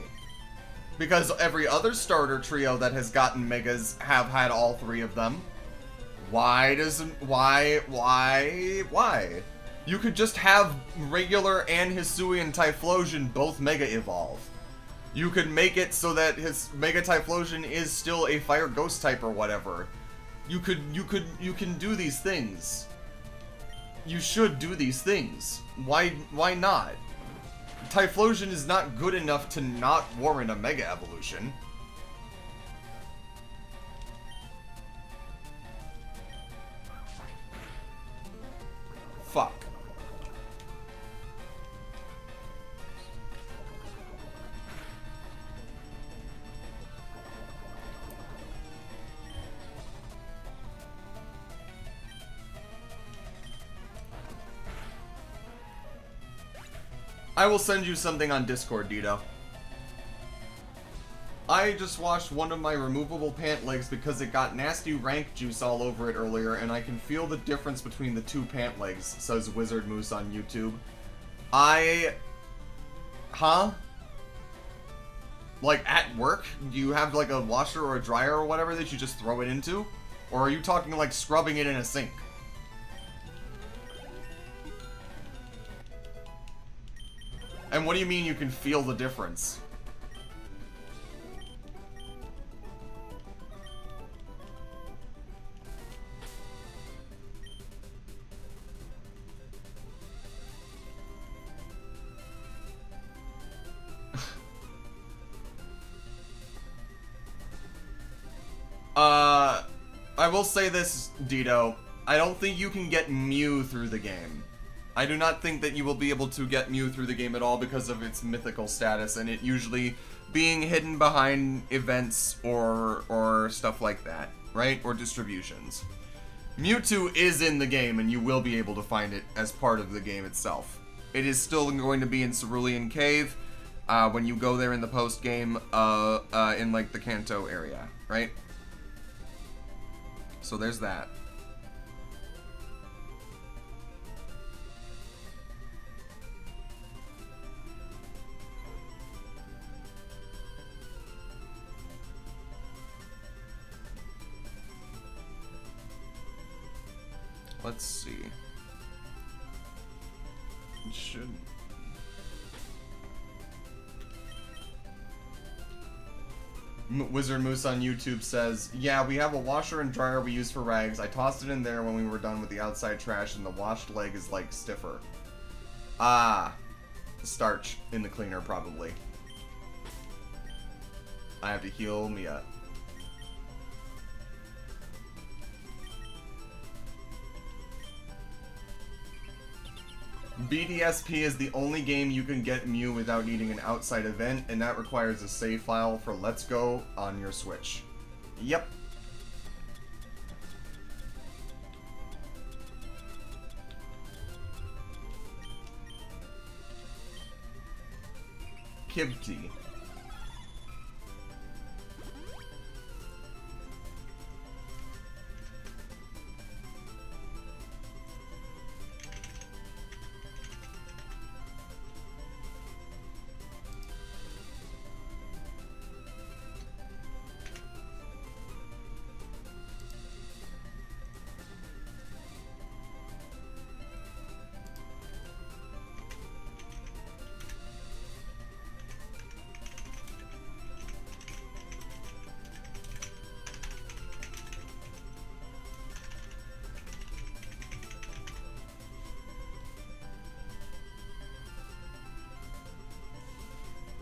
A: Because every other starter trio that has gotten Megas have had all 3 of them. Why? You could just have regular and Hisuian Typhlosion both Mega Evolve. You could make it so that his Mega Typhlosion is still a Fire Ghost type or whatever. You can do these things. You should do these things. Why not? Typhlosion is not good enough to not warrant a Mega Evolution. Fuck. I will send you something on Discord, Dito. I just washed one of my removable pant legs because it got nasty rank juice all over it earlier, and I can feel the difference between the 2 pant legs, says Wizard Moose on YouTube. Huh? Like, at work? Do you have, like, a washer or a dryer or whatever that you just throw it into? Or are you talking, like, scrubbing it in a sink? And what do you mean you can feel the difference? I will say this, Dito. I don't think you can get Mew through the game. I do not think that you will be able to get Mew through the game at all because of its mythical status and it usually being hidden behind events or stuff like that, right? Or distributions. Mewtwo is in the game and you will be able to find it as part of the game itself. It is still going to be in Cerulean Cave when you go there in the post-game in like the Kanto area, right? So there's that. Let's see. It should. Wizard Moose on YouTube says, yeah, we have a washer and dryer we use for rags. I tossed it in there when we were done with the outside trash and the washed leg is like stiffer. Ah, starch in the cleaner probably. I have to heal Mia. BDSP is the only game you can get Mew without needing an outside event, and that requires a save file for Let's Go on your Switch. Yep. Kibti.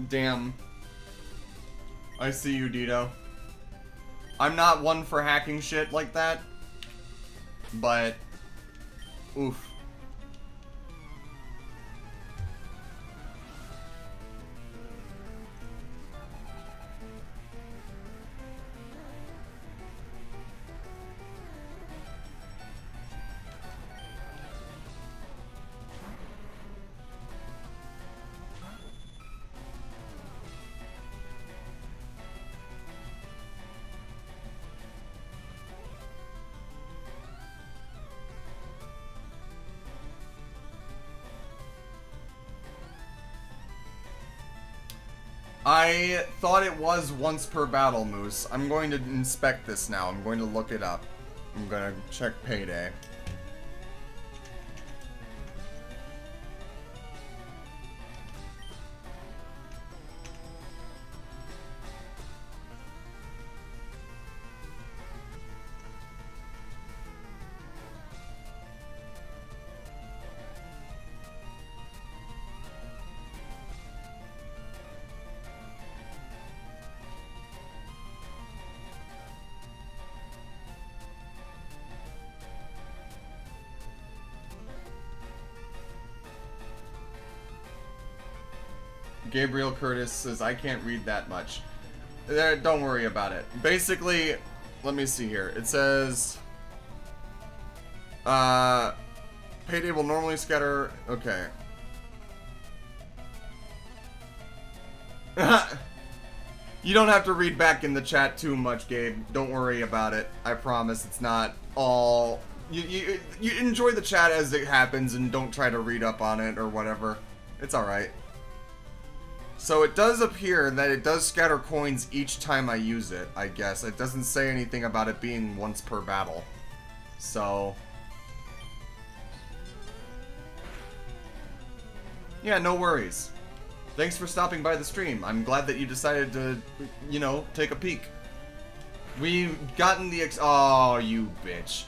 A: Damn. I see you, Dito. I'm not one for hacking shit like that, but oof. I thought it was once per battle, Moose. I'm going to inspect this now. I'm going to look it up. I'm going to check Payday. Gabriel Curtis says, I can't read that much. Don't worry about it. Basically, let me see here. It says, Payday will normally scatter, okay. You don't have to read back in the chat too much, Gabe. Don't worry about it. I promise it's not all... You enjoy the chat as it happens and don't try to read up on it or whatever. It's alright. So it does appear that it does scatter coins each time I use it, I guess. It doesn't say anything about it being once per battle. So... yeah, no worries. Thanks for stopping by the stream. I'm glad that you decided to, you know, take a peek. We've gotten the oh, you bitch.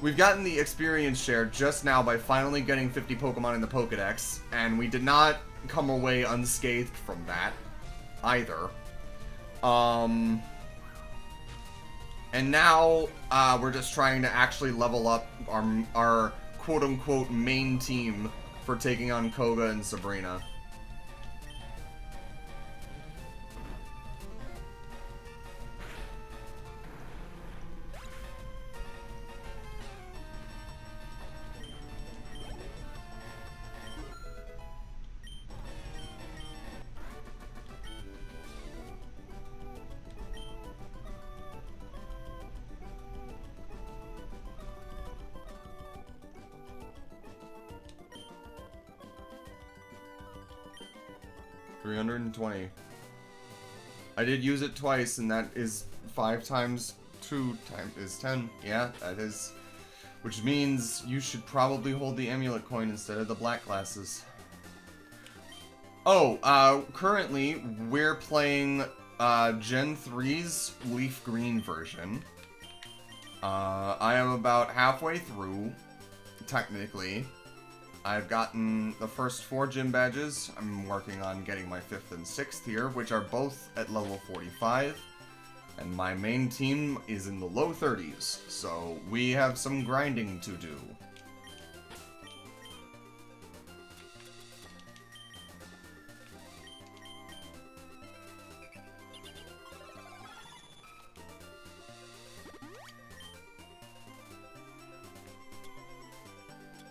A: We've gotten the experience share just now by finally getting 50 Pokemon in the Pokedex, and we did not come away unscathed from that either. And now, we're just trying to actually level up our quote-unquote main team for taking on Koga and Sabrina. $320. I did use it twice, and that is 5 times 2 times is 10. Yeah, that is. Which means you should probably hold the amulet coin instead of the black glasses. Oh, currently we're playing Gen 3's Leafgreen version. I am about halfway through, technically. I've gotten the first 4 gym badges. I'm working on getting my 5th and 6th here, which are both at level 45. And my main team is in the low 30s, so we have some grinding to do.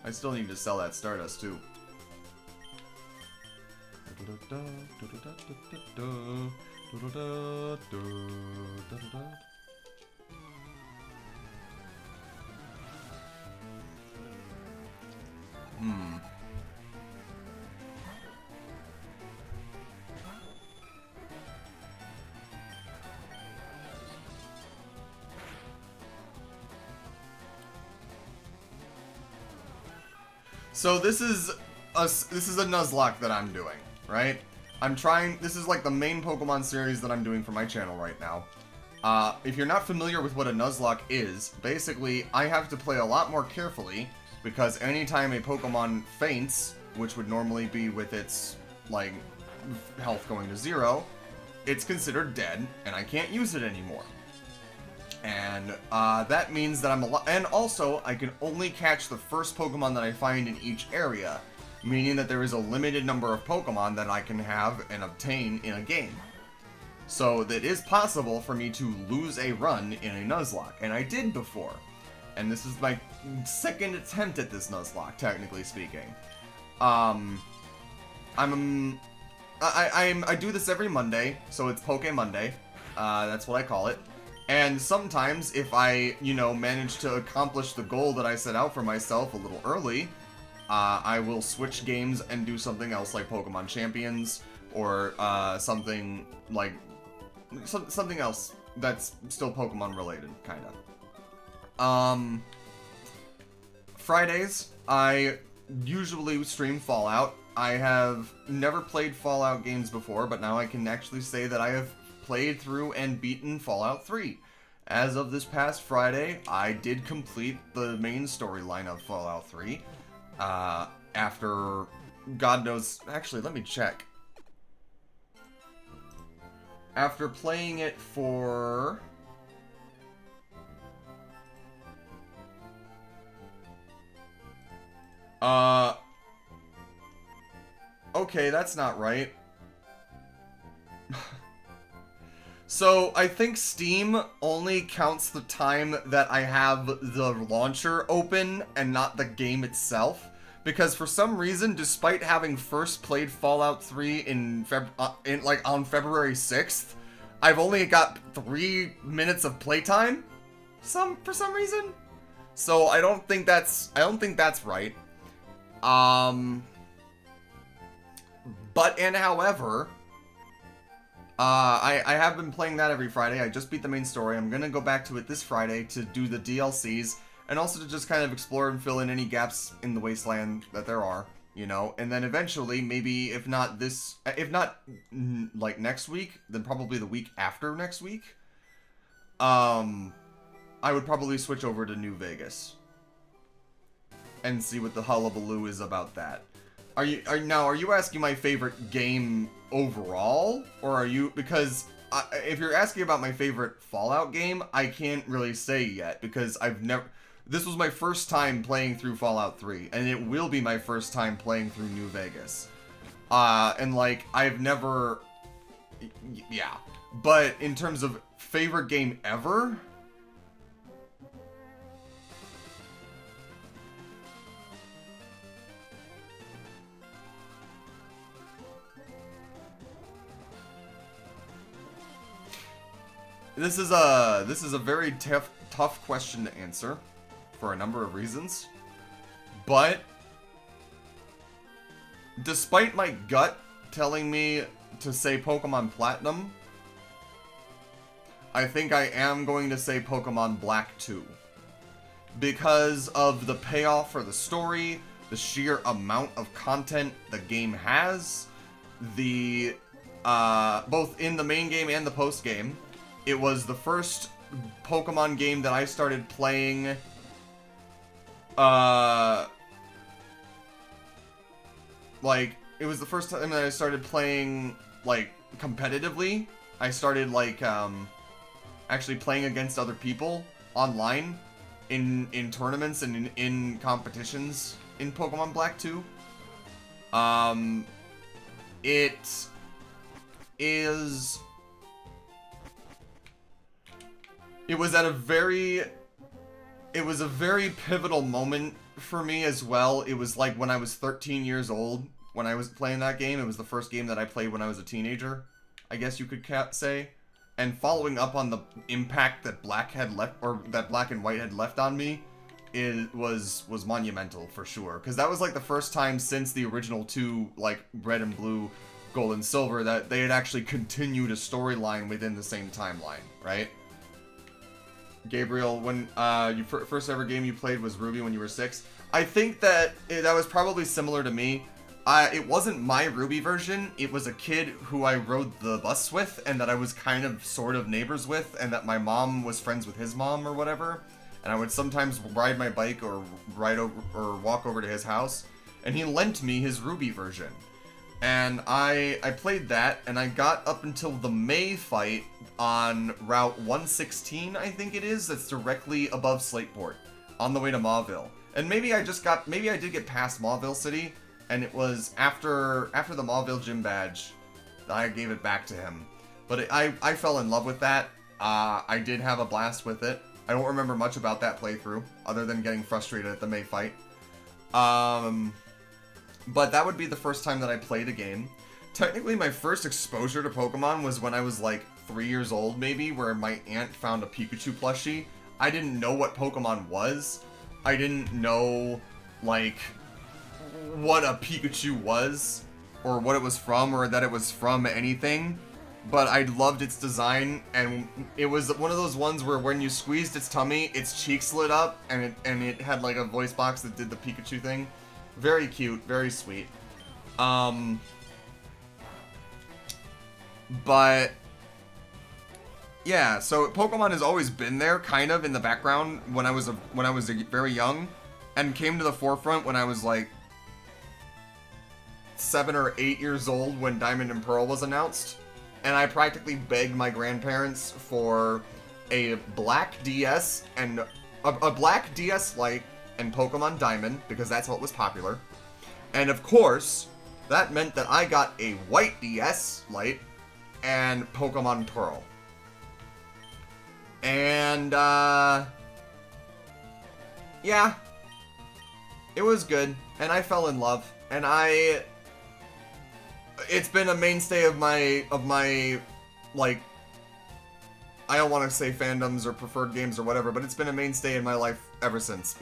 A: I still need to sell that Stardust, too. So this is a Nuzlocke that I'm doing, right? This is like the main Pokemon series that I'm doing for my channel right now. If you're not familiar with what a Nuzlocke is, basically I have to play a lot more carefully because anytime a Pokemon faints, which would normally be with its, like, health going to 0, it's considered dead and I can't use it anymore. And that means that and also I can only catch the first Pokemon that I find in each area, meaning that there is a limited number of Pokemon that I can have and obtain in a game. So that is possible for me to lose a run in a Nuzlocke, and I did before. And this is my 2nd attempt at this Nuzlocke, technically speaking. I do this every Monday, so it's Pokemonday. That's what I call it. And sometimes, if I, manage to accomplish the goal that I set out for myself a little early, I will switch games and do something else like Pokemon Champions, or something like, something else that's still Pokemon related, kinda. Fridays, I usually stream Fallout. I have never played Fallout games before, but now I can actually say that I have played through and beaten Fallout 3. As of this past Friday, I did complete the main storyline of Fallout 3. After God knows... Actually, let me check. After playing it for... Okay, that's not right. So, I think Steam only counts the time that I have the launcher open and not the game itself. Because for some reason, despite having first played Fallout 3 on February 6th, I've only got 3 minutes of playtime. For some reason. So I don't think that's right. However, I have been playing that every Friday. I just beat the main story. I'm gonna go back to it this Friday to do the DLCs, and also to just kind of explore and fill in any gaps in the wasteland that there are, and then eventually, maybe if not like next week, then probably the week after next week, I would probably switch over to New Vegas and see what the hullabaloo is about that. Are you asking my favorite game overall, or are you, because if you're asking about my favorite Fallout game, I can't really say yet because this was my first time playing through Fallout 3, and it will be my first time playing through New Vegas. And like, I've never, yeah. But in terms of favorite game ever, this is a very tough question to answer for a number of reasons. But despite my gut telling me to say Pokemon Platinum, I think I am going to say Pokemon Black 2. Because of the payoff for the story, the sheer amount of content the game has, the both in the main game and the post game. It was the first Pokemon game that I started playing like, it was the first time that I started playing, like, competitively. I started, like, actually playing against other people online in tournaments and in competitions in Pokemon Black 2. It was a very pivotal moment for me as well. It was like when I was 13 years old when I was playing that game. It was the first game that I played when I was a teenager, I guess you could say. And following up on the impact that Black had left, or that Black and White had left on me, was monumental for sure. Because that was like the first time since the original two, like Red and Blue, Gold and Silver, that they had actually continued a storyline within the same timeline, right? Gabriel, when your first ever game you played was Ruby when you were 6. I think that that was probably similar to me. It wasn't my Ruby version. It was a kid who I rode the bus with, and that I was kind of sort of neighbors with, and that my mom was friends with his mom or whatever. And I would sometimes ride my bike or walk over to his house, and he lent me his Ruby version. And I played that, and I got up until the May fight on Route 116, I think it is, that's directly above Slateport, on the way to Mauville. And maybe I did get past Mauville City, and it was after the Mauville gym badge that I gave it back to him. But I fell in love with that. I did have a blast with it. I don't remember much about that playthrough, other than getting frustrated at the May fight. But that would be the first time that I played a game. Technically, my first exposure to Pokemon was when I was like 3 years old, maybe, where my aunt found a Pikachu plushie. I didn't know what Pokemon was. I didn't know, like, what a Pikachu was, or what it was from, or that it was from anything. But I loved its design, and it was one of those ones where when you squeezed its tummy, its cheeks lit up, and it had like a voice box that did the Pikachu thing. Very cute, very sweet. But yeah, so Pokemon has always been there, kind of in the background when I was very young, and came to the forefront when I was like 7 or 8 years old when Diamond and Pearl was announced, and I practically begged my grandparents for a black DS and a black DS Lite and Pokemon Diamond, because that's what was popular. And of course, that meant that I got a white DS Lite and Pokemon Pearl. And, yeah. It was good, and I fell in love, and it's been a mainstay of my, like, I don't want to say fandoms or preferred games or whatever, but it's been a mainstay in my life ever since.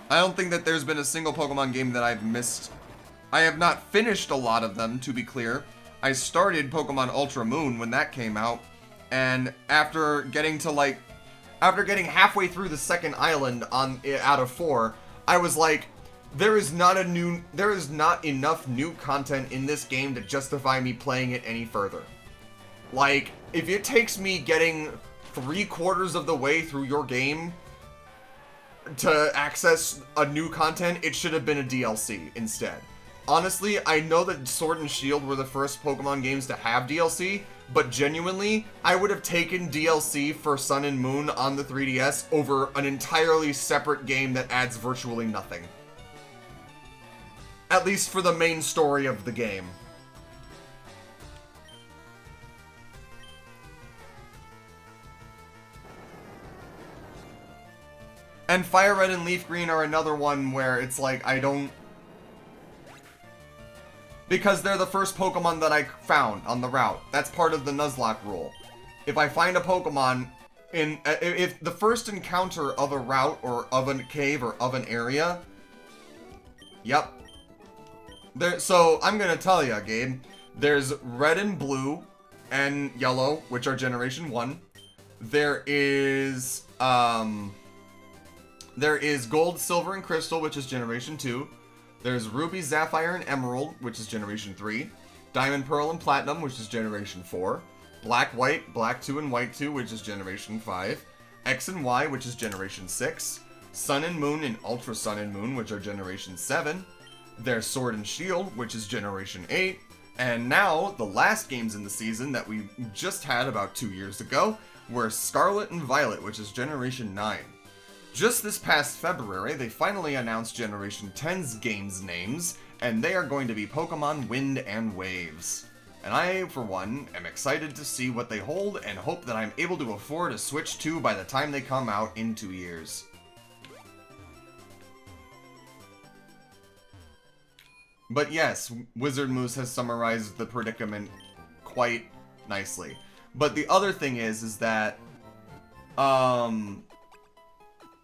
A: I don't think that there's been a single Pokemon game that I've missed. I have not finished a lot of them, to be clear. I started Pokemon Ultra Moon when that came out, and after getting halfway through the second island out of 4, I was like, there is not enough new content in this game to justify me playing it any further. Like, if it takes me getting 3/4 of the way through your game to access a new content, it should have been a DLC instead. Honestly, I know that Sword and Shield were the first Pokemon games to have DLC, but genuinely, I would have taken DLC for Sun and Moon on the 3DS over an entirely separate game that adds virtually nothing. At least for the main story of the game. And Fire Red and Leaf Green are another one where it's like, I don't... Because they're the first Pokemon that I found on the route. That's part of the Nuzlocke rule. If I find a Pokemon in... If the first encounter of a route or of a cave or of an area... Yep. So, I'm gonna tell you, Gabe. There's Red and Blue and Yellow, which are Generation 1. There is Gold, Silver, and Crystal, which is Generation 2. There's Ruby, Sapphire, and Emerald, which is Generation 3. Diamond, Pearl, and Platinum, which is Generation 4. Black, White, Black 2, and White 2, which is Generation 5. X and Y, which is Generation 6. Sun and Moon and Ultra Sun and Moon, which are Generation 7. There's Sword and Shield, which is Generation 8. And now, the last games in the season that we just had about 2 years ago were Scarlet and Violet, which is Generation 9. Just this past February, they finally announced Generation 10's games names, and they are going to be Pokemon Wind and Waves. And I, for one, am excited to see what they hold and hope that I'm able to afford a Switch 2 by the time they come out in 2 years. But yes, Wizard Moose has summarized the predicament quite nicely. But the other thing is that,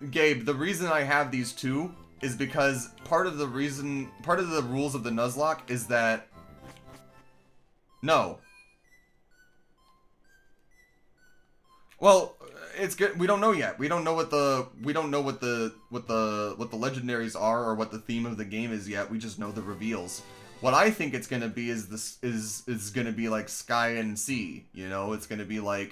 A: Gabe, the reason I have these two is because part of the rules of the Nuzlocke is that... No. Well, it's good. We don't know yet. We don't know what the legendaries are or what the theme of the game is yet. We just know the reveals. What I think it's gonna be is gonna be like Sky and Sea. You know, it's gonna be like,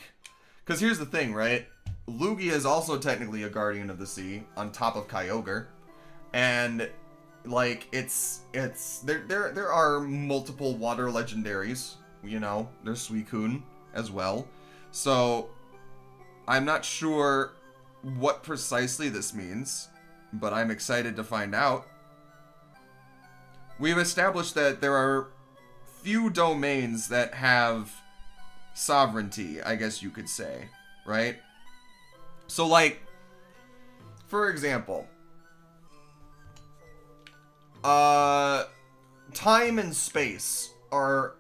A: because here's the thing, right? Lugia is also technically a guardian of the sea on top of Kyogre, and like there are multiple water legendaries. You know, there's Suicune as well. So I'm not sure what precisely this means, but I'm excited to find out. We've established that there are few domains that have sovereignty, I guess you could say, right? So, like, for example, time and space are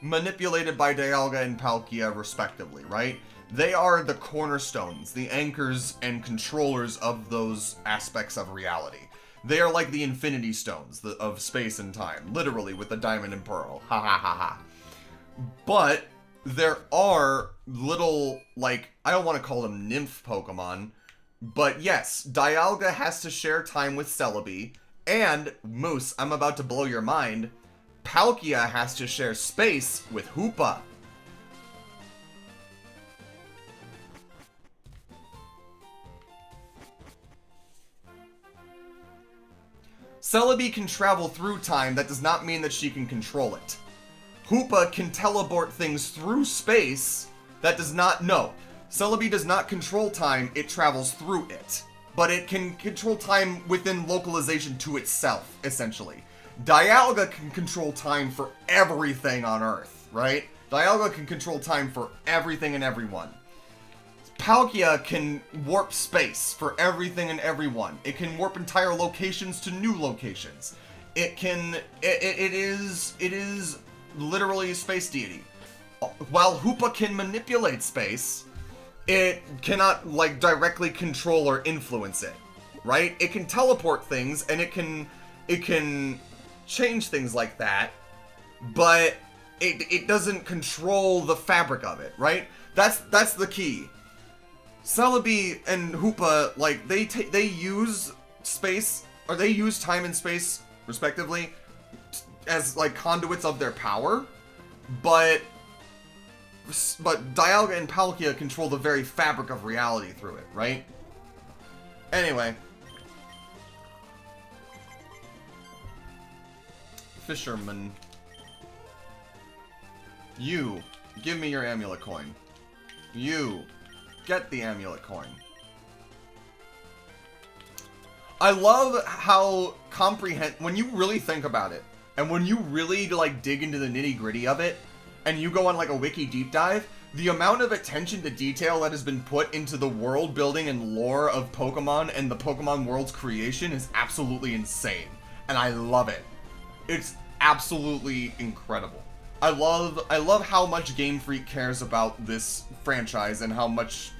A: manipulated by Dialga and Palkia respectively, right? They are the cornerstones, the anchors and controllers of those aspects of reality. They are like the Infinity Stones of space and time, literally with the Diamond and Pearl. Ha ha ha ha. But there are little, like, I don't want to call them nymph Pokemon, but yes, Dialga has to share time with Celebi, and, Moose, I'm about to blow your mind, Palkia has to share space with Hoopa. Celebi can travel through time, that does not mean that she can control it. Hoopa can teleport things through space, that does not, no. Celebi does not control time, it travels through it. But it can control time within localization to itself, essentially. Dialga can control time for everything on Earth, right? Dialga can control time for everything and everyone. Palkia can warp space for everything and everyone. It can warp entire locations to new locations. It is literally a space deity. While Hoopa can manipulate space, it cannot, like, directly control or influence it, right? It can teleport things, and it can change things like that, but it doesn't control the fabric of it, right? That's the key. Celebi and Hoopa, like, they use space, or they use time and space, respectively, as, like, conduits of their power, but Dialga and Palkia control the very fabric of reality through it, right? Anyway. Fisherman. You, give me your amulet coin. You, get the amulet coin. I love how when you really think about it, and when you really, like, dig into the nitty-gritty of it, and you go on, like, a wiki deep dive, the amount of attention to detail that has been put into the world building and lore of Pokemon and the Pokemon world's creation is absolutely insane. And I love it. It's absolutely incredible. I love how much Game Freak cares about this franchise and how much,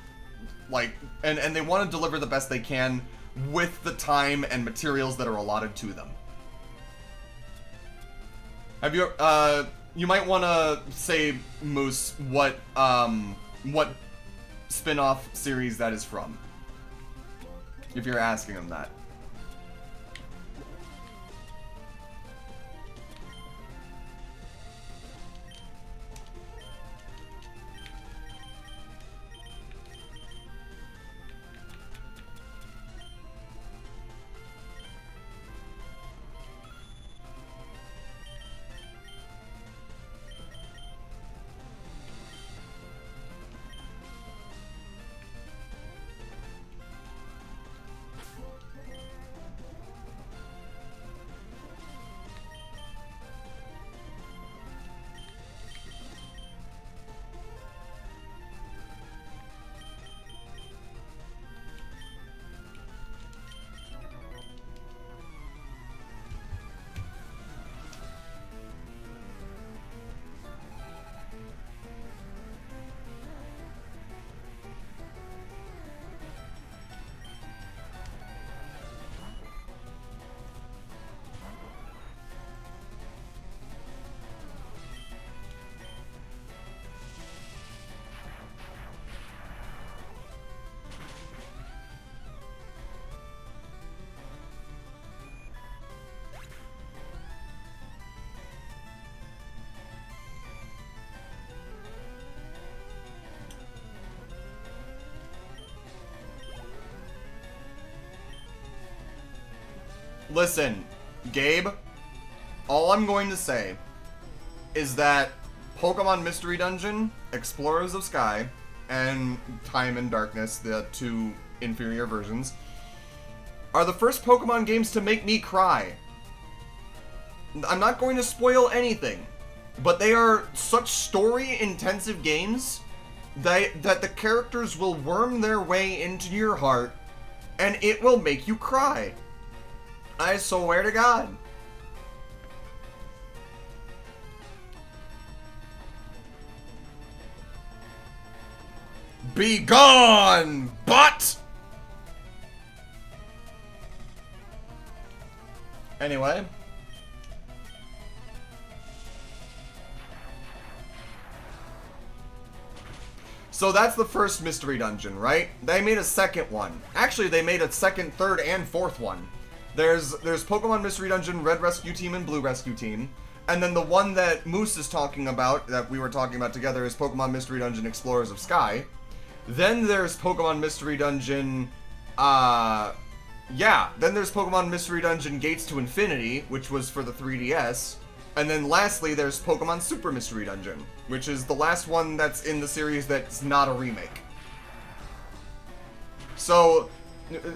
A: like, and they want to deliver the best they can with the time and materials that are allotted to them. Have you, you might want to say, Moose, what spin-off series that is from, if you're asking him that. Listen, Gabe, all I'm going to say is that Pokemon Mystery Dungeon, Explorers of Sky, and Time and Darkness, the two inferior versions, are the first Pokemon games to make me cry. I'm not going to spoil anything, but they are such story-intensive games that the characters will worm their way into your heart, and it will make you cry. I swear to God. Be gone, butt! Anyway. So that's the first mystery dungeon, right? They made a second one. Actually, they made a second, third, and fourth one. There's Pokemon Mystery Dungeon Red Rescue Team and Blue Rescue Team. And then the one that Moose is talking about, that we were talking about together, is Pokemon Mystery Dungeon Explorers of Sky. Then there's Pokemon Mystery Dungeon, then there's Pokemon Mystery Dungeon Gates to Infinity, which was for the 3DS. And then lastly, there's Pokemon Super Mystery Dungeon, which is the last one that's in the series that's not a remake. So,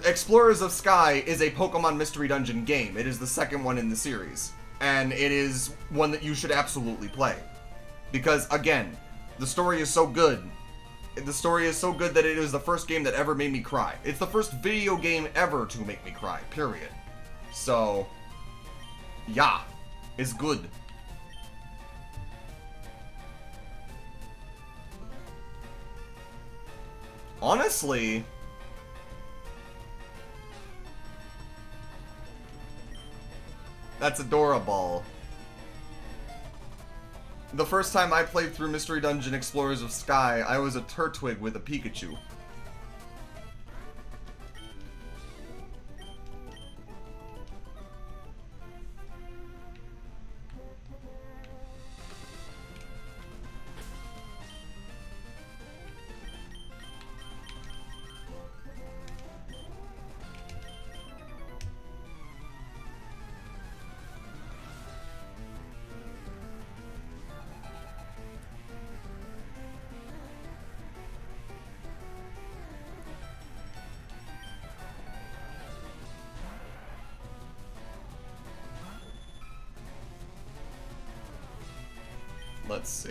A: Explorers of Sky is a Pokemon Mystery Dungeon game. It is the second one in the series. And it is one that you should absolutely play. Because, again, the story is so good. The story is so good that it is the first game that ever made me cry. It's the first video game ever to make me cry, period. So, yeah, it's good. Honestly, that's adorable. The first time I played through Mystery Dungeon Explorers of Sky, I was a Turtwig with a Pikachu. Let's see.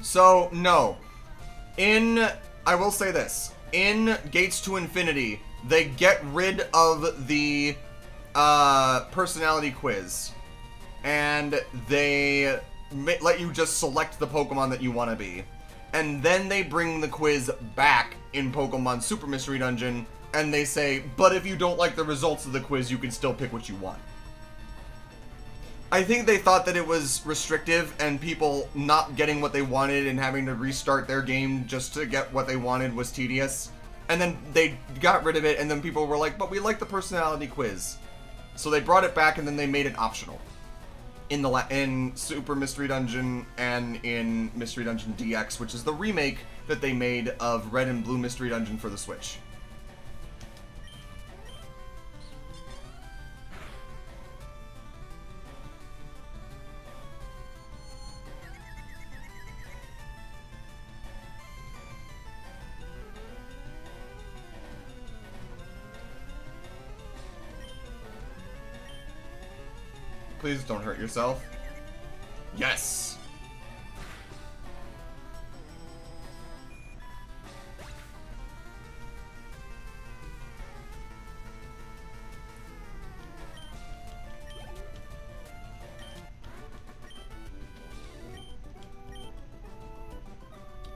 A: So, no. I will say this. In Gates to Infinity, they get rid of the, personality quiz. And they let you just select the Pokemon that you want to be. And then they bring the quiz back in Pokemon Super Mystery Dungeon, and they say, but if you don't like the results of the quiz, you can still pick what you want. I think they thought that it was restrictive and people not getting what they wanted and having to restart their game just to get what they wanted was tedious. And then they got rid of it, and then people were like, but we like the personality quiz. So they brought it back, and then they made it optional. In Super Mystery Dungeon and in Mystery Dungeon DX, which is the remake that they made of Red and Blue Mystery Dungeon for the Switch. Please don't hurt yourself. Yes!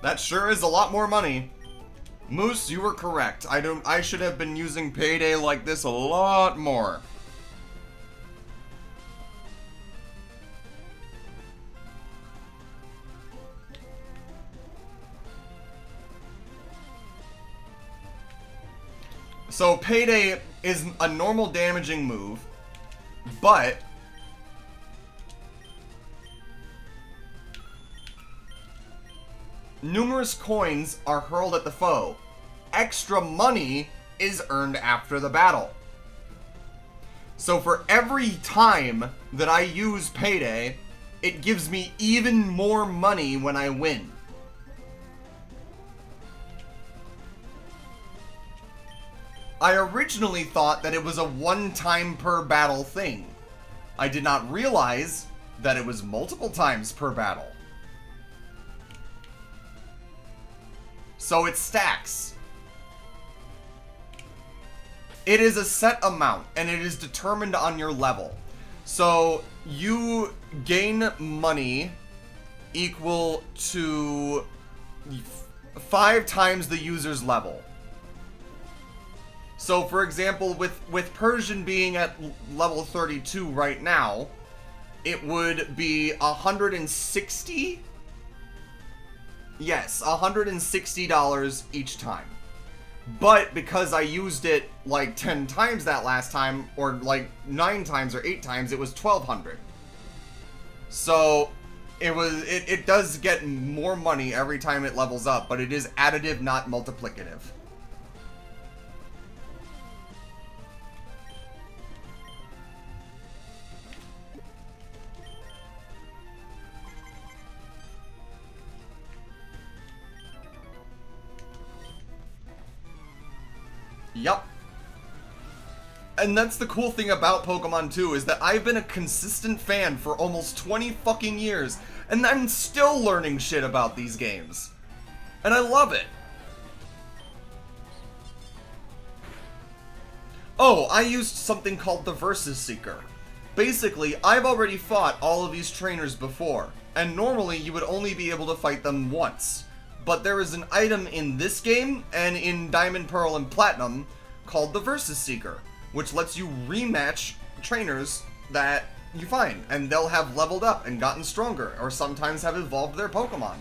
A: That sure is a lot more money. Moose, you were correct. I should have been using Payday like this a lot more. So Payday is a normal damaging move, but numerous coins are hurled at the foe. Extra money is earned after the battle. So for every time that I use Payday, it gives me even more money when I win. I originally thought that it was a one-time per battle thing. I did not realize that it was multiple times per battle. So it stacks. It is a set amount, and it is determined on your level. So you gain money equal to 5 times the user's level. So, for example, with Persian being at level 32 right now, it would be 160? Yes, $160 each time. But because I used it like 10 times that last time, or like 9 times or 8 times, it was $1,200. So, it does get more money every time it levels up, but it is additive, not multiplicative. Yup. And that's the cool thing about Pokemon 2, is that I've been a consistent fan for almost 20 fucking years, and I'm still learning shit about these games. And I love it. Oh, I used something called the Versus Seeker. Basically, I've already fought all of these trainers before, and normally you would only be able to fight them once. But there is an item in this game, and in Diamond, Pearl, and Platinum, called the Versus Seeker, which lets you rematch trainers that you find, and they'll have leveled up and gotten stronger, or sometimes have evolved their Pokemon.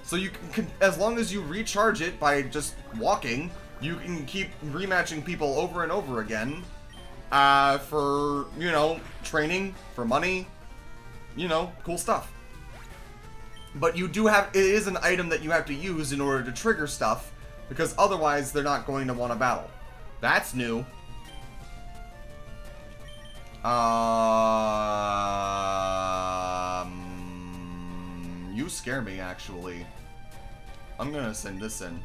A: So you can, as long as you recharge it by just walking, you can keep rematching people over and over again, for, you know, training, for money, you know, cool stuff. But you do have, it is an item that you have to use in order to trigger stuff, because otherwise they're not going to want to battle. That's new. You scare me, actually. I'm gonna send this in.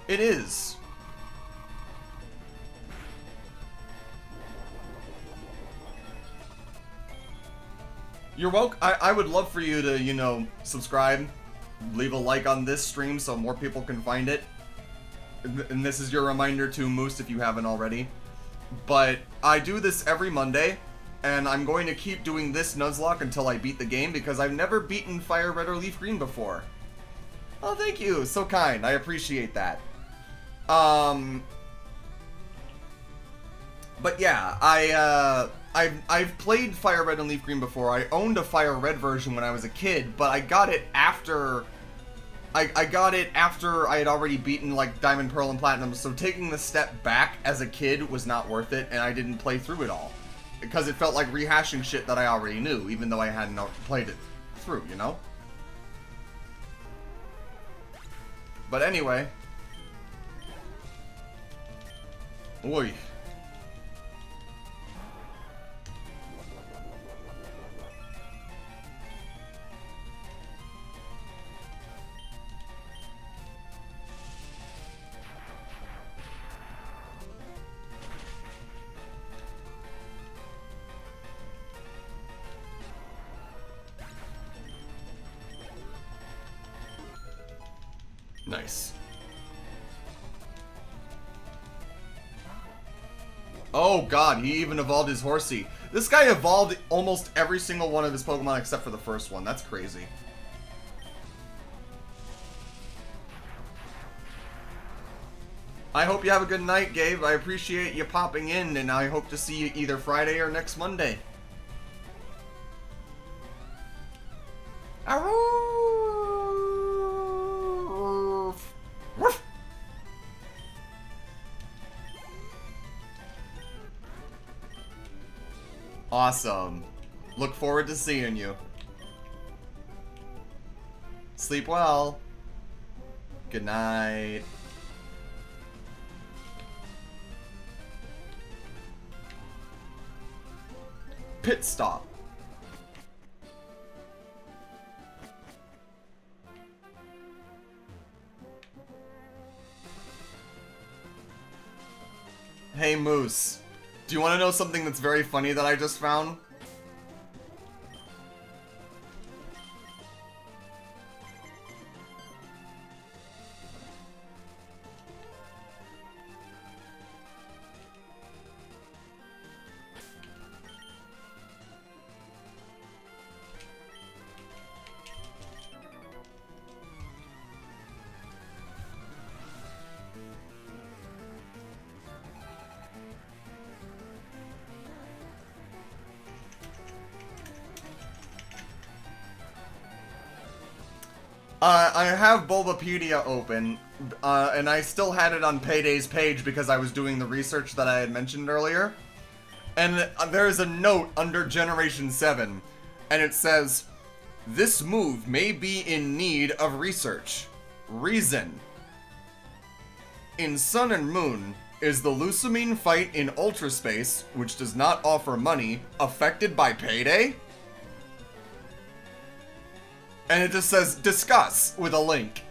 A: It is. You're welcome. I would love for you to, you know, subscribe, leave a like on this stream so more people can find it. And this is your reminder to Moose if you haven't already. But I do this every Monday, and I'm going to keep doing this Nuzlocke until I beat the game because I've never beaten Fire Red or Leaf Green before. Oh, thank you. So kind. I appreciate that. But yeah, I've played Fire Red and Leaf Green before. I owned a Fire Red version when I was a kid, but I got it after I got it after I had already beaten like Diamond, Pearl, and Platinum, so taking the step back as a kid was not worth it, and I didn't play through it all. Because it felt like rehashing shit that I already knew, even though I hadn't played it through, you know? But anyway. Oy. Nice. Oh god, he even evolved his Horsey. This guy evolved almost every single one of his Pokemon except for the first one. That's crazy. I hope you have a good night, Gabe. I appreciate you popping in, and I hope to see you either Friday or next Monday. Awesome. Look forward to seeing you. Sleep well. Good night. Pit stop. Hey Moose, do you want to know something that's very funny that I just found? I have Bulbapedia open, and I still had it on Payday's page because I was doing the research that I had mentioned earlier. And there is a note under Generation 7, and it says, "This move may be in need of research. Reason. In Sun and Moon, is the Lusamine fight in Ultra Space, which does not offer money, affected by Payday?" And it just says, discuss, with a link.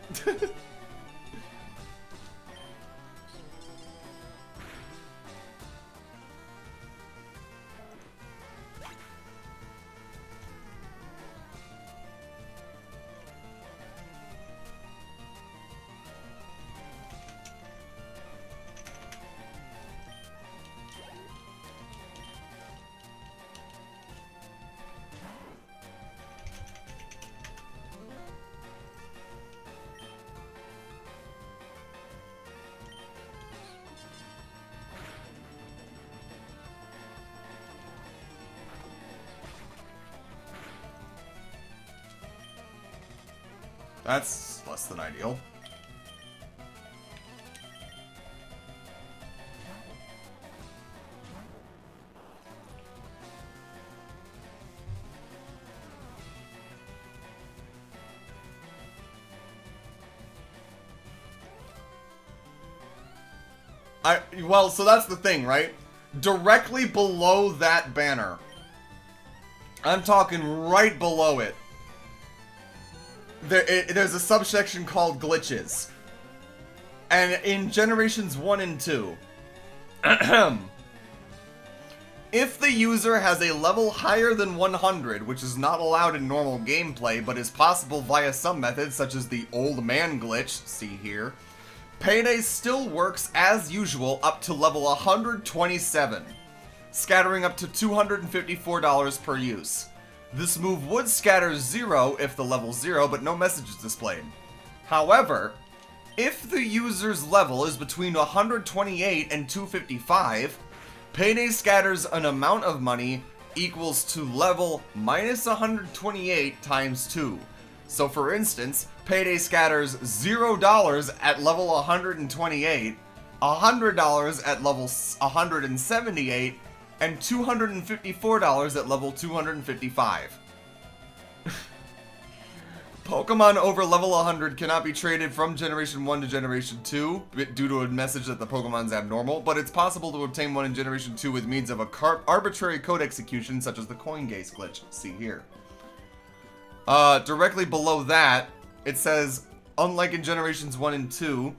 A: That's less than ideal. Well, so that's the thing, right? Directly below that banner, I'm talking right below it, there's a subsection called glitches. And in Generations 1 and 2, if the user has a level higher than 100, which is not allowed in normal gameplay, but is possible via some methods, such as the old man glitch, see here, Payday still works as usual up to level 127, scattering up to $254 per use. This move would scatter 0 if the level's 0, but no message is displayed. However, if the user's level is between 128 and 255, Payday scatters an amount of money equals to level minus 128 times 2. So for instance, Payday scatters $0 at level 128, $100 at level 178, and $254 at level 255. Pokemon over level 100 cannot be traded from Generation 1 to Generation 2 due to a message that the Pokemon's abnormal, but it's possible to obtain one in Generation 2 with means of a arbitrary code execution, such as the coin gaze glitch. See here. Directly below that, it says, unlike in Generations 1 and 2,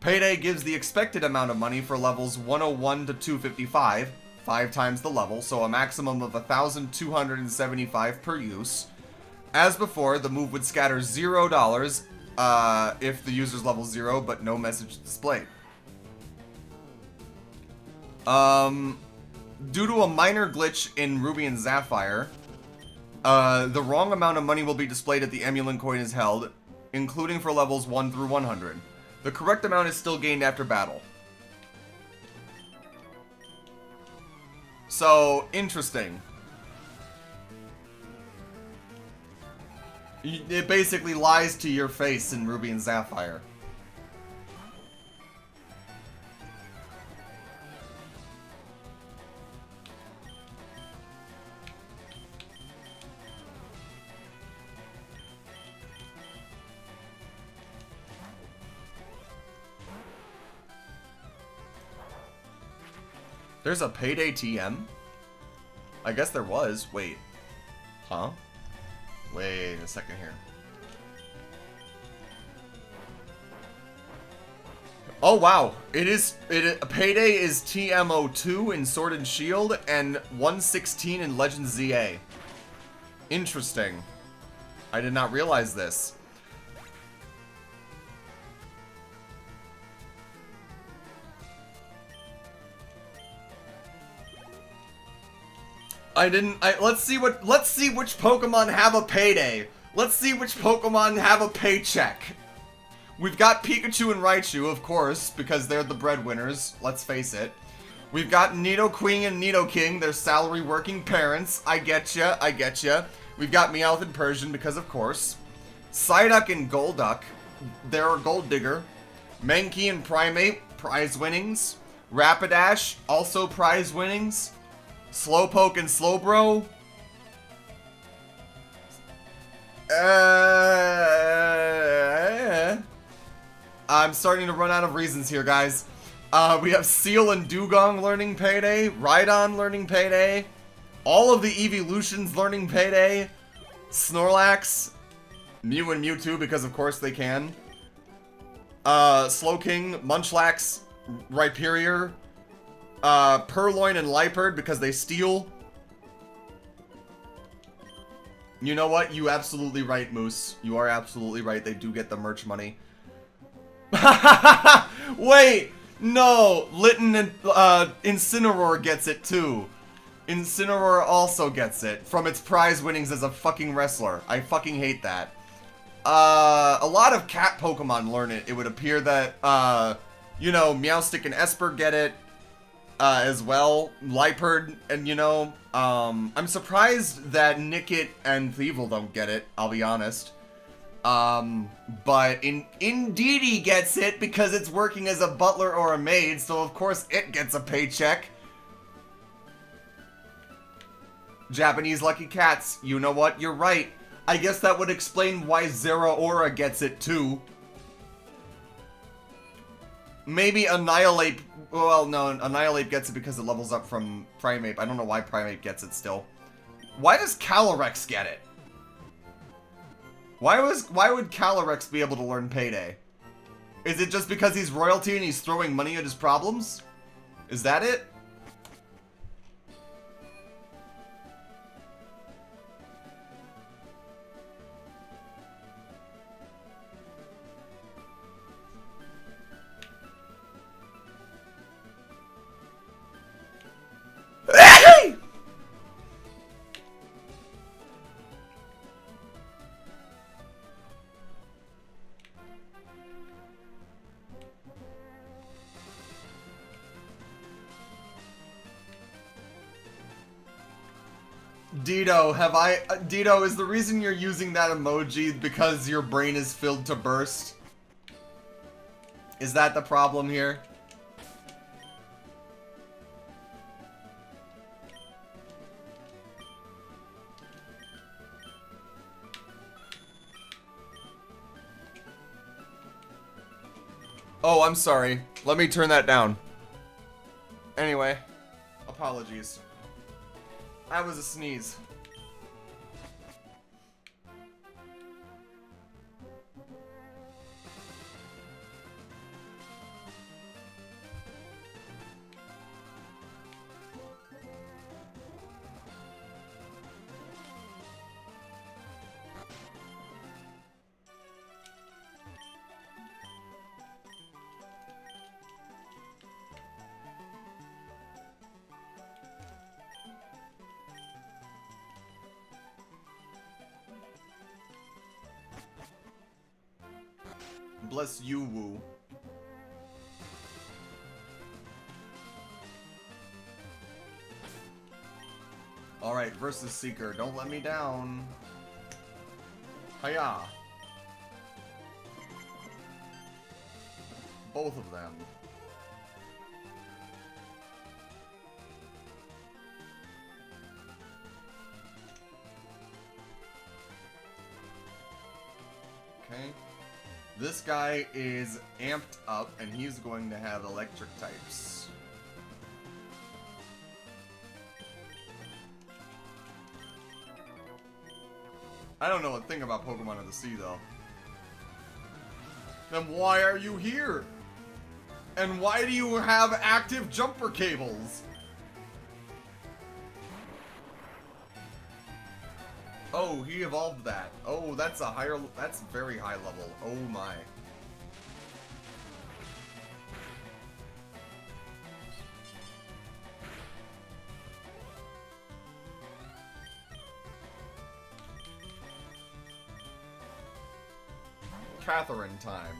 A: Payday gives the expected amount of money for levels 101 to 255, 5 times the level, so a maximum of 1,275 per use. As before, the move would scatter $0 if the user's level 0, but no message displayed. Due to a minor glitch in Ruby and Sapphire, the wrong amount of money will be displayed at the Emulant coin is held, including for levels 1 through 100. The correct amount is still gained after battle. So, interesting. It basically lies to your face in Ruby and Sapphire. There's a Payday TM? I guess there was. Wait. Huh? Wait a second here. Oh wow, Payday is TMO2 in Sword and Shield and 116 in Legend ZA. Interesting. I did not realize this. Let's see which Pokemon have a Payday. Let's see which Pokemon have a paycheck. We've got Pikachu and Raichu, of course, because they're the breadwinners, let's face it. We've got Nidoqueen and Nidoking, their salary working parents. I getcha, I getcha. We've got Meowth and Persian, because of course. Psyduck and Golduck, they're a gold digger. Mankey and Primate, prize winnings. Rapidash, also prize winnings. Slowpoke and Slowbro. I'm starting to run out of reasons here, guys. We have Seal and Dugong learning Payday. Rhydon learning Payday. All of the Evolutions learning Payday. Snorlax. Mew and Mewtwo, because of course they can. Slowking, Munchlax, Rhyperior. Purloin and Liepard because they steal. You know what? You absolutely right, Moose. You are absolutely right. They do get the merch money. Wait! No! Litten and Incineroar gets it too. Incineroar also gets it from its prize winnings as a fucking wrestler. I fucking hate that. A lot of cat Pokemon learn it. It would appear that, you know, Meowstic and Esper get it. As well, Liepard, and you know, I'm surprised that Nickit and Thievul don't get it, I'll be honest. But Indeedee gets it because it's working as a butler or a maid, so of course it gets a paycheck. Japanese Lucky Cats, you know what, you're right. I guess that would explain why Zeraora gets it too. Maybe Annihilate Well, no, Annihilate gets it because it levels up from Primeape. I don't know why Primeape gets it still. Why does Calyrex get it? Why would Calyrex be able to learn Payday? Is it just because he's royalty and he's throwing money at his problems? Is that it? Dito, is the reason you're using that emoji because your brain is filled to burst? Is that the problem here? Oh, I'm sorry. Let me turn that down. Anyway, apologies. That was a sneeze. Bless you, Woo. Alright, versus Seeker. Don't let me down. Hiya. Both of them. Okay. This guy is amped up, and he's going to have electric types. I don't know a thing about Pokemon of the Sea, though. Then why are you here? And why do you have active jumper cables? Oh, he evolved that. Oh, that's very high level. Oh my. Catherine time.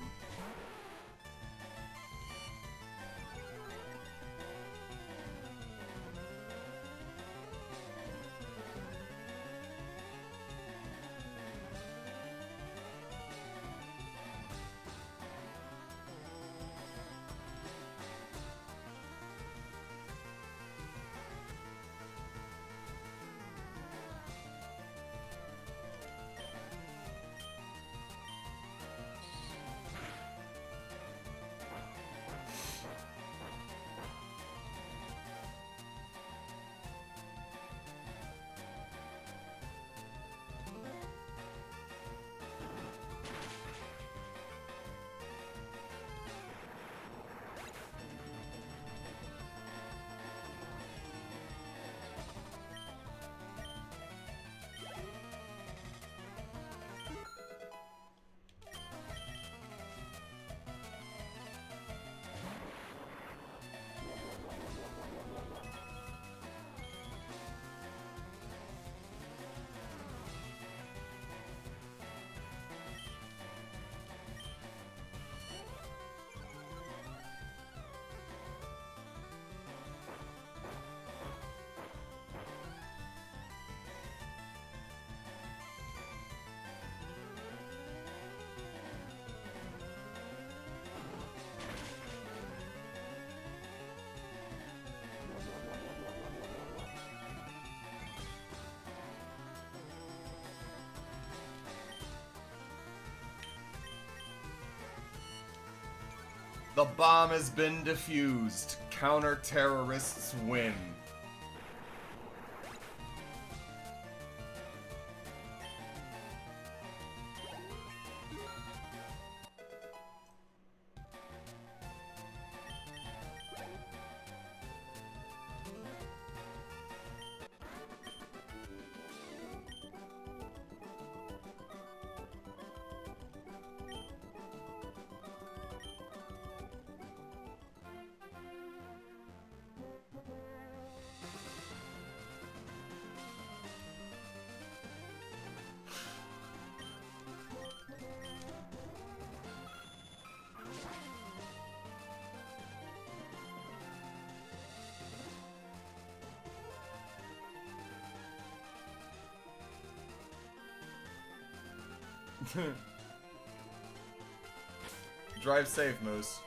A: The bomb has been defused. Counter-terrorists win. Drive safe, Moose.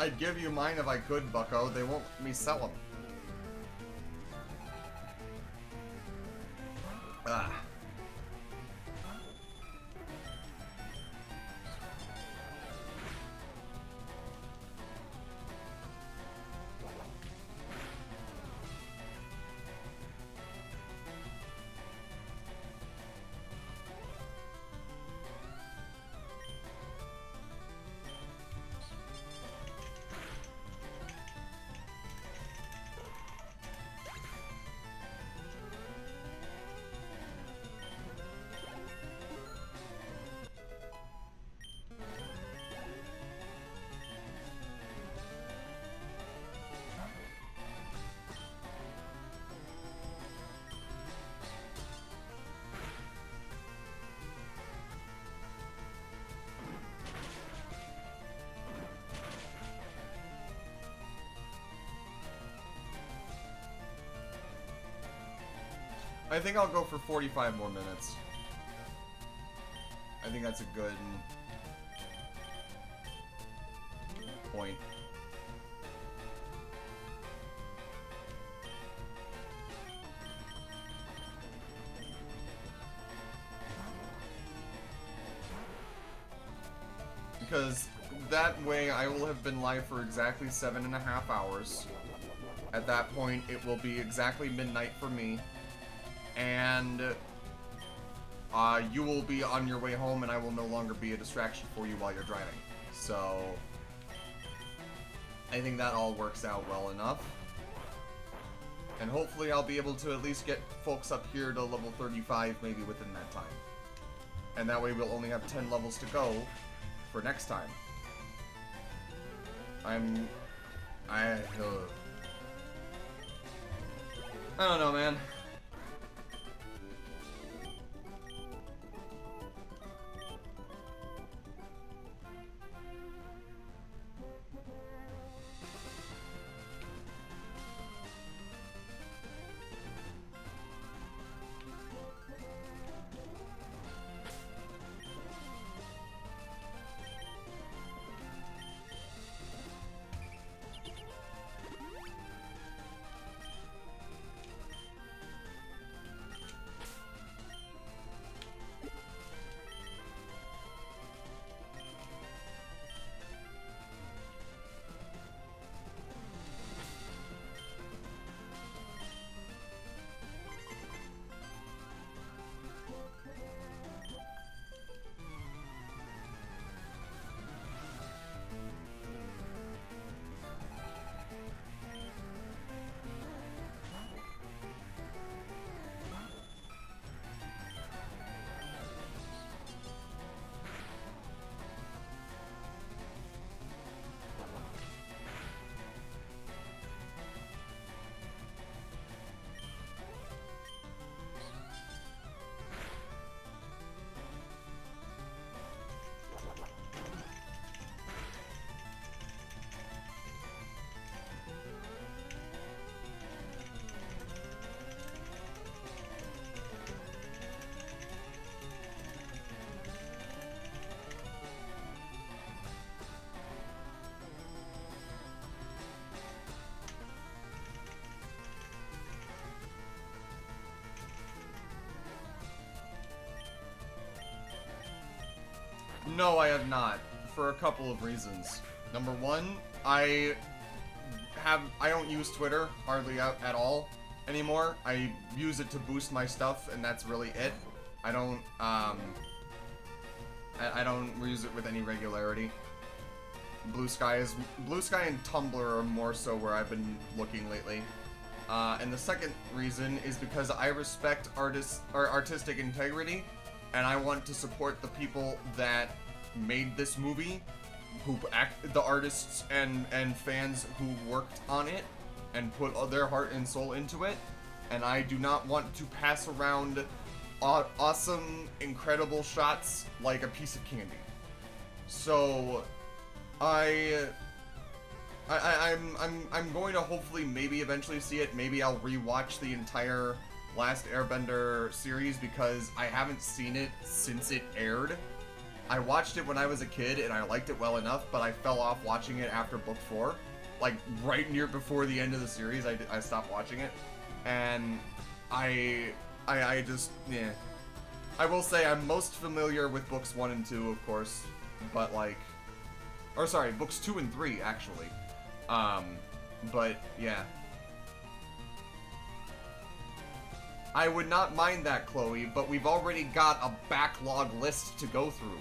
A: I'd give you mine if I could, bucko. They won't let me sell them. Ah. I think I'll go for 45 more minutes. I think that's a good point. because that way I will have been live for exactly 7.5 hours. At that point, it will be exactly midnight for me. And you will be on your way home, and I will no longer be a distraction for you while you're driving. So, I think that all works out well enough. And hopefully I'll be able to at least get folks up here to level 35 maybe within that time. And that way we'll only have 10 levels to go for next time. I don't know, man. No, I have not, for a couple of reasons. Number one, I don't use Twitter hardly at all anymore. I use it to boost my stuff, and that's really it. I don't use it with any regularity. Blue Sky and Tumblr are more so where I've been looking lately. And the second reason is because I respect artistic integrity, and I want to support the people that made this movie, the artists and fans who worked on it and put their heart and soul into it. And I do not want to pass around awesome, incredible shots like a piece of candy. So I'm going to hopefully maybe eventually see it. Maybe I'll rewatch the entire Last Airbender series because I haven't seen it since it aired. I watched it when I was a kid and I liked it well enough, but I fell off watching it after book 4. Like right near before the end of the series, I stopped watching it. And I just, yeah. I will say I'm most familiar with books 1 and 2, of course, but like, or sorry, books 2 and 3 actually. But yeah. I would not mind that, Chloe, but we've already got a backlog list to go through.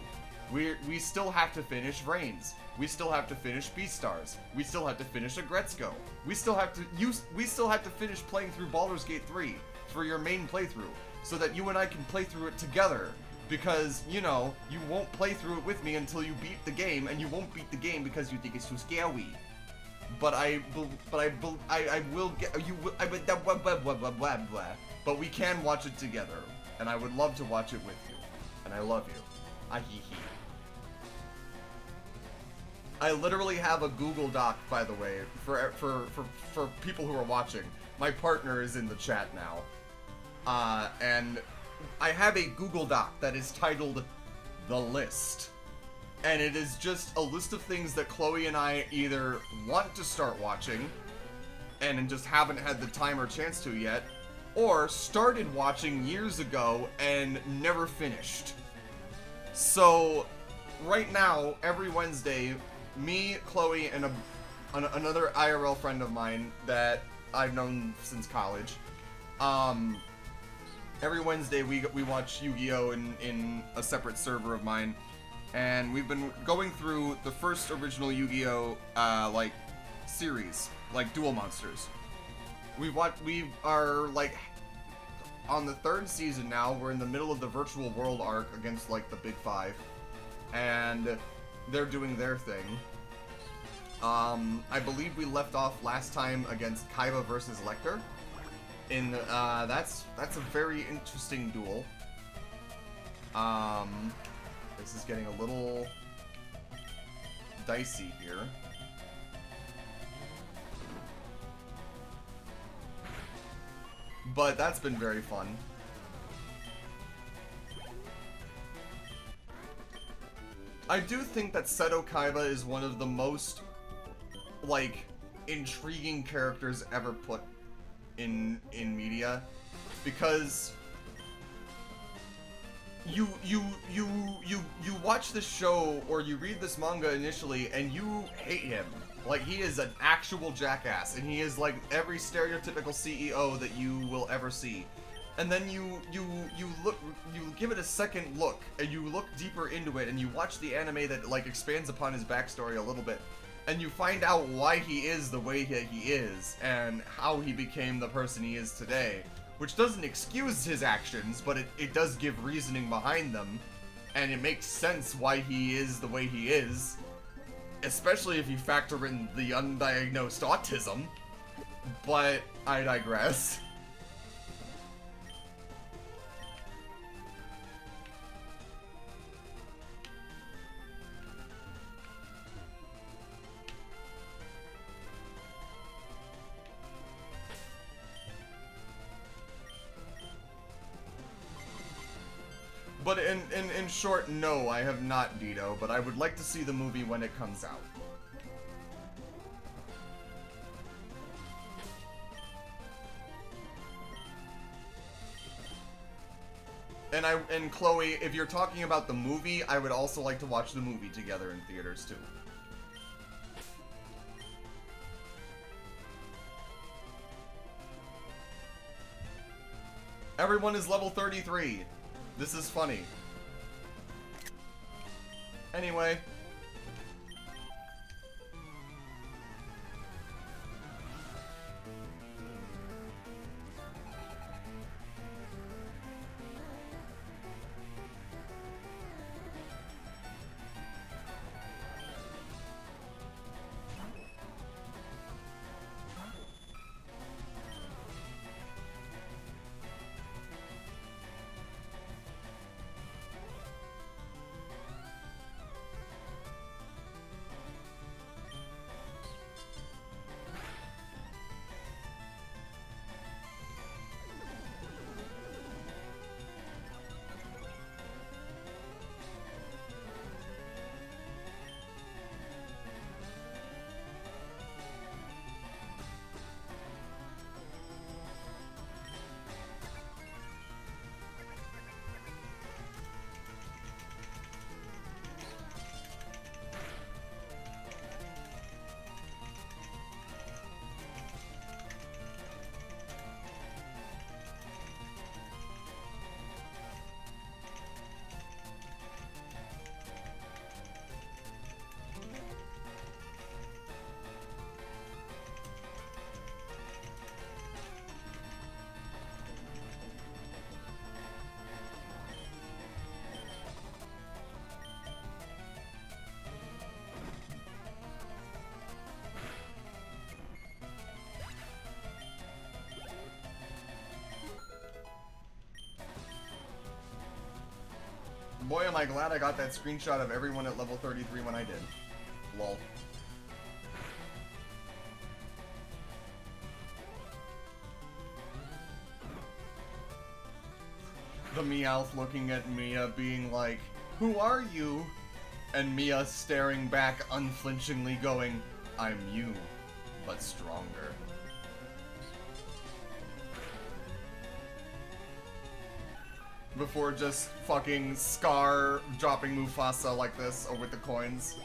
A: We still have to finish Reigns. We still have to finish Beastars. We still have to finish Agretzko. We still have to finish playing through Baldur's Gate 3 for your main playthrough, so that you and I can play through it together. Because, you know, you won't play through it with me until you beat the game, and you won't beat the game because you think it's too scary. But I will get you. But we can watch it together, and I would love to watch it with you, and I love you. Ahihi. I literally have a Google Doc, by the way, for people who are watching. My partner is in the chat now, and I have a Google Doc that is titled The List. And it is just a list of things that Chloe and I either want to start watching, and just haven't had the time or chance to yet, or started watching years ago and never finished. So, right now, every Wednesday, me, Chloe, and another IRL friend of mine that I've known since college, every Wednesday we watch Yu-Gi-Oh! in a separate server of mine, and we've been going through the first original Yu-Gi-Oh! Like, series, like Duel Monsters. We are, like, on the 3rd season now. We're in the middle of the virtual world arc against, like, the Big Five, and they're doing their thing. I believe we left off last time against Kaiba versus Lecter. That's a very interesting duel. This is getting a little dicey here. But that's been very fun. I do think that Seto Kaiba is one of the most, like, intriguing characters ever put in media, because you watch this show or you read this manga initially and you hate him. Like, he is an actual jackass, and he is like every stereotypical CEO that you will ever see. And then you give it a second look, and you look deeper into it, and you watch the anime that, like, expands upon his backstory a little bit, and you find out why he is the way that he is, and how he became the person he is today. Which doesn't excuse his actions, but it does give reasoning behind them, and it makes sense why he is the way he is. Especially if you factor in the undiagnosed autism. But I digress. But in short, no, I have not, Dito, but I would like to see the movie when it comes out. And Chloe, if you're talking about the movie, I would also like to watch the movie together in theaters too. Everyone is level 33. This is funny. Anyway. Boy, am I glad I got that screenshot of everyone at level 33 when I did. Lol. The Meowth looking at Mia being like, "Who are you?" And Mia staring back unflinchingly going, "I'm you, but stronger." before just fucking Scar dropping Mufasa like this with the coins.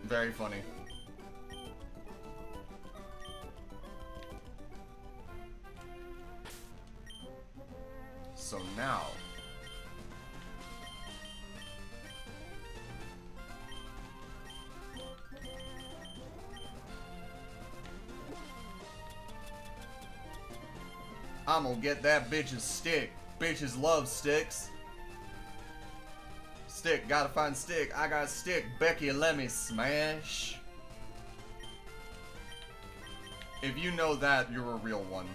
A: Very funny. So now... I'm gonna get that bitch's stick. Bitches love sticks. Stick, gotta find stick. I got stick. Becky, let me smash. If you know that, you're a real one.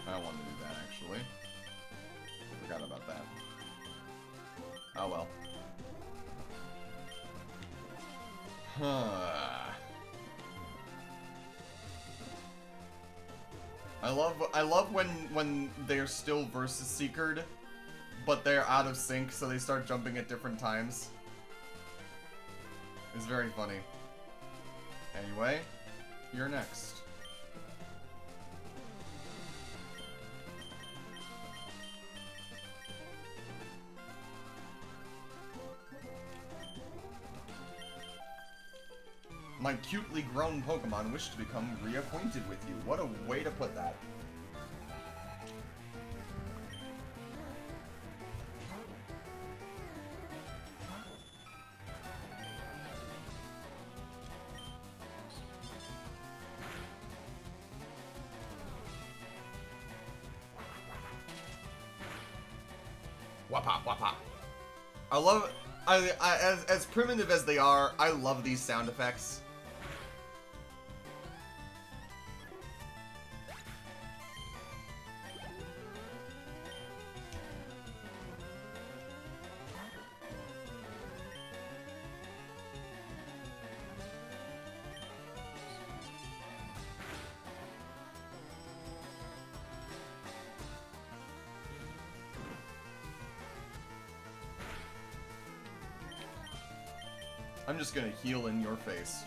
A: I don't want to do that, actually. Forgot about that. Oh well. I love when they're still versus seekered, but they're out of sync, so they start jumping at different times. It's very funny. Anyway, you're next. My cutely grown Pokemon wish to become reacquainted with you. What a way to put that. Wapop, wapop. I love, as primitive as they are, I love these sound effects. I'm just gonna heal in your face.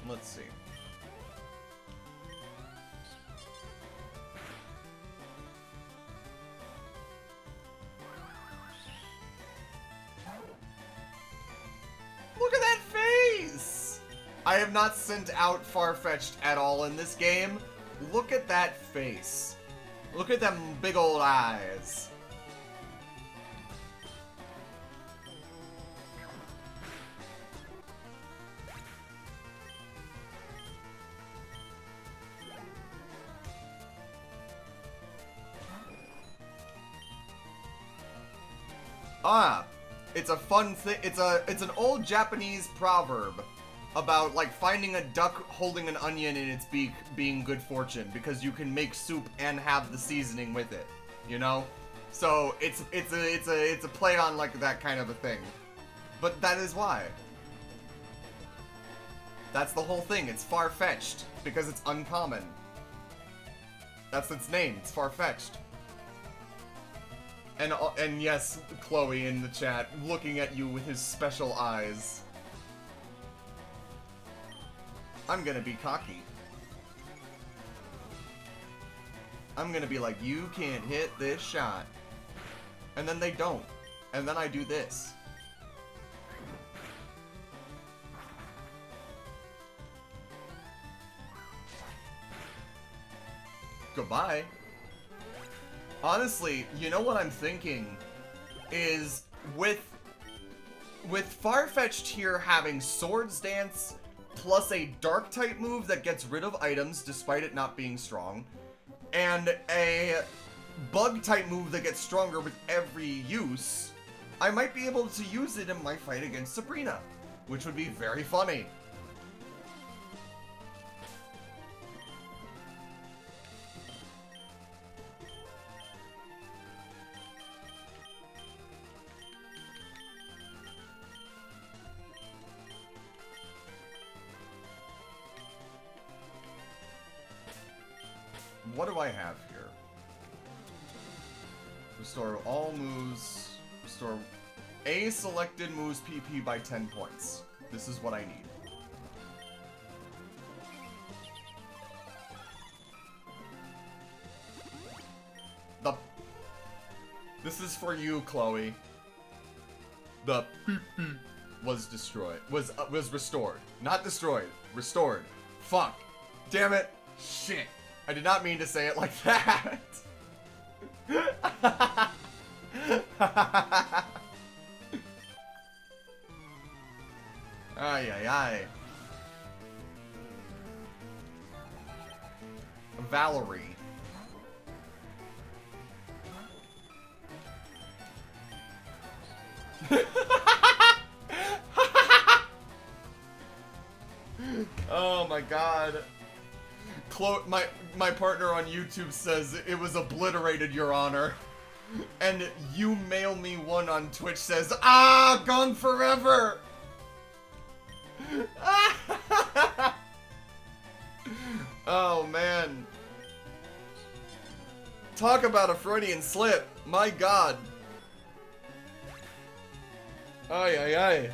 A: Let's see. Look at that face! I have not sent out Farfetch'd at all in this game. Look at that face. Look at them big old eyes. Ah, It's a fun thing. It's an old Japanese proverb about like finding a duck holding an onion in its beak being good fortune because you can make soup and have the seasoning with it, you know? So it's a play on like that kind of a thing. But that is why. That's the whole thing. It's far-fetched because it's uncommon. That's its name. It's far-fetched. And yes, Chloe in the chat, looking at you with his special eyes. I'm gonna be cocky. I'm gonna be like, you can't hit this shot. And then they don't. And then I do this. Goodbye. Honestly, you know what I'm thinking is with Farfetch'd here having Swords Dance plus a Dark type move that gets rid of items despite it not being strong, and a Bug type move that gets stronger with every use, I might be able to use it in my fight against Sabrina, which would be very funny. What do I have here? Restore all moves. Restore a selected move's PP by 10 points. This is what I need. This is for you, Chloe. The PP was destroyed. Was restored. Not destroyed. Restored. Fuck. Damn it. Shit. I did not mean to say it like that. Ay, ay, ay. Valerie. Oh my god. My partner on YouTube says it was obliterated, Your Honor. And You Mail Me One on Twitch says, ah, gone forever. Oh man. Talk about a Freudian slip. My god. Ay, ay, ay.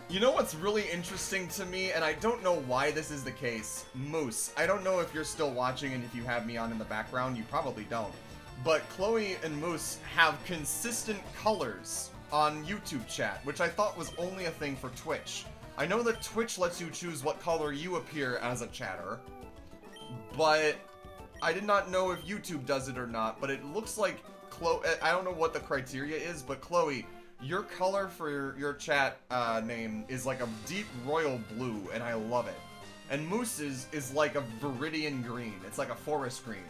A: You know what's really interesting to me, and I don't know why this is the case? Moose. I don't know if you're still watching and if you have me on in the background, you probably don't. But Chloe and Moose have consistent colors on YouTube chat, which I thought was only a thing for Twitch. I know that Twitch lets you choose what color you appear as a chatter, but I did not know if YouTube does it or not, but it looks like Chloe, I don't know what the criteria is, but Chloe, your color for your chat name is like a deep royal blue, and I love it. And Moose's is like a viridian green. It's like a forest green.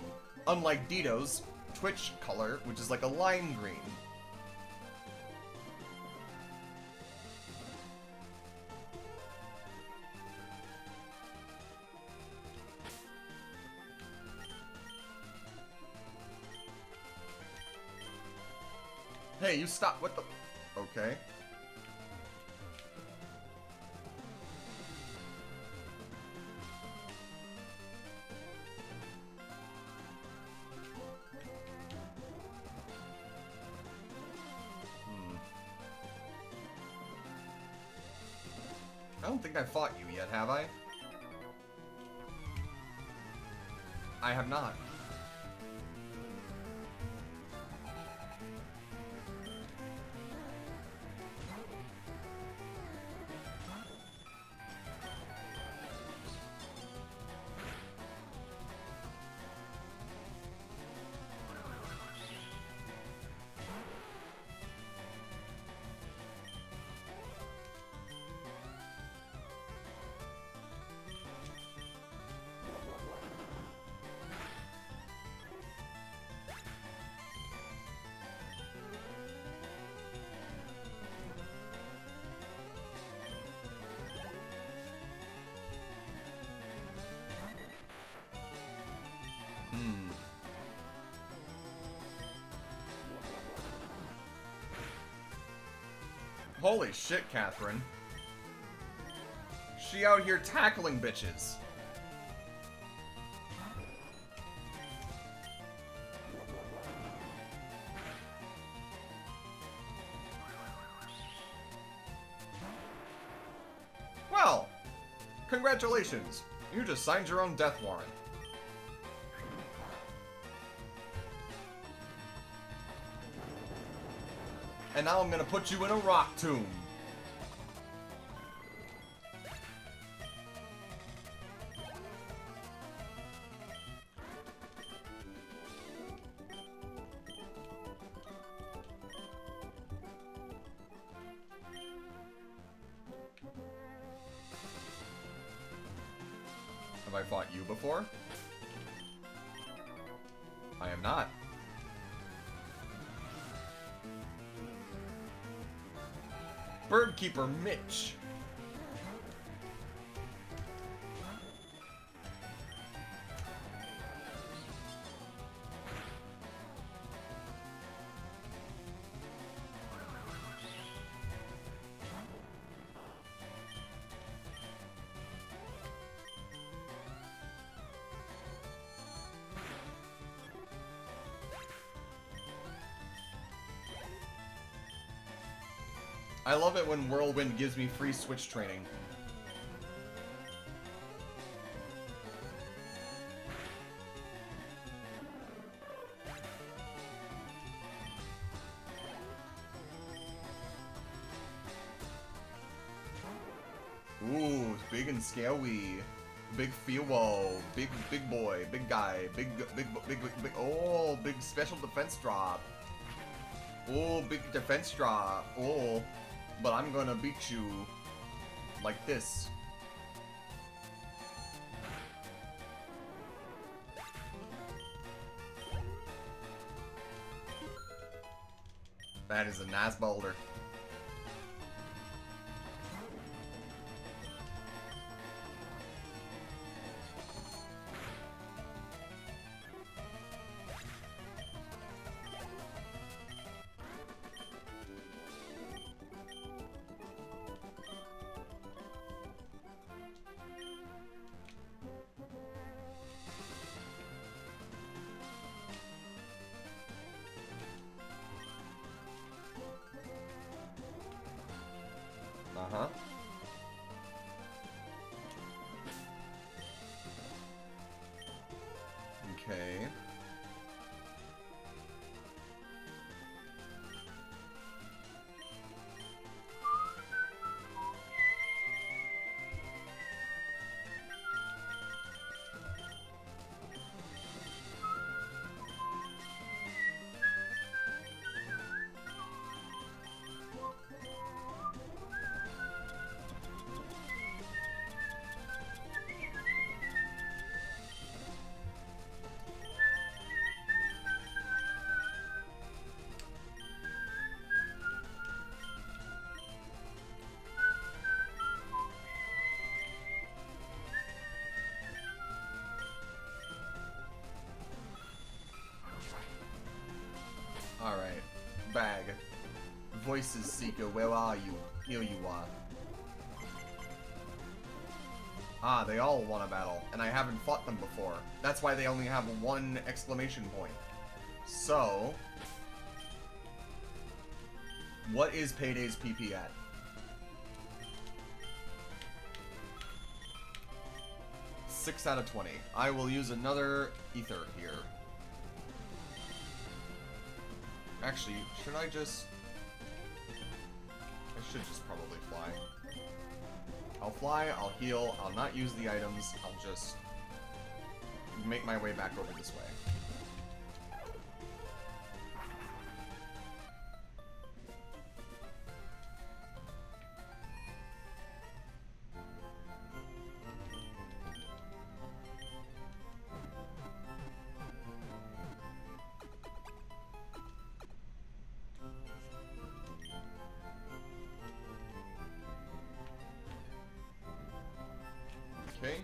A: Unlike Dito's Twitch color, which is like a lime green. Hey, you stop. What the... Okay. I don't think I fought you yet, have I? I have not. Holy shit, Catherine. She out here tackling bitches. Well, congratulations. You just signed your own death warrant. And now I'm gonna put you in a rock tomb. Have I fought you before? I am not. Birdkeeper Mitch. I love it when Whirlwind gives me free Switch training. Ooh, big and scary. Big Fuwo. Big boy. Big guy. Big, oh, big special defense drop. Oh, big defense drop. Oh. But I'm gonna beat you like this. That is a nice boulder. Uh-huh. Okay. Alright. Bag. Voices Seeker, where are you? Here you are. Ah, they all want a battle, and I haven't fought them before. That's why they only have one exclamation point. So... what is Payday's PP at? 6 out of 20. I will use another ether here. Actually, should I just... I should just probably fly. I'll fly, I'll heal, I'll not use the items, I'll just make my way back over this way. Okay.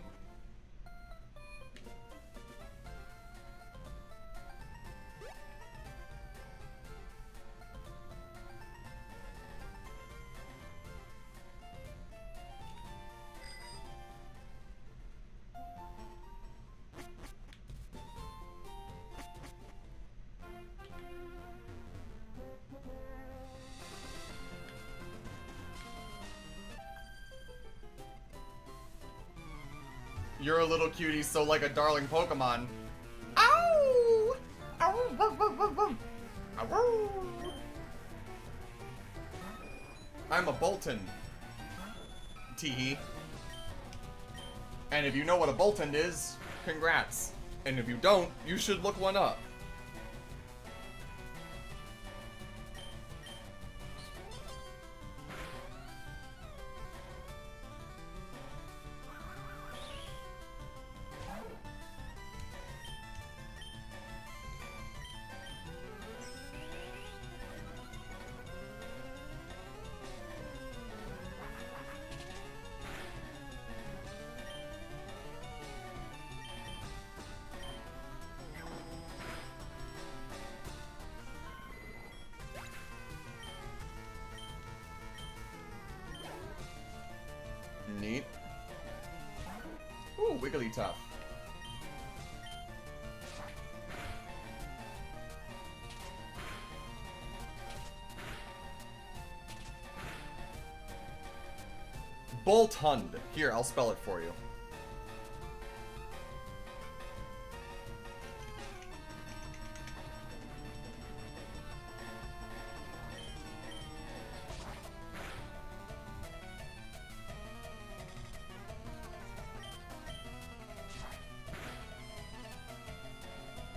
A: You're a little cutie, so like a darling Pokemon. Ow! Ow! Ow! Ow! Ow! Ow! I'm a Bolton. Teehee. And if you know what a Bolton is, congrats. And if you don't, you should look one up. Neat. Ooh, Wigglytuff. Boltund. Here, I'll spell it for you.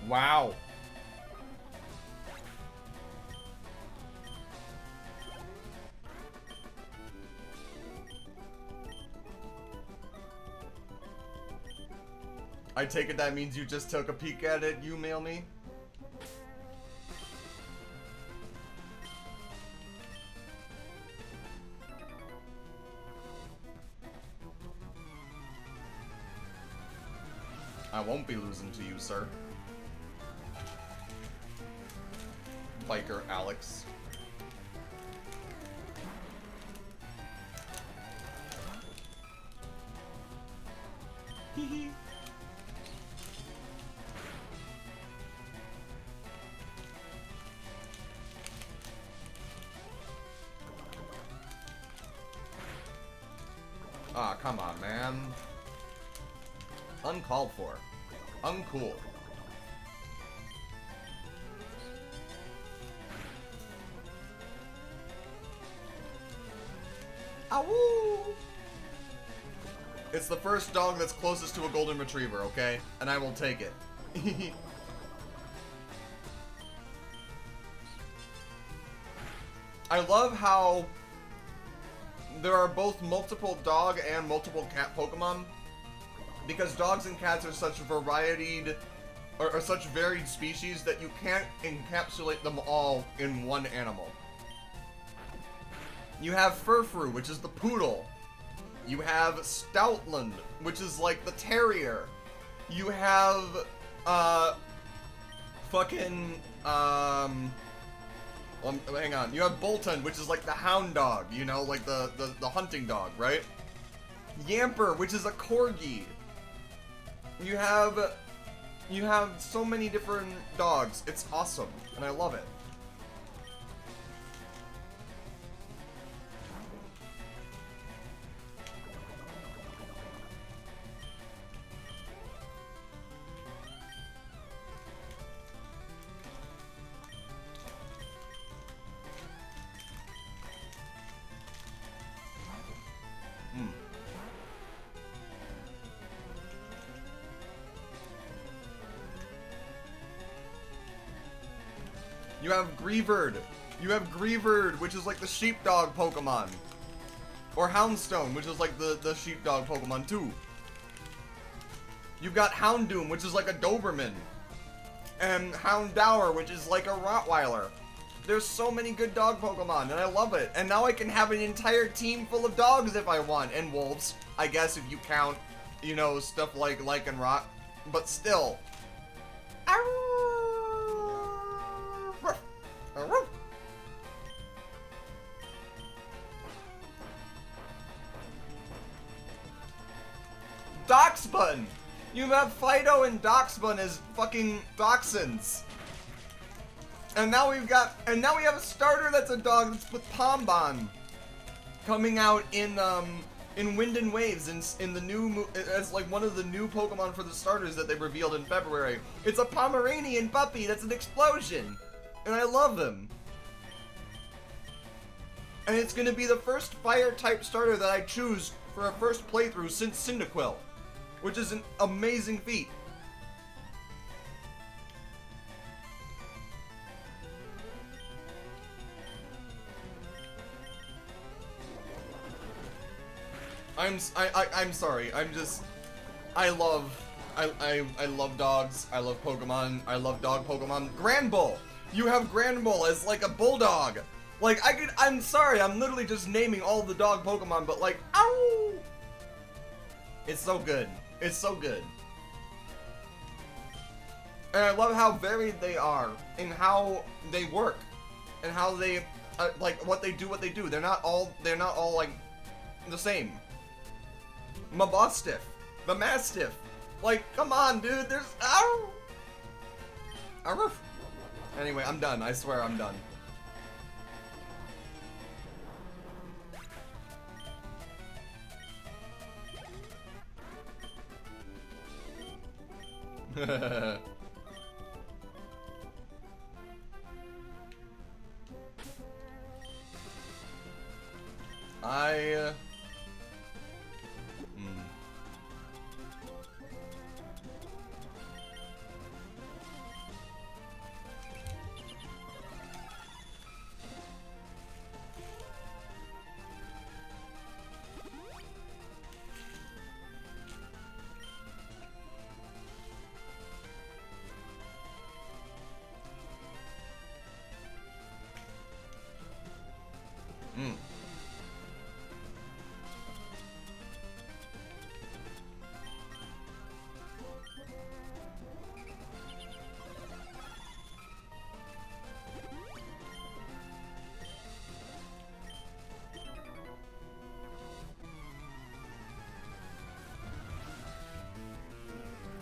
A: Wow. I take it that means you just took a peek at it, you mail me? I won't be losing to you, sir. Biker Alex. Hee. Ah, come on, man. Uncalled for. Uncool. Ow! It's the first dog that's closest to a golden retriever, okay? And I will take it. I love how there are both multiple dog and multiple cat Pokemon, because dogs and cats are such varied, or such varied species that you can't encapsulate them all in one animal. You have Furfrou, which is the poodle. You have Stoutland, which is like the terrier. You have, hang on. You have Boltund, which is like the hound dog, you know, like the hunting dog, right? Yamper, which is a corgi. You have so many different dogs. It's awesome, and I love it. You have Greavard. You have Greavard, which is like the sheepdog Pokemon. Or Houndstone, which is like the sheepdog Pokemon too. You've got Houndoom, which is like a Doberman. And Houndour, which is like a Rottweiler. There's so many good dog Pokemon, and I love it. And now I can have an entire team full of dogs if I want. And wolves, I guess, if you count, you know, stuff like Lycanroc. But still. Doxbun! You have Fido and Doxbun as fucking Dachshunds. And now we have a starter that's a dog that's with Pombon. Coming out in in Wind and Waves, in the new, as like one of the new Pokemon for the starters that they revealed in February. It's a Pomeranian puppy that's an explosion, and I love him. And it's gonna be the first fire-type starter that I choose for a first playthrough since Cyndaquil, which is an amazing feat. I'm sorry. I love dogs. I love Pokemon. I love dog Pokemon. Granbull. You have Granbull as like a bulldog. Like I'm sorry. I'm literally just naming all the dog Pokemon, but like, ow! It's so good. It's so good. And I love how varied they are and how they work and how they like what they do. They're not all like the same. Mabostiff, the Mastiff. Like, come on, dude. There's ow. Arf. Anyway, I'm done. I swear I'm done.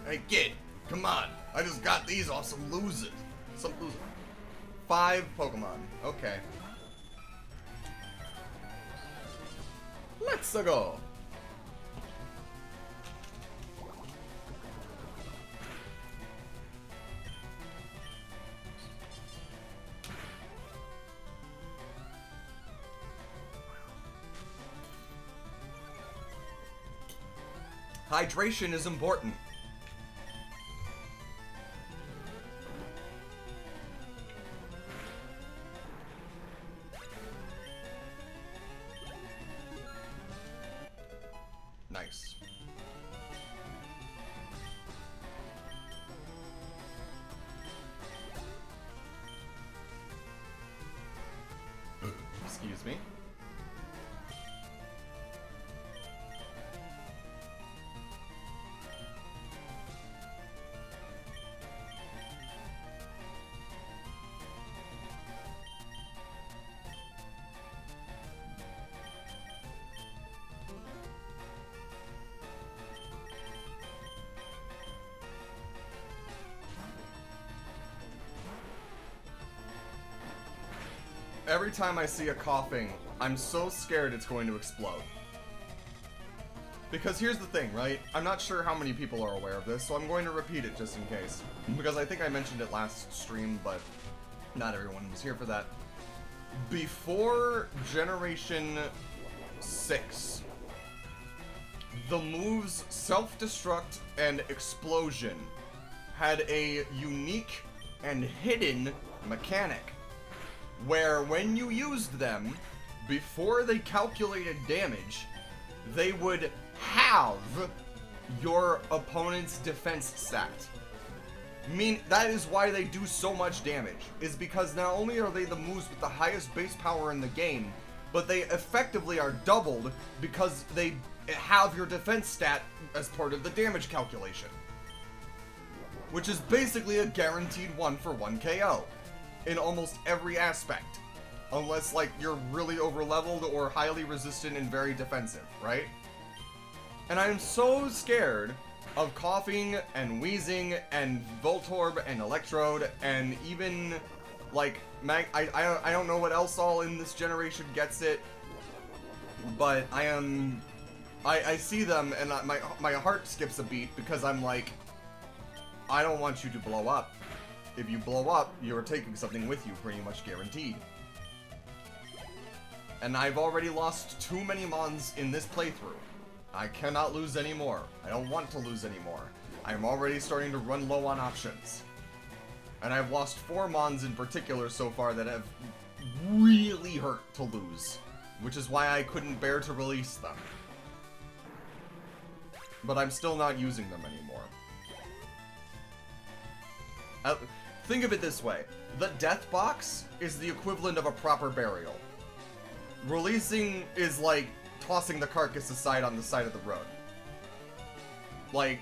A: Hey kid, come on. I just got these off some losers. 5 Pokemon. Okay. Let's go. Hydration is important. Nice. Excuse me. Every time I see a coughing, I'm so scared it's going to explode. Because here's the thing, right? I'm not sure how many people are aware of this, so I'm going to repeat it just in case. Because I think I mentioned it last stream, but not everyone was here for that. Before Generation 6, the moves Self-Destruct and Explosion had a unique and hidden mechanic, where when you used them, before they calculated damage, they would halve your opponent's defense stat. That is why they do so much damage, is because not only are they the moves with the highest base power in the game, but they effectively are doubled because they have your defense stat as part of the damage calculation. Which is basically a guaranteed 1-for-1 KO. In almost every aspect. Unless, like, you're really over-leveled or highly resistant and very defensive, right? And I'm so scared of coughing and wheezing and Voltorb and Electrode and even, like, I don't know what else all in this generation gets it, but I am I see them and my heart skips a beat because I'm like, I don't want you to blow up. If you blow up, you're taking something with you, pretty much guaranteed. And I've already lost too many Mons in this playthrough. I cannot lose anymore. I don't want to lose anymore. I'm already starting to run low on options. And I've lost 4 Mons in particular so far that have really hurt to lose. Which is why I couldn't bear to release them. But I'm still not using them anymore. Think of it this way. The death box is the equivalent of a proper burial. Releasing is like tossing the carcass aside on the side of the road. Like,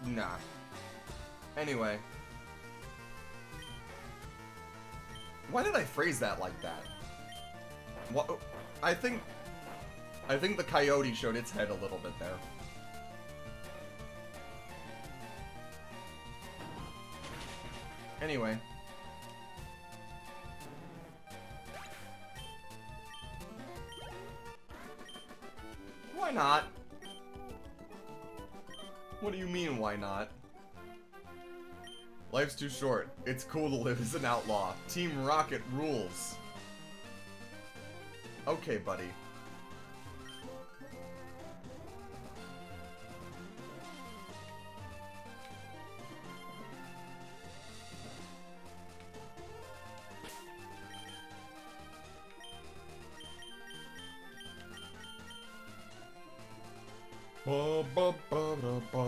A: nah. Anyway. Why did I phrase that like that? What? I think the coyote showed its head a little bit there. Anyway. Why not? What do you mean, why not? Life's too short. It's cool to live as an outlaw. Team Rocket rules. Okay, buddy. Ba ba ba da ba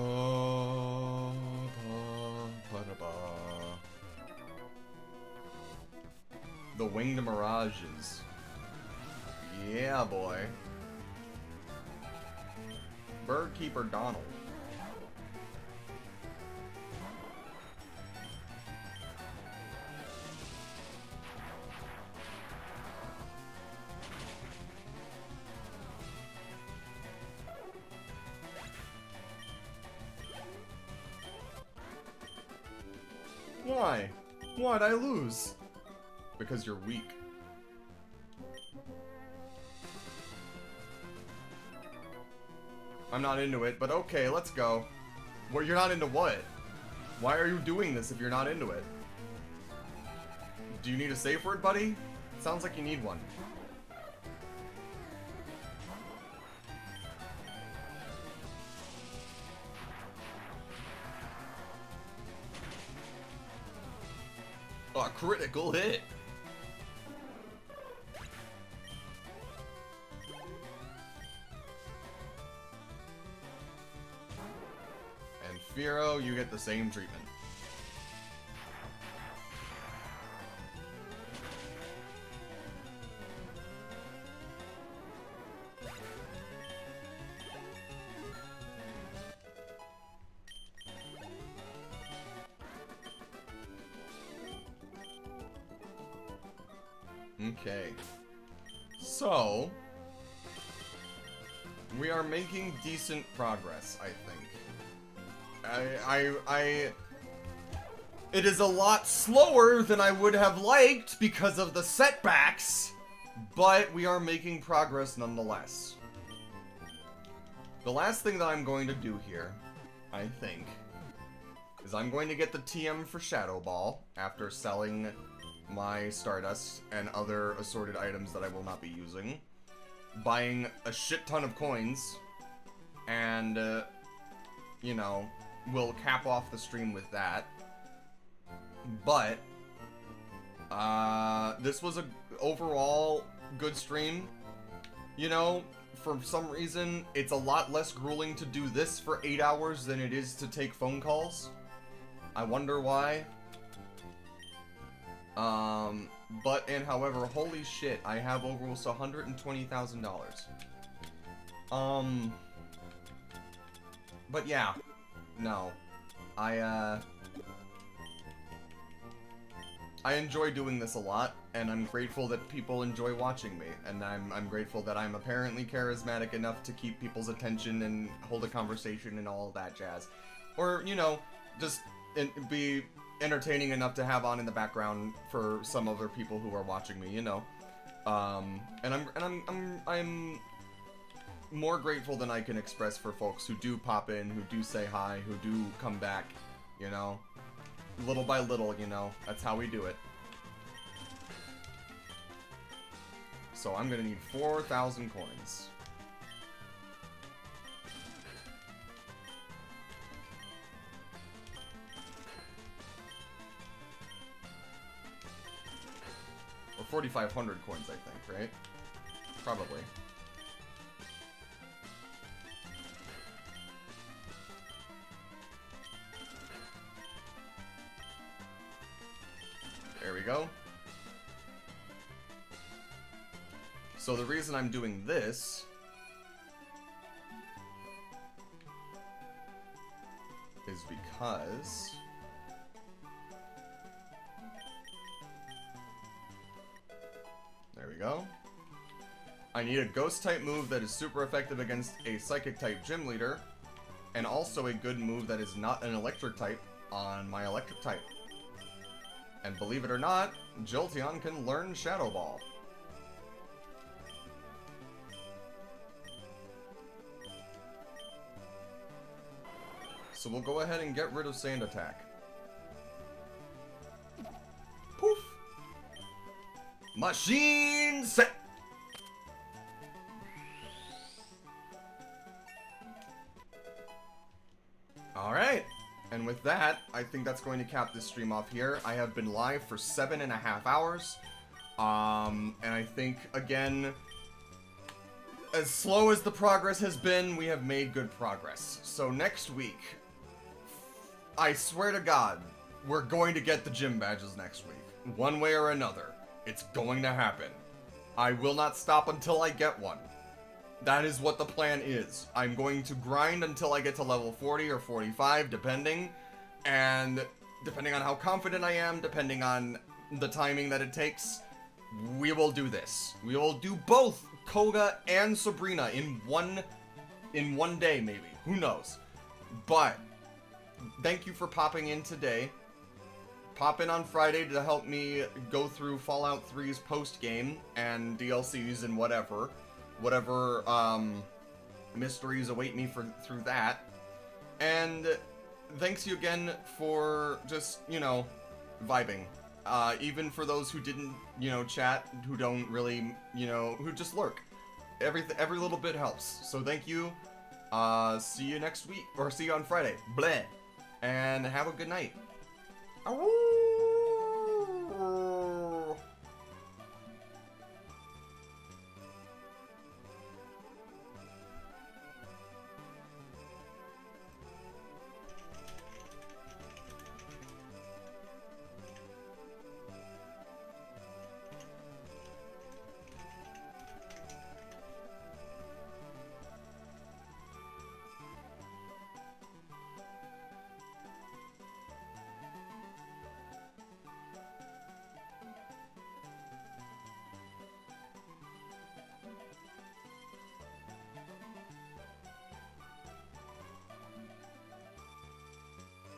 A: ba da ba. The Winged Mirages. Yeah, boy. Birdkeeper Donald. Why? Why'd I lose? Because you're weak. I'm not into it, but okay, let's go. Well, you're not into what? Why are you doing this if you're not into it? Do you need a safe word, buddy? Sounds like you need one. A critical hit. And Firo, you get the same treatment. Okay. So, we are making decent progress, I think. It is a lot slower than I would have liked because of the setbacks, but we are making progress nonetheless. The last thing that I'm going to do here, I think, is I'm going to get the TM for Shadow Ball after selling my Stardust and other assorted items that I will not be using, buying a shit ton of coins, and, you know, we'll cap off the stream with that. But, this was a overall good stream. You know, for some reason, it's a lot less grueling to do this for 8 hours than it is to take phone calls. I wonder why. But, and however, holy shit, I have almost $120,000. But yeah, no. I enjoy doing this a lot, and I'm grateful that people enjoy watching me, and I'm grateful that I'm apparently charismatic enough to keep people's attention and hold a conversation and all of that jazz. Or, you know, just be entertaining enough to have on in the background for some other people who are watching me, you know. And I'm more grateful than I can express for folks who do pop in, who do say hi, who do come back, you know? Little by little, you know? That's how we do it. So I'm gonna need 4,000 coins. Or 4,500 coins, I think, right? Probably. There we go. So the reason I'm doing this is because there we go. I need a ghost type move that is super effective against a psychic type gym leader, and also a good move that is not an electric type on my electric type. And believe it or not, Jolteon can learn Shadow Ball. So we'll go ahead and get rid of Sand Attack. Poof! Machine set! Alright, and with that, I think that's going to cap this stream off here. I have been live for 7.5 hours. And I think, again, as slow as the progress has been, we have made good progress. So next week, I swear to God, we're going to get the gym badges next week. One way or another. It's going to happen. I will not stop until I get one. That is what the plan is. I'm going to grind until I get to level 40 or 45, depending. And depending on how confident I am, depending on the timing that it takes, we will do this. We will do both Koga and Sabrina in one day, maybe. Who knows? But thank you for popping in today. Pop in on Friday to help me go through Fallout 3's post-game and DLCs and whatever mysteries await me through that. And thanks you again for just, you know, vibing. Even for those who didn't, you know, chat, who don't really, you know, who just lurk. Every little bit helps. So thank you. See you next week, or see you on Friday. Bleh. And have a good night. Ow.